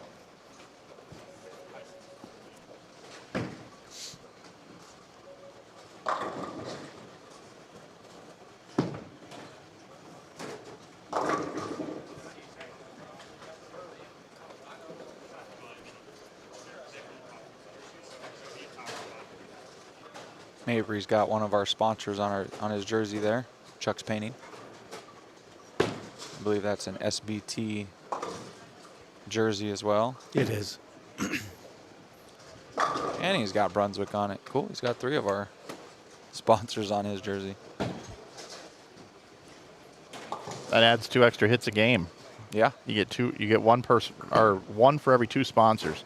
Speaker 7: Mabry's got one of our sponsors on his jersey there, Chuck's Painting. I believe that's an SBT jersey as well.
Speaker 4: It is.
Speaker 7: And he's got Brunswick on it. Cool. He's got 3 of our sponsors on his jersey.
Speaker 3: That adds 2 extra hits a game.
Speaker 7: Yeah.
Speaker 3: You get 2. You get 1 person, or 1 for every 2 sponsors.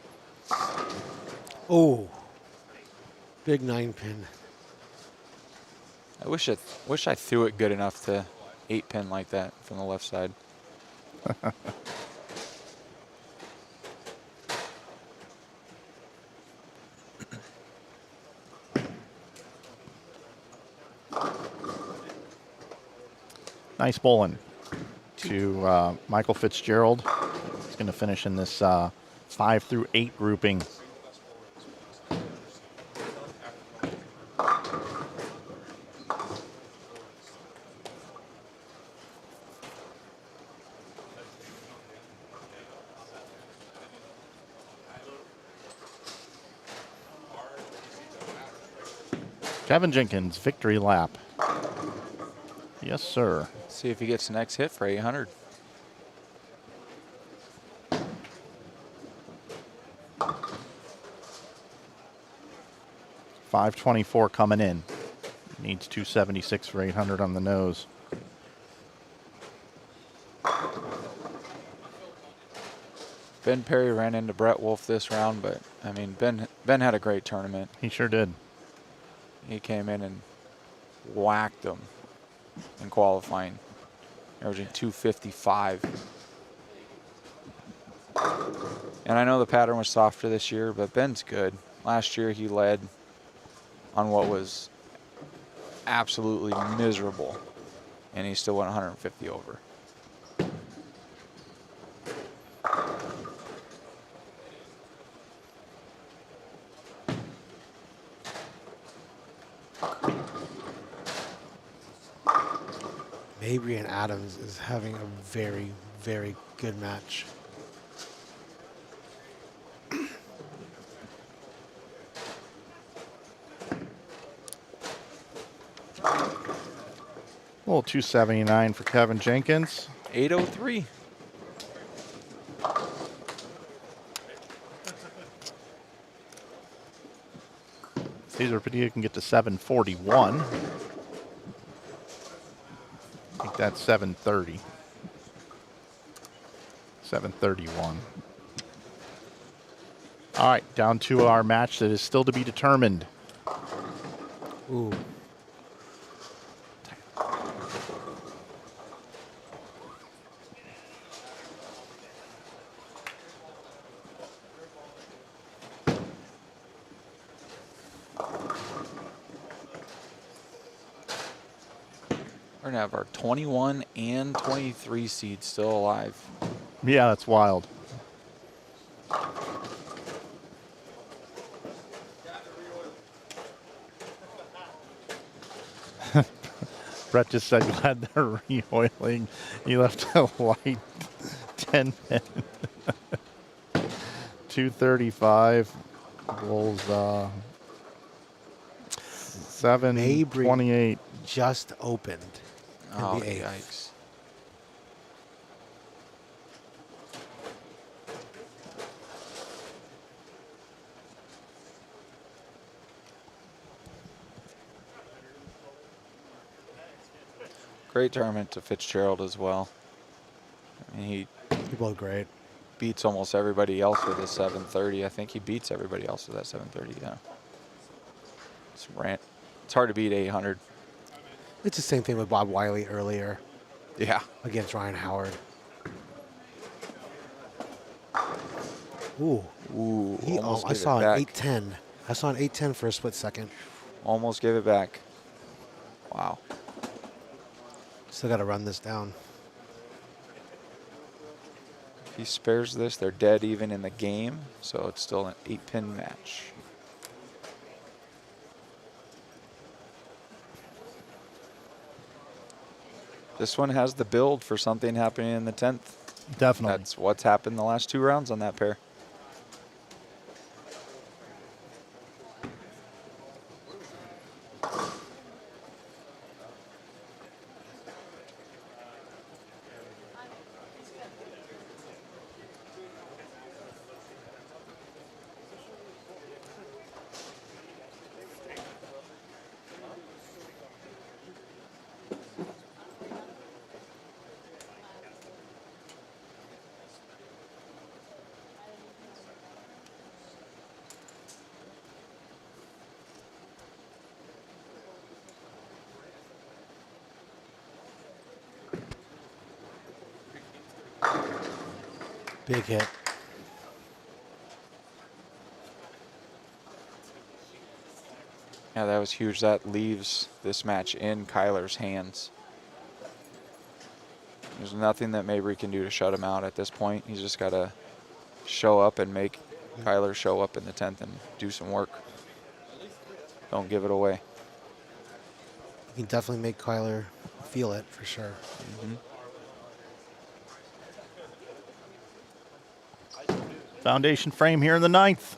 Speaker 4: Oh, big 9-pin.
Speaker 7: I wish I threw it good enough to 8-pin like that from the left side.
Speaker 3: Nice bowling to Michael Fitzgerald. He's going to finish in this 5 through 8 grouping. Kevin Jenkins, victory lap. Yes, sir.
Speaker 7: See if he gets the next hit for 800.
Speaker 3: .524 coming in. Needs 276 for 800 on the nose.
Speaker 7: Ben Perry ran into Brett Wolf this round, but I mean Ben had a great tournament.
Speaker 3: He sure did.
Speaker 7: He came in and whacked them in qualifying, averaging 255. And I know the pattern was softer this year, but Ben's good. Last year he led on what was absolutely miserable, and he still went 150 over.
Speaker 4: Mabry and Adams is having a very, very good match.
Speaker 3: Little 279 for Kevin Jenkins.
Speaker 7: 803.
Speaker 3: Cesar Padilla can get to 741. I think that's 730. 731. All right, down to our match that is still to be determined.
Speaker 4: Ooh.
Speaker 7: We're gonna have our 21 and 23 seeds still alive.
Speaker 3: Yeah, that's wild. Brett just said glad they're re-oiling. He left a white 10 pin. 235. Bulls 728.
Speaker 4: Just opened in
Speaker 7: Oh,
Speaker 4: the 8th.
Speaker 7: yikes. Great tournament to Fitzgerald as well. I mean, he
Speaker 4: They're both great.
Speaker 7: beats almost everybody else with his 730. I think he beats everybody else with that 730, yeah. It's hard to beat 800.
Speaker 4: It's the same thing with Bob Wiley earlier
Speaker 7: Yeah.
Speaker 4: against Ryan Howard. Ooh.
Speaker 7: Ooh,
Speaker 4: I
Speaker 7: almost gave
Speaker 4: saw
Speaker 7: it
Speaker 4: an
Speaker 7: back.
Speaker 4: 810 I saw an 8-10 for a split second.
Speaker 7: Almost gave it back. Wow.
Speaker 4: Still got to run this down.
Speaker 7: If he spares this, they're dead even in the game, so it's still an 8-pin match. This one has the build for something happening in the 10th.
Speaker 3: Definitely.
Speaker 7: That's what's happened the last 2 rounds on that pair.
Speaker 4: Big hit.
Speaker 7: Yeah, that was huge. That leaves this match in Kyler's hands. There's nothing that Mabry can do to shut him out at this point. He's just got to show up and make Kyler show up in the 10th and do some work. Don't give it away.
Speaker 4: You can definitely make Kyler feel it for sure.
Speaker 3: Foundation frame here in the 9th.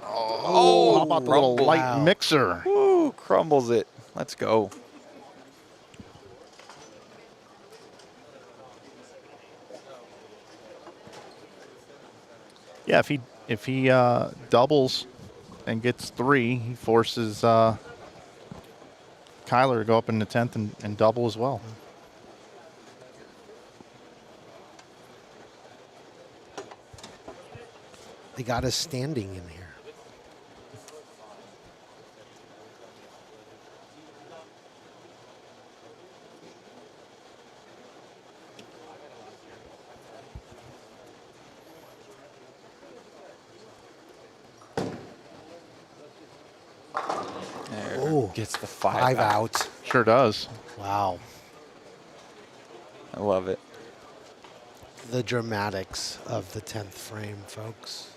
Speaker 7: Oh,
Speaker 3: How about the little
Speaker 7: crumble.
Speaker 3: light
Speaker 4: Wow.
Speaker 3: mixer?
Speaker 7: Woo, crumbles it. Let's go.
Speaker 3: Yeah, if he doubles and gets 3, he forces Kyler to go up in the 10th and double as well.
Speaker 4: They got us standing in here.
Speaker 7: There,
Speaker 4: Oh,
Speaker 7: gets the 5
Speaker 4: 5
Speaker 7: out.
Speaker 4: out.
Speaker 3: Sure does.
Speaker 4: Wow.
Speaker 7: I love it.
Speaker 4: The dramatics of the 10th frame, folks.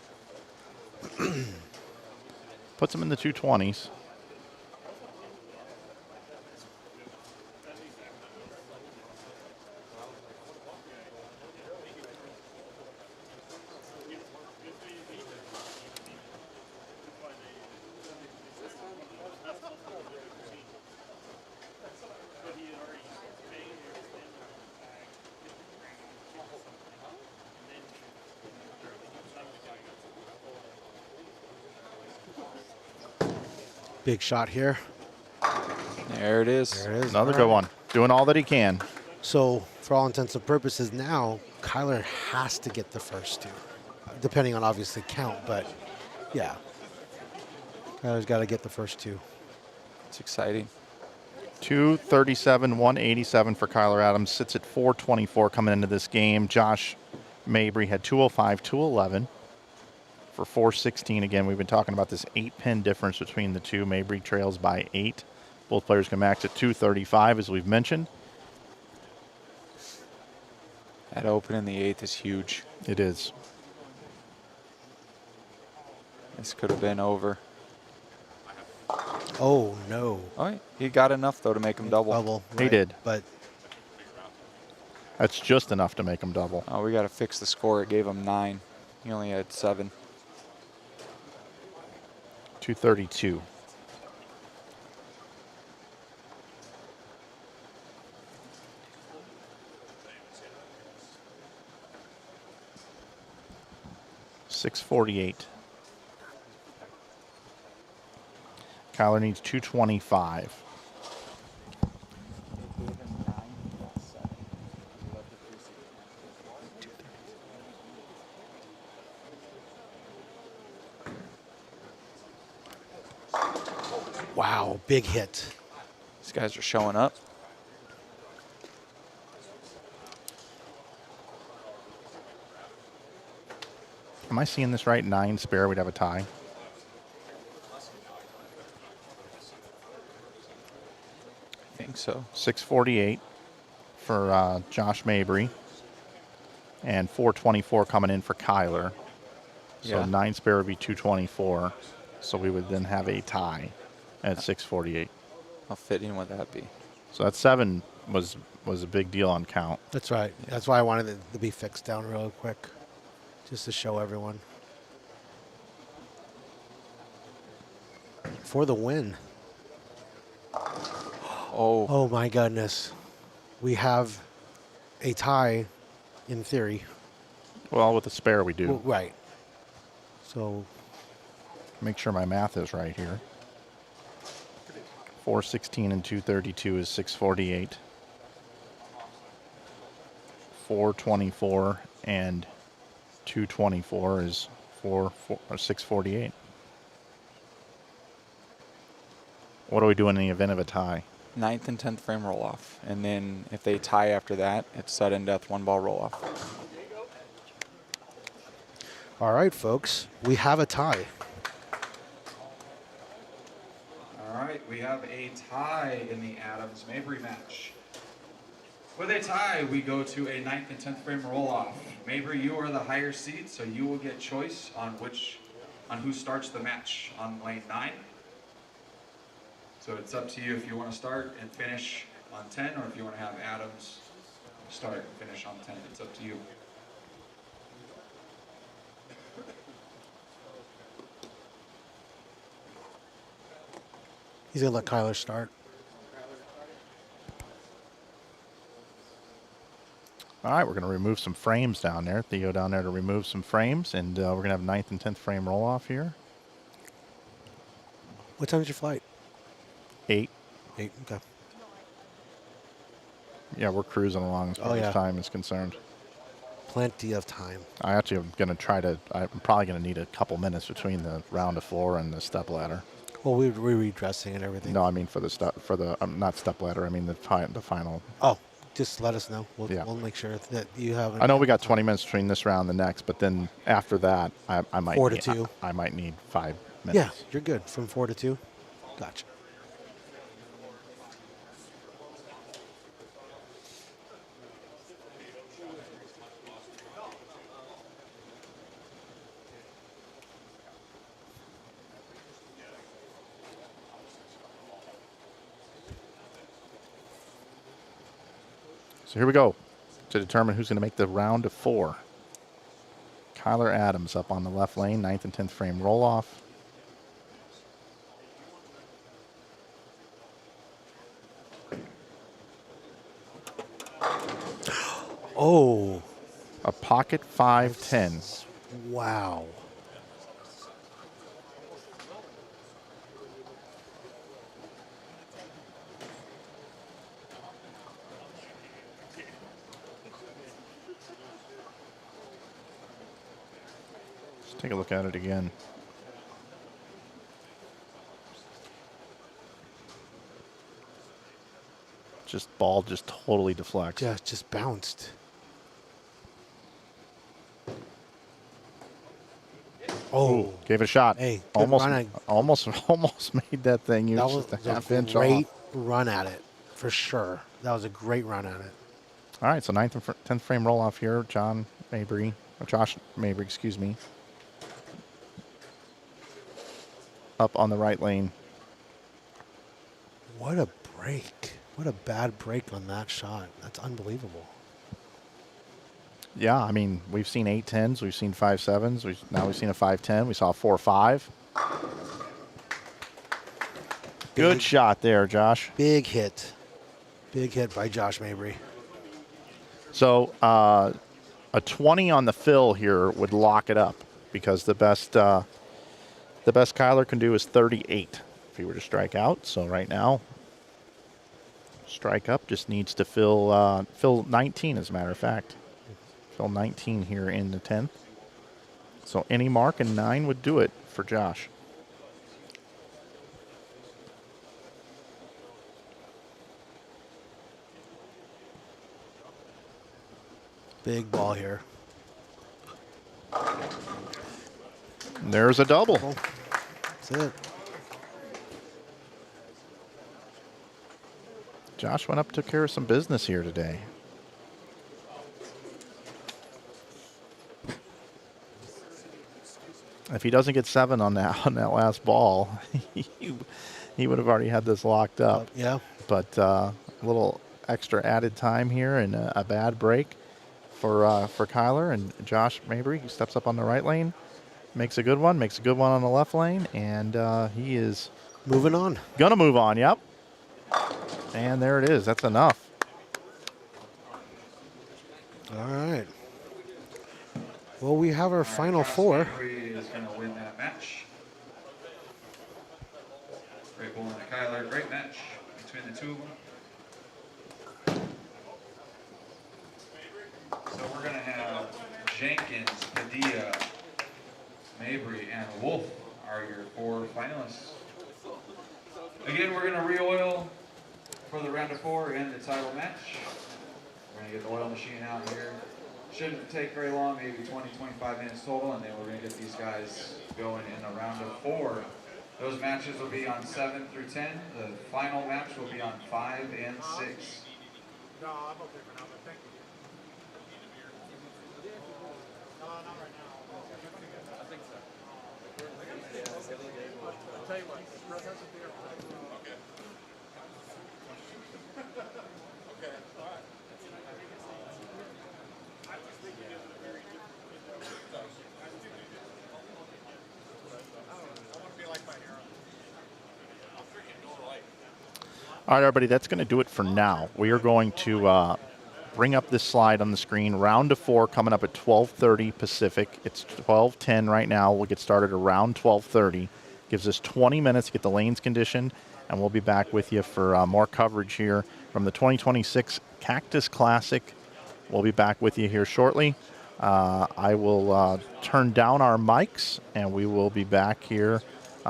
Speaker 3: Puts him in the 220s.
Speaker 4: Big shot here.
Speaker 7: There it is.
Speaker 4: There it is.
Speaker 3: Another
Speaker 4: All
Speaker 3: good
Speaker 4: right.
Speaker 3: one. Doing all that he can.
Speaker 4: So, for all intents and purposes, now Kyler has to get the first 2, depending on obviously count. But yeah, Kyler's got to get the first 2.
Speaker 7: It's exciting.
Speaker 3: 237, 187 for Kyler Adams. Sits at 424 coming into this game. Josh Mabry had 205, 211 for 416. Again, we've been talking about this 8-pin difference between the two. Mabry trails by 8. Both players can max at 235, as we've mentioned.
Speaker 7: That open in the 8th is huge.
Speaker 3: It is.
Speaker 7: This could have been over.
Speaker 4: Oh no!
Speaker 7: Oh, he got enough though to make him double.
Speaker 4: Double.
Speaker 3: He
Speaker 4: right.
Speaker 3: did.
Speaker 4: But
Speaker 3: That's just enough to make him double.
Speaker 7: Oh, we got to fix the score. It gave him 9. He only had 7.
Speaker 3: 232. $648. Kyler needs 225.
Speaker 4: wow, big hit.
Speaker 7: These guys are showing up.
Speaker 3: Am I seeing this right? 9 spare, we'd have a tie.
Speaker 7: think so.
Speaker 3: 648 for Josh Mabry. And 424 coming in for Kyler. So
Speaker 7: Yeah.
Speaker 3: 9 spare would be 224. So we would then have a tie at 648.
Speaker 7: How fitting would that be?
Speaker 3: So that 7 was a big deal on count.
Speaker 4: That's right. That's why I wanted it to be fixed down real quick, just to show everyone. For the win.
Speaker 7: Oh,
Speaker 4: Oh my goodness. We have a tie in theory.
Speaker 3: Well, with the spare we do.
Speaker 4: Well, right. So
Speaker 3: Make sure my math is right here. 416 and 232 is 648. 424 and 224 is 648. What do we do in the event of a tie?
Speaker 7: 9th and 10th frame roll off. And then if they tie after that, it's sudden death, 1 ball roll off.
Speaker 4: all right, folks, we have a tie.
Speaker 1: All right, we have a tie in the Adams-Mabry match. With a tie, we go to a 9th and 10th frame roll-off. Mabry, you are the higher seed, so you will get choice on who starts the match on lane 9. So it's up to you if you want to start and finish on 10, or if you want to have Adams start and finish on 10. It's up to you.
Speaker 4: He's going to let Kyler start.
Speaker 3: All right, we're going to remove some frames down there. Theo down there to remove some frames, and we're going to have 9th and 10th frame roll off here.
Speaker 4: What time is your flight?
Speaker 3: 8.
Speaker 4: 8, okay.
Speaker 3: Yeah, we're cruising along as far
Speaker 4: Oh,
Speaker 3: as
Speaker 4: yeah.
Speaker 3: time is concerned.
Speaker 4: Plenty of time.
Speaker 3: I actually am going to I'm probably going to need a couple minutes between the round of 4 and the step ladder.
Speaker 4: Well, we're redressing and everything.
Speaker 3: No, I mean for the not step ladder. I mean the final.
Speaker 4: Oh, just let us know.
Speaker 3: Yeah.
Speaker 4: We'll make sure that you have.
Speaker 3: I know we got 20 minutes between this round and the next, but then after that, I might
Speaker 4: 4 to
Speaker 3: need,
Speaker 4: 2.
Speaker 3: I might need 5
Speaker 4: Yeah,
Speaker 3: minutes.
Speaker 4: you're good. From 4 to 2. Gotcha.
Speaker 3: So here we go to determine who's going to make the round of 4. Kyler Adams up on the left lane, 9th and 10th frame roll off.
Speaker 4: Oh,
Speaker 3: A pocket 510.
Speaker 4: wow.
Speaker 3: Let's take a look at it again. Ball just totally deflects.
Speaker 4: Yeah, just bounced. Oh,
Speaker 3: Gave it a shot.
Speaker 4: Hey, good run.
Speaker 3: Almost made that thing. You
Speaker 4: that
Speaker 3: just
Speaker 4: was
Speaker 3: a half
Speaker 4: a
Speaker 3: inch
Speaker 4: great
Speaker 3: off.
Speaker 4: run at it, for sure. That was a great run at it.
Speaker 3: All right, so 9th and 10th frame roll off here. Josh Mabry, excuse me. Up on the right lane.
Speaker 4: What a break. What a bad break on that shot. That's unbelievable.
Speaker 3: Yeah, I mean, we've seen 8-10s, we've seen 5-7s, now we've seen a 5-10, we saw a 4-5. Good shot there, Josh.
Speaker 4: Big hit. Big hit by Josh Mabry.
Speaker 3: So a 20 on the fill here would lock it up because the best Kyler can do is 38 if he were to strike out. So right now, strike up just needs to fill 19, as a matter of fact. Fill 19 here in the 10th. So any mark in 9 would do it for Josh.
Speaker 4: Big ball here.
Speaker 3: There's a double.
Speaker 4: That's it.
Speaker 3: Josh went up, took care of some business here today. If he doesn't get 7 on that last ball, he would have already had this locked up.
Speaker 4: Yeah.
Speaker 3: But a little extra added time here and a bad break for Kyler, and Josh Mabry, he steps up on the right lane, makes a good one on the left lane, and he is
Speaker 4: moving on.
Speaker 3: Gonna move on, yep. And there it is. That's enough.
Speaker 4: All right. Well, we have our final
Speaker 1: Josh
Speaker 4: 4.
Speaker 1: Mabry is going to win that match. Great bowling to Kyler. Great match between the two of them. So we're going to have Jenkins, Padilla, Mabry, and Wolf are your 4 finalists. Again, we're going to re-oil for the round of 4 and the title match. We're going to get the oil machine out here. Shouldn't take very long, maybe 20, 25 minutes total, and then we're going to get these guys going in the round of 4. Those matches will be on 7 through 10. The final match will be on 5 and 6.
Speaker 5: No, I'm okay for now, but thank you. No, not right now. I think so. I'll tell you what, Brett has a beer. Okay. Okay. All right. I was thinking it was a very different. I want to be like my hero. I'm freaking door light.
Speaker 3: All right, everybody, that's going to do it for now. We are going to bring up this slide on the screen. Round of 4 coming up at 12:30 Pacific. It's 12:10 right now. We'll get started around 12:30. Gives us 20 minutes to get the lanes conditioned, and we'll be back with you for more coverage here from the 2026 Cactus Classic. We'll be back with you here shortly. I will turn down our mics, and we will be back here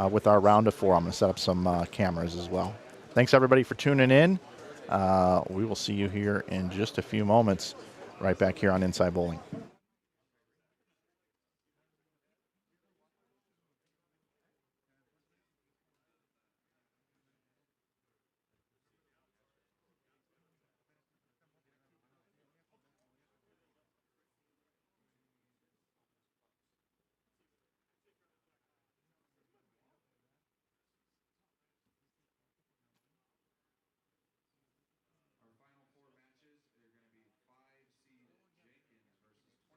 Speaker 3: with our round of 4. I'm going to set up some cameras as well. Thanks, everybody, for tuning in. We will see you here in just a few moments right back here on Inside Bowling.
Speaker 1: Our final 4 matches, they're going to be 5 seed Jenkins versus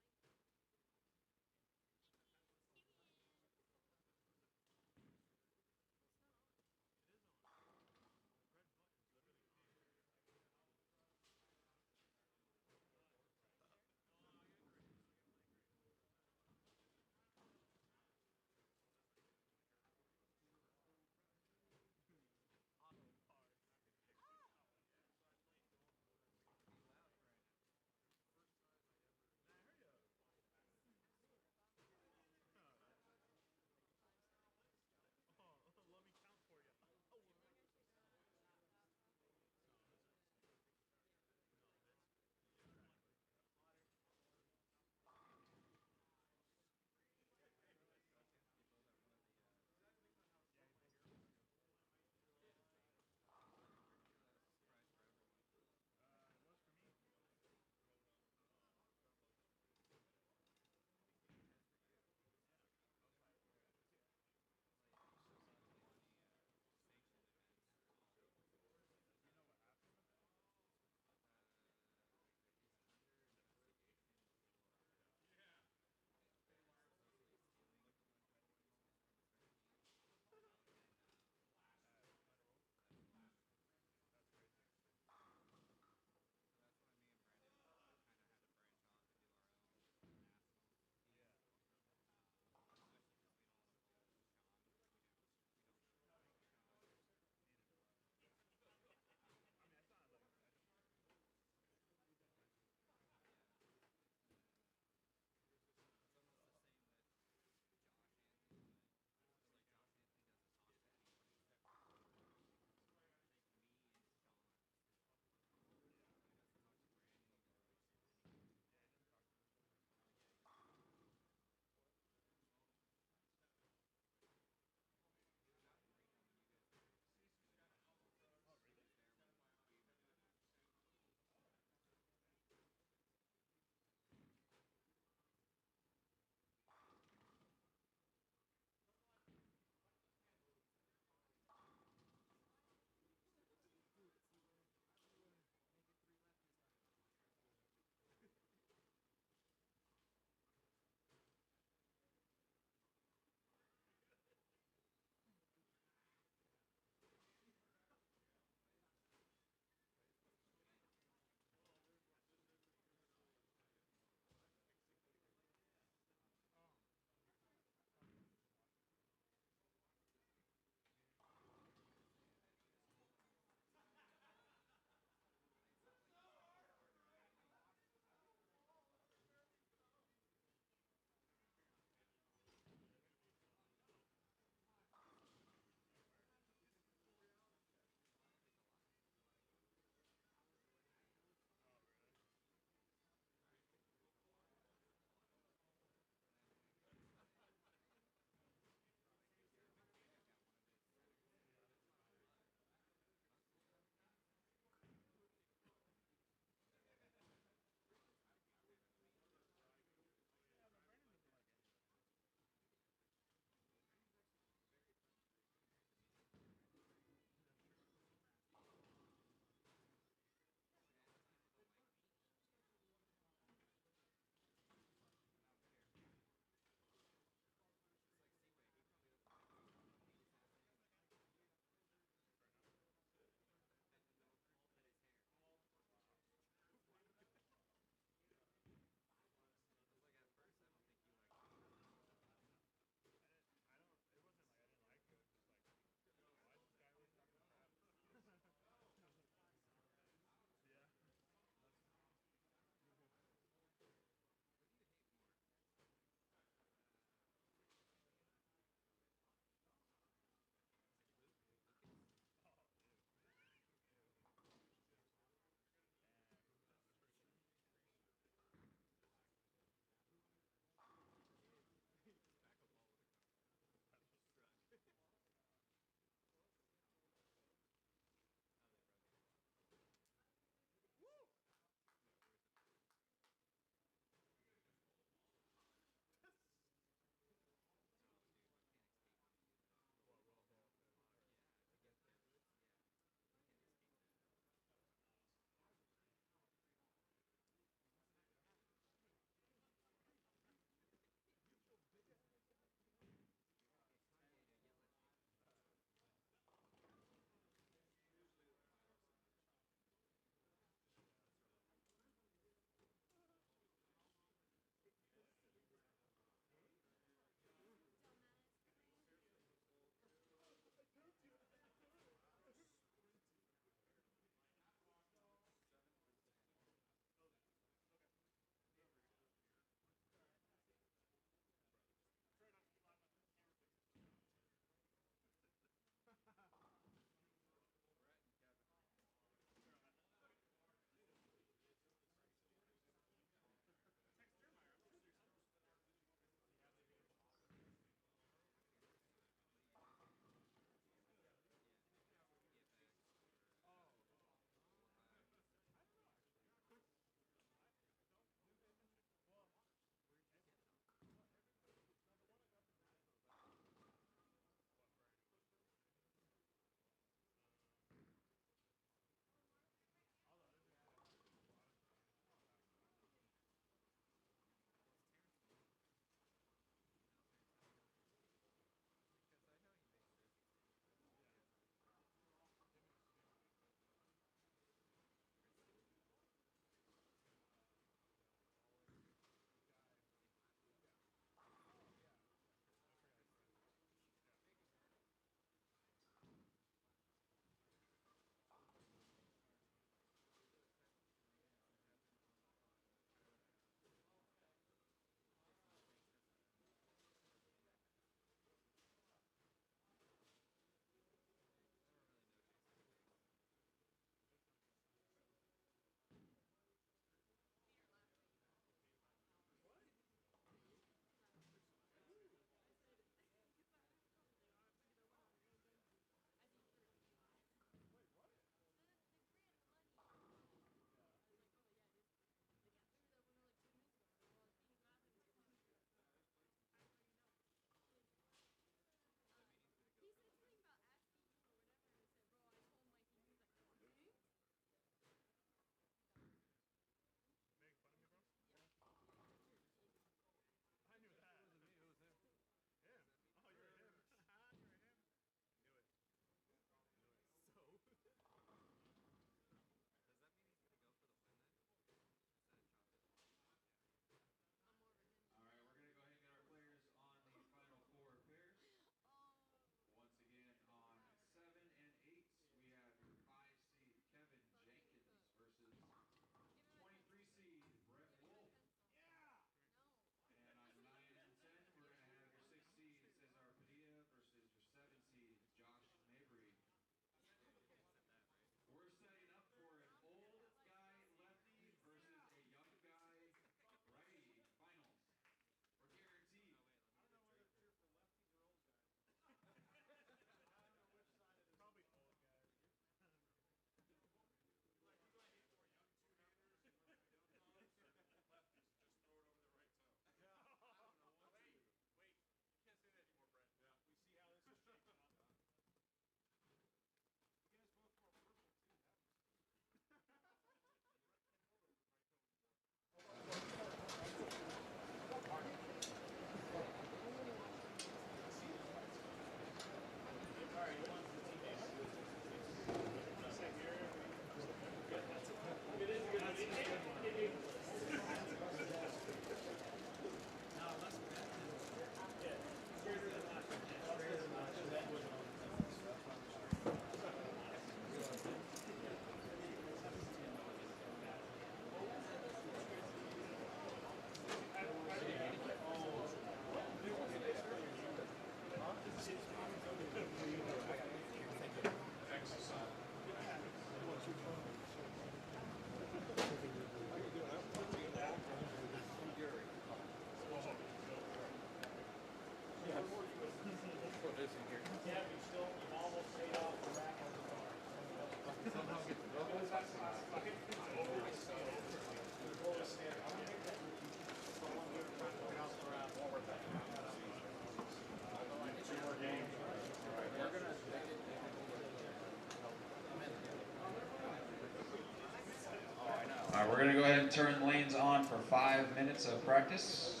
Speaker 1: All right, we're going to go ahead and turn the lanes on for 5 minutes of practice.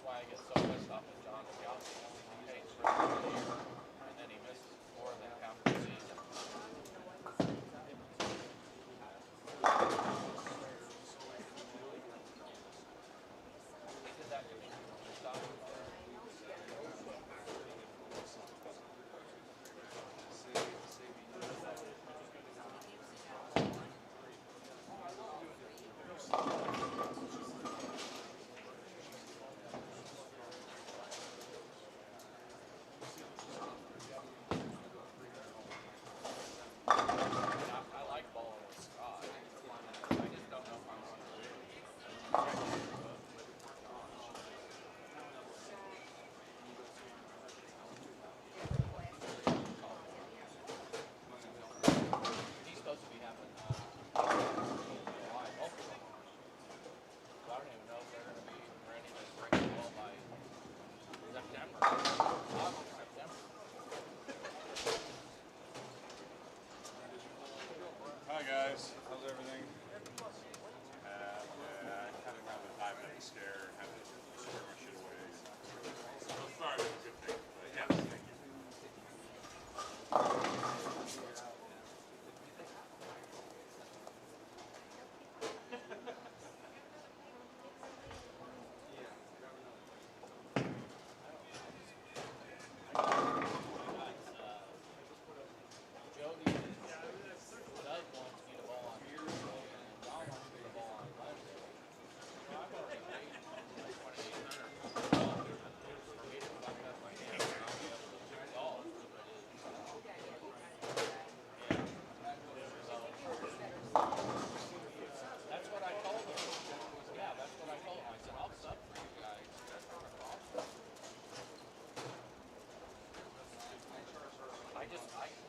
Speaker 8: Why I get so pissed off at John Scalzi. He takes for the year, and then he misses more than half the season. He did that to me. Stop.
Speaker 2: Hi guys, how's everything? Yeah, kind of got a 5-minute scare, had to square my shit away. So sorry, that's a good thing. But yeah, thank you.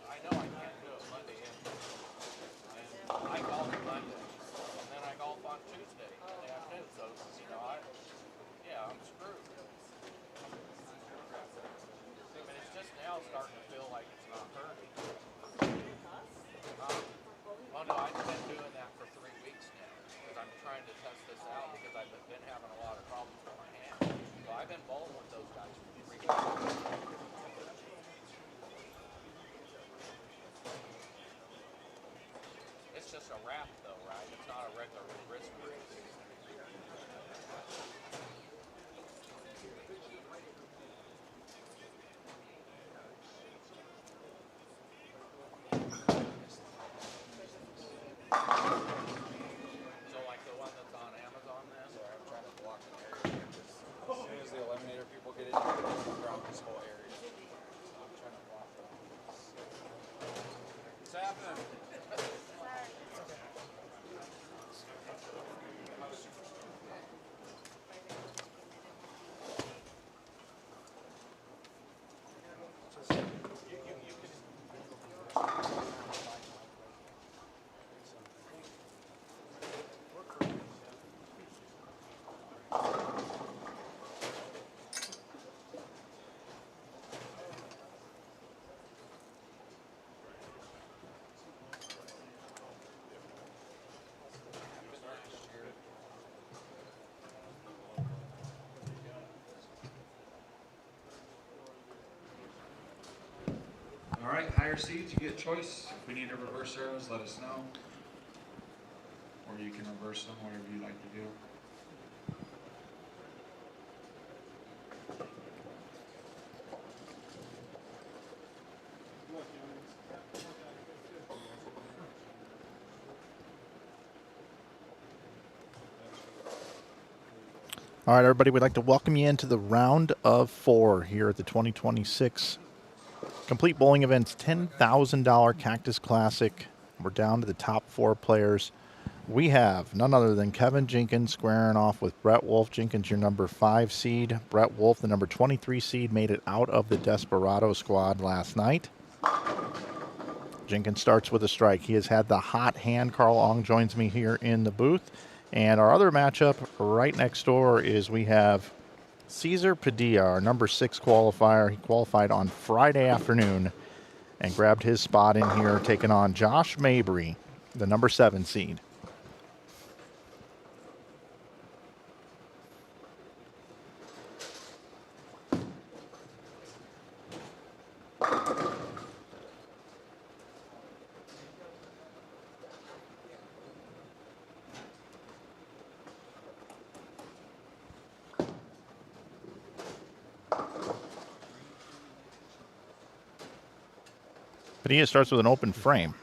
Speaker 8: I know I can't do it Monday and I golf Monday, and then I golf on Tuesday in the afternoon, so, you know, I'm screwed. But it's just now starting to feel like it's not hurting. Well, no, I've been doing that for 3 weeks now, because I'm trying to test this out, because I've been having a lot of problems with my hand. So I've been bowling with those guys for 3 weeks. It's just a wrap though, right? It's not a regular wrist brace.
Speaker 1: higher seeds, you get choice. If we need to reverse arrows, let us know. Or you can reverse them, whatever you like to do.
Speaker 3: All right, everybody, we'd like to welcome you into the round of 4 here at the 2026 Complete Bowling Events $10,000 Cactus Classic. We're down to the top 4 players. We have none other than Kevin Jenkins squaring off with Brett Wolf. Jenkins, your number 5 seed. Brett Wolf, the number 23 seed, made it out of the Desperado squad last night. Jenkins starts with a strike. He has had the hot hand. Carl Ong joins me here in the booth. And our other matchup right next door is we have Cesar Padilla, our number 6 qualifier. He qualified on Friday afternoon and grabbed his spot in here, taking on Josh Mabry, the number 7 seed. Padilla starts with an open frame.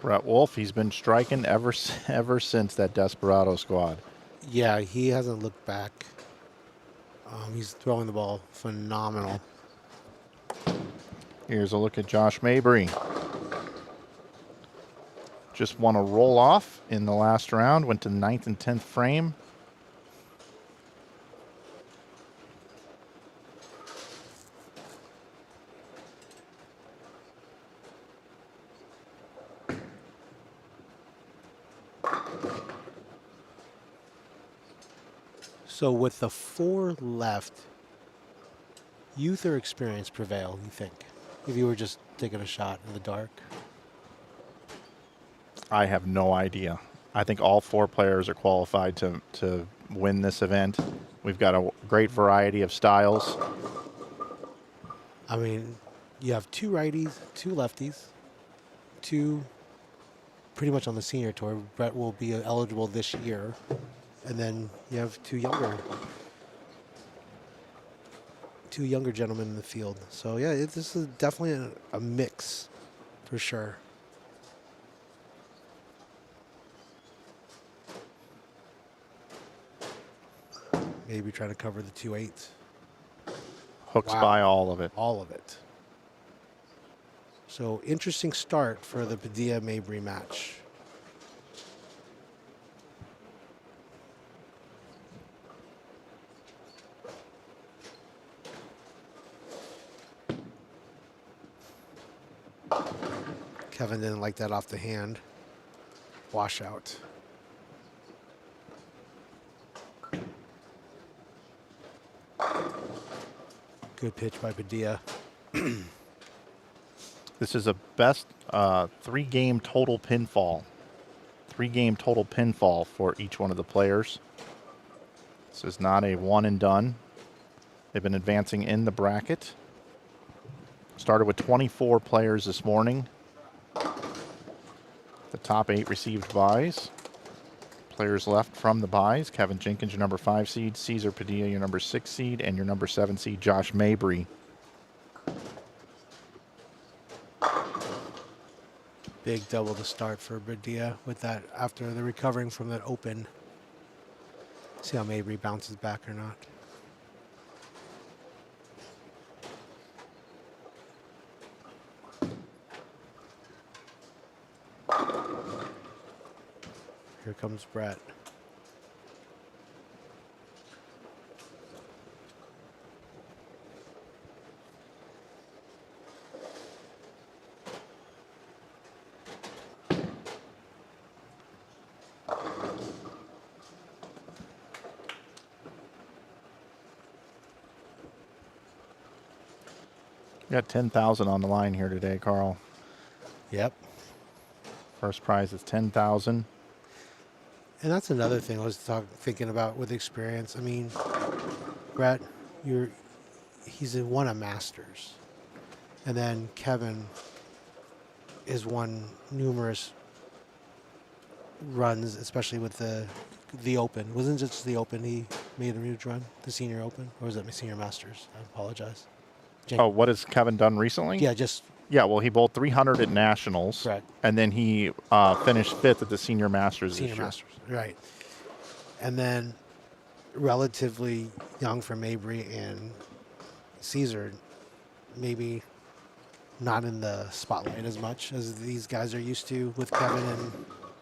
Speaker 3: Brett Wolf, he's been striking ever since that Desperado squad.
Speaker 4: Yeah, he hasn't looked back. He's throwing the ball phenomenal.
Speaker 3: Here's a look at Josh Mabry. Just won a roll-off in the last round, went to 9th and 10th frame.
Speaker 4: So with the 4 left, youth or experience prevail, you think? If you were just taking a shot in the dark?
Speaker 3: I have no idea. I think all 4 players are qualified to win this event. We've got a great variety of styles.
Speaker 4: I mean, you have 2 righties, 2 lefties, 2 pretty much on the senior tour. Brett will be eligible this year. And then you have 2 younger gentlemen in the field. So yeah, this is definitely a mix for sure. Maybe trying to cover the 2-8s.
Speaker 3: Hooks
Speaker 4: Wow.
Speaker 3: by all of it.
Speaker 4: All of it. So interesting start for the Padilla-Mabry match. Kevin didn't like that off the hand. Washout. Good pitch by Padilla.
Speaker 3: This is a best 3-game total pinfall. 3-game total pinfall for each one of the players. This is not a one and done. They've been advancing in the bracket. Started with 24 players this morning. The top 8 received buys. Players left from the buys: Kevin Jenkins, your number 5 seed; Cesar Padilla, your number 6 seed; and your number 7 seed, Josh Mabry.
Speaker 4: Big double to start for Padilla with that after the recovering from that open. See how Mabry bounces back or not. Here comes Brett.
Speaker 3: Got 10,000 on the line here today, Carl.
Speaker 4: Yep.
Speaker 3: First prize is 10,000.
Speaker 4: And that's another thing I was thinking about with experience. I mean, Brett, he's won a Masters, and then Kevin has won numerous runs, especially with the Open. Wasn't it just the Open he made a huge run, the Senior Open, or was it my Senior Masters? I apologize.
Speaker 3: Oh, what has Kevin done recently?
Speaker 4: Yeah, just
Speaker 3: Yeah, well, he bowled 300 at Nationals.
Speaker 4: Correct.
Speaker 3: And then he finished 5th at the Senior Masters
Speaker 4: Senior
Speaker 3: this year.
Speaker 4: Masters, right? And then relatively young for Mabry and Caesar, maybe not in the spotlight as much as these guys are used to with Kevin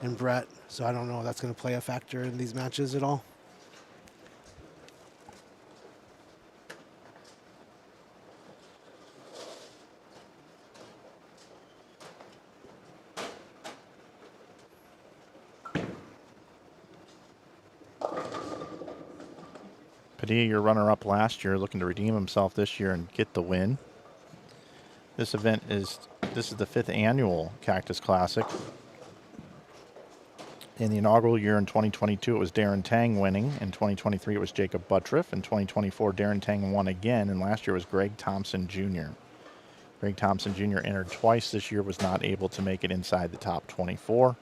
Speaker 4: and Brett. So I don't know if that's going to play a factor in these matches at all.
Speaker 3: Padilla, your runner-up last year, looking to redeem himself this year and get the win. This is the 5th annual Cactus Classic. In the inaugural year in 2022, it was Darren Tang winning. In 2023, it was Jacob Buttriff. In 2024, Darren Tang won again, and last year was Greg Thompson Jr. Greg Thompson Jr. entered twice this year, was not able to make it inside the top 24.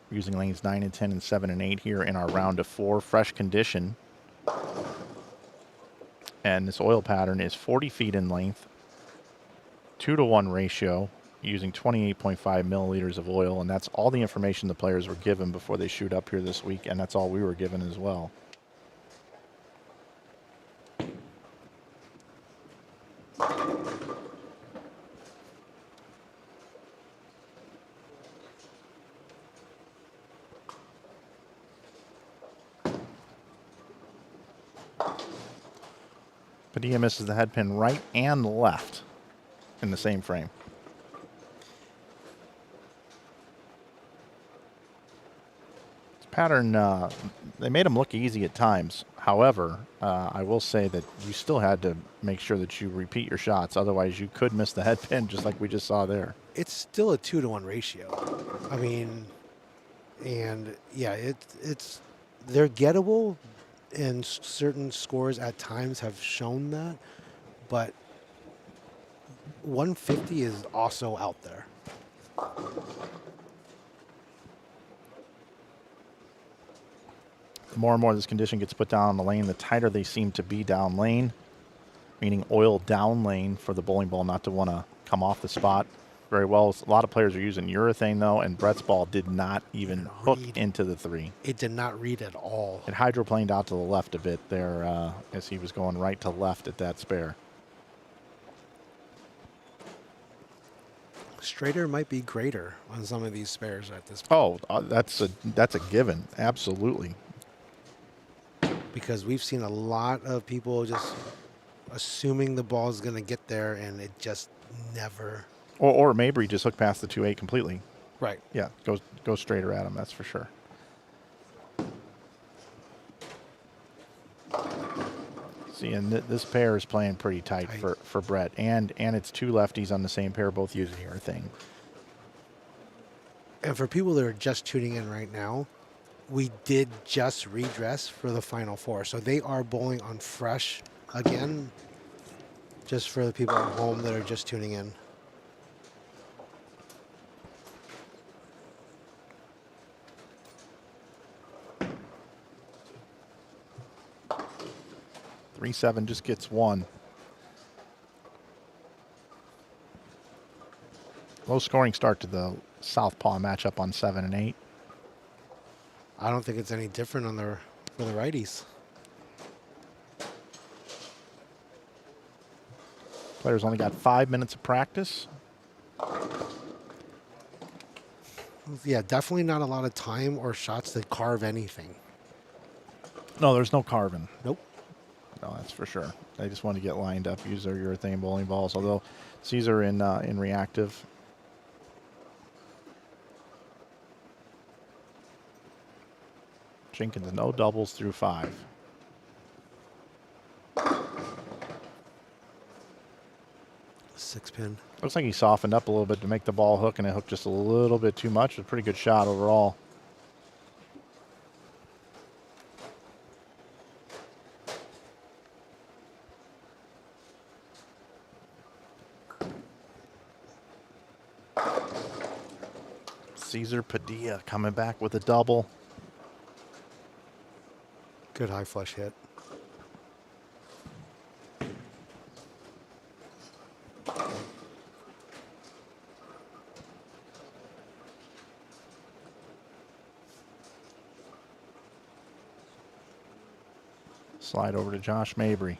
Speaker 3: We're using lanes 9 and 10 and 7 and 8 here in our round of 4. Fresh condition. And this oil pattern is 40 feet in length, 2-to-1 ratio, using 28.5 milliliters of oil, and that's all the information the players were given before they shoot up here this week, and that's all we were given as well. Padilla misses the head pin right and left in the same frame. This pattern, they made him look easy at times. However, I will say that you still had to make sure that you repeat your shots. Otherwise, you could miss the head pin just like we just saw there.
Speaker 4: It's still a 2-to-1 ratio. I mean, and yeah, they're gettable, and certain scores at times have shown that, but 150 is also out there.
Speaker 3: The more and more this condition gets put down on the lane, the tighter they seem to be down lane, meaning oil down lane for the bowling ball not to want to come off the spot very well. A lot of players are using urethane, though, and Brett's ball did not even hook into the 3.
Speaker 4: It did not read at all.
Speaker 3: It hydroplaned out to the left a bit there as he was going right to left at that spare.
Speaker 4: Schroeder might be greater on some of these spares at this point.
Speaker 3: Oh, that's a given, absolutely.
Speaker 4: Because we've seen a lot of people just assuming the ball is going to get there, and it just never.
Speaker 3: Or Mabry just hooked past the 2-8 completely.
Speaker 4: Right.
Speaker 3: Yeah, go straighter at him, that's for sure. See, and this pair is playing pretty tight for Brett. And it's 2 lefties on the same pair, both using urethane.
Speaker 4: And for people that are just tuning in right now, we did just redress for the Final Four. So they are bowling on fresh again, just for the people at home that are just tuning in.
Speaker 3: Three 7 just gets 1. Low scoring start to the Southpaw matchup on 7 and 8.
Speaker 4: I don't think it's any different for the righties.
Speaker 3: Players only got 5 minutes of practice.
Speaker 4: Yeah, definitely not a lot of time or shots to carve anything.
Speaker 3: No, there's no carving.
Speaker 4: Nope.
Speaker 3: No, that's for sure. They just want to get lined up, use their urethane bowling balls. Although Caesar in reactive. Jenkins, no doubles through 5.
Speaker 4: 6-pin.
Speaker 3: Looks like he softened up a little bit to make the ball hook, and it hooked just a little bit too much. A pretty good shot overall. Cesar Padilla coming back with a double.
Speaker 4: Good high flush hit.
Speaker 3: Slide over to Josh Mabry.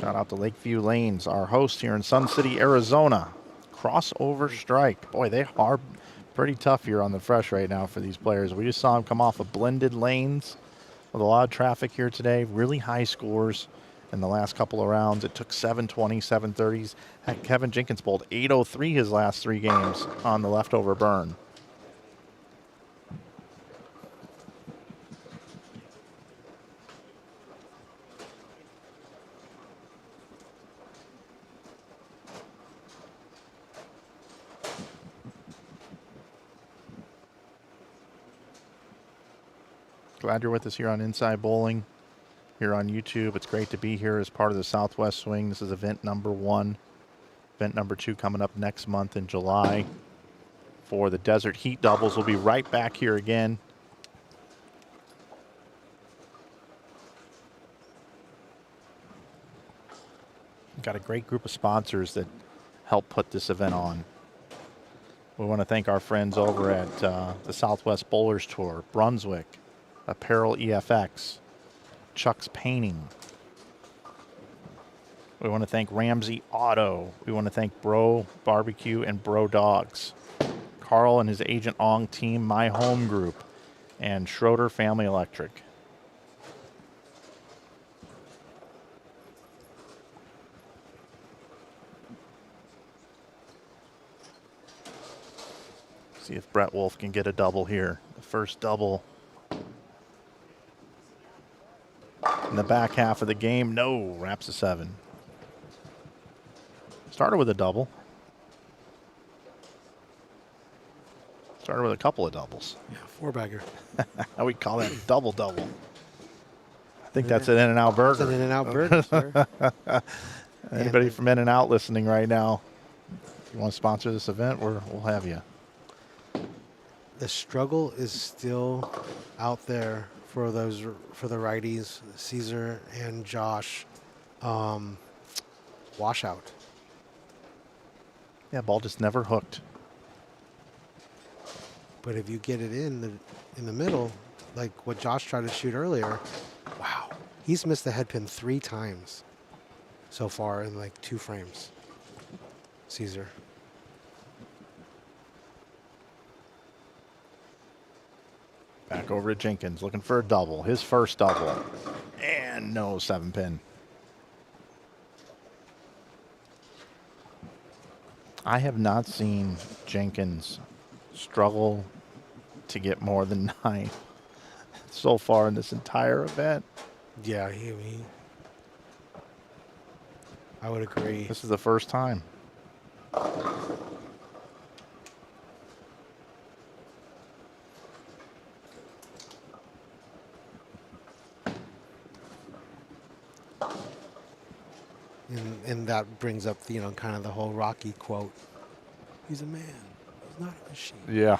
Speaker 3: Shout out to Lakeview Lanes, our host here in Sun City, Arizona. Crossover strike. Boy, they are pretty tough here on the fresh right now for these players. We just saw them come off of blended lanes with a lot of traffic here today. Really high scores in the last couple of rounds. It took 720, 730s. Heck, Kevin Jenkins bowled 803 his last 3 games on the leftover burn. Glad you're with us here on Inside Bowling, here on YouTube. It's great to be here as part of the Southwest Swing. This is event number 1. Event number 2 coming up next month in July. For the Desert Heat doubles, we'll be right back here again. We've got a great group of sponsors that help put this event on. We want to thank our friends over at the Southwest Bowlers Tour, Brunswick, Apparel EFX, Chuck's Painting. We want to thank Ramsey Auto. We want to thank BroBQ and Dawgs. Carl and his Agent Ong team, My Home Group, and Schroeder Family Electric. See if Brett Wolf can get a double here. The first double in the back half of the game. No, wraps a 7. Started with a double. Started with a couple of doubles.
Speaker 4: Yeah, 4-bagger.
Speaker 3: How we call that double-double. I think that's an In-N-Out burger.
Speaker 4: That's an In-N-Out burger, sir.
Speaker 3: Anybody from In-N-Out listening right now, if you want to sponsor this event, we'll have you.
Speaker 4: The struggle is still out there for the righties, Caesar and Josh. Washout.
Speaker 3: Yeah, ball just never hooked.
Speaker 4: But if you get it in the middle, like what Josh tried to shoot earlier, wow, he's missed the head pin 3 times so far in like 2 frames. Caesar.
Speaker 3: Back over to Jenkins, looking for a double. His first double. And no 7-pin. I have not seen Jenkins struggle to get more than 9 so far in this entire event.
Speaker 4: Yeah, I would agree.
Speaker 3: This is the first time.
Speaker 4: And that brings up, kind of the whole Rocky quote. He's a man. He's not a machine.
Speaker 3: Yeah.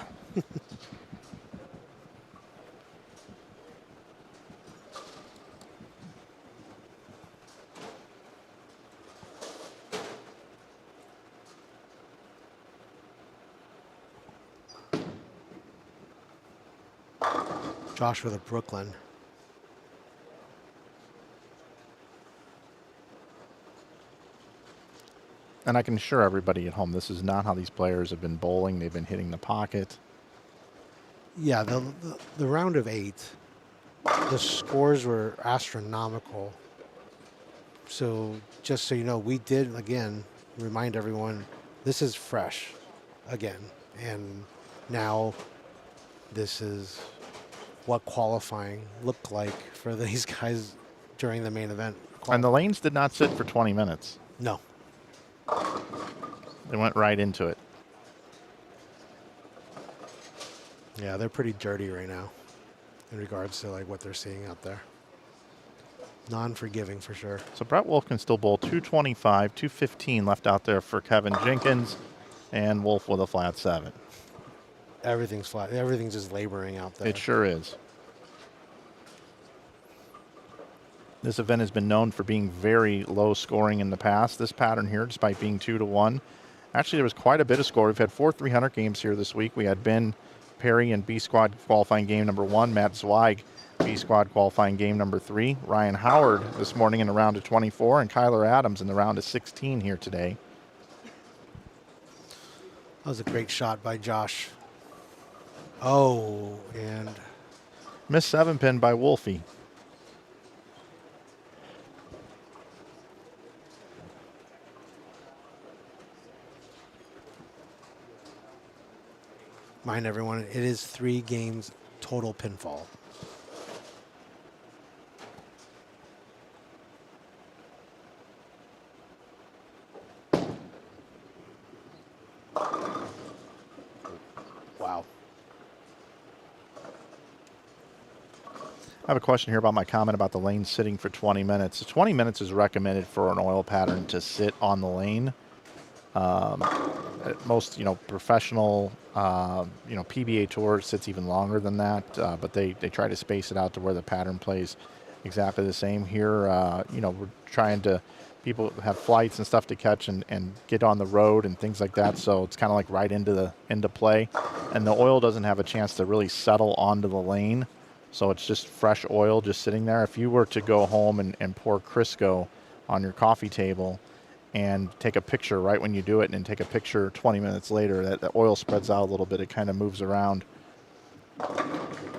Speaker 4: Josh with a Brooklyn.
Speaker 3: And I can assure everybody at home, this is not how these players have been bowling. They've been hitting the pocket.
Speaker 4: Yeah, the round of 8, the scores were astronomical. So just so you know, we did, again, remind everyone, this is fresh again. And now this is what qualifying looked like for these guys during the main event.
Speaker 3: And the lanes did not sit for 20 minutes.
Speaker 4: No.
Speaker 3: They went right into it.
Speaker 4: Yeah, they're pretty dirty right now in regards to like what they're seeing out there. Non-forgiving for sure.
Speaker 3: So Brett Wolf can still bowl 225, 215 left out there for Kevin Jenkins, and Wolf with a flat 7.
Speaker 4: Everything's flat. Everything's just laboring out there.
Speaker 3: It sure is. This event has been known for being very low scoring in the past. This pattern here, despite being 2-1. Actually, there was quite a bit of score. We've had 4 300 games here this week. We had Ben Perry in B Squad qualifying game number 1, Matt Zweig B Squad qualifying game number 3, Ryan Howard this morning in the round of 24, and Kyler Adams in the round of 16 here today.
Speaker 4: That was a great shot by Josh. Oh, and
Speaker 3: Missed 7-pin by Wolfie.
Speaker 4: mind everyone, it is 3 games total pinfall. Wow.
Speaker 3: I have a question here about my comment about the lane sitting for 20 minutes. 20 minutes is recommended for an oil pattern to sit on the lane. Most, professional, PBA Tour sits even longer than that, but they try to space it out to where the pattern plays exactly the same. Here, we're trying to, people have flights and stuff to catch and get on the road and things like that, so it's kind of like right into play. And the oil doesn't have a chance to really settle onto the lane, so it's just fresh oil just sitting there. If you were to go home and pour Crisco on your coffee table and take a picture right when you do it and then take a picture 20 minutes later, that the oil spreads out a little bit, it kind of moves around,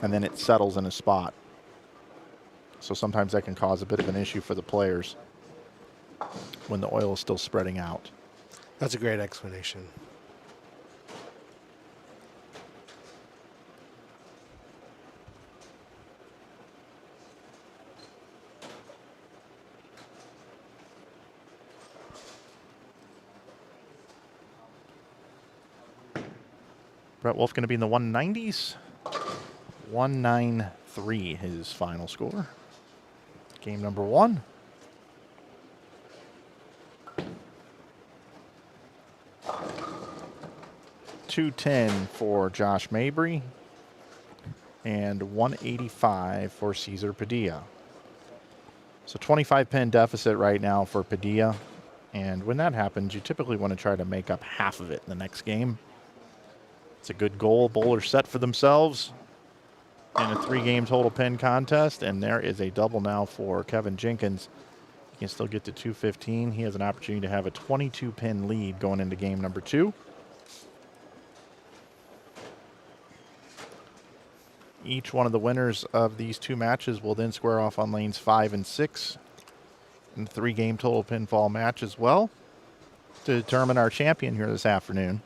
Speaker 3: and then it settles in a spot. So sometimes that can cause a bit of an issue for the players when the oil is still spreading out.
Speaker 4: That's a great explanation.
Speaker 3: Brett Wolf going to be in the 190s. 193 his final score. Game number 1. .210 for Josh Mabry and 185 for Cesar Padilla. So 25-pin deficit right now for Padilla, and when that happens, you typically want to try to make up half of it in the next game. It's a good goal bowlers set for themselves in a 3-game total pin contest, and there is a double now for Kevin Jenkins. He can still get to 215. He has an opportunity to have a 22-pin lead going into game number 2. Each one of the winners of these 2 matches will then square off on lanes 5 and 6 in the 3-game total pinfall match as well to determine our champion here this afternoon.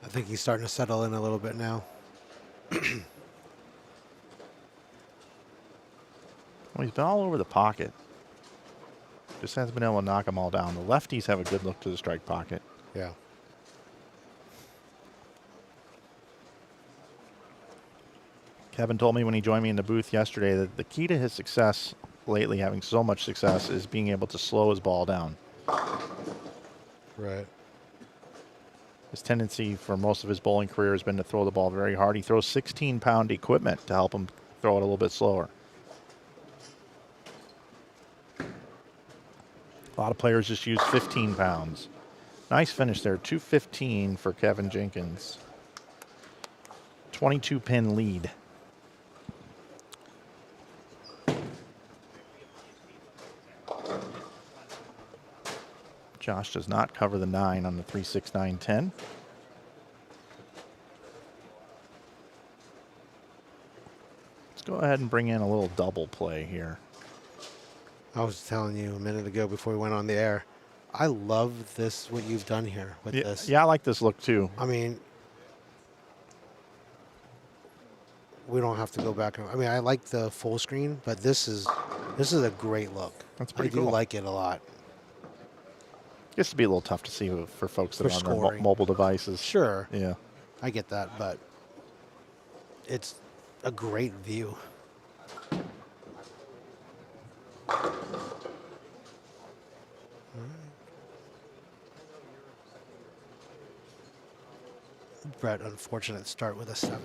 Speaker 4: I think he's starting to settle in a little bit now.
Speaker 3: Well, he's been all over the pocket. Just hasn't been able to knock them all down. The lefties have a good look to the strike pocket.
Speaker 4: Yeah.
Speaker 3: Kevin told me when he joined me in the booth yesterday that the key to his success lately, having so much success, is being able to slow his ball down.
Speaker 4: Right.
Speaker 3: His tendency for most of his bowling career has been to throw the ball very hard. He throws 16-pound equipment to help him throw it a little bit slower. A lot of players just use 15 pounds. Nice finish there, 215 for Kevin Jenkins. 22-pin lead. Josh does not cover the 9 on the 3-6-9-10. Let's go ahead and bring in a little double play here.
Speaker 4: I was telling you a minute ago before we went on the air. I love this, what you've done here with this.
Speaker 3: Yeah, I like this look too.
Speaker 4: I mean, we don't have to go back. I mean, I like the full screen, but this is a great look.
Speaker 3: That's
Speaker 4: I
Speaker 3: pretty
Speaker 4: do
Speaker 3: cool.
Speaker 4: like it a lot.
Speaker 3: Gets to be a little tough to see for folks that
Speaker 4: For
Speaker 3: are on their
Speaker 4: scoring.
Speaker 3: mobile devices.
Speaker 4: Sure,
Speaker 3: Yeah.
Speaker 4: I get that, but it's a great view. Brett, unfortunate start with a 7-10.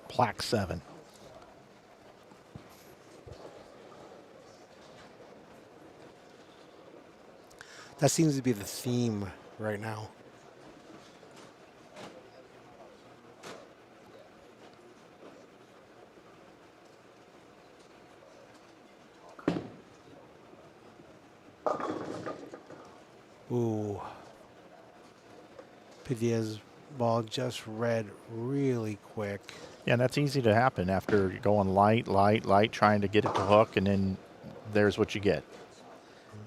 Speaker 3: Plaque 7.
Speaker 4: That seems to be the theme right now. Ooh. Padilla's ball just read really quick.
Speaker 3: Yeah, and that's easy to happen after you're going light, trying to get it to hook, and then there's what you get.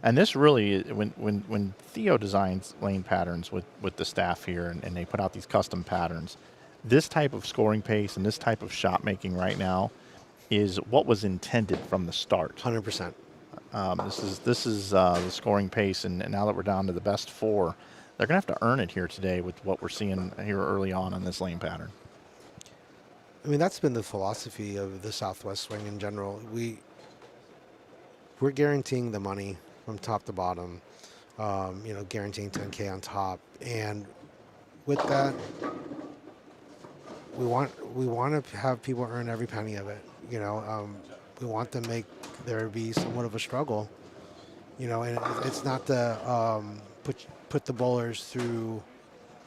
Speaker 3: And this really, when Theo designs lane patterns with the staff here, and they put out these custom patterns, this type of scoring pace and this type of shot making right now is what was intended from the start.
Speaker 4: 100%.
Speaker 3: This is the scoring pace, and now that we're down to the best 4, they're gonna have to earn it here today with what we're seeing here early on this lane pattern.
Speaker 4: I mean, that's been the philosophy of the Southwest swing in general. We're guaranteeing the money from top to bottom, guaranteeing 10K on top, and with that, we want to have people earn every penny of it. We want to make there be somewhat of a struggle, and it's not to put the bowlers through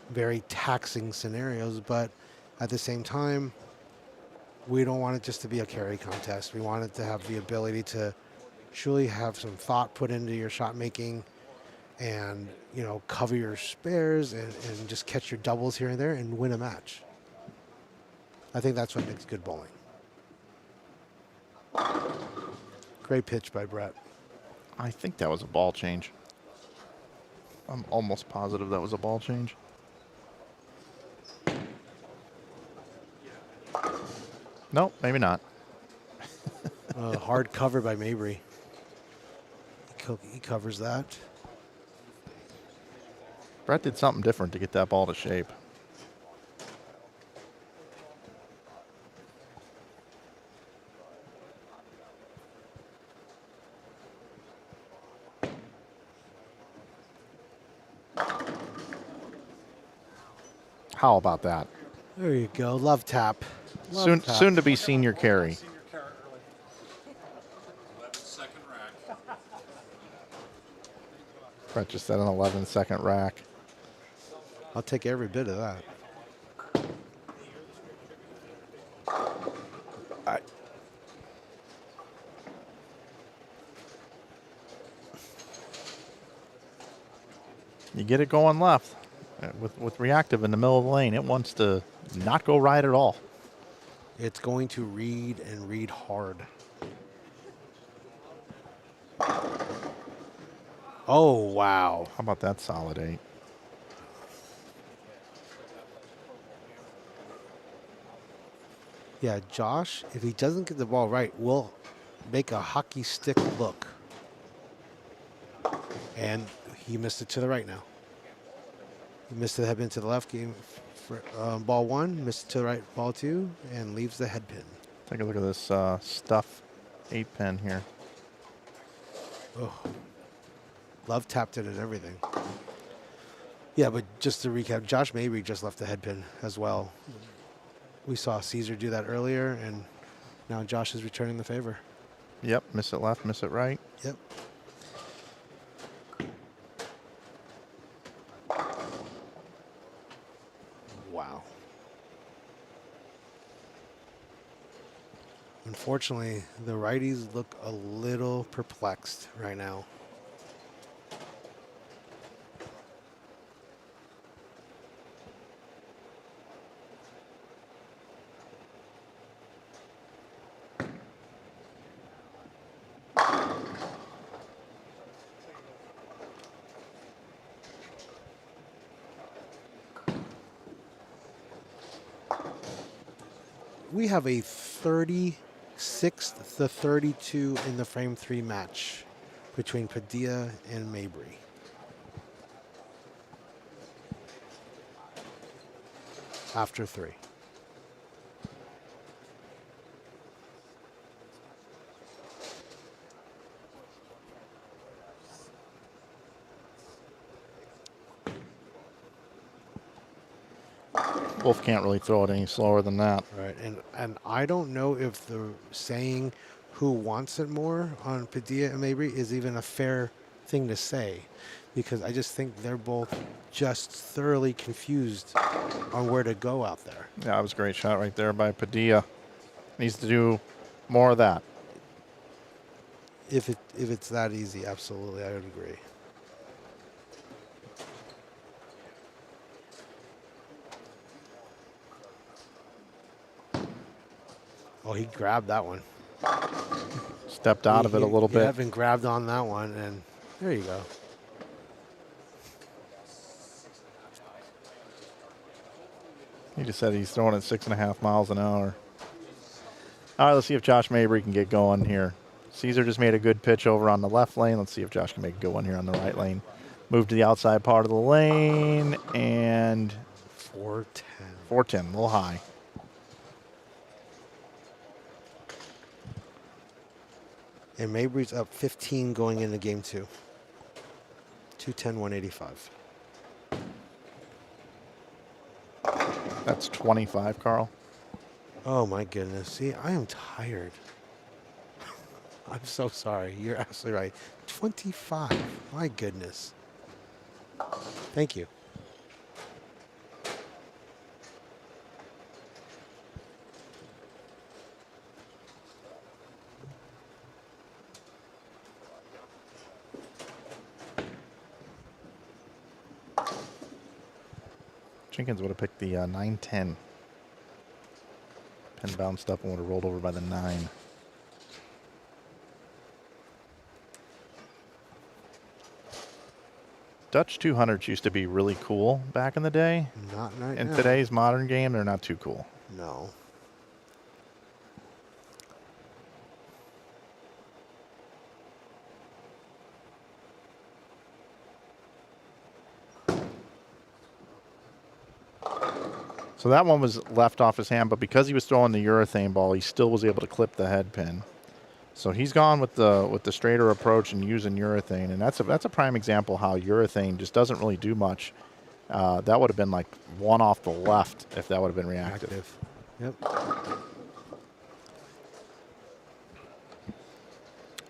Speaker 4: very taxing scenarios, but at the same time, we don't want it just to be a carry contest. We want it to have the ability to truly have some thought put into your shot making, and cover your spares and just catch your doubles here and there and win a match. I think that's what makes good bowling. Great pitch by Brett.
Speaker 3: I think that was a ball change. I'm almost positive that was a ball change. Nope, maybe not.
Speaker 4: Hard cover by Mabry. He covers that.
Speaker 3: Brett did something different to get that ball to shape. How about that?
Speaker 4: There you go. Love tap. Love tap.
Speaker 3: Soon to be senior carry.
Speaker 2: Senior carrot early. 11-second rack.
Speaker 3: Brett just said an 11-second rack.
Speaker 4: I'll take every bit of that.
Speaker 3: You get it going left. With reactive in the middle of the lane, it wants to not go right at all.
Speaker 4: It's going to read and read hard. Oh, wow.
Speaker 3: How about that solid 8?
Speaker 4: Yeah, Josh, if he doesn't get the ball right, will make a hockey stick look. And he missed it to the right now. He missed the head pin to the left, game for ball 1, missed it to the right, ball 2, and leaves the head pin.
Speaker 3: Take a look at this stuff 8 pin here.
Speaker 4: Oh. Love tapped it and everything. Yeah, but just to recap, Josh Mabry just left the head pin as well. We saw Caesar do that earlier, and now Josh is returning the favor.
Speaker 3: Yep, miss it left, miss it right.
Speaker 4: Yep. Wow. Unfortunately, the righties look a little perplexed right now. We have a 36th to 32 in the frame 3 match between Padilla and Mabry. After 3.
Speaker 3: Wolf can't really throw it any slower than that.
Speaker 4: Right, and I don't know if the saying who wants it more on Padilla and Mabry is even a fair thing to say, because I just think they're both just thoroughly confused on where to go out there.
Speaker 3: Yeah, that was a great shot right there by Padilla. Needs to do more of that.
Speaker 4: If it's that easy, absolutely, I would agree. Oh, he grabbed that one.
Speaker 3: Stepped out of it a little
Speaker 4: Yeah,
Speaker 3: bit.
Speaker 4: I've been grabbed on that one, and there you go.
Speaker 3: He just said he's throwing at 6.5 miles an hour. All right, let's see if Josh Mabry can get going here. Caesar just made a good pitch over on the left lane. Let's see if Josh can make a good one here on the right lane. Move to the outside part of the lane, and
Speaker 4: 410.
Speaker 3: 410, a little high.
Speaker 4: And Mabry's up 15 going into game 2. 210, 185.
Speaker 3: That's 25, Carl.
Speaker 4: Oh my goodness. See, I am tired. I'm so sorry. You're absolutely right. 25. My goodness. Thank you.
Speaker 3: Jenkins would have picked the 9-10. Pin bounced up and would have rolled over by the 9. Dutch 200s used to be really cool back in the day.
Speaker 4: Not right
Speaker 3: In
Speaker 4: now.
Speaker 3: today's modern game, they're not too cool.
Speaker 4: No.
Speaker 3: So that one was left off his hand, but because he was throwing the urethane ball, he still was able to clip the head pin. So he's gone with the straighter approach and using urethane, and that's a prime example how urethane just doesn't really do much. That would have been like one off the left if that would have been reactive.
Speaker 4: Yep.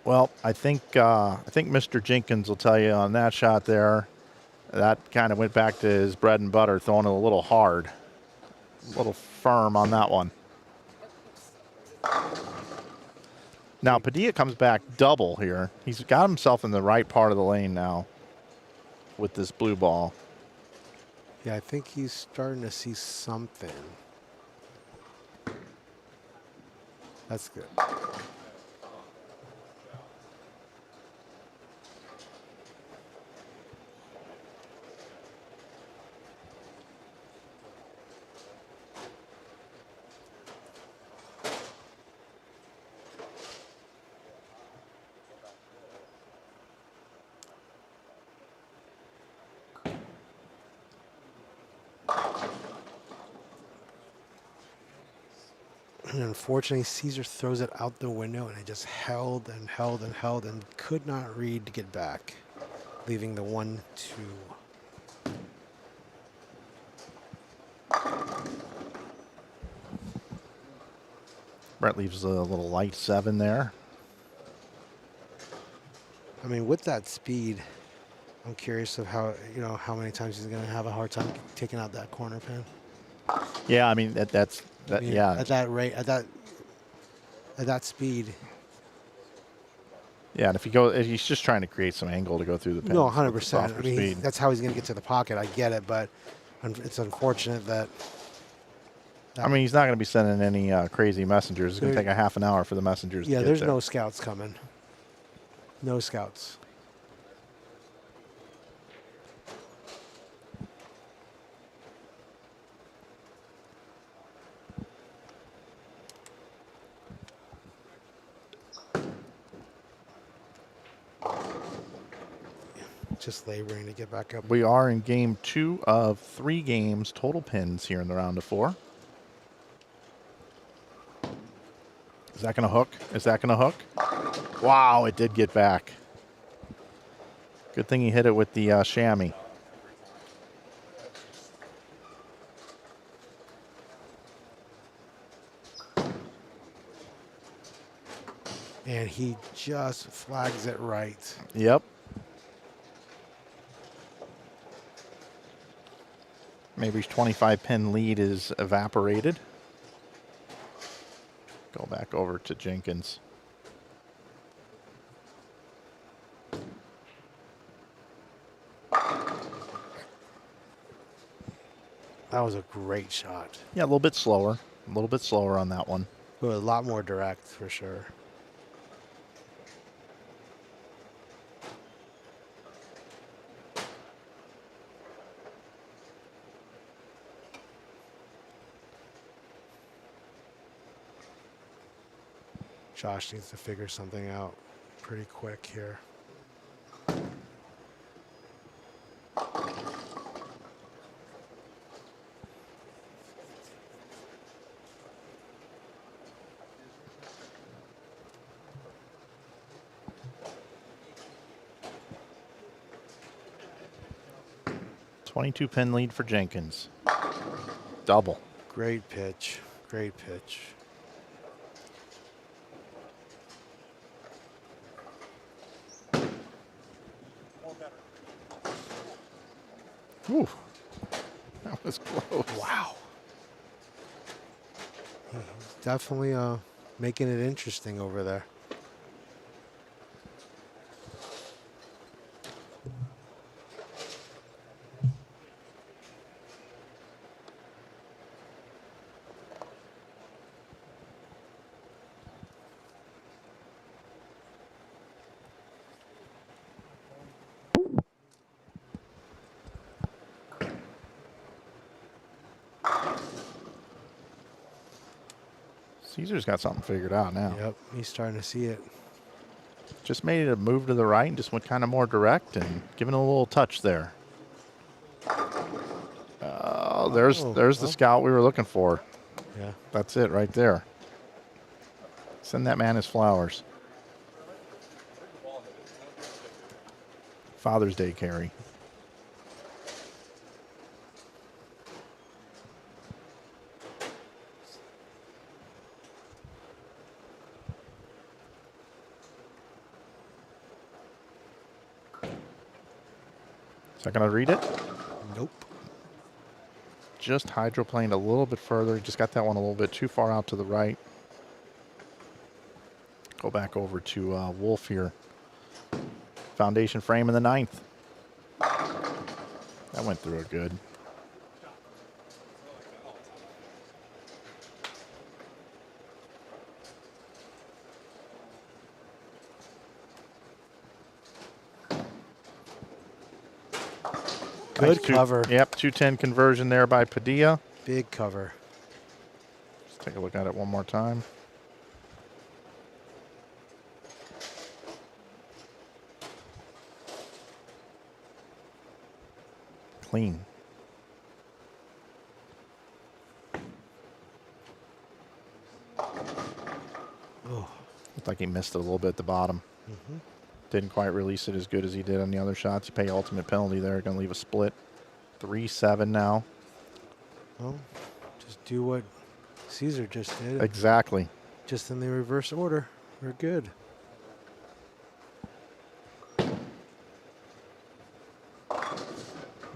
Speaker 3: Well, I think Mr. Jenkins will tell you on that shot there, that kind of went back to his bread and butter, throwing it a little hard, a little firm on that one. Now, Padilla comes back double here. He's got himself in the right part of the lane now with this blue ball.
Speaker 4: Yeah, I think he's starting to see something. That's good. And unfortunately, Caesar throws it out the window, and it just held and held and held and could not read to get back. leaving the 1-2.
Speaker 3: Brett leaves a little light 7 there.
Speaker 4: I mean, with that speed, I'm curious of how many times he's going to have a hard time taking out that corner pin.
Speaker 3: Yeah, I mean that's
Speaker 4: I mean,
Speaker 3: yeah.
Speaker 4: At that rate, at that speed.
Speaker 3: Yeah, and if he's just trying to create some angle to go through the pins.
Speaker 4: No,
Speaker 3: with the
Speaker 4: 100%. I
Speaker 3: softer
Speaker 4: mean,
Speaker 3: speed.
Speaker 4: that's how he's going to get to the pocket. I get it, but it's unfortunate that.
Speaker 3: I mean, he's not going to be sending any crazy messengers. It's going to take a half an hour for the messengers.
Speaker 4: Yeah,
Speaker 3: to get
Speaker 4: there's
Speaker 3: there.
Speaker 4: no scouts coming. No scouts. Just laboring to get back up.
Speaker 3: We are in game 2 of 3 games, total pins here in the round of 4. Is that going to hook? Is that going to hook? Wow, it did get back. Good thing he hit it with the chamois.
Speaker 4: And he just flags it right.
Speaker 3: Yep. Maybe's 25 pin lead is evaporated. Go back over to Jenkins.
Speaker 4: That was a great shot.
Speaker 3: Yeah, a little bit slower. A little bit slower on that one.
Speaker 4: But a lot more direct for sure. Josh needs to figure something out pretty quick here.
Speaker 3: .22 pin lead for Jenkins. Double.
Speaker 4: Great pitch. Great pitch.
Speaker 3: Whew. That was close.
Speaker 4: Wow. Definitely making it interesting over there.
Speaker 3: Caesar's got something figured out now.
Speaker 4: Yep, he's starting to see it.
Speaker 3: Just made it a move to the right and just went kind of more direct and giving it a little touch there. Oh, there's the scout we were looking for.
Speaker 4: Yeah.
Speaker 3: That's it right there. Send that man his flowers. Father's Day carry. Is that going to read it?
Speaker 4: Nope.
Speaker 3: Just hydroplaned a little bit further. Just got that one a little bit too far out to the right. Go back over to Wolf here. Foundation frame in the 9th. That went through it good.
Speaker 4: Good cover.
Speaker 3: Yep, 210 conversion there by Padilla.
Speaker 4: Big cover.
Speaker 3: Let's take a look at it one more time. Clean.
Speaker 4: Oh.
Speaker 3: Looked like he missed it a little bit at the bottom.
Speaker 4: Mm-hmm.
Speaker 3: Didn't quite release it as good as he did on the other shots. You pay ultimate penalty there. Going to leave a split. 3-7 now.
Speaker 4: Well, just do what Caesar just did.
Speaker 3: Exactly.
Speaker 4: Just in the reverse order. We're good.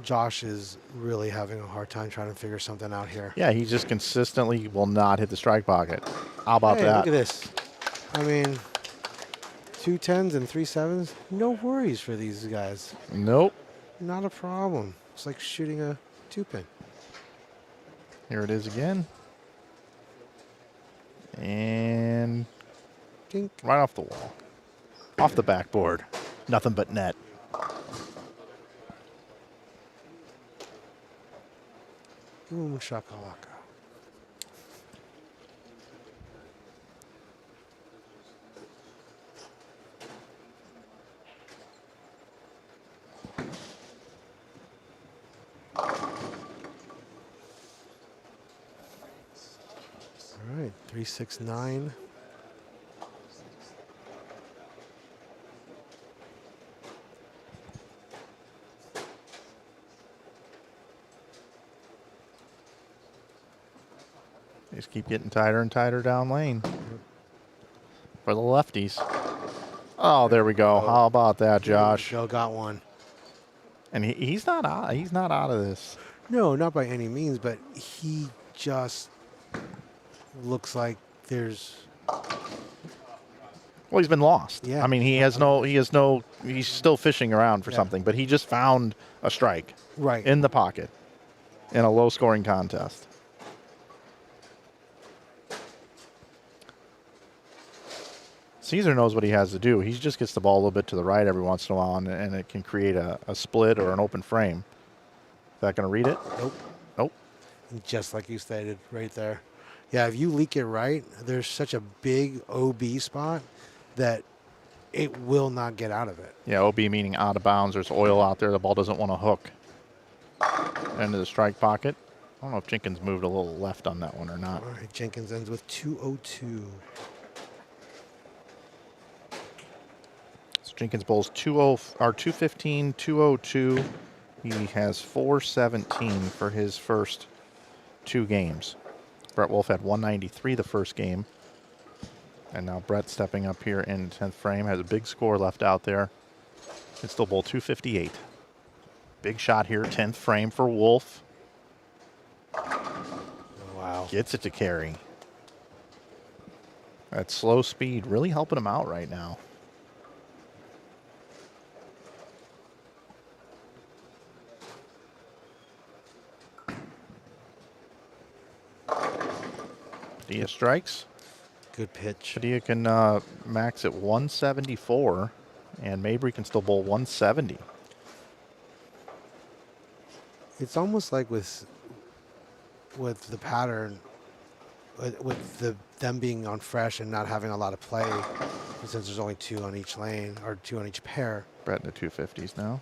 Speaker 4: Josh is really having a hard time trying to figure something out here.
Speaker 3: Yeah, he just consistently will not hit the strike pocket. How about
Speaker 4: Hey,
Speaker 3: that?
Speaker 4: look at this. I mean, 2 10s and 3 7s. No worries for these guys.
Speaker 3: Nope.
Speaker 4: Not a problem. It's like shooting a 2-pin.
Speaker 3: Here it is again. And
Speaker 4: Dink.
Speaker 3: right off the wall. Off the backboard. Nothing but net.
Speaker 4: Boom shakalaka. All right, 3-6-9.
Speaker 3: They just keep getting tighter and tighter down lane. For the lefties. Oh, there we go. How about that, Josh?
Speaker 4: Joe got one.
Speaker 3: And he's not out. He's not out of this.
Speaker 4: No, not by any means, but he just looks like there's.
Speaker 3: Well, he's been lost.
Speaker 4: Yeah.
Speaker 3: I mean, he's still fishing around for something, but he just found a strike
Speaker 4: Right.
Speaker 3: in the pocket in a low-scoring contest. Caesar knows what he has to do. He just gets the ball a little bit to the right every once in a while, and it can create a split or an open frame. Is that going to read it?
Speaker 4: Nope.
Speaker 3: Nope.
Speaker 4: Just like you stated right there. Yeah, if you leak it right, there's such a big OB spot that it will not get out of it.
Speaker 3: Yeah, OB meaning out of bounds. There's oil out there. The ball doesn't want to hook into the strike pocket. I don't know if Jenkins moved a little left on that one or not.
Speaker 4: All right, Jenkins ends with 202.
Speaker 3: So Jenkins bowls 215, 202. He has 417 for his first 2 games. Brett Wolf had 193 the first game. And now Brett stepping up here in 10th frame. Has a big score left out there. Can still bowl 258. Big shot here, 10th frame for Wolf.
Speaker 4: Wow.
Speaker 3: Gets it to carry. That slow speed really helping him out right now. Padilla strikes.
Speaker 4: Good pitch.
Speaker 3: Padilla can max at 174, and Mabry can still bowl 170.
Speaker 4: It's almost like with the pattern, with them being on fresh and not having a lot of play, since there's only 2 on each lane or 2 on each pair.
Speaker 3: Brett in the 250s now.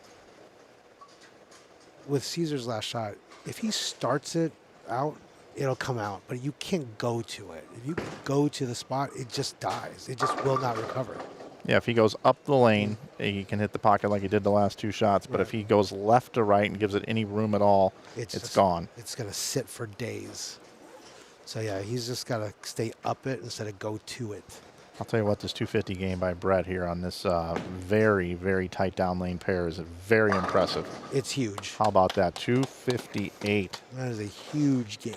Speaker 4: With Caesar's last shot, if he starts it out, it'll come out, but you can't go to it. If you go to the spot, it just dies. It just will not recover.
Speaker 3: Yeah, if he goes up the lane, he can hit the pocket like he did the last 2 shots. But if he goes left to right and gives it any room at all, it's gone.
Speaker 4: It's going to sit for days. So, yeah, he's just got to stay up it instead of go to it.
Speaker 3: I'll tell you what, this 250 game by Brett here on this very, very tight down lane pair is very impressive.
Speaker 4: It's huge.
Speaker 3: How about that? 258.
Speaker 4: That is a huge game.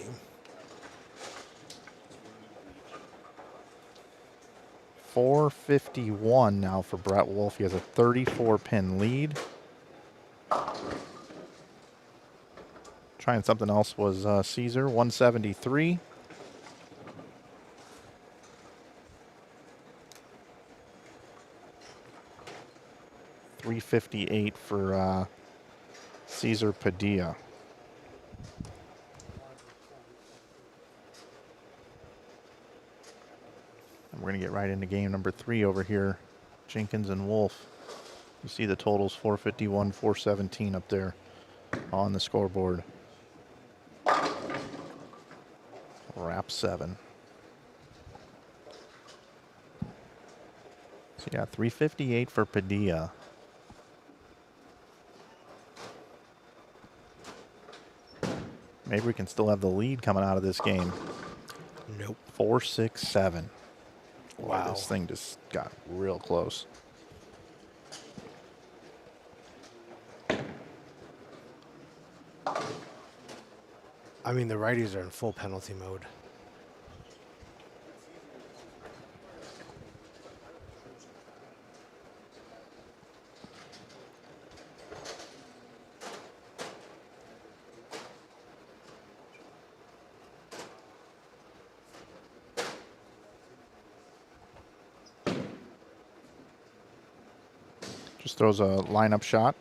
Speaker 3: 451 now for Brett Wolf. He has a 34-pin lead. Trying something else was Caesar, 173. .358 for Caesar Padilla. And we're going to get right into game number 3 over here. Jenkins and Wolf. You see the totals, 451, 417 up there on the scoreboard. Wrap 7. So Yeah, 358 for Padilla. Maybe we can still have the lead coming out of this game.
Speaker 4: Nope.
Speaker 3: 4-6-7.
Speaker 4: Wow.
Speaker 3: This thing just got real close.
Speaker 4: I mean, the righties are in full penalty mode.
Speaker 3: Just throws a lineup shot.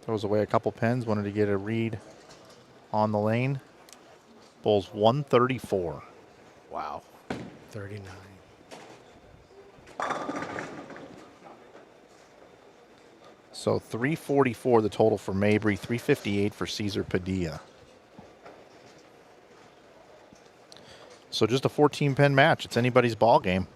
Speaker 3: Throws away a couple pins. Wanted to get a read on the lane. Bowls 134.
Speaker 4: Wow. 39.
Speaker 3: So 344 the total for Mabry, 358 for Cesar Padilla. So just a 14-pin match. It's anybody's ball game.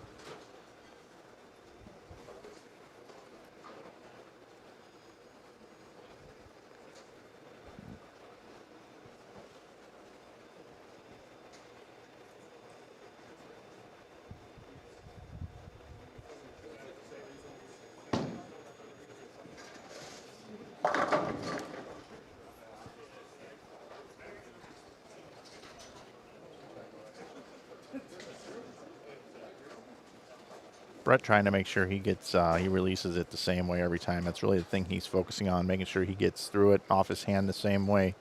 Speaker 3: Brett trying to make sure he gets, he releases it the same way every time. That's really the thing he's focusing on, making sure he gets through it off his hand the same way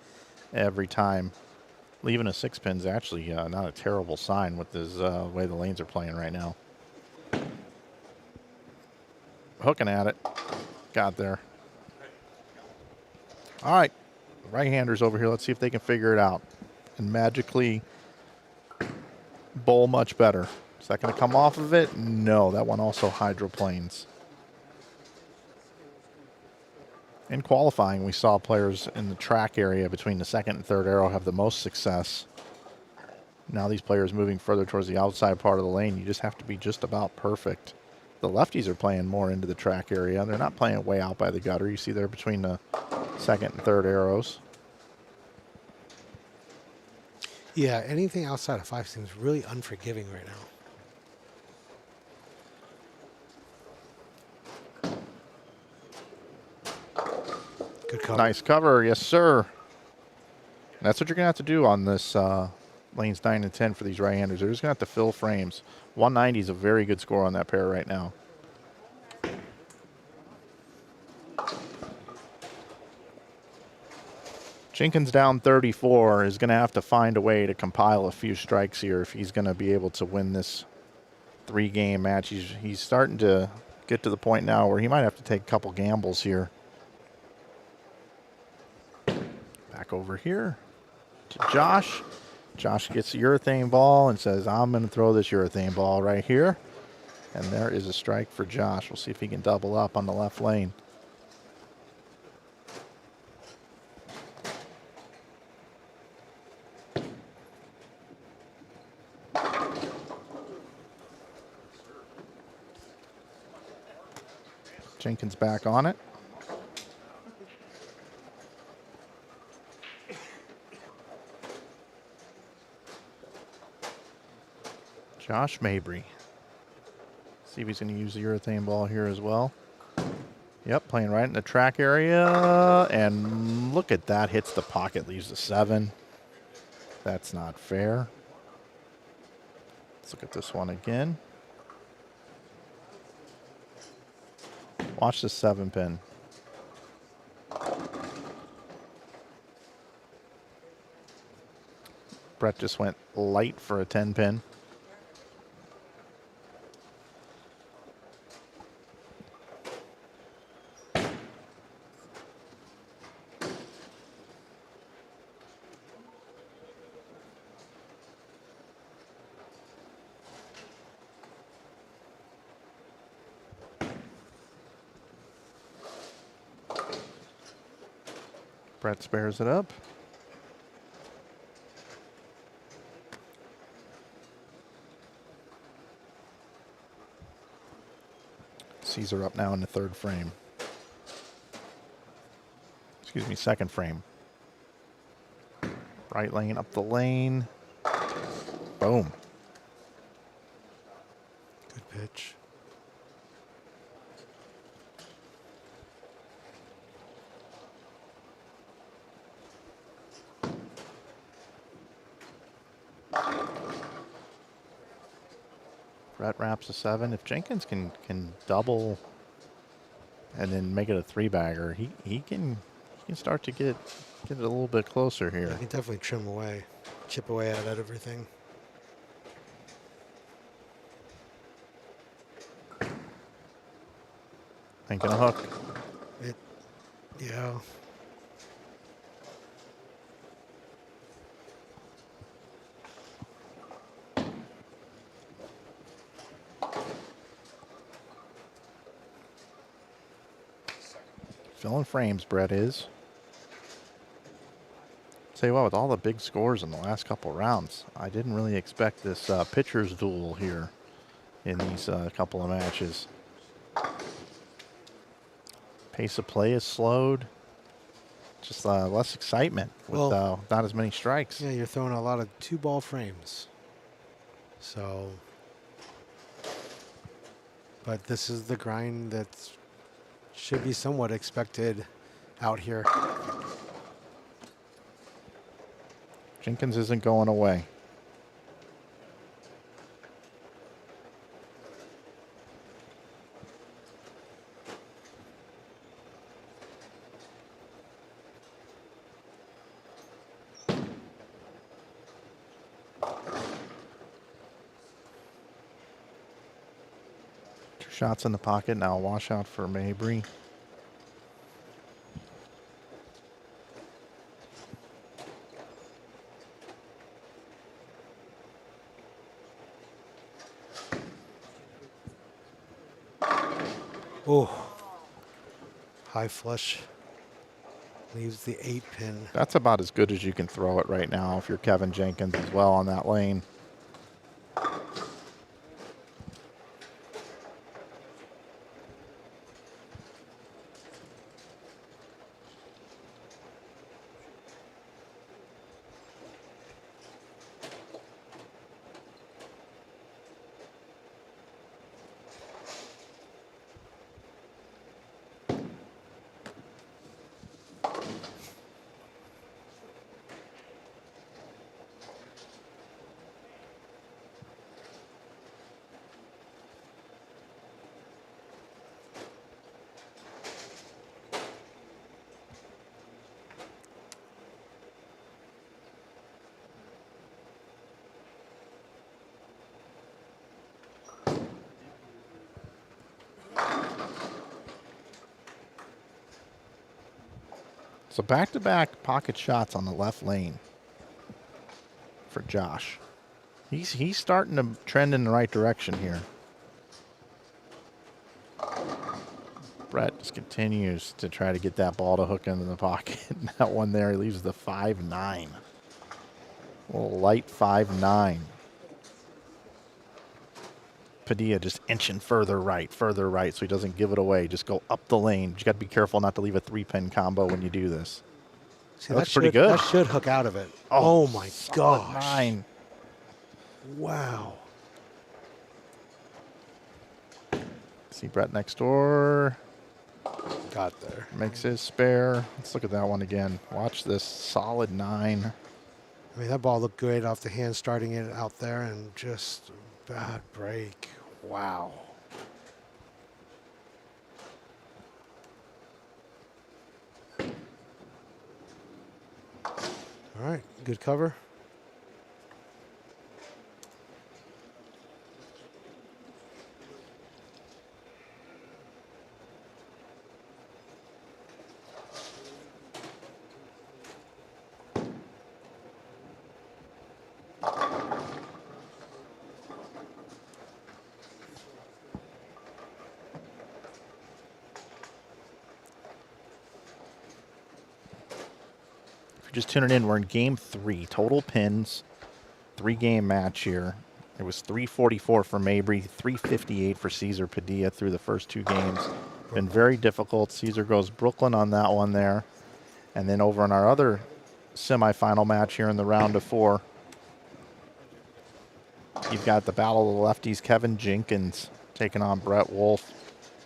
Speaker 3: every time. Leaving a 6-pin is actually not a terrible sign with this way the lanes are playing right now. Hooking at it. Got there. All right. Right-handers over here. Let's see if they can figure it out and magically bowl much better. Is that going to come off of it? No, that one also hydroplanes. In qualifying, we saw players in the track area between the second and third arrow have the most success. Now these players moving further towards the outside part of the lane, you just have to be just about perfect. The lefties are playing more into the track area. They're not playing way out by the gutter. You see there between the second and third arrows.
Speaker 4: Yeah, anything outside of 5 seems really unforgiving right now. Good cover.
Speaker 3: Nice cover, yes sir. That's what you're gonna have to do on this lanes 9 and 10 for these right-handers. They're just gonna have to fill frames. 190 is a very good score on that pair right now. Jenkins down 34 is gonna have to find a way to compile a few strikes here if he's gonna be able to win this 3-game match. He's starting to get to the point now where he might have to take a couple gambles here. Back over here to Josh. Josh gets a urethane ball and says, I'm going to throw this urethane ball right here. And there is a strike for Josh. We'll see if he can double up on the left lane. Jenkins back on it. Josh Mabry. See if he's going to use the urethane ball here as well. Yep, playing right in the track area. And look at that. Hits the pocket, leaves the 7. That's not fair. Let's look at this one again. Watch the 7-pin. Brett just went light for a 10-pin. Brett spares it up. Sees her up now in the third frame. Excuse me, second frame. Right lane, up the lane. Boom.
Speaker 4: Good pitch.
Speaker 3: Brett wraps a 7. If Jenkins can double and then make it a 3-bagger, he can start to get it a little bit closer here.
Speaker 4: You can definitely trim away, chip away at everything.
Speaker 3: Thinking a hook.
Speaker 4: Yeah.
Speaker 3: Filling frames, Brett is. Tell you what, with all the big scores in the last couple rounds, I didn't really expect this pitcher's duel here in these couple of matches. Pace of play is slowed. Just less excitement with not as many strikes.
Speaker 4: Yeah, you're throwing a lot of 2-ball frames. So, but this is the grind that should be somewhat expected out here.
Speaker 3: Jenkins isn't going away. Shots in the pocket, now a washout for Mabry.
Speaker 4: Oh, high flush leaves the 8-pin.
Speaker 3: That's about as good as you can throw it right now if you're Kevin Jenkins as well on that lane. So back-to-back pocket shots on the left lane for Josh. He's starting to trend in the right direction here. Brett just continues to try to get that ball to hook into the pocket. That one there, he leaves the 5-9. A little light 5-9. Padilla just inching further right, so he doesn't give it away. Just go up the lane. You got to be careful not to leave a 3-pin combo when you do this.
Speaker 4: See,
Speaker 3: that looks pretty good.
Speaker 4: That should hook out of it. Oh my gosh.
Speaker 3: 9.
Speaker 4: Wow.
Speaker 3: See Brett next door.
Speaker 4: Got there.
Speaker 3: Makes his spare. Let's look at that one again. Watch this. Solid 9.
Speaker 4: I mean, that ball looked great off the hand, starting it out there, and just bad break. Wow. All right, good cover.
Speaker 3: Just tuning in, we're in game 3. Total pins, 3-game match here. It was 344 for Mabry, 358 for Cesar Padilla through the first 2 games. Been very difficult. Cesar goes Brooklyn on that one there. And then over in our other semifinal match here in the round of 4, you've got the battle of the lefties, Kevin Jenkins taking on Brett Wolf.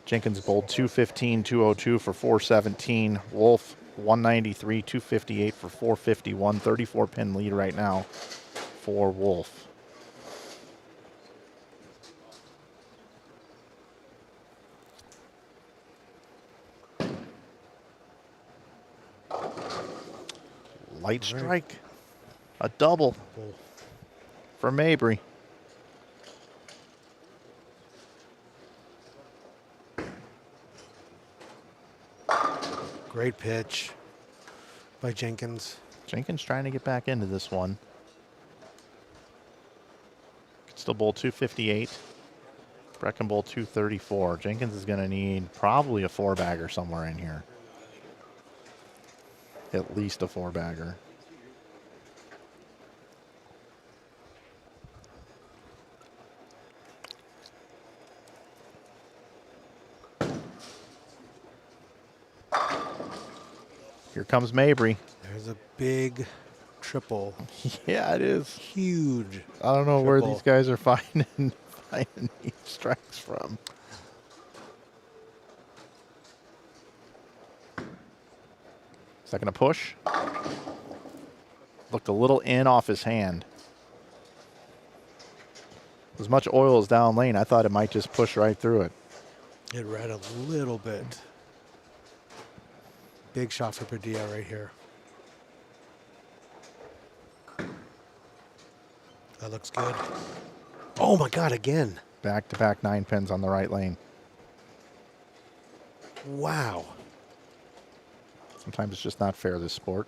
Speaker 3: Jenkins bowled 215, 202 for 417. Wolf 193, 258 for 451. 34 pin lead right now for Wolf. Light strike. A double for Mabry.
Speaker 4: Great pitch by Jenkins.
Speaker 3: Jenkins trying to get back into this one. Could still bowl 258. Brecken bowl 234. Jenkins is going to need probably a 4-bagger somewhere in here. At least a 4-bagger. Here comes Mabry.
Speaker 4: There's a big triple.
Speaker 3: Yeah, it is.
Speaker 4: Huge.
Speaker 3: I don't know where
Speaker 4: triple.
Speaker 3: these guys are finding these strikes from. Second to push. Looked a little in off his hand. As much oil as down lane, I thought it might just push right through it.
Speaker 4: It read a little bit. Big shot for Padilla right here. That looks good. Oh my God, again.
Speaker 3: Back-to-back 9 pins on the right lane.
Speaker 4: Wow.
Speaker 3: Sometimes it's just not fair, this sport.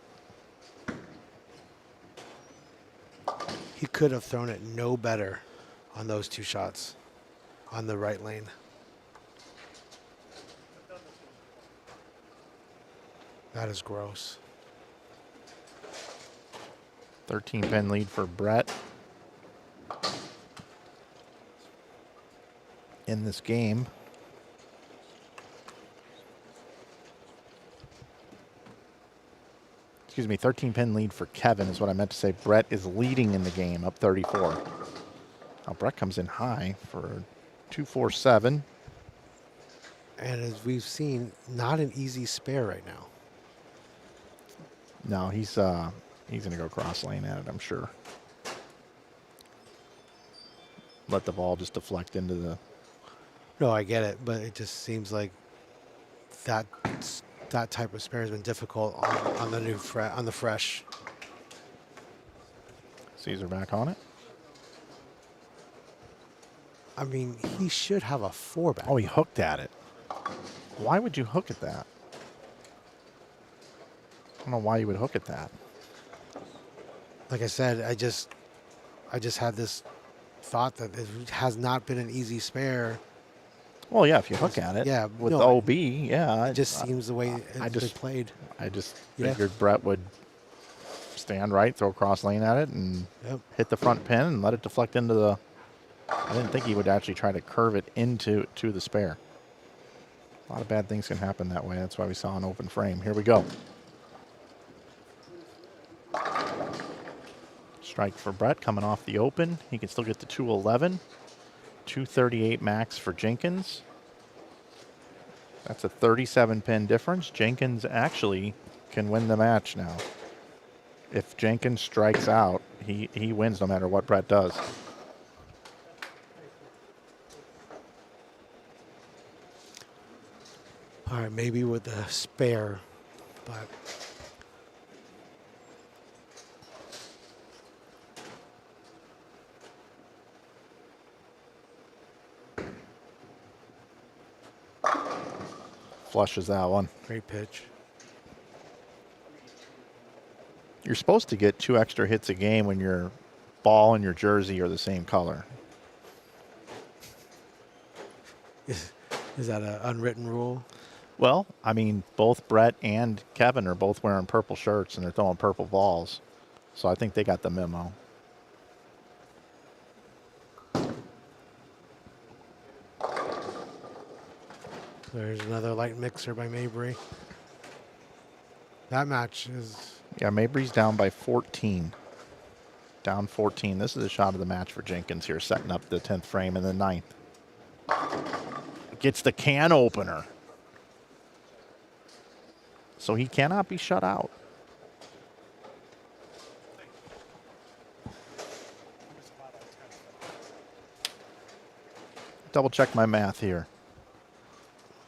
Speaker 4: He could have thrown it no better on those 2 shots on the right lane. That is gross.
Speaker 3: 13 pin lead for Brett in this game. Excuse me, 13 pin lead for Kevin is what I meant to say. Brett is leading in the game, up 34. Now Brett comes in high for 247.
Speaker 4: And as we've seen, not an easy spare right now.
Speaker 3: No, he's going to go cross lane at it, I'm sure. Let the ball just deflect into the...
Speaker 4: No, I get it, but it just seems like that type of spare has been difficult on the new on the fresh.
Speaker 3: Caesar back on it.
Speaker 4: I mean, he should have a 4-back.
Speaker 3: Oh, he hooked at it. Why would you hook at that? I don't know why you would hook at that.
Speaker 4: Like I said, I just had this thought that it has not been an easy spare.
Speaker 3: Well, yeah, if you hook at it.
Speaker 4: Yeah,
Speaker 3: With
Speaker 4: no,
Speaker 3: OB, yeah.
Speaker 4: It just seems the way it's been played.
Speaker 3: I just
Speaker 4: Yeah.
Speaker 3: figured Brett would stand right, throw cross lane at it, and hit the front pin and let it deflect into the... I didn't think he would actually try to curve it into the spare. A lot of bad things can happen that way. That's why we saw an open frame. Here we go. Strike for Brett coming off the open. He can still get to 211. 238 max for Jenkins. That's a 37 pin difference. Jenkins actually can win the match now. If Jenkins strikes out, he wins no matter what Brett does.
Speaker 4: All right, maybe with the spare, but
Speaker 3: Flushes that one.
Speaker 4: great pitch.
Speaker 3: You're supposed to get 2 extra hits a game when your ball and your jersey are the same color.
Speaker 4: Is that an unwritten rule?
Speaker 3: Well, I mean, both Brett and Kevin are both wearing purple shirts and they're throwing purple balls. So I think they got the memo.
Speaker 4: There's another light mixer by Mabry. That match is
Speaker 3: Yeah, Mabry's down by 14. Down 14. This is a shot of the match for Jenkins here, setting up the 10th frame in the 9th. Gets the can opener. So he cannot be shut out. Double check my math here.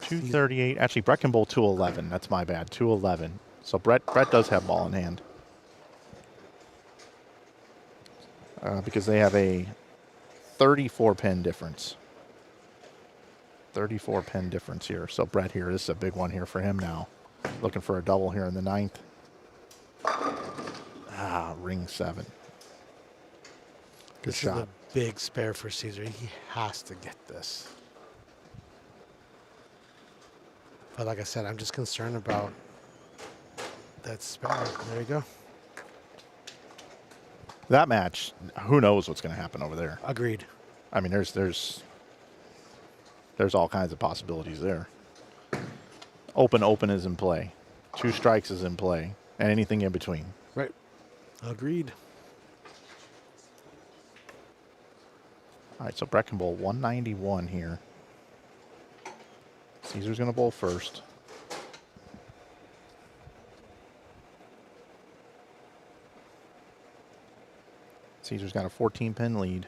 Speaker 3: 238. Actually, Brett can bowl 211. That's my bad. 211. So Brett does have ball in hand. Because they have a 34 pin difference. 34 pin difference here. So Brett here, this is a big one here for him now. Looking for a double here in the 9th. Ring 7. Good
Speaker 4: this
Speaker 3: shot.
Speaker 4: is a big spare for Caesar. He has to get this. But like I said, I'm just concerned about that spare. There you go.
Speaker 3: That match, who knows what's going to happen over there.
Speaker 4: Agreed.
Speaker 3: I mean, there's all kinds of possibilities there. Open is in play. 2 strikes is in play. And anything in between.
Speaker 4: Right. Agreed.
Speaker 3: All right, so Brett can bowl 191 here. Caesar's going to bowl first. Caesar's got a 14-pin lead.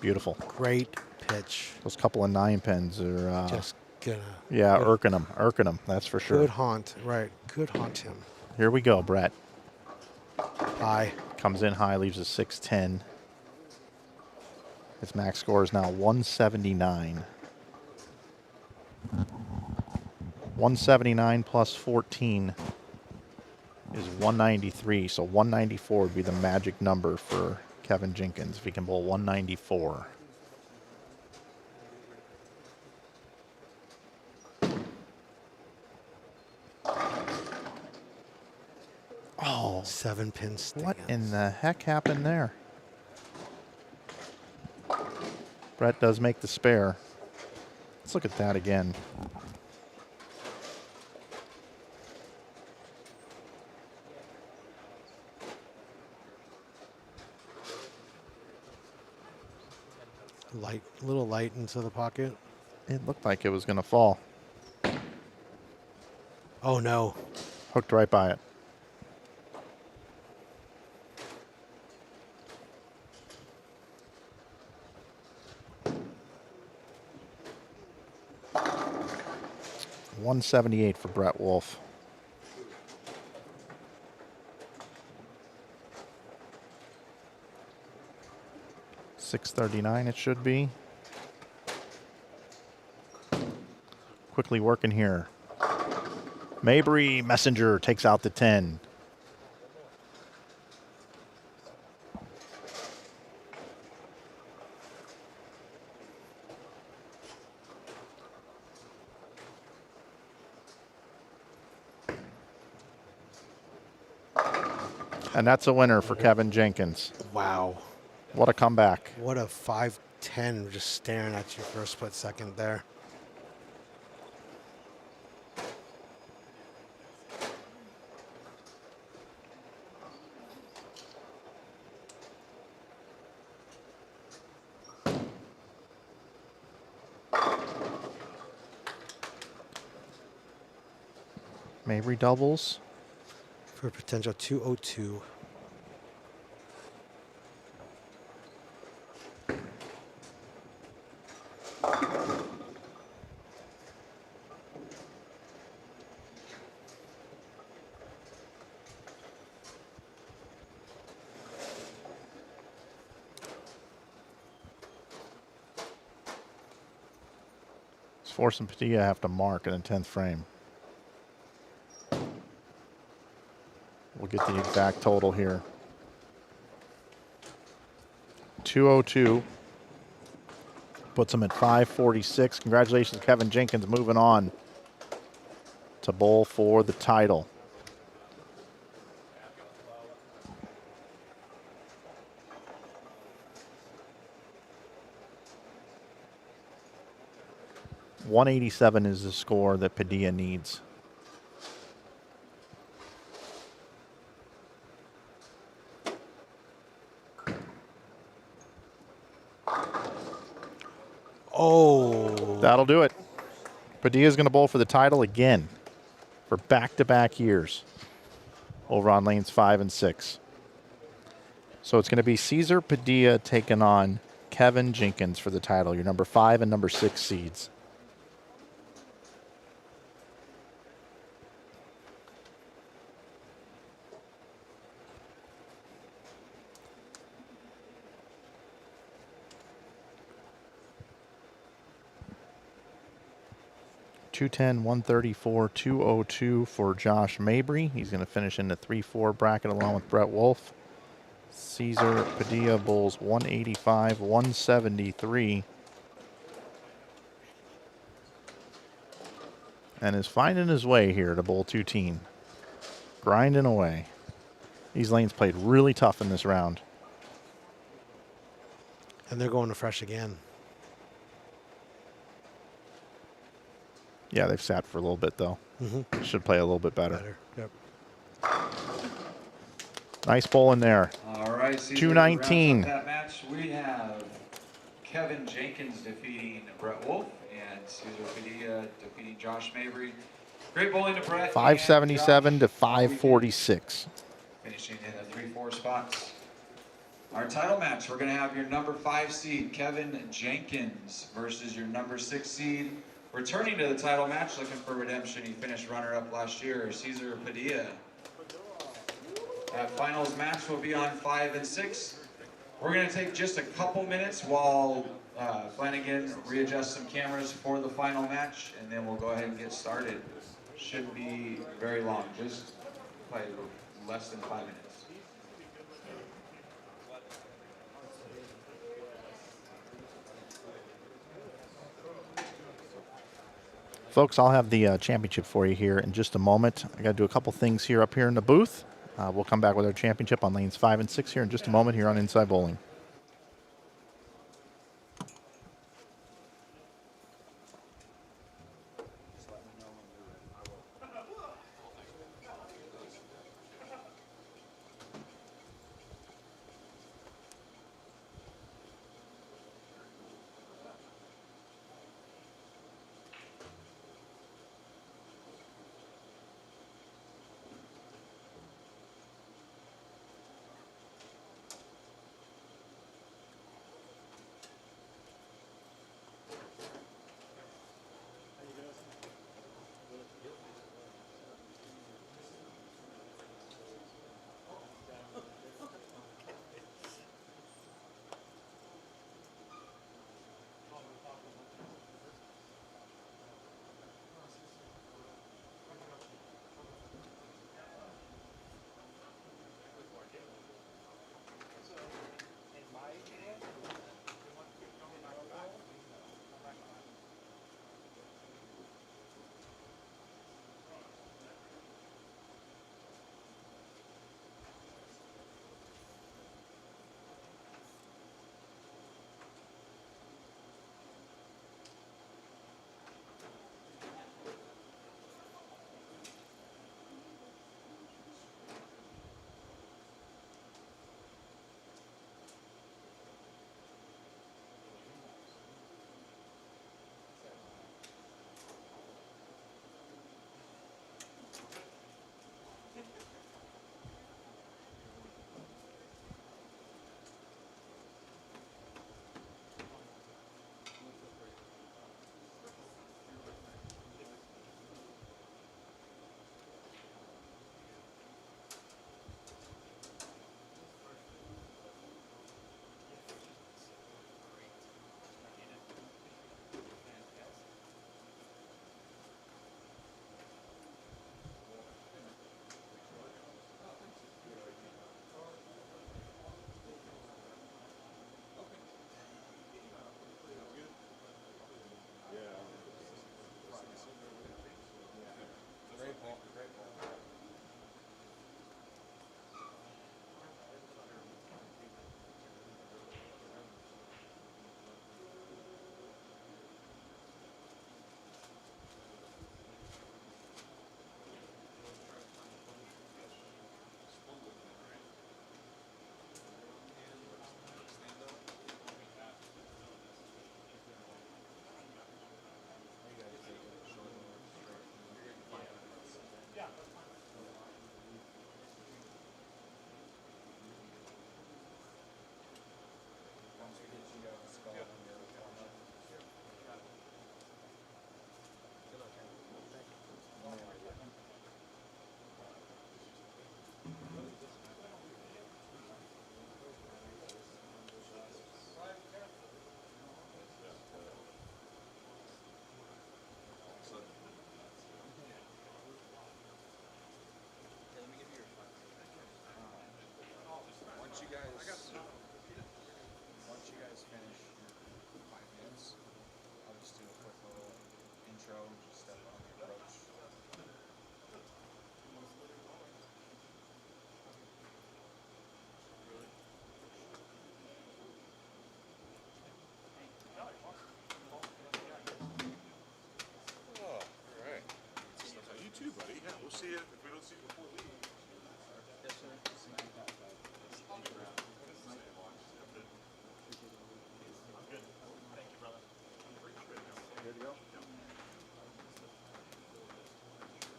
Speaker 3: Beautiful.
Speaker 4: Great pitch.
Speaker 3: Those couple of 9 pins are
Speaker 4: Just gonna.
Speaker 3: yeah, irking him. That's for sure.
Speaker 4: Good haunt. Right. Good haunt him.
Speaker 3: Here we go, Brett.
Speaker 4: High.
Speaker 3: Comes in high, leaves a 6-10. His max score is now 179. 179 plus 14 is 193. So 194 would be the magic number for Kevin Jenkins if he can bowl 194. Oh,
Speaker 4: 7 pin stand.
Speaker 3: what in the heck happened there? Brett does make the spare. Let's look at that again.
Speaker 4: Light, little light into the pocket.
Speaker 3: It looked like it was going to fall.
Speaker 4: Oh no.
Speaker 3: Hooked right by it. $178 for Brett Wolf. $639 it should be. Quickly working here. Mabry Messenger takes out the 10. And that's a winner for Kevin Jenkins.
Speaker 4: Wow.
Speaker 3: What a comeback.
Speaker 4: What a 5-10 just staring at you for a split second there.
Speaker 3: Mabry doubles.
Speaker 4: For a potential 202.
Speaker 3: Force and Padilla have to mark in the 10th frame. We'll get the exact total here. 202 puts him at 546. Congratulations, Kevin Jenkins, moving on to bowl for the title. 187 is the score that Padilla needs.
Speaker 4: Oh.
Speaker 3: That'll do it. Padilla's going to bowl for the title again for back-to-back years over on lanes 5 and 6. So it's going to be Cesar Padilla taking on Kevin Jenkins for the title, your number 5 and number 6 seeds. .210, 134, 202 for Josh Mabry. He's going to finish in the 3-4 bracket along with Brett Wolf. Cesar Padilla bowls 185, 173. And is finding his way here to bowl 210. Grinding away. These lanes played really tough in this round.
Speaker 4: And they're going to fresh again.
Speaker 3: Yeah, they've sat for a little bit, though. Should play a little bit better.
Speaker 4: Yep.
Speaker 3: Nice bowl in there.
Speaker 1: All right, Cesar,
Speaker 3: 219.
Speaker 1: to round out that match, we have Kevin Jenkins defeating Brett Wolf and Cesar Padilla defeating Josh Mabry. Great bowling to Brett.
Speaker 3: 577 to 546.
Speaker 1: Finishing in the 3-4 spots. Our title match, we're going to have your number 5 seed, Kevin Jenkins, versus your number 6 seed. Returning to the title match, looking for redemption. He finished runner-up last year, Cesar Padilla. That finals match will be on 5 and 6. We're going to take just a couple minutes while Flanagan readjusts some cameras for the final match, and then we'll go ahead and get started. Shouldn't be very long, just probably less than 5 minutes.
Speaker 3: Folks, I'll have the championship for you here in just a moment. I got to do a couple things here up here in the booth. We'll come back with our championship on lanes 5 and 6 here in just a moment here on Inside Bowling.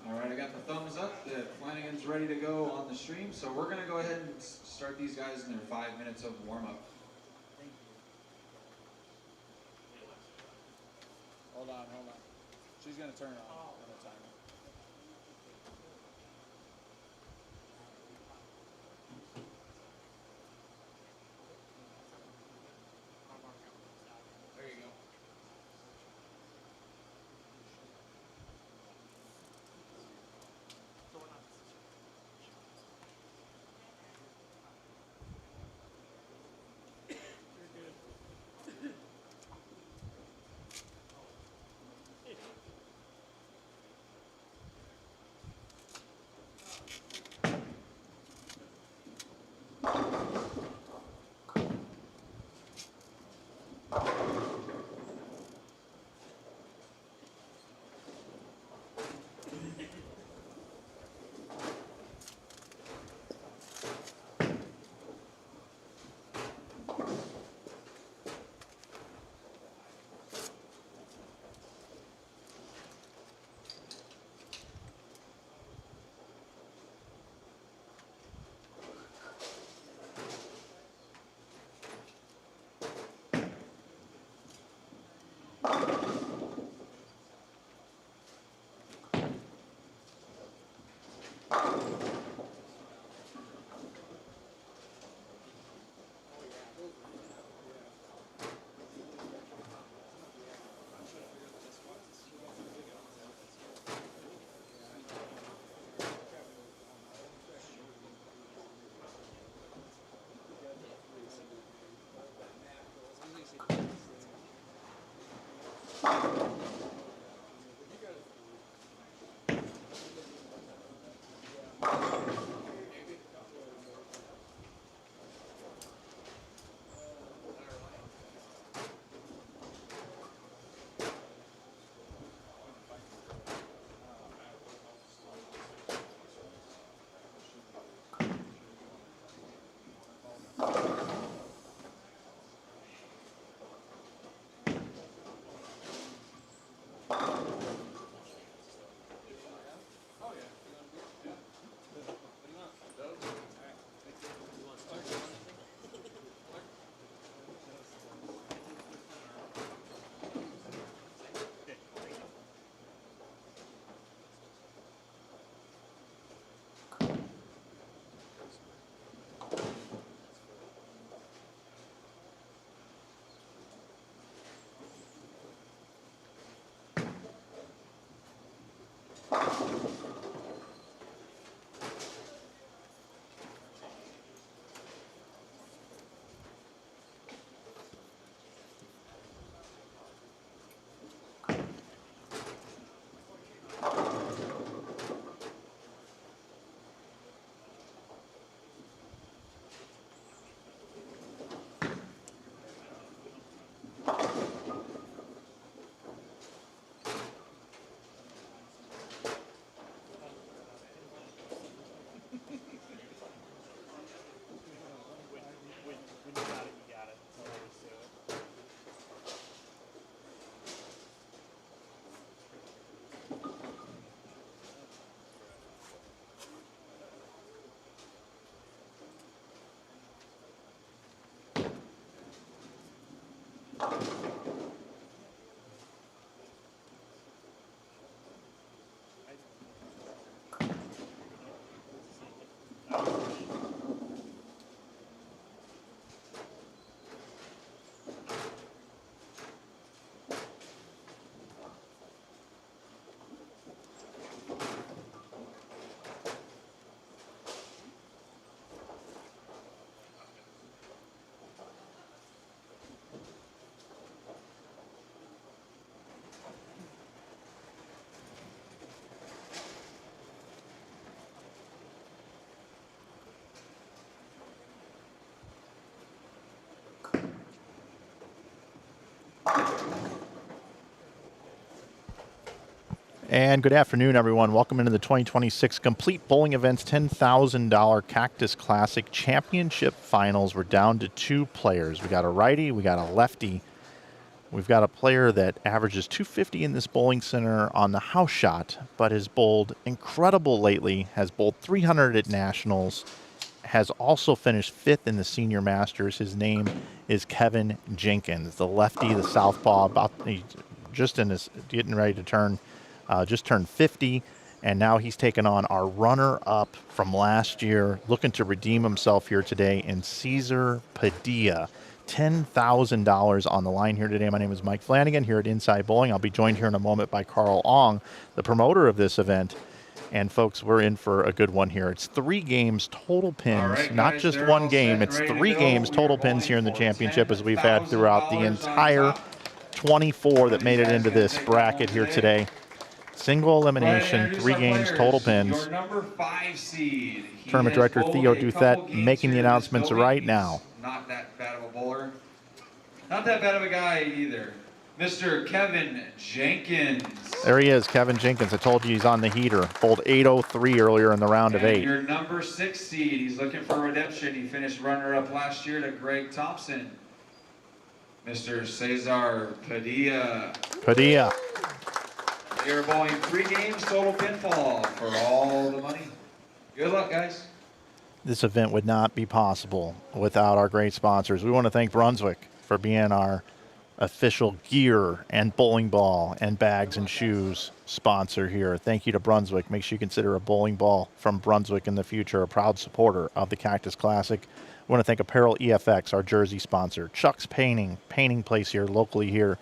Speaker 1: All right, I got the thumbs up that Flanagan's ready to go on the stream, so we're gonna go ahead and start these guys in their 5 minutes of warm-up.
Speaker 5: Hold on. She's gonna turn it on the timer.
Speaker 8: There you go.
Speaker 3: And good afternoon, everyone. Welcome into the 2026 Complete Bowling Events $10,000 Cactus Classic Championship Finals. We're down to 2 players. We got a righty, we got a lefty. We've got a player that averages 250 in this bowling center on the house shot, but has bowled incredible lately, has bowled 300 at Nationals, has also finished 5th in the Senior Masters. His name is Kevin Jenkins, the lefty, the southpaw, he's just in his, getting ready to turn, just turned 50, and now he's taken on our runner-up from last year, looking to redeem himself here today in Cesar Padilla. $10,000 on the line here today. My name is Mike Flanagan here at Inside Bowling. I'll be joined here in a moment by Carl Ong, the promoter of this event. And folks, we're in for a good one here. It's 3 games total pins,
Speaker 1: right,
Speaker 3: not
Speaker 1: guys,
Speaker 3: just
Speaker 1: they're
Speaker 3: one
Speaker 1: all
Speaker 3: game.
Speaker 1: set
Speaker 3: It's
Speaker 1: and ready
Speaker 3: 3
Speaker 1: to go.
Speaker 3: games
Speaker 1: We
Speaker 3: total
Speaker 1: are
Speaker 3: pins here in the
Speaker 1: bowling for
Speaker 3: championship, as we've had throughout the
Speaker 1: $10,000
Speaker 3: entire
Speaker 1: on top.
Speaker 3: 24 that made it
Speaker 1: These guys
Speaker 3: into
Speaker 1: gonna
Speaker 3: this
Speaker 1: take
Speaker 3: bracket
Speaker 1: home
Speaker 3: here today. Single
Speaker 1: Go ahead and
Speaker 3: elimination,
Speaker 1: introduce
Speaker 3: 3
Speaker 1: our
Speaker 3: games,
Speaker 1: players.
Speaker 3: total pins.
Speaker 1: Your number 5 seed. He
Speaker 3: Tournament
Speaker 1: has
Speaker 3: director
Speaker 1: bowled
Speaker 3: Theo
Speaker 1: a couple
Speaker 3: Douthit
Speaker 1: games
Speaker 3: making the
Speaker 1: here this
Speaker 3: announcements
Speaker 1: building.
Speaker 3: right
Speaker 1: He's
Speaker 3: now.
Speaker 1: Not that bad of a bowler. Not that bad of a guy either. Mr. Kevin Jenkins.
Speaker 3: There he is, Kevin Jenkins. I told you he's on the heater. Bowled 803 earlier in the round of
Speaker 1: And
Speaker 3: 8.
Speaker 1: your number 6 seed. He's looking for redemption. He finished runner-up last year to Greg Thompson. Mr. Cesar Padilla.
Speaker 3: Padilla.
Speaker 1: They are bowling 3 games total pinfall for all the money. Good luck, guys.
Speaker 3: This event would not be possible without our great sponsors. We want to thank Brunswick for being our official gear and bowling ball and bags and shoes sponsor here. Thank you to Brunswick. Make sure you consider a bowling ball from Brunswick in the future, a proud supporter of the Cactus Classic. We want to thank Apparel EFX, our jersey sponsor. Chuck's painting place here locally here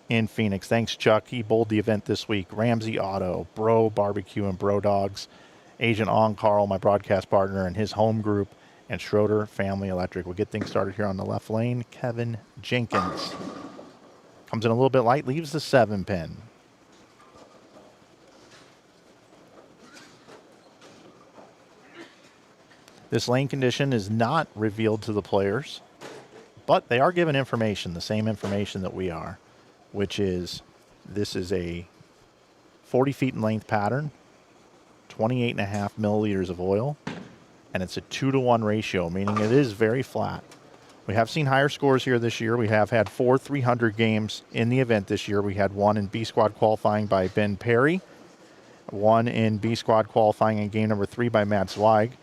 Speaker 3: in Phoenix. Thanks, Chuck. He bowled the event this week. Ramsey Auto, BroBQ and Dawgs. Agent Ong Carl, my broadcast partner, and his home group, and Schroeder Family Electric. We'll get things started here on the left lane. Kevin Jenkins comes in a little bit light, leaves the 7 pin. This lane condition is not revealed to the players, but they are given information, the same information that we are, which is this is a 40 feet in length pattern, 28.5 milliliters of oil, and it's a 2-to-1 ratio, meaning it is very flat. We have seen higher scores here this year. We have had 4 300 games in the event this year. We had 1 in B squad qualifying by Ben Perry, 1 in B squad qualifying in game number 3 by Matt Zweig,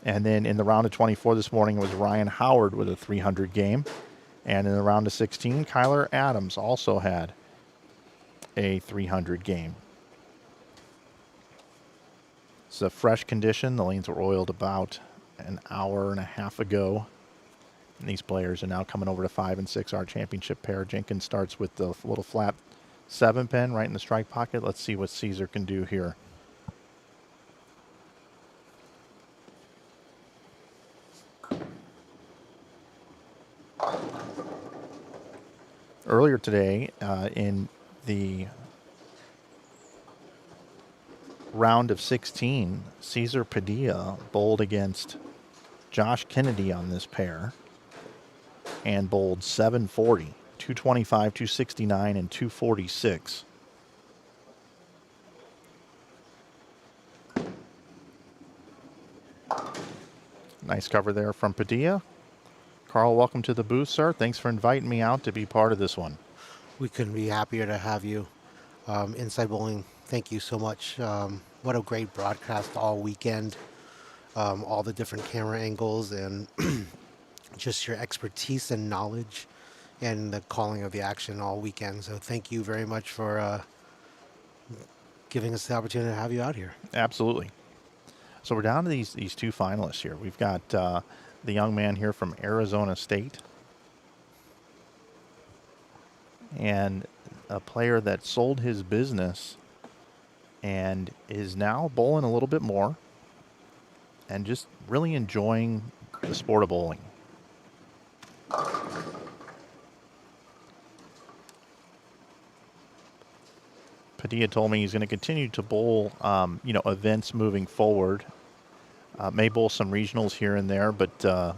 Speaker 3: and then in the round of 24 this morning it was Ryan Howard with a 300 game, and in the round of 16 Kyler Adams also had a 300 game. It's a fresh condition. The lanes were oiled about an hour and a half ago. And these players are now coming over to 5 and 6, our championship pair. Jenkins starts with the little flat 7 pin right in the strike pocket. Let's see what Cesar can do here. Earlier today in the round of 16, Cesar Padilla bowled against Josh Kennedy on this pair and bowled 740, 225, 269, and 246. Nice cover there from Padilla. Carl, welcome to the booth, sir. Thanks for inviting me out to be part of this one.
Speaker 4: We couldn't be happier to have you. Inside Bowling, thank you so much. What a great broadcast all weekend. All the different camera angles and just your expertise and knowledge and the calling of the action all weekend. So thank you very much for giving us the opportunity to have you out here.
Speaker 3: Absolutely. So we're down to these 2 finalists here. We've got the young man here from Arizona State and a player that sold his business and is now bowling a little bit more and just really enjoying the sport of bowling. Padilla told me he's going to continue to bowl, events moving forward. May bowl some regionals here and there, but the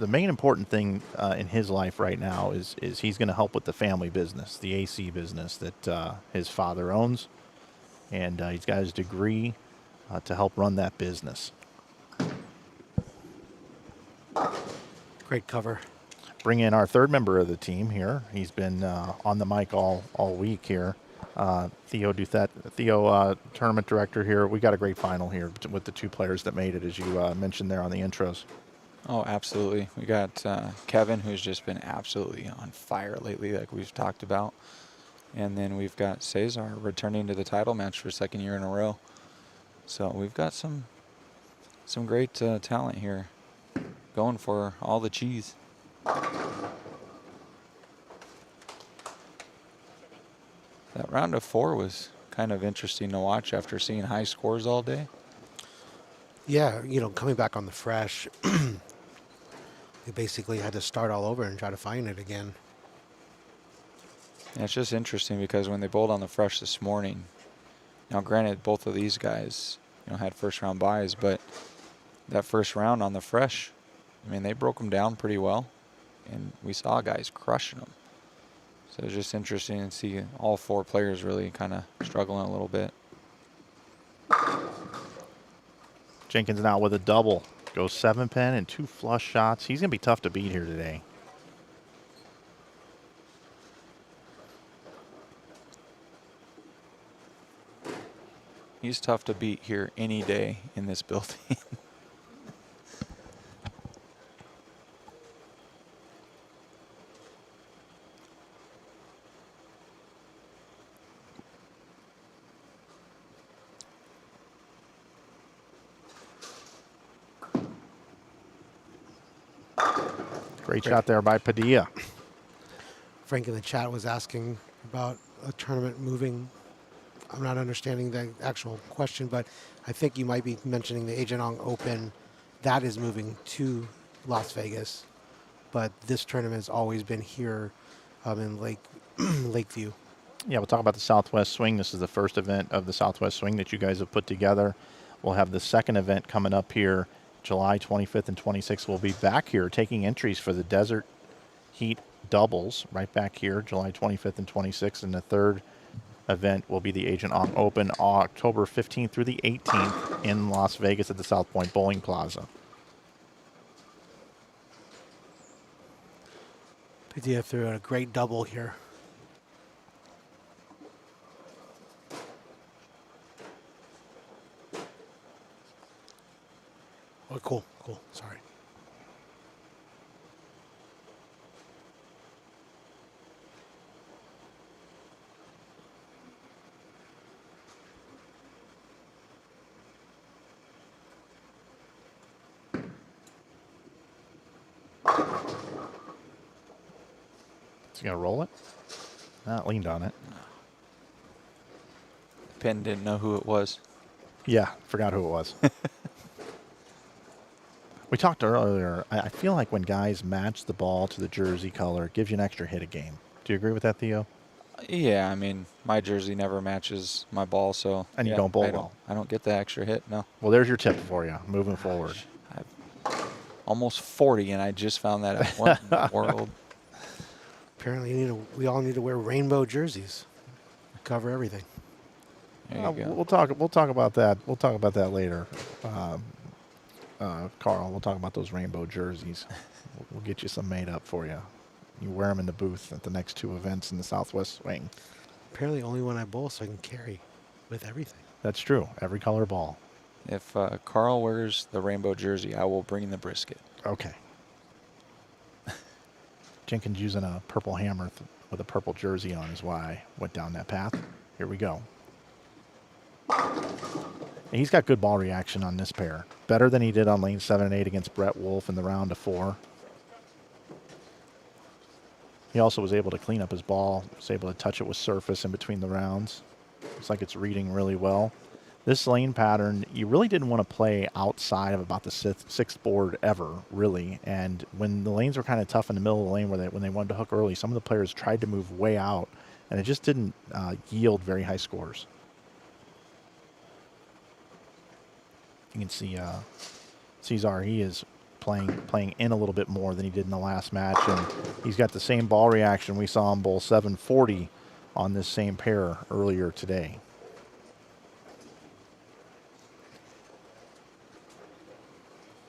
Speaker 3: main important thing in his life right now is he's going to help with the family business, the AC business that his father owns. and he's got his degree to help run that business.
Speaker 4: Great cover.
Speaker 3: Bring in our third member of the team here. He's been on the mic all week here. Theo Douthit, tournament director here. We got a great final here with the 2 players that made it, as you mentioned there on the intros.
Speaker 7: Oh, absolutely. We got Kevin, who's just been absolutely on fire lately, like we've talked about. And then we've got Cesar returning to the title match for 2nd year in a row. So we've got some great talent here going for all the cheese. That round of 4 was kind of interesting to watch after seeing high scores all day.
Speaker 4: Yeah, you know, coming back on the fresh, they basically had to start all over and try to find it again.
Speaker 7: And it's just interesting because when they bowled on the fresh this morning, now granted both of these guys, you know, had first round buys, but that first round on the fresh, I mean, they broke them down pretty well, and we saw guys crushing them. So it's just interesting to see all 4 players really kind of struggling a little bit.
Speaker 3: Jenkins now with a double. Goes 7-pin and 2 flush shots. He's going to be tough to beat here today.
Speaker 7: He's tough to beat here any day in this building.
Speaker 3: Great shot there by Padilla.
Speaker 4: Frank in the chat was asking about a tournament moving. I'm not understanding the actual question, but I think you might be mentioning the Agent Ong Open. That is moving to Las Vegas, but this tournament has always been here in Lakeview.
Speaker 3: Yeah, we'll talk about the Southwest Swing. This is the first event of the Southwest Swing that you guys have put together. We'll have the second event coming up here, July 25th and 26th. We'll be back here taking entries for the Desert Heat doubles right back here, July 25th and 26th. And the third event will be the Agent Ong Open, October 15th through the 18th in Las Vegas at the South Point Bowling Plaza.
Speaker 4: Padilla threw a great double here. Oh, cool, cool. Sorry.
Speaker 3: Is he going to roll it? Leaned on it.
Speaker 7: Penn didn't know who it was.
Speaker 3: Yeah, forgot who it was. We talked earlier, I feel like when guys match the ball to the jersey color, it gives you an extra hit a game. Do you agree with that, Theo?
Speaker 7: Yeah, I mean, my jersey never matches my ball, so.
Speaker 3: And you
Speaker 7: yeah,
Speaker 3: don't bowl well.
Speaker 7: I don't get the extra hit, no.
Speaker 3: Well, there's your tip for you, moving forward.
Speaker 7: I'm almost 40, and I just found that out. What in the world?
Speaker 4: Apparently, we all need to wear rainbow jerseys to cover everything.
Speaker 7: There you go.
Speaker 3: We'll talk about that. We'll talk about that later. Carl, we'll talk about those rainbow jerseys. We'll get you some made up for you. You wear them in the booth at the next 2 events in the Southwest Swing.
Speaker 4: Apparently, only when I bowl, so I can carry with everything.
Speaker 3: That's true. Every color ball.
Speaker 7: If Carl wears the rainbow jersey, I will bring the brisket.
Speaker 3: Okay. Jenkins using a purple hammer with a purple jersey on is why I went down that path. Here we go. And he's got good ball reaction on this pair. Better than he did on lane 7 and 8 against Brett Wolf in the round of 4. He also was able to clean up his ball, was able to touch it with surface in between the rounds. Looks like it's reading really well. This lane pattern, you really didn't want to play outside of about the 6th board ever, really. And when the lanes were kind of tough in the middle of the lane when they wanted to hook early, some of the players tried to move way out, and it just didn't yield very high scores. You can see Cesar, he is playing in a little bit more than he did in the last match, and he's got the same ball reaction we saw him bowl 740 on this same pair earlier today.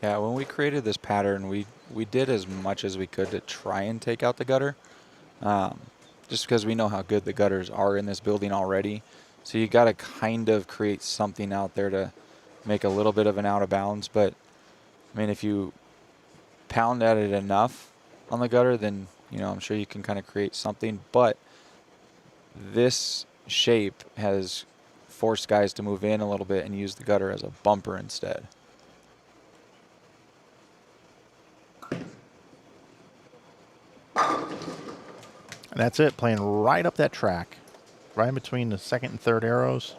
Speaker 7: Yeah, when we created this pattern, we did as much as we could to try and take out the gutter, just because we know how good the gutters are in this building already. So you got to kind of create something out there to make a little bit of an out of bounds. But I mean, if you pound at it enough on the gutter, then I'm sure you can kind of create something. But this shape has forced guys to move in a little bit and use the gutter as a bumper instead.
Speaker 3: And that's it, playing right up that track, right in between the second and third arrows.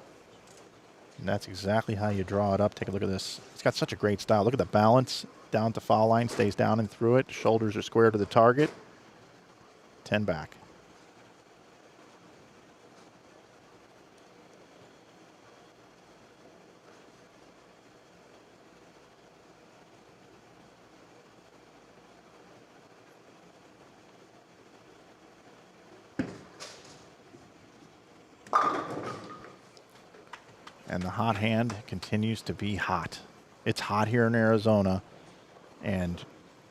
Speaker 3: And that's exactly how you draw it up. Take a look at this. It's got such a great style. Look at the balance. Down to foul line, stays down and through it. Shoulders are square to the target. 10 back. And the hot hand continues to be hot. It's hot here in Arizona, and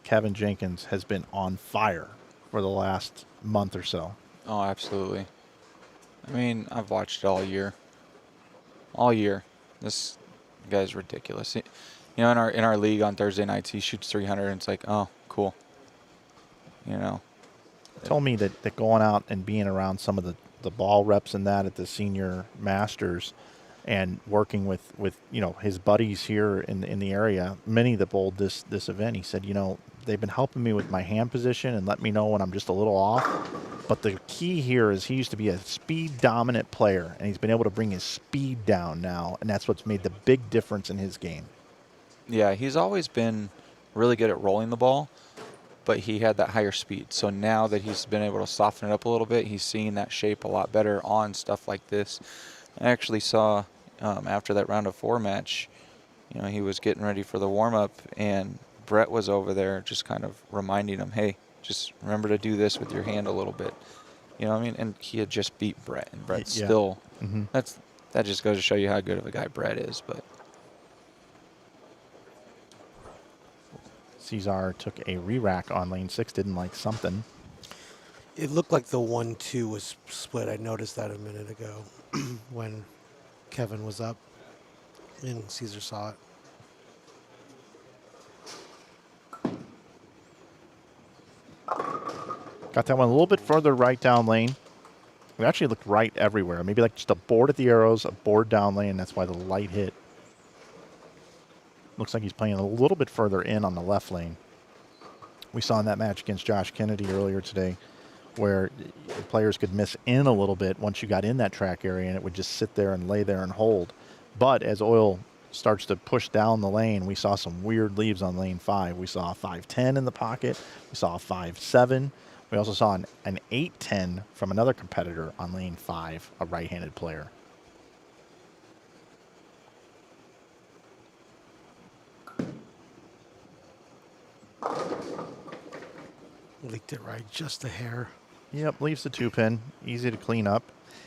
Speaker 3: Kevin Jenkins has been on fire for the last month or so.
Speaker 7: Oh, absolutely. I mean, I've watched it all year. All year. This guy's ridiculous. In our league on Thursday nights, he shoots 300, and it's like, oh, cool.
Speaker 3: Told me that going out and being around some of the ball reps and that at the senior masters, and working with his buddies here in the area, many that bowled this event, he said, they've been helping me with my hand position and let me know when I'm just a little off. But the key here is he used to be a speed dominant player, and he's been able to bring his speed down now, and that's what's made the big difference in his game.
Speaker 7: Yeah, he's always been really good at rolling the ball, but he had that higher speed. So now that he's been able to soften it up a little bit, he's seeing that shape a lot better on stuff like this. I actually saw after that round of 4 match, he was getting ready for the warm-up, and Brett was over there just kind of reminding him, hey, just remember to do this with your hand a little bit. You know what I mean? And he had just beat Brett, and Brett still, that just goes to show you how good of a guy Brett is. But
Speaker 3: Cesar took a re-rack on lane 6, didn't like something.
Speaker 4: It looked like the 1-2 was split. I noticed that a minute ago when Kevin was up and Caesar saw it.
Speaker 3: Got that one a little bit further right down lane. It actually looked right everywhere. Maybe like just a board at the arrows, a board down lane. That's why the light hit. Looks like he's playing a little bit further in on the left lane. We saw in that match against Josh Kennedy earlier today where the players could miss in a little bit once you got in that track area, and it would just sit there and lay there and hold. But as oil starts to push down the lane, we saw some weird leaves on lane 5. We saw a 5-10 in the pocket. We saw a 5-7. We also saw an 8-10 from another competitor on lane 5, a right-handed player.
Speaker 4: Leaked it right, just a hair.
Speaker 3: Yep, leaves the 2-pin. Easy to clean up.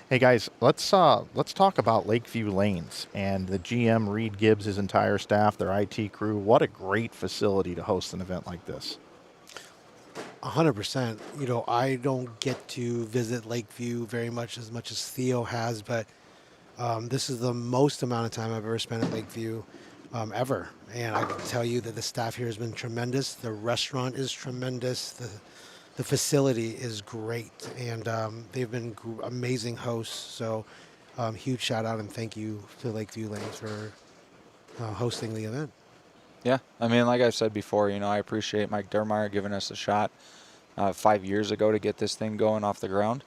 Speaker 3: Hey guys, let's talk about Lakeview Lanes and the GM Reed Gibbs, his entire staff, their IT crew. What a great facility to host an event like this.
Speaker 4: 100%. I don't get to visit Lakeview very much as Theo has, but this is the most amount of time I've ever spent at Lakeview ever. And I can tell you that the staff here has been tremendous. The restaurant is tremendous. The facility is great, and they've been amazing hosts. So huge shout out and thank you to Lakeview Lanes for hosting the event.
Speaker 7: yeah, I mean, like I said before, I appreciate Mike Dermeyer giving us a shot 5 years ago to get this thing going off the ground.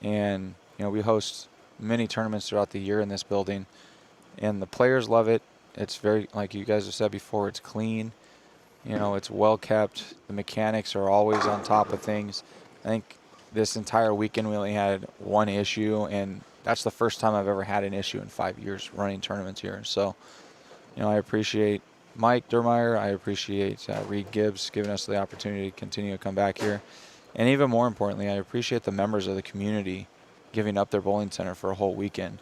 Speaker 7: And, we host many tournaments throughout the year in this building, and the players love it. It's very, like you guys have said before, it's clean. It's well kept. The mechanics are always on top of things. I think this entire weekend we only had one issue, and that's the first time I've ever had an issue in 5 years running tournaments here. So, I appreciate Mike Dermeyer. I appreciate Reed Gibbs giving us the opportunity to continue to come back here. And even more importantly, I appreciate the members of the community giving up their bowling center for a whole weekend.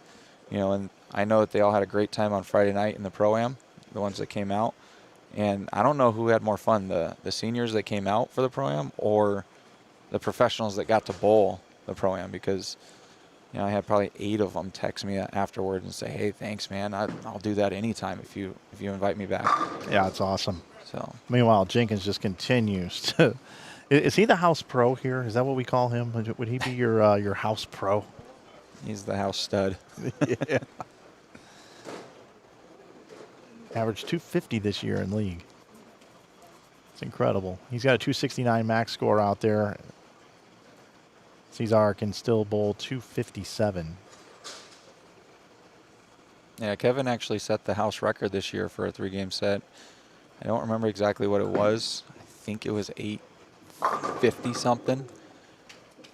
Speaker 7: And I know that they all had a great time on Friday night in the Pro-Am, the ones that came out. And I don't know who had more fun, the seniors that came out for the Pro-Am or the professionals that got to bowl the Pro-Am, because you know, I had probably 8 of them text me afterward and say, "Hey, thanks, man. I'll do that anytime if you invite me back."
Speaker 3: Yeah, it's awesome.
Speaker 7: So
Speaker 3: Meanwhile, Jenkins just continues to. Is he the house pro here? Is that what we call him? Would he be your house pro?
Speaker 7: he's the house stud.
Speaker 3: Yeah. Averaged 250 this year in league. It's incredible. He's got a 269 max score out there. Cesar can still bowl 257.
Speaker 7: Yeah, Kevin actually set the house record this year for a 3-game set. I don't remember exactly what it was. I think it was 850 something.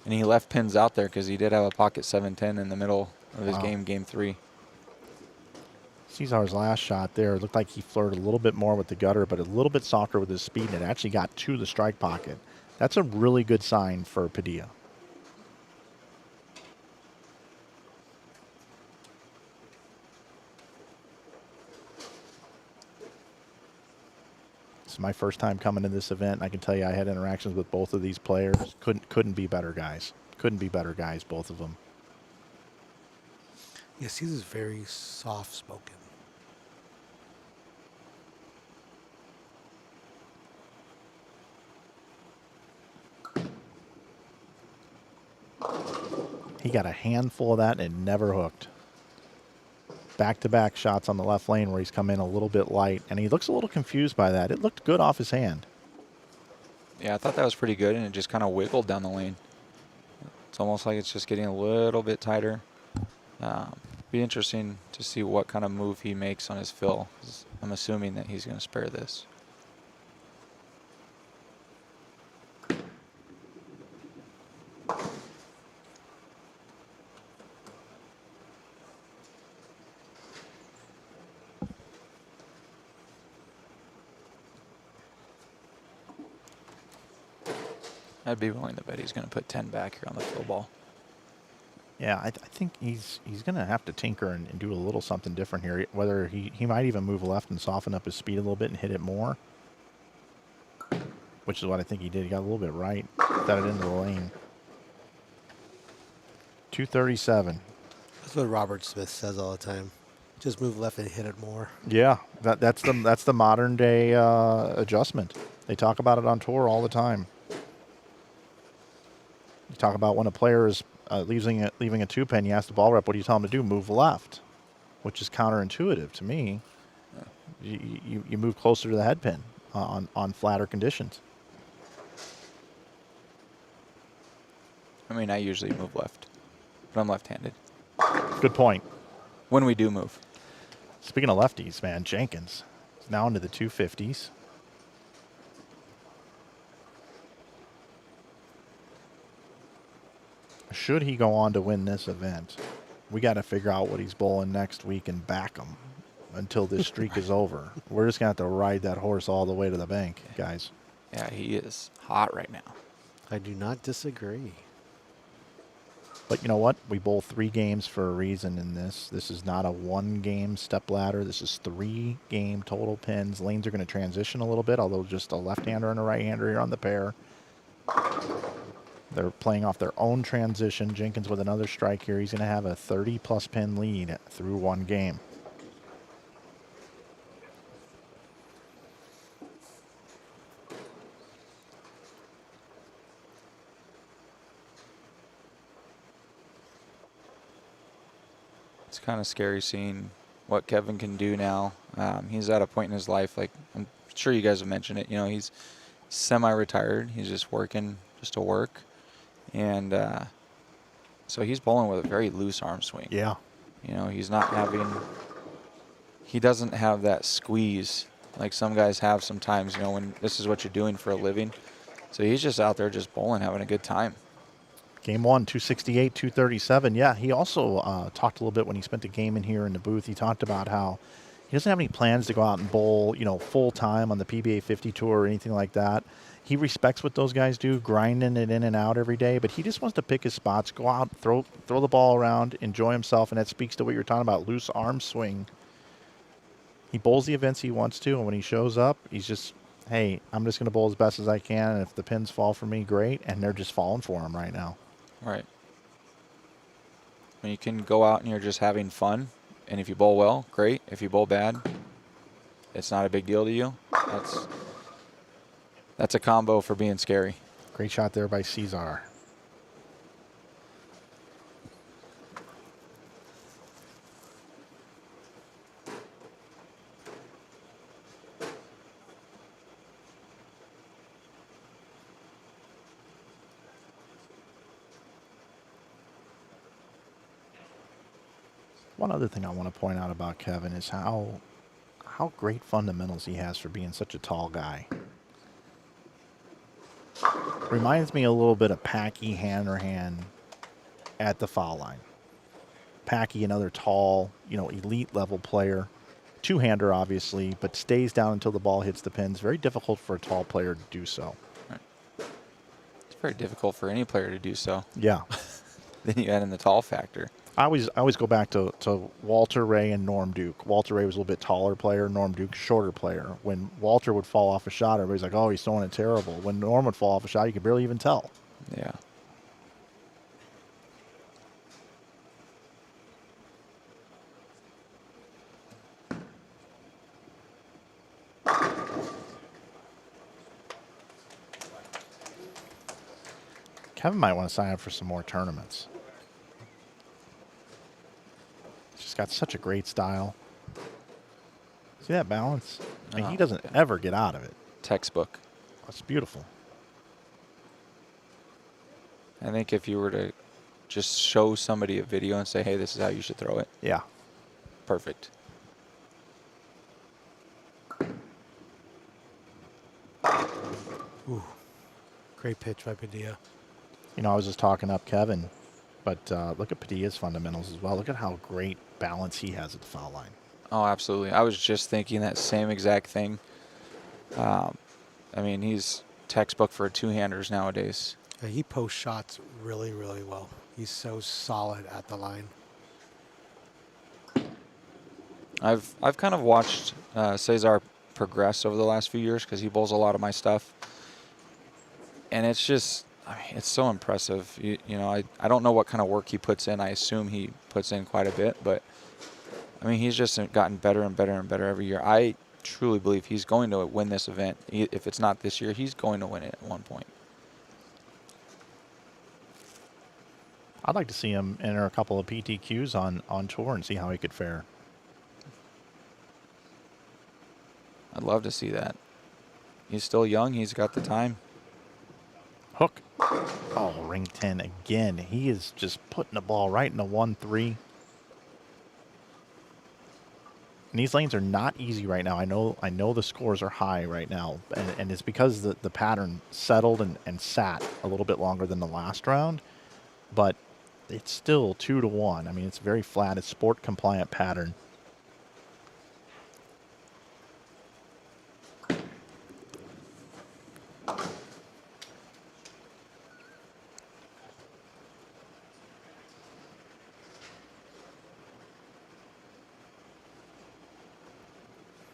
Speaker 7: And he left pins out there because he did have a pocket 710 in the middle of his game 3.
Speaker 3: Cesar's last shot there looked like he flirted a little bit more with the gutter, but a little bit softer with his speed, and it actually got to the strike pocket. That's a really good sign for Padilla. This is my first time coming to this event. I can tell you I had interactions with both of these players. Couldn't be better guys. Couldn't be better guys, both of them.
Speaker 4: Yes, he's very soft-spoken.
Speaker 3: He got a handful of that and it never hooked. Back-to-back shots on the left lane where he's come in a little bit light, and he looks a little confused by that. It looked good off his hand.
Speaker 7: Yeah, I thought that was pretty good, and it just kind of wiggled down the lane. It's almost like it's just getting a little bit tighter. Be interesting to see what kind of move he makes on his fill, 'cause I'm assuming that he's going to spare this. I'd be willing to bet he's going to put 10 back here on the fill ball.
Speaker 3: Yeah, I think he's going to have to tinker and do a little something different here. Whether he might even move left and soften up his speed a little bit and hit it more, which is what I think he did. He got a little bit right, got it into the lane. 237.
Speaker 4: That's what Robert Smith says all the time. Just move left and hit it more.
Speaker 3: Yeah, that's the modern day adjustment. They talk about it on tour all the time. You talk about when a player is leaving a 2-pin, you ask the ball rep, what do you tell him to do? Move left, which is counterintuitive to me. You move closer to the head pin on flatter conditions.
Speaker 7: I mean, I usually move left, but I'm left-handed.
Speaker 3: Good point.
Speaker 7: When we do move.
Speaker 3: Speaking of lefties, man, Jenkins is now into the 250s. Should he go on to win this event, we got to figure out what he's bowling next week and back him until this streak is over. We're just going to have to ride that horse all the way to the bank, guys.
Speaker 7: Yeah, he is hot right now.
Speaker 4: I do not disagree.
Speaker 3: But you know what? We bowl 3 games for a reason in this. This is not a 1-game step ladder. This is 3-game total pins. Lanes are going to transition a little bit, although just a left-hander and a right-hander here on the pair. They're playing off their own transition. Jenkins with another strike here. He's going to have a 30-plus pin lead through 1 game.
Speaker 7: It's kind of scary seeing what Kevin can do now. He's at a point in his life, like I'm sure you guys have mentioned it, you know, he's semi-retired. He's just working just to work. And so he's bowling with a very loose arm swing.
Speaker 3: Yeah.
Speaker 7: You know, he's not having, he doesn't have that squeeze like some guys have sometimes, you know, when this is what you're doing for a living. So he's just out there just bowling, having a good time.
Speaker 3: Game 1, 268, 237. Yeah, he also talked a little bit when he spent the game in here in the booth. He talked about how he doesn't have any plans to go out and bowl, you know, full time on the PBA 50 tour or anything like that. He respects what those guys do, grinding it in and out every day, but he just wants to pick his spots, go out, throw the ball around, enjoy himself, and that speaks to what you're talking about, loose arm swing. He bowls the events he wants to, and when he shows up, he's just, hey, I'm just going to bowl as best as I can, and if the pins fall for me, great, and they're just falling for him right now.
Speaker 7: Right. When you can go out and you're just having fun, and if you bowl well, great. If you bowl bad, it's not a big deal to you. That's a combo for being scary.
Speaker 3: Great shot there by Cesar. One other thing I want to point out about Kevin is how great fundamentals he has for being such a tall guy. Reminds me a little bit of Packy Hanrahan at the foul line. Packy, another tall, elite level player. Two-hander, obviously, but stays down until the ball hits the pins. Very difficult for a tall player to do so.
Speaker 7: Right. It's very difficult for any player to do so.
Speaker 3: Yeah.
Speaker 7: Then you add in the tall factor.
Speaker 3: I always go back to Walter Ray and Norm Duke. Walter Ray was a little bit taller player, Norm Duke shorter player. When Walter would fall off a shot, everybody's like, oh, he's throwing it terrible. When Norm would fall off a shot, you could barely even tell.
Speaker 7: Yeah.
Speaker 3: Kevin might want to sign up for some more tournaments. He's just got such a great style. See that balance? I mean, he doesn't ever get out of it.
Speaker 7: Textbook.
Speaker 3: It's beautiful.
Speaker 7: I think if you were to just show somebody a video and say, hey, this is how you should throw it.
Speaker 3: Yeah.
Speaker 7: Perfect.
Speaker 4: Ooh, great pitch by Padilla.
Speaker 3: I was just talking up Kevin, but look at Padilla's fundamentals as well. Look at how great balance he has at the foul line.
Speaker 7: Oh, absolutely. I was just thinking that same exact thing. I mean, he's textbook for two-handers nowadays.
Speaker 4: Yeah, he posts shots really, really well. He's so solid at the line.
Speaker 7: I've kind of watched Cesar progress over the last few years because he bowls a lot of my stuff. And it's just, I mean, it's so impressive. I don't know what kind of work he puts in. I assume he puts in quite a bit, but I mean, he's just gotten better and better and better every year. I truly believe he's going to win this event. If it's not this year, he's going to win it at one point.
Speaker 3: I'd like to see him enter a couple of PTQs on tour and see how he could fare.
Speaker 7: I'd love to see that. He's still young. He's got the time.
Speaker 3: Hook. Oh, ring 10 again. He is just putting the ball right in the 1-3. And these lanes are not easy right now. I know the scores are high right now, and it's because the pattern settled and sat a little bit longer than the last round, but it's still 2-1. I mean, it's very flat. It's sport compliant pattern.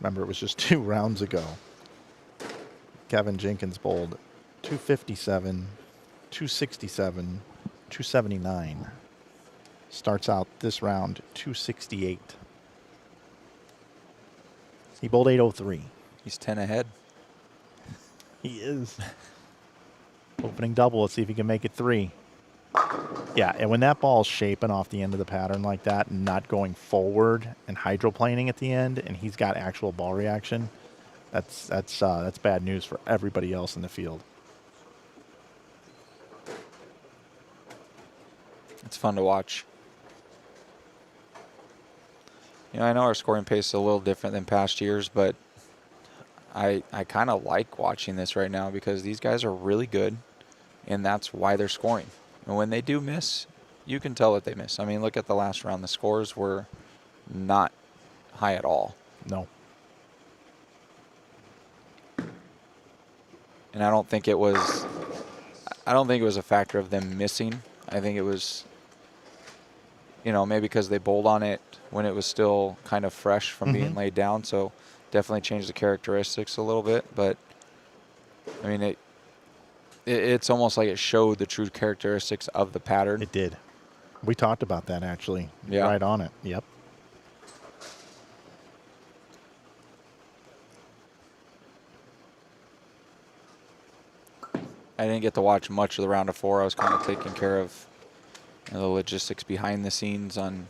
Speaker 3: Remember, it was just 2 rounds ago. Kevin Jenkins bowled 257, 267, 279. Starts out this round 268. He bowled 803.
Speaker 7: He's 10 ahead.
Speaker 3: He is. Opening double. Let's see if he can make it 3. Yeah, and when that ball's shaping off the end of the pattern like that and not going forward and hydroplaning at the end, and he's got actual ball reaction, that's bad news for everybody else in the field.
Speaker 7: It's fun to watch. I know our scoring pace is a little different than past years, but I kind of like watching this right now because these guys are really good, and that's why they're scoring. And when they do miss, you can tell that they miss. I mean, look at the last round. The scores were not high at all.
Speaker 3: No.
Speaker 7: And I don't think it was a factor of them missing. I think it was, maybe because they bowled on it when it was still kind of fresh from being laid down. So definitely changed the characteristics a little bit. But I mean, it's almost like it showed the true characteristics of the pattern.
Speaker 3: It did. We talked about that actually.
Speaker 7: Yeah.
Speaker 3: Right on it. Yep.
Speaker 7: I didn't get to watch much of the round of 4. I was kind of taking care of the logistics behind the scenes on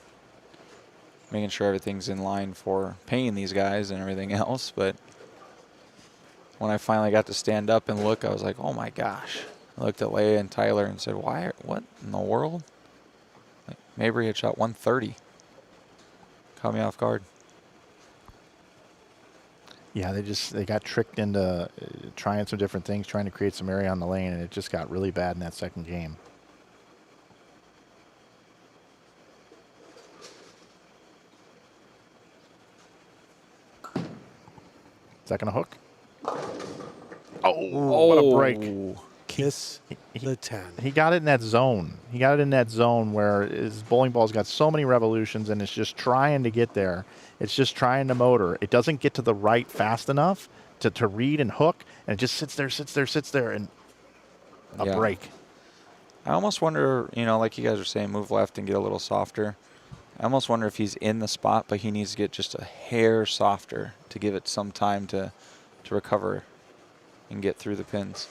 Speaker 7: making sure everything's in line for paying these guys and everything else. But when I finally got to stand up and look, I was like, oh my gosh. I looked at Leia and Tyler and said, what in the world? Like, Mabry had shot 130. Caught me off guard.
Speaker 3: Yeah, they got tricked into trying some different things, trying to create some area on the lane, and it just got really bad in that second game. Is that going to hook? Oh, what a break.
Speaker 4: Kiss the 10.
Speaker 3: He got it in that zone. He got it in that zone where his bowling ball's got so many revolutions and it's just trying to get there. It's just trying to motor. It doesn't get to the right fast enough to read and hook, and it just sits there, and a break.
Speaker 7: I almost wonder, like you guys are saying, move left and get a little softer. I almost wonder if he's in the spot, but he needs to get just a hair softer to give it some time to recover and get through the pins.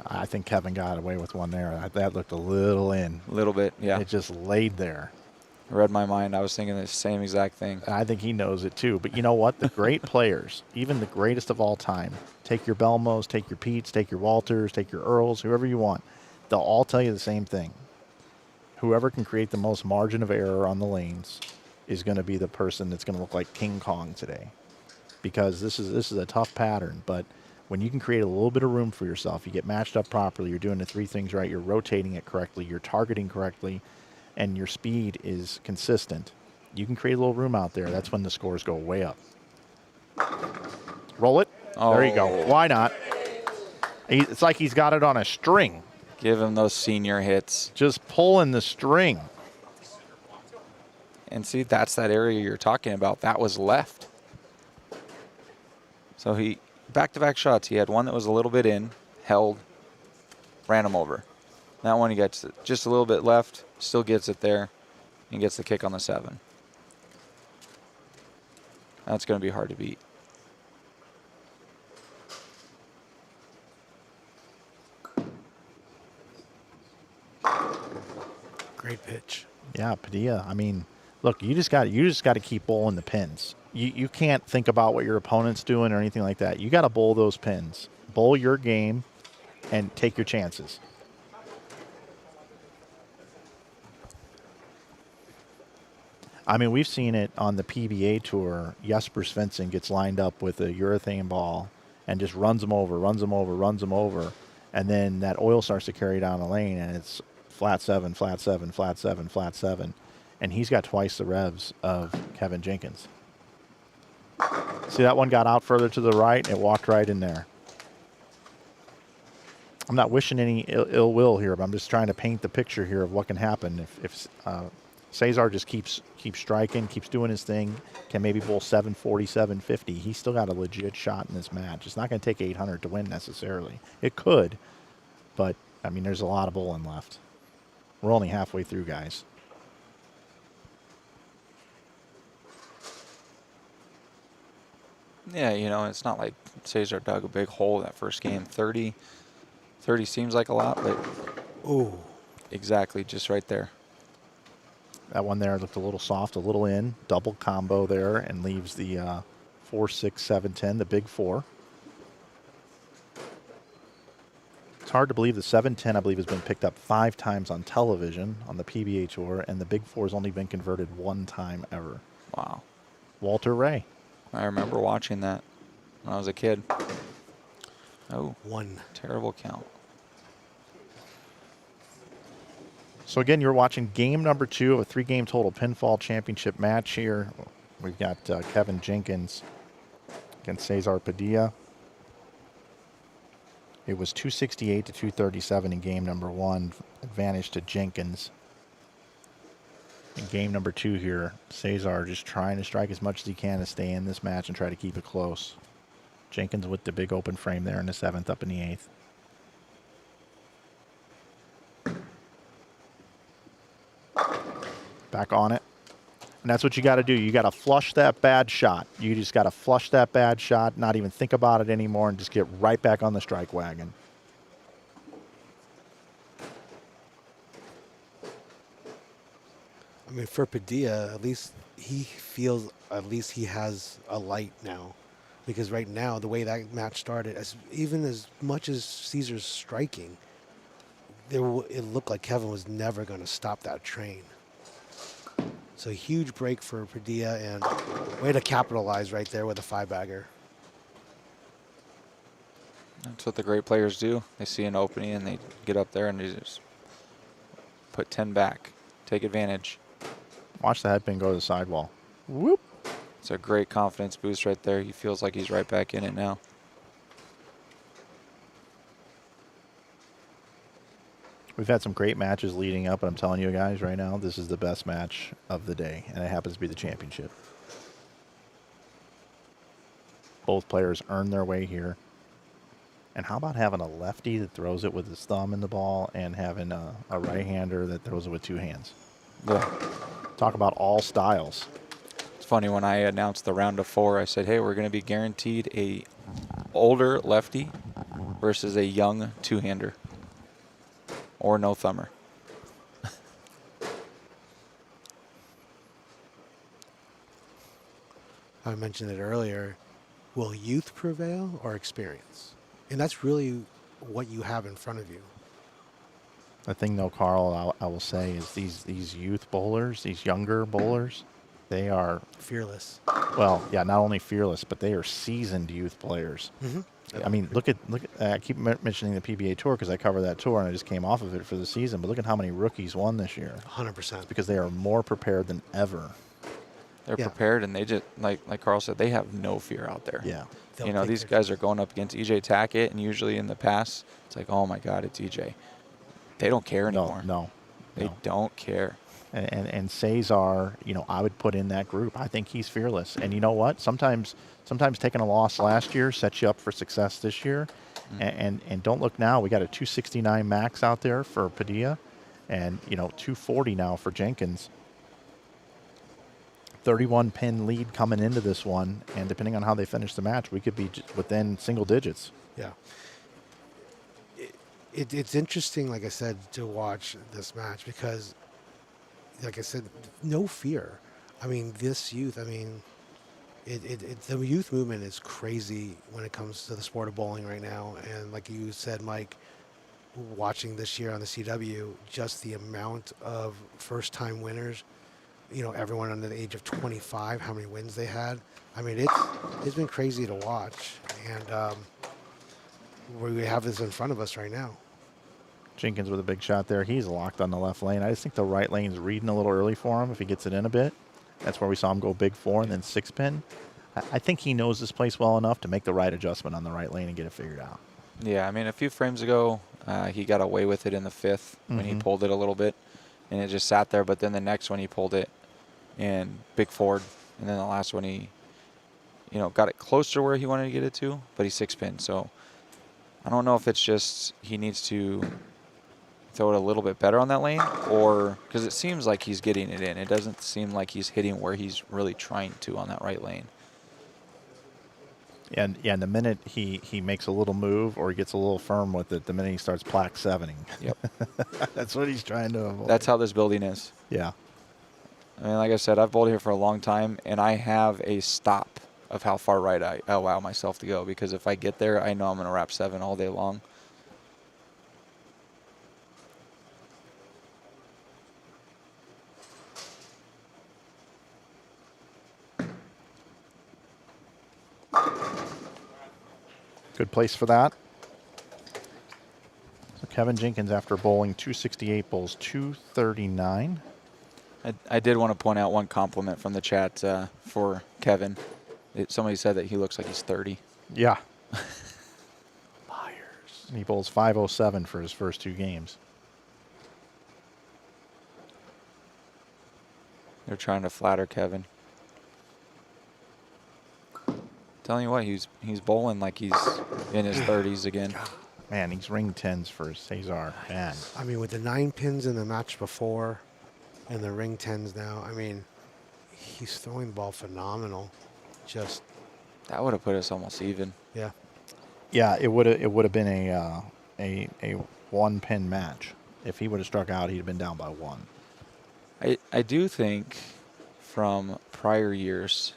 Speaker 3: I think Kevin got away with one there. That looked a little in.
Speaker 7: A little bit, yeah.
Speaker 3: It just laid there.
Speaker 7: Read my mind. I was thinking the same exact thing.
Speaker 3: I think he knows it too. But you know what? The great players, even the greatest of all time, take your Belmos, take your Petes, take your Walters, take your Earls, whoever you want. They'll all tell you the same thing. Whoever can create the most margin of error on the lanes is going to be the person that's going to look like King Kong today. Because this is a tough pattern, but when you can create a little bit of room for yourself, you get matched up properly, you're doing the 3 things right, you're rotating it correctly, you're targeting correctly, and your speed is consistent, you can create a little room out there. That's when the scores go way up. Roll it. Oh. There you go. Why not? It's like he's got it on a string.
Speaker 7: Give him those senior hits.
Speaker 3: Just pulling the string.
Speaker 7: And see, that's that area you're talking about. That was left. So he, back-to-back shots, he had one that was a little bit in, held, ran him over. That one he gets just a little bit left, still gets it there, and gets the kick on the 7. That's going to be hard to beat.
Speaker 4: Great pitch.
Speaker 3: Yeah, Padilla. I mean, look, you just got to keep bowling the pins. You can't think about what your opponent's doing or anything like that. You got to bowl those pins. Bowl your game and take your chances. I mean, we've seen it on the PBA tour. Jesper Svensson gets lined up with a urethane ball and just runs him over. And then that oil starts to carry down the lane, and it's flat 7, flat 7, flat 7, flat 7. And he's got twice the revs of Kevin Jenkins. See, that one got out further to the right, and it walked right in there. I'm not wishing any ill will here, but I'm just trying to paint the picture here of what can happen if Cesar just keeps striking, keeps doing his thing, can maybe bowl 740, 750. He's still got a legit shot in this match. It's not going to take 800 to win necessarily. It could, but, I mean, there's a lot of bowling left. We're only halfway through, guys.
Speaker 7: Yeah, it's not like Cesar dug a big hole that first game. 30 seems like a lot, but
Speaker 4: ooh,
Speaker 7: exactly, just right there.
Speaker 3: That one there looked a little soft, a little in. Double combo there and leaves the 4, 6, 7, 10, the big 4. It's hard to believe the 7-10, I believe, has been picked up 5 times on television on the PBA Tour, and the big 4 has only been converted 1 time ever.
Speaker 7: Wow.
Speaker 3: Walter Ray.
Speaker 7: I remember watching that when I was a kid. Oh,
Speaker 4: 1.
Speaker 7: Terrible count.
Speaker 3: So again, you're watching game number 2 of a 3-game total pinfall championship match here. We've got Kevin Jenkins against Cesar Padilla. It was 268 to 237 in game number 1, advantage to Jenkins. In game number 2 here, Cesar just trying to strike as much as he can to stay in this match and try to keep it close. Jenkins with the big open frame there in the 7th, up in the 8th. Back on it. And that's what you got to do. You got to flush that bad shot. You just got to flush that bad shot, not even think about it anymore, and just get right back on the strike wagon.
Speaker 4: I mean, for Padilla, at least he feels, at least he has a light now. Because right now, the way that match started, even as much as Caesar's striking, it looked like Kevin was never going to stop that train. So huge break for Padilla, and way to capitalize right there with a 5-bagger.
Speaker 7: That's what the great players do. They see an opening and they get up there and they just put 10 back, take advantage.
Speaker 3: Watch the headpin go to the sidewall. Whoop.
Speaker 7: It's a great confidence boost right there. He feels like he's right back in it now.
Speaker 3: We've had some great matches leading up, and I'm telling you guys right now, this is the best match of the day, and it happens to be the championship. Both players earn their way here. And how about having a lefty that throws it with his thumb in the ball and having a right-hander that throws it with 2 hands?
Speaker 7: Yeah.
Speaker 3: Talk about all styles.
Speaker 7: It's funny, when I announced the round of 4, I said, hey, we're going to be guaranteed a older lefty versus a young 2-hander. Or no thumber.
Speaker 4: I mentioned it earlier. Will youth prevail or experience? And that's really what you have in front of you.
Speaker 3: The thing, though, Carl, I will say is these youth bowlers, these younger bowlers, they are
Speaker 4: Fearless.
Speaker 3: well, yeah, not only fearless, but they are seasoned youth players.
Speaker 4: Mm-hmm.
Speaker 3: I mean, look at I keep mentioning the PBA Tour because I cover that tour and I just came off of it for the season. But look at how many rookies won this year.
Speaker 4: 100%.
Speaker 3: Because they are more prepared than ever.
Speaker 7: They're
Speaker 4: Yeah.
Speaker 7: prepared, and they just, like Carl said, they have no fear out there.
Speaker 3: Yeah.
Speaker 4: They'll
Speaker 7: You know,
Speaker 4: take
Speaker 7: these
Speaker 4: their
Speaker 7: guys are going up against EJ Tackett, and usually in the past, it's like, oh my God, it's EJ. They don't care anymore.
Speaker 3: No.
Speaker 7: They don't care.
Speaker 3: And Cesar, you know, I would put in that group. I think he's fearless. And you know what? Sometimes taking a loss last year sets you up for success this year. And don't look now. We got a 269 max out there for Padilla, and you know 240 now for Jenkins. 31 pin lead coming into this one, and depending on how they finish the match, we could be within single digits.
Speaker 4: Yeah. It's interesting, like I said, to watch this match because, like I said, no fear. I mean, this youth, I mean, the youth movement is crazy when it comes to the sport of bowling right now. And like you said, Mike, watching this year on the CW, just the amount of first-time winners, you know, everyone under the age of 25, how many wins they had. I mean, it's been crazy to watch. And we have this in front of us right now.
Speaker 3: Jenkins with a big shot there. He's locked on the left lane. I just think the right lane's reading a little early for him if he gets it in a bit. That's where we saw him go big 4 and then 6 pin. I think he knows this place well enough to make the right adjustment on the right lane and get it figured out.
Speaker 7: Yeah, I mean, a few frames ago, he got away with it in the 5th when he pulled it a little bit, and it just sat there. But then the next one he pulled it and big forward, and then the last one he, you know, got it closer to where he wanted to get it to, but he 6 pinned. So I don't know if it's just he needs to throw it a little bit better on that lane, or because it seems like he's getting it in. It doesn't seem like he's hitting where he's really trying to on that right lane.
Speaker 3: And yeah, and the minute he makes a little move or he gets a little firm with it, the minute he starts plaque 7ing.
Speaker 7: Yep.
Speaker 3: That's what he's trying to avoid.
Speaker 7: That's how this building is.
Speaker 3: Yeah.
Speaker 7: I mean, like I said, I've bowled here for a long time, and I have a stop of how far right I allow myself to go, because if I get there, I know I'm going to wrap 7 all day long.
Speaker 3: Good place for that. So Kevin Jenkins, after bowling 268, bowls 239.
Speaker 7: I did want to point out one compliment from the chat for Kevin. Somebody said that he looks like he's 30.
Speaker 3: Yeah.
Speaker 4: Liars.
Speaker 3: He bowls 507 for his first 2 games.
Speaker 7: They're trying to flatter Kevin. Telling you what, he's bowling like he's in his 30s again.
Speaker 3: Man, he's ring 10s for Cesar. Man.
Speaker 4: I mean, with the 9 pins in the match before and the ring 10s now, I mean, he's throwing the ball phenomenal. Just,
Speaker 7: That would have put us almost even.
Speaker 4: yeah.
Speaker 3: Yeah, it would have been a 1-pin match. If he would have struck out, he'd have been down by 1.
Speaker 7: I do think from prior years,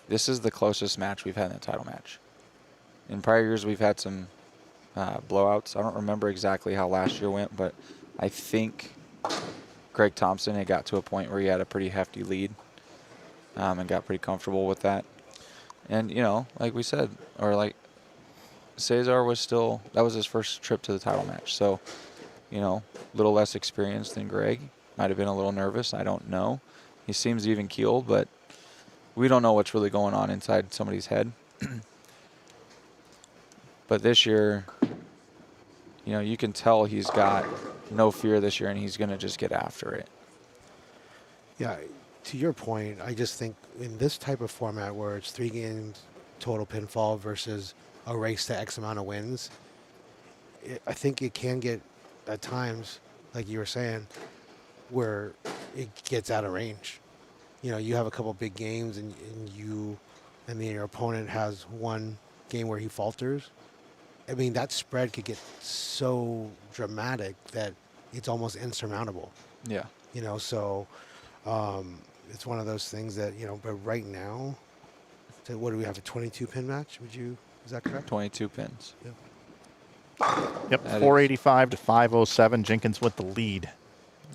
Speaker 7: this is the closest match we've had in the title match. In prior years, we've had some blowouts. I don't remember exactly how last year went, but I think Greg Thompson had got to a point where he had a pretty hefty lead and got pretty comfortable with that. And, you know, like we said, or like Cesar was still, that was his first trip to the title match. So, you know, a little less experienced than Greg. Might have been a little nervous. I don't know. He seems even keeled, but we don't know what's really going on inside somebody's head. But this year, you know, you can tell he's got no fear this year, and he's going to just get after it.
Speaker 4: Yeah, to your point, I just think in this type of format where it's 3 games total pinfall versus a race to X amount of wins, I think it can get at times, like you were saying, where it gets out of range. You know, you have a couple big games and then your opponent has one game where he falters. I mean, that spread could get so dramatic that it's almost insurmountable.
Speaker 7: Yeah.
Speaker 4: You know, so it's one of those things that, you know, but right now, so what do we have, a 22-pin match? Is that correct?
Speaker 7: 22 pins.
Speaker 4: Yeah.
Speaker 3: Yep,
Speaker 7: That
Speaker 3: 485 to 507. Jenkins with the lead.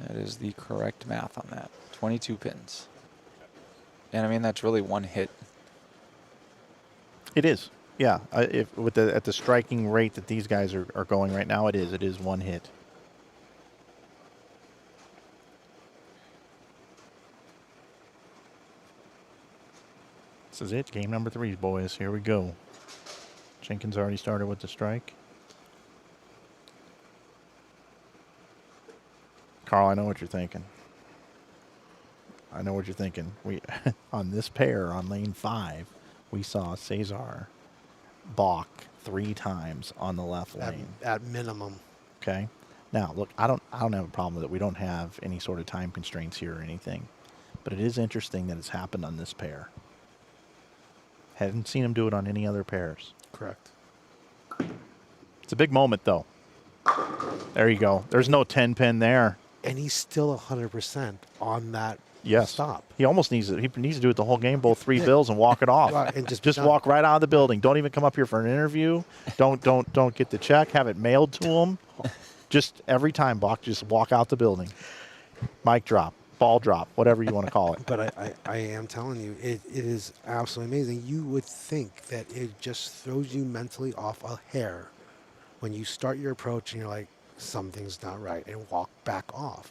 Speaker 7: That is the correct math on that. 22 pins. And I mean, that's really 1 hit.
Speaker 3: It is. Yeah, if at the striking rate that these guys are going right now, it is 1 hit. This is it. Game number 3, boys. Here we go. Jenkins already started with the strike. Carl, I know what you're thinking. We on this pair on lane 5, we saw Cesar balk 3 times on the left lane.
Speaker 4: At minimum.
Speaker 3: Okay. Now, look, I don't have a problem with it. We don't have any sort of time constraints here or anything. But it is interesting that it's happened on this pair. Haven't seen him do it on any other pairs.
Speaker 4: Correct.
Speaker 3: It's a big moment, though. There you go. There's no 10 pin there.
Speaker 4: And he's still 100% on that
Speaker 3: Yes.
Speaker 4: stop.
Speaker 3: He almost needs it. He needs to do it the whole game, bowl 3 bills and walk it off.
Speaker 4: And just
Speaker 3: Just walk right out of the building. Don't even come up here for an interview. Don't get the check. Have it mailed to him. Just every time, Bach, just walk out the building. Mic drop, ball drop, whatever you want to call it.
Speaker 4: But I am telling you, it is absolutely amazing. You would think that it just throws you mentally off a hair when you start your approach and you're like, something's not right, and walk back off.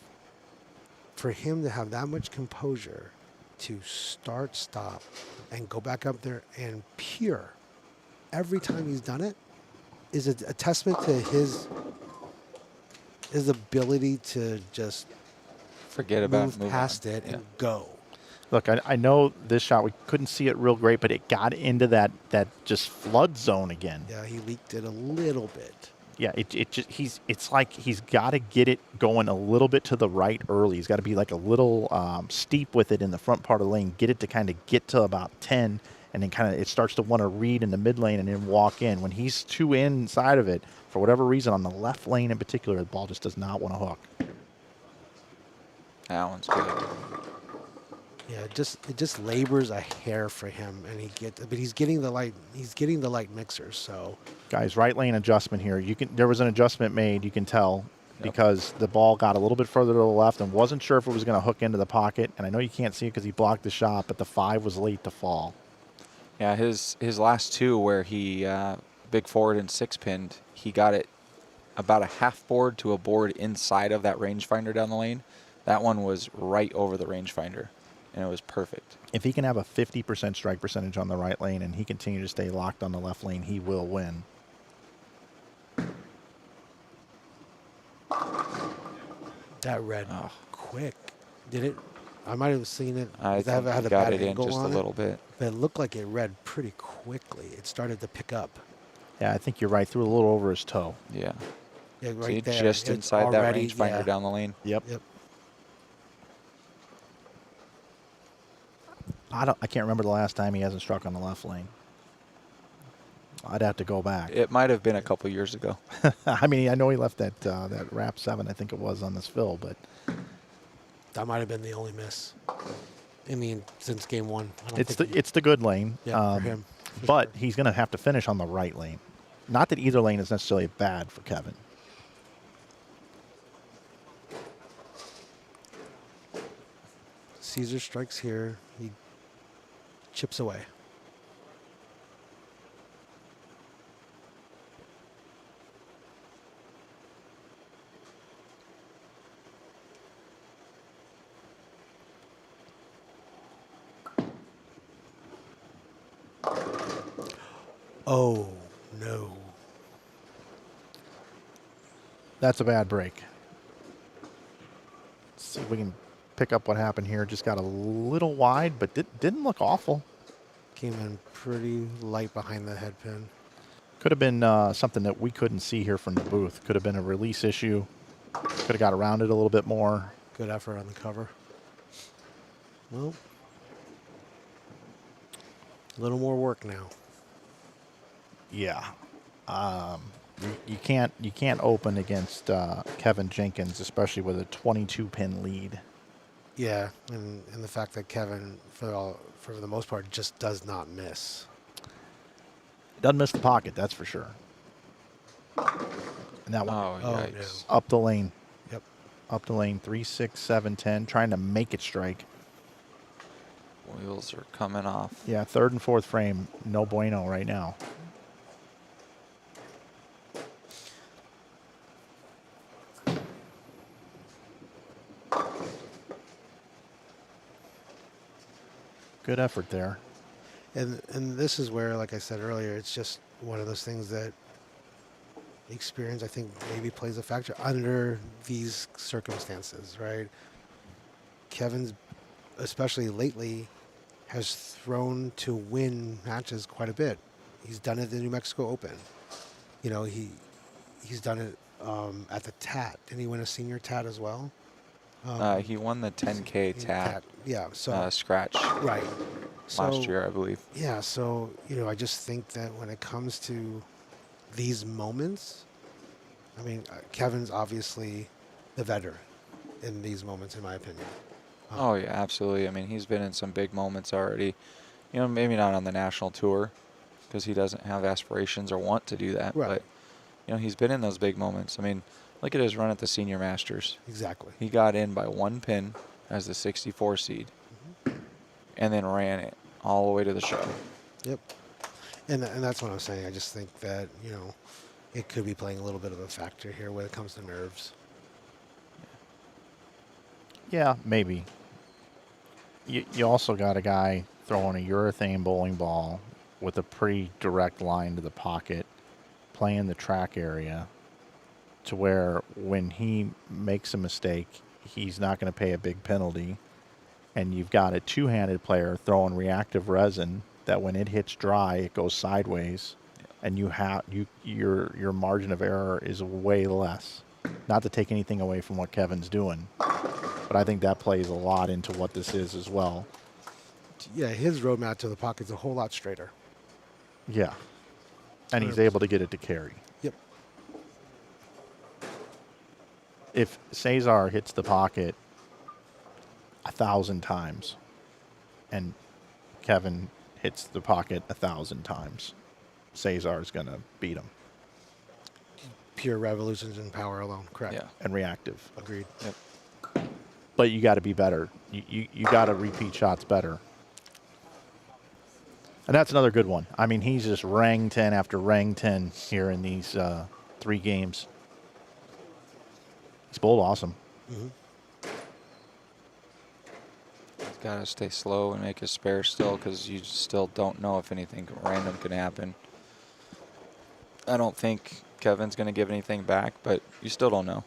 Speaker 4: For him to have that much composure to start, stop, and go back up there and pure every time he's done it is a testament to his ability to just
Speaker 7: Forget about
Speaker 4: move past
Speaker 7: on.
Speaker 4: it
Speaker 7: Yeah.
Speaker 4: and go.
Speaker 3: Look, I know this shot, we couldn't see it real great, but it got into that just flood zone again.
Speaker 4: Yeah, he leaked it a little bit.
Speaker 3: Yeah, it's like he's got to get it going a little bit to the right early. He's got to be like a little steep with it in the front part of the lane, get it to kind of get to about 10, and then kind of it starts to want to read in the mid lane and then walk in. When he's too inside of it, for whatever reason, on the left lane in particular, the ball just does not want to hook.
Speaker 7: That one's good.
Speaker 4: Yeah, it just labors a hair for him, and he's getting the light mixers. So
Speaker 3: Guys, right lane adjustment here. There was an adjustment made, you can tell, because the ball got a little bit further to the left and wasn't sure if it was going to hook into the pocket. And I know you can't see it because he blocked the shot, but the 5 was late to fall.
Speaker 7: Yeah, his last 2 where he big forward and 6 pinned, he got it about a half board to a board inside of that rangefinder down the lane. That one was right over the rangefinder, and it was perfect.
Speaker 3: If he can have a 50% strike percentage on the right lane and he continue to stay locked on the left lane, he will win.
Speaker 4: That read quick. Did it? I might have seen it.
Speaker 7: I
Speaker 4: Does that
Speaker 7: think
Speaker 4: have
Speaker 7: he
Speaker 4: a
Speaker 7: got
Speaker 4: bad
Speaker 7: it in
Speaker 4: angle
Speaker 7: just a
Speaker 4: on it?
Speaker 7: little bit.
Speaker 4: But it looked like it read pretty quickly. It started to pick up.
Speaker 3: Yeah, I think you're right. Threw a little over his toe.
Speaker 7: Yeah.
Speaker 4: Yeah, right
Speaker 7: See,
Speaker 4: there.
Speaker 7: just
Speaker 4: It's
Speaker 7: inside that
Speaker 4: already-
Speaker 7: rangefinder
Speaker 4: yeah.
Speaker 7: down the lane.
Speaker 3: Yep.
Speaker 4: Yep.
Speaker 3: I can't remember the last time he hasn't struck on the left lane. I'd have to go back.
Speaker 7: It might have been a couple years ago.
Speaker 3: I mean, I know he left that that wrap 7, I think it was, on this fill, but
Speaker 4: That might have been the only miss. I mean, since game 1. I don't
Speaker 3: it's
Speaker 4: think
Speaker 3: the good lane.
Speaker 4: Yeah, for him. For
Speaker 3: But
Speaker 4: sure.
Speaker 3: he's going to have to finish on the right lane. Not that either lane is necessarily bad for Kevin.
Speaker 4: Caesar strikes here. He chips away. Oh, no.
Speaker 3: That's a bad break. Let's see if we can pick up what happened here. Just got a little wide, but didn't look awful.
Speaker 4: Came in pretty light behind the head pin.
Speaker 3: Could have been something that we couldn't see here from the booth. Could have been a release issue. Could have got around it a little bit more.
Speaker 4: Good effort on the cover. Well, a little more work now.
Speaker 3: Yeah. You can't open against Kevin Jenkins, especially with a 22-pin lead.
Speaker 4: Yeah, and the fact that Kevin, for the most part, just does not miss.
Speaker 3: Doesn't miss the pocket, that's for sure. And that one
Speaker 7: Oh,
Speaker 4: Oh,
Speaker 7: yikes.
Speaker 3: up the lane.
Speaker 4: Yep.
Speaker 3: Up the lane, 3, 6, 7, 10, trying to make it strike.
Speaker 7: Wheels are coming off.
Speaker 3: Yeah, 3rd and 4th frame, no bueno right now. Good effort there.
Speaker 4: And this is where, like I said earlier, it's just one of those things that experience, I think, maybe plays a factor under these circumstances, right? Kevin's, especially lately, has thrown to win matches quite a bit. He's done it at the New Mexico Open. You know, he's done it at the TAT. Didn't he win a senior TAT as well?
Speaker 7: He won the 10K TAT
Speaker 4: Yeah, so
Speaker 7: scratch
Speaker 4: right. So,
Speaker 7: last year, I believe.
Speaker 4: Yeah, so, you know, I just think that when it comes to these moments, I mean, Kevin's obviously the veteran in these moments, in my opinion.
Speaker 7: Oh, yeah, absolutely. I mean, he's been in some big moments already. You know, maybe not on the national tour because he doesn't have aspirations or want to do that.
Speaker 4: Right.
Speaker 7: But, you know, he's been in those big moments. I mean, look at his run at the Senior Masters.
Speaker 4: Exactly.
Speaker 7: He got in by 1 pin as the 64 seed and then ran it all the way to the show.
Speaker 4: Yep. And that's what I'm saying. I just think that, you know, it could be playing a little bit of a factor here when it comes to nerves.
Speaker 3: Yeah, maybe. You also got a guy throwing a urethane bowling ball with a pretty direct line to the pocket, playing the track area to where when he makes a mistake, he's not going to pay a big penalty. And you've got a two-handed player throwing reactive resin that when it hits dry, it goes sideways, and your margin of error is way less. Not to take anything away from what Kevin's doing, but I think that plays a lot into what this is as well.
Speaker 4: Yeah, his roadmap to the pocket's a whole lot straighter.
Speaker 3: Yeah. And he's able to get it to carry.
Speaker 4: Yep.
Speaker 3: If Cesar hits the pocket 1,000 times and Kevin hits the pocket 1,000 times, Cesar's going to beat him.
Speaker 4: Pure revolutions in power alone. Correct.
Speaker 7: Yeah.
Speaker 3: And reactive.
Speaker 4: Agreed.
Speaker 7: Yep.
Speaker 3: But you got to be better. You got to repeat shots better. And that's another good one. I mean, he's just rang 10 after rang 10 here in these 3 games. He's bowled awesome.
Speaker 4: Mm-hmm.
Speaker 7: He's got to stay slow and make his spare still because you still don't know if anything random can happen. I don't think Kevin's going to give anything back, but you still don't know.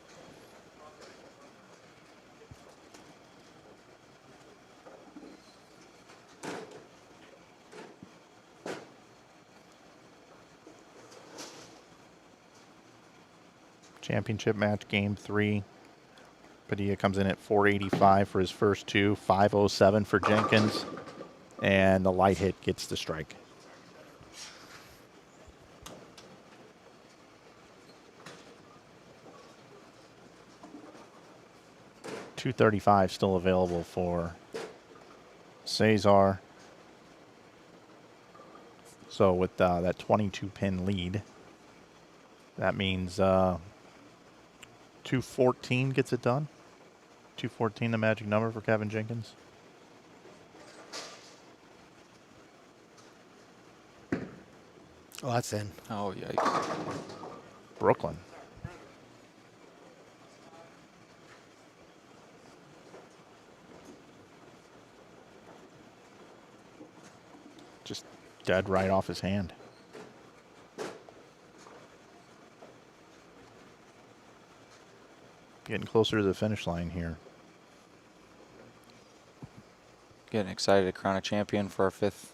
Speaker 3: Championship match, game 3. Padilla comes in at 485 for his first two, 507 for Jenkins, and the light hit gets the strike. .235 still available for Cesar. So with that 22-pin lead, that means 214 gets it done. 214, the magic number for Kevin Jenkins.
Speaker 4: Oh, that's in.
Speaker 7: Oh, yikes.
Speaker 3: Brooklyn. Just dead right off his hand. Getting closer to the finish line here.
Speaker 7: Getting excited to crown a champion for our fifth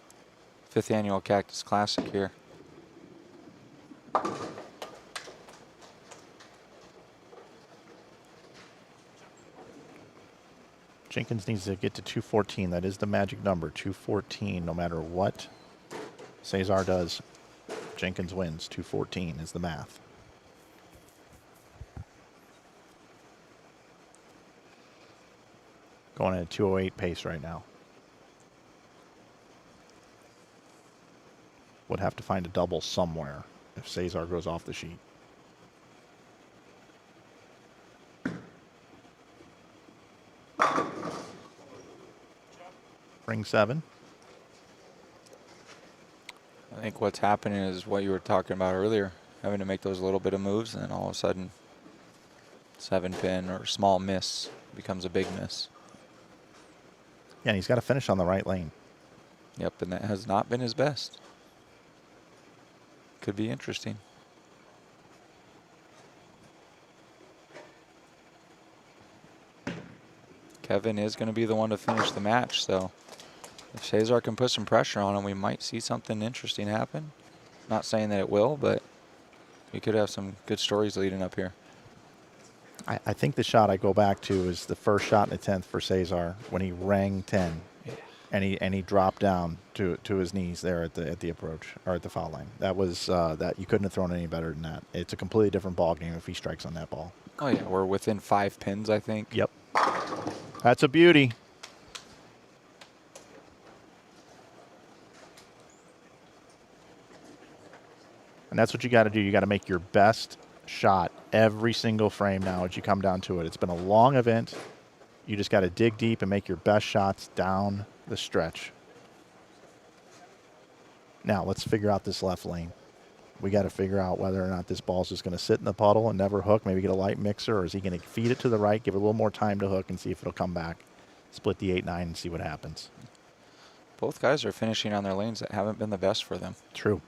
Speaker 7: annual Cactus Classic here.
Speaker 3: Jenkins needs to get to 214. That is the magic number, 214. No matter what Cesar does, Jenkins wins. 214 is the math. Going at a 208 pace right now. Would have to find a double somewhere if Cesar goes off the sheet. Ring 7.
Speaker 7: I think what's happening is what you were talking about earlier, having to make those little bit of moves, and then all of a sudden 7-pin or small miss becomes a big miss.
Speaker 3: Yeah, and he's got to finish on the right lane.
Speaker 7: Yep, and that has not been his best. Could be interesting. Kevin is going to be the one to finish the match, so if Cesar can put some pressure on him, we might see something interesting happen. Not saying that it will, but we could have some good stories leading up here.
Speaker 3: I think the shot I go back to is the first shot in the 10th for Cesar when he rang 10, and he dropped down to his knees there at the approach or at the foul line. That was that you couldn't have thrown any better than that. It's a completely different ball game if he strikes on that ball.
Speaker 7: Oh yeah, we're within 5 pins, I think.
Speaker 3: Yep, that's a beauty. And that's what you got to do. You got to make your best shot every single frame now as you come down to it. It's been a long event. You just got to dig deep and make your best shots down the stretch. Now let's figure out this left lane. We got to figure out whether or not this ball's just going to sit in the puddle and never hook, maybe get a light mixer, or is he going to feed it to the right, give it a little more time to hook and see if it'll come back. Split the 8-9 and see what happens.
Speaker 7: Both guys are finishing on their lanes that haven't been the best for them.
Speaker 3: True.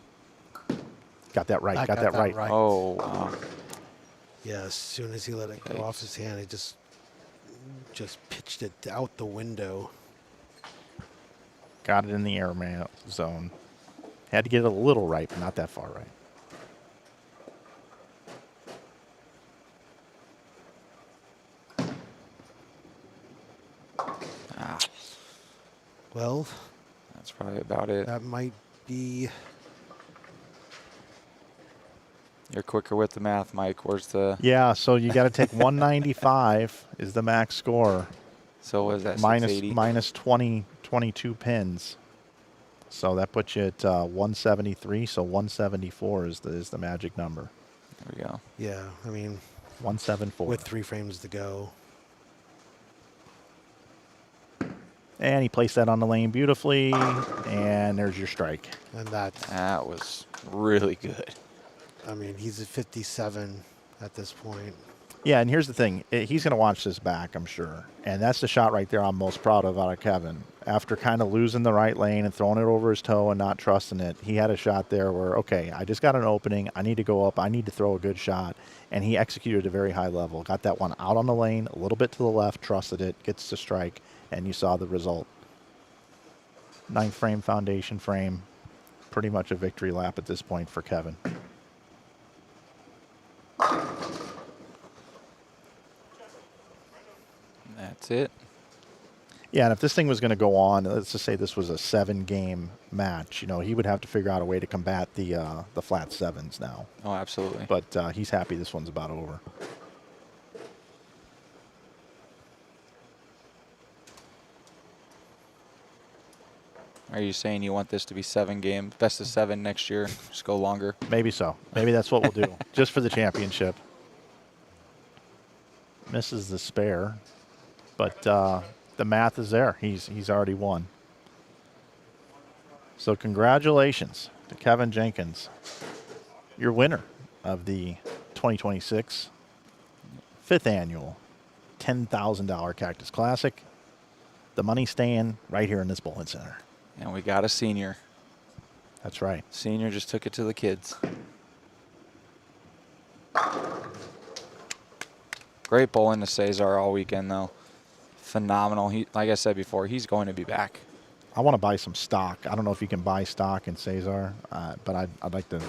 Speaker 3: Got that right.
Speaker 4: I
Speaker 3: Got that right.
Speaker 7: Oh, wow.
Speaker 4: Yeah, as soon as he let it go off his hand, he just pitched it out the window.
Speaker 3: Got it in the airmail zone. Had to get it a little right, but not that far right.
Speaker 7: Ah,
Speaker 4: Well,
Speaker 7: that's probably about it.
Speaker 4: that might be.
Speaker 7: You're quicker with the math, Mike. Where's the...
Speaker 3: Yeah, so you got to take 195 is the max score.
Speaker 7: So what is that,
Speaker 3: Minus
Speaker 7: 680?
Speaker 3: minus 22 pins. So that puts you at 173. So 174 is the magic number.
Speaker 7: There we go.
Speaker 4: Yeah, I mean,
Speaker 3: 174.
Speaker 4: with 3 frames to go.
Speaker 3: And he placed that on the lane beautifully. And there's your strike.
Speaker 4: And that,
Speaker 7: That was really good.
Speaker 4: I mean, he's at 57 at this point.
Speaker 3: Yeah, and here's the thing. He's going to watch this back, I'm sure. And that's the shot right there I'm most proud of out of Kevin. After kind of losing the right lane and throwing it over his toe and not trusting it, he had a shot there where, okay, I just got an opening. I need to go up. I need to throw a good shot. And he executed at a very high level. Got that one out on the lane, a little bit to the left, trusted it, gets the strike, and you saw the result. 9th frame, foundation frame. Pretty much a victory lap at this point for Kevin.
Speaker 7: That's it.
Speaker 3: Yeah, and if this thing was going to go on, let's just say this was a 7-game match, you know, he would have to figure out a way to combat the flat sevens now.
Speaker 7: Oh, absolutely.
Speaker 3: But he's happy this one's about over.
Speaker 7: Are you saying you want this to be 7 game, best of 7 next year? Just go longer?
Speaker 3: Maybe so. Maybe that's what we'll do, just for the championship. Misses the spare, but the math is there. He's already won. So congratulations to Kevin Jenkins, your winner of the 2026 5th annual $10,000 Cactus Classic. The money staying right here in this bowling center.
Speaker 7: And we got a senior.
Speaker 3: That's right.
Speaker 7: Senior just took it to the kids. Great bowling to Cesar all weekend, though. Phenomenal. He, like I said before, he's going to be back.
Speaker 3: I want to buy some stock. I don't know if you can buy stock in Cesar, but I'd like to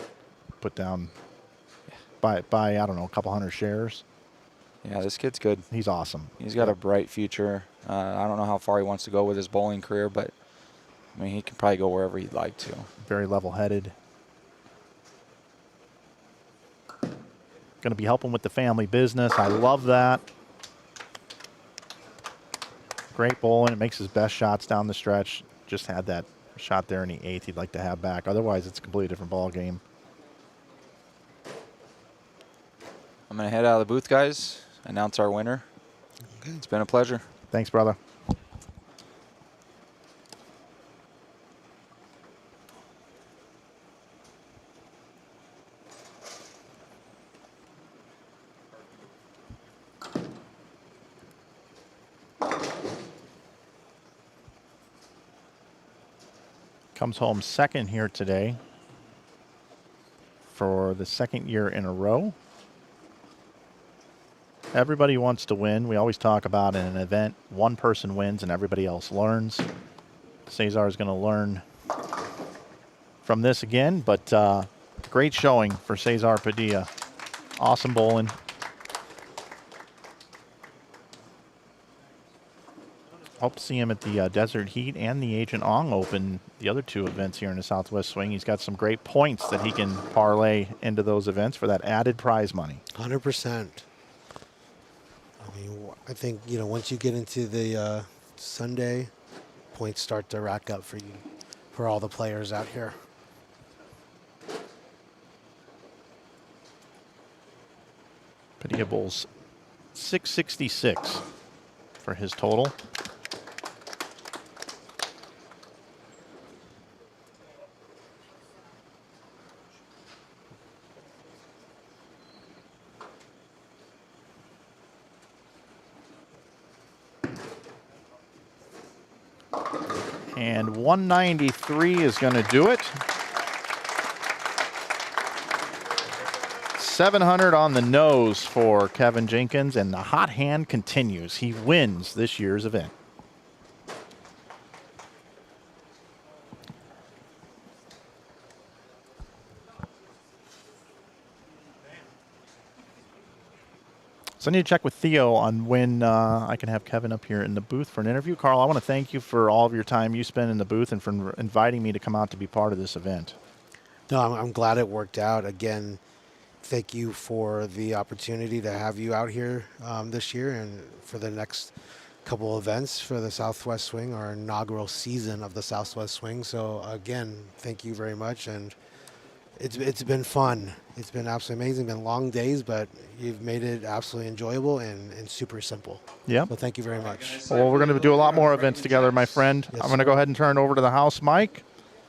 Speaker 3: put down, buy I don't know, a couple hundred shares.
Speaker 7: Yeah, this kid's good.
Speaker 3: He's awesome.
Speaker 7: He's got a bright future. I don't know how far he wants to go with his bowling career, but I mean, he can probably go wherever he'd like to.
Speaker 3: Very level-headed. Going to be helping with the family business. I love that. Great bowling. It makes his best shots down the stretch. Just had that shot there in the 8th he'd like to have back. Otherwise, it's a completely different ball game.
Speaker 7: I'm going to head out of the booth, guys, announce our winner. Okay. It's been a pleasure.
Speaker 3: Thanks, brother. Comes home second here today for the 2nd year in a row. Everybody wants to win. We always talk about in an event, one person wins and everybody else learns. Cesar is going to learn from this again, but great showing for Cesar Padilla. Awesome bowling. Hope to see him at the Desert Heat and the Agent Ong Open, the other 2 events here in the Southwest Swing. He's got some great points that he can parlay into those events for that added prize money.
Speaker 4: 100%. I mean, I think, you know, once you get into the Sunday, points start to rack up for you, for all the players out here.
Speaker 3: Padilla bowls 666 for his total. And 193 is going to do it. 700 on the nose for Kevin Jenkins, and the hot hand continues. He wins this year's event. So I need to check with Theo on when I can have Kevin up here in the booth for an interview. Carl, I want to thank you for all of your time you spend in the booth and for inviting me to come out to be part of this event.
Speaker 4: No, I'm glad it worked out. Again, thank you for the opportunity to have you out here this year and for the next couple events for the Southwest Swing, our inaugural season of the Southwest Swing. So again, thank you very much. And it's been fun. It's been absolutely amazing. Been long days, but you've made it absolutely enjoyable and super simple.
Speaker 3: Yeah.
Speaker 4: So thank you very much.
Speaker 3: Well, we're going to do a lot more events together, my friend.
Speaker 4: Yes,
Speaker 3: I'm going to go ahead and turn it over to the house mic,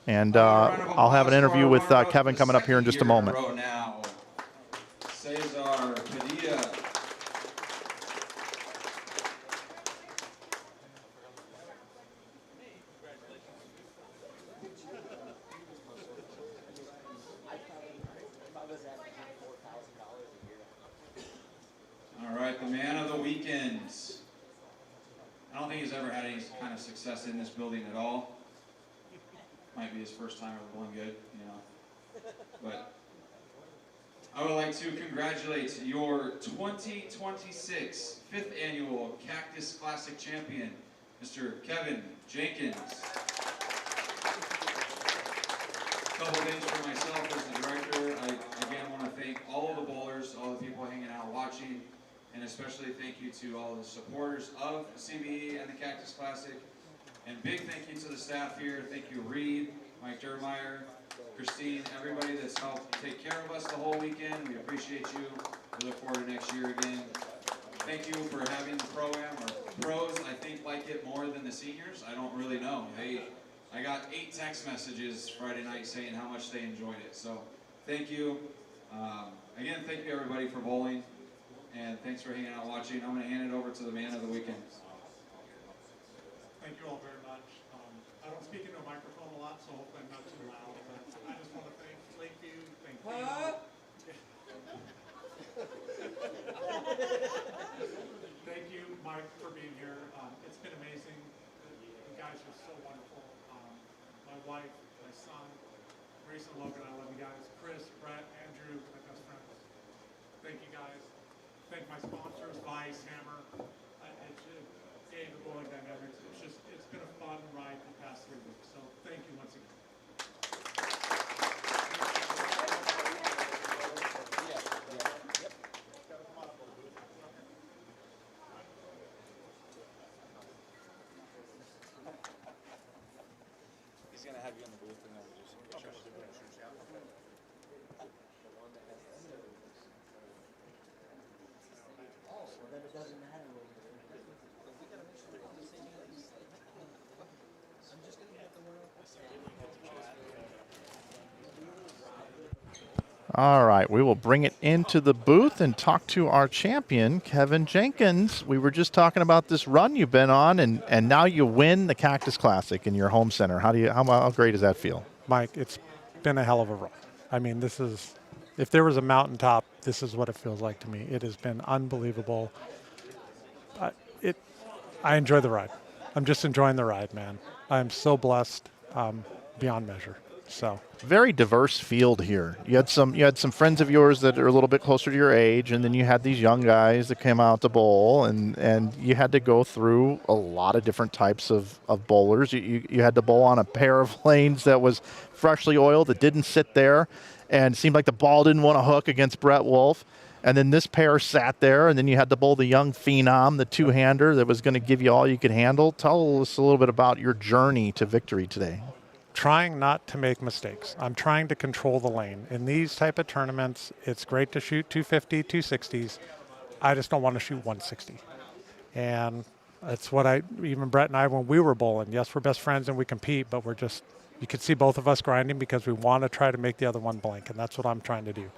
Speaker 3: and I'll have an interview with Kevin coming up here in just a moment.
Speaker 1: Now, Cesar Padilla. All right, the man of the weekends. I don't think he's ever had any kind of success in this building at all. Might be his first time ever bowling good, you know. But I would like to congratulate your 2026 5th Annual Cactus Classic Champion, Mr. Kevin Jenkins. A couple things for myself as the director. I again want to thank all of the bowlers, all the people hanging out watching, and especially thank you to all the supporters of CBE and the Cactus Classic. And big thank you to the staff here. Thank you, Reed, Mike Dermeyer, Christine, everybody that's helped take care of us the whole weekend. We appreciate you. We look forward to next year again. Thank you for having the pro-am. Our pros, I think, like it more than the seniors. I don't really know. I got 8 text messages Friday night saying how much they enjoyed it. So thank you. Again, thank you everybody for bowling. And thanks for hanging out watching. I'm going to hand it over to the man of the weekend.
Speaker 5: Thank you all very much. I don't speak into a microphone a lot, so hopefully I'm not too loud. But I just want to thank Lakeview, thank Theo. Thank you, Mike, for being here. It's been amazing. You guys are so wonderful. My wife, my son, Grace and Logan, I love you guys. Chris, Brett, Andrew, my best friends. Thank you guys. Thank my sponsors, Vice, Hammer, the Bowling Dynamics. It's been a fun ride the past 3 weeks. So thank you once again.
Speaker 7: He's going to have you in the booth and then we'll do some pictures.
Speaker 3: All right, we will bring it into the booth and talk to our champion, Kevin Jenkins. We were just talking about this run you've been on, and now you win the Cactus Classic in your home center. How great does that feel?
Speaker 5: Mike, it's been a hell of a run. I mean, if there was a mountaintop, this is what it feels like to me. It has been unbelievable. I enjoy the ride. I'm just enjoying the ride, man. I'm so blessed, beyond measure. So
Speaker 3: very diverse field here. You had some friends of yours that are a little bit closer to your age, and then you had these young guys that came out to bowl, and you had to go through a lot of different types of bowlers. You had to bowl on a pair of lanes that was freshly oiled that didn't sit there, and it seemed like the ball didn't want to hook against Brett Wolf. And then this pair sat there, and then you had to bowl the young phenom, the two-hander that was going to give you all you could handle. Tell us a little bit about your journey to victory today.
Speaker 5: Trying not to make mistakes. I'm trying to control the lane. In these type of tournaments, it's great to shoot 250, 260s. I just don't want to shoot 160. And that's what even Brett and I, when we were bowling, yes, we're best friends and we compete, but you could see both of us grinding because we want to try to make the other one blank, and that's what I'm trying to do.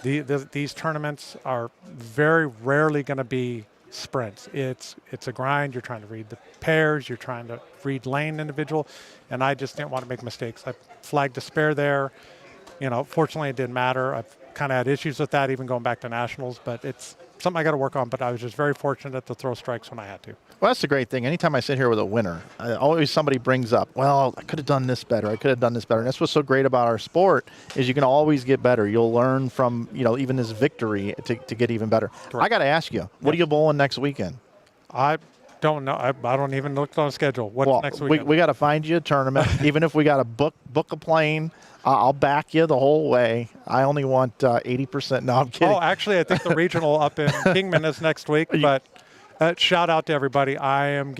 Speaker 5: These tournaments are very rarely going to be sprints. It's a grind. You're trying to read the pairs. You're trying to read lane individual. And I just didn't want to make mistakes. I flagged a spare there. Fortunately, it didn't matter. I've kind of had issues with that even going back to nationals, but it's something I got to work on. But I was just very fortunate to throw strikes when I had to.
Speaker 3: Well, that's the great thing. Anytime I sit here with a winner, always somebody brings up, well, I could have done this better. I could have done this better. And that's what's so great about our sport is you can always get better. You'll learn from, even this victory to get even better. Correct. I got to ask you, what are you bowling next weekend?
Speaker 5: I don't know. I don't even look on the schedule. What's next weekend?
Speaker 3: We got to find you a tournament. Even if we got to book a plane, I'll back you the whole way. I only want 80%. No, I'm kidding.
Speaker 5: Oh, actually, I think the regional up in Kingman is next week, but... shout out to everybody. I am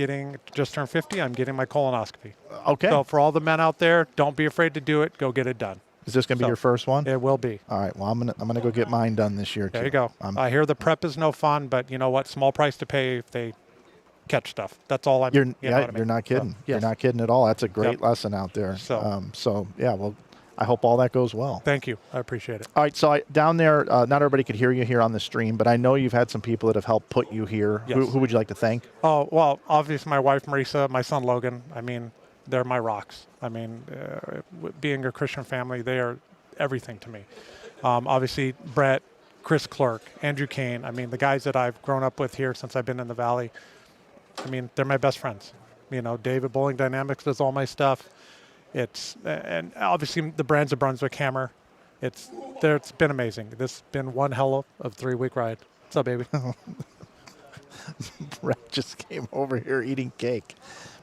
Speaker 5: just turned 50. I'm getting my colonoscopy.
Speaker 3: Okay.
Speaker 5: So for all the men out there, don't be afraid to do it. Go get it done.
Speaker 3: Is this going to be your first one?
Speaker 5: It will be.
Speaker 3: All right. Well, I'm gonna go get mine done this year too.
Speaker 5: There you go. I hear the prep is no fun, but you know what? Small price to pay if they catch stuff. That's all I'm.
Speaker 3: You're not kidding.
Speaker 5: So, yes.
Speaker 3: You're not kidding at all. That's a great lesson out there. So yeah. Well, I hope all that goes well.
Speaker 5: Thank you. I appreciate it.
Speaker 3: All right. So down there, not everybody could hear you here on the stream, but I know you've had some people that have helped put you here.
Speaker 5: Yes.
Speaker 3: Who would you like to thank?
Speaker 5: Oh, well, obviously my wife, Marisa, my son, Logan. I mean, they're my rocks. I mean, being a Christian family, they are everything to me. Obviously, Brett, Chris Clerk, Andrew Kane. I mean, the guys that I've grown up with here since I've been in the Valley. I mean, they're my best friends. David Bowling Dynamics does all my stuff. And obviously the brands of Brunswick Hammer. It's been amazing. This has been one hell of 3-week ride. What's up, baby?
Speaker 3: Brett just came over here eating cake.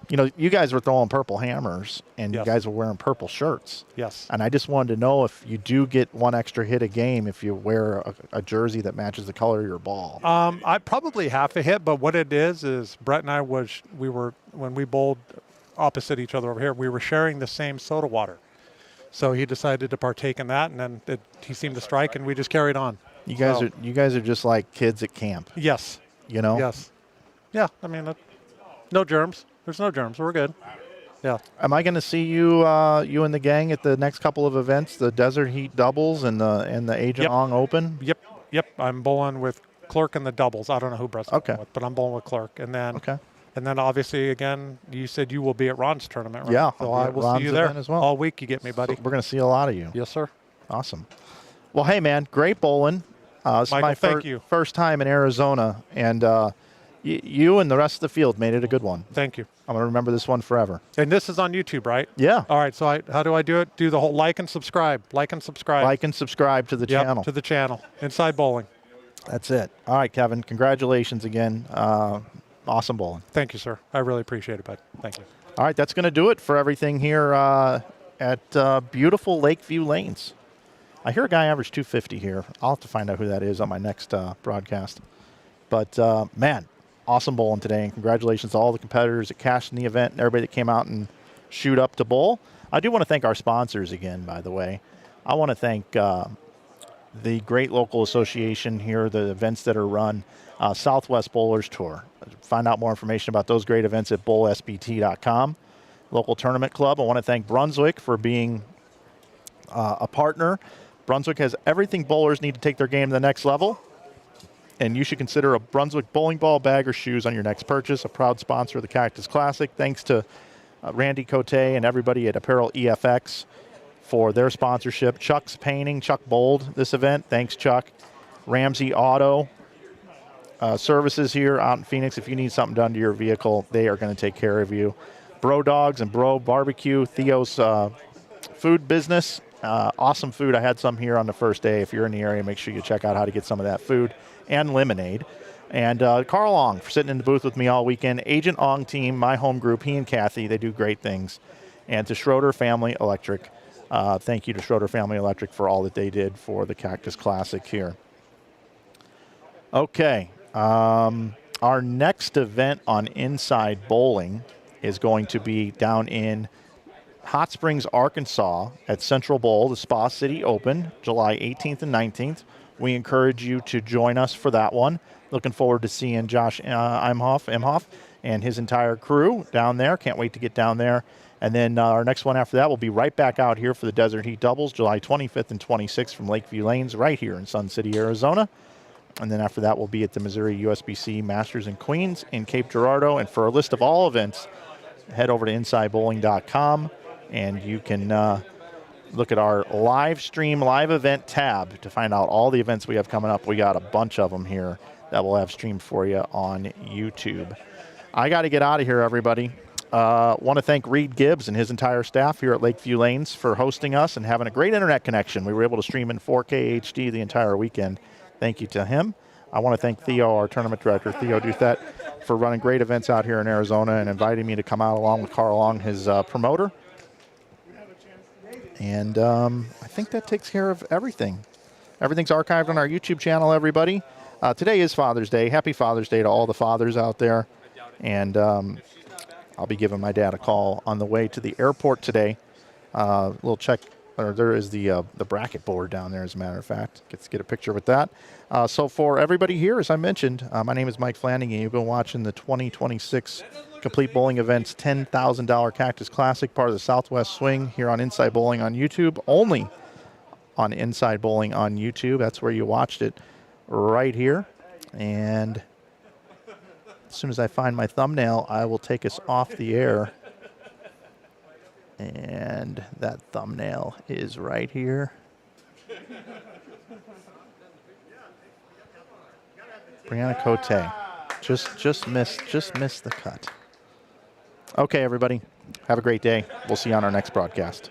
Speaker 3: You know, you guys were throwing purple hammers, and
Speaker 5: Yes.
Speaker 3: you guys were wearing purple shirts.
Speaker 5: Yes.
Speaker 3: And I just wanted to know if you do get one extra hit a game if you wear a jersey that matches the color of your ball.
Speaker 5: I probably half a hit, but what it is Brett and I when we bowled opposite each other over here, we were sharing the same soda water. So he decided to partake in that, and then he seemed to strike, and we just carried on.
Speaker 3: You guys are just like kids at camp.
Speaker 5: Yes.
Speaker 3: You know?
Speaker 5: Yes. Yeah. I mean, no germs. There's no germs. We're good. Yeah.
Speaker 3: Am I going to see you and the gang at the next couple of events, the Desert Heat doubles and the Agent Ong Open?
Speaker 5: Yep. I'm bowling with Clerk in the doubles. I don't know who Brett's bowling with, but I'm bowling with Clerk. And then obviously, again, you said you will be at Ron's tournament, right?
Speaker 3: Yeah.
Speaker 5: So I will see you there
Speaker 3: as well.
Speaker 5: all week. You get me, buddy.
Speaker 3: So we're going to see a lot of you.
Speaker 5: Yes, sir.
Speaker 3: Awesome. Well, hey, man, great bowling. This
Speaker 5: Michael,
Speaker 3: is my
Speaker 5: thank you.
Speaker 3: first time in Arizona, and you and the rest of the field made it a good one.
Speaker 5: Thank you.
Speaker 3: I'm going to remember this one forever.
Speaker 5: And this is on YouTube, right?
Speaker 3: Yeah.
Speaker 5: All right. So how do I do it? Do the whole like and subscribe. Like and subscribe.
Speaker 3: Like and subscribe to the channel.
Speaker 5: To the channel. Inside Bowling.
Speaker 3: That's it. All right, Kevin. Congratulations again. Awesome bowling.
Speaker 5: Thank you, sir. I really appreciate it, bud. Thank you.
Speaker 3: All right, that's going to do it for everything here at beautiful Lakeview Lanes. I hear a guy average 250 here. I'll have to find out who that is on my next broadcast. But, man, awesome bowling today. And congratulations to all the competitors that cashed in the event and everybody that came out and shoot up to bowl. I do want to thank our sponsors again, by the way. I want to thank the great local association here, the events that are run, Southwest Bowlers Tour. Find out more information about those great events at bowlsbt.com. Local Tournament Club. I want to thank Brunswick for being a partner. Brunswick has everything bowlers need to take their game to the next level. And you should consider a Brunswick bowling ball, bag, or shoes on your next purchase. A proud sponsor of the Cactus Classic. Thanks to Randy Cote and everybody at Apparel EFX for their sponsorship. Chuck's Painting. Chuck bowled this event. Thanks, Chuck. Ramsey Auto Services here out in Phoenix. If you need something done to your vehicle, they are going to take care of you. Dawgs BroBQ. Theo's food business. Awesome food. I had some here on the first day. If you're in the area, make sure you check out how to get some of that food and lemonade. And Carl Ong for sitting in the booth with me all weekend. Agent Ong team, my home group, he and Kathy, they do great things. And to Schroeder Family Electric, thank you to Schroeder Family Electric for all that they did for the Cactus Classic here. Okay, our next event on Inside Bowling is going to be down in Hot Springs, Arkansas at Central Bowl, the Spa City Open, July 18th and 19th. We encourage you to join us for that one. Looking forward to seeing Josh Imhoff and his entire crew down there. Can't wait to get down there. And then our next one after that will be right back out here for the Desert Heat Doubles, July 25th and 26th from Lakeview Lanes right here in Sun City, Arizona. And then after that, we'll be at the Missouri USBC Masters in Queens in Cape Girardeau. And for a list of all events, head over to InsideBowling.com. And you can look at our live stream, live event tab to find out all the events we have coming up. We got a bunch of them here that we'll have streamed for you on YouTube. I got to get out of here, everybody. Want to thank Reed Gibbs and his entire staff here at Lakeview Lanes for hosting us and having a great internet connection. We were able to stream in 4K HD the entire weekend. Thank you to him. I want to thank Theo, our tournament director, Theo Douthit, for running great events out here in Arizona and inviting me to come out along with Carl Long, his promoter. And I think that takes care of everything. Everything's archived on our YouTube channel, everybody. Today is Father's Day. Happy Father's Day to all the fathers out there. And I'll be giving my dad a call on the way to the airport today. We'll check. There is the bracket board down there, as a matter of fact. Let's get a picture with that. So for everybody here, as I mentioned, my name is Mike Flanagan. You've been watching the 2026 Complete Bowling Events $10,000 Cactus Classic, part of the Southwest Swing here on Inside Bowling on YouTube. Only on Inside Bowling on YouTube. That's where you watched it right here. And as soon as I find my thumbnail, I will take us off the air. And that thumbnail is right here. Brianna Cote. Just missed the cut. Okay, everybody. Have a great day. We'll see you on our next broadcast.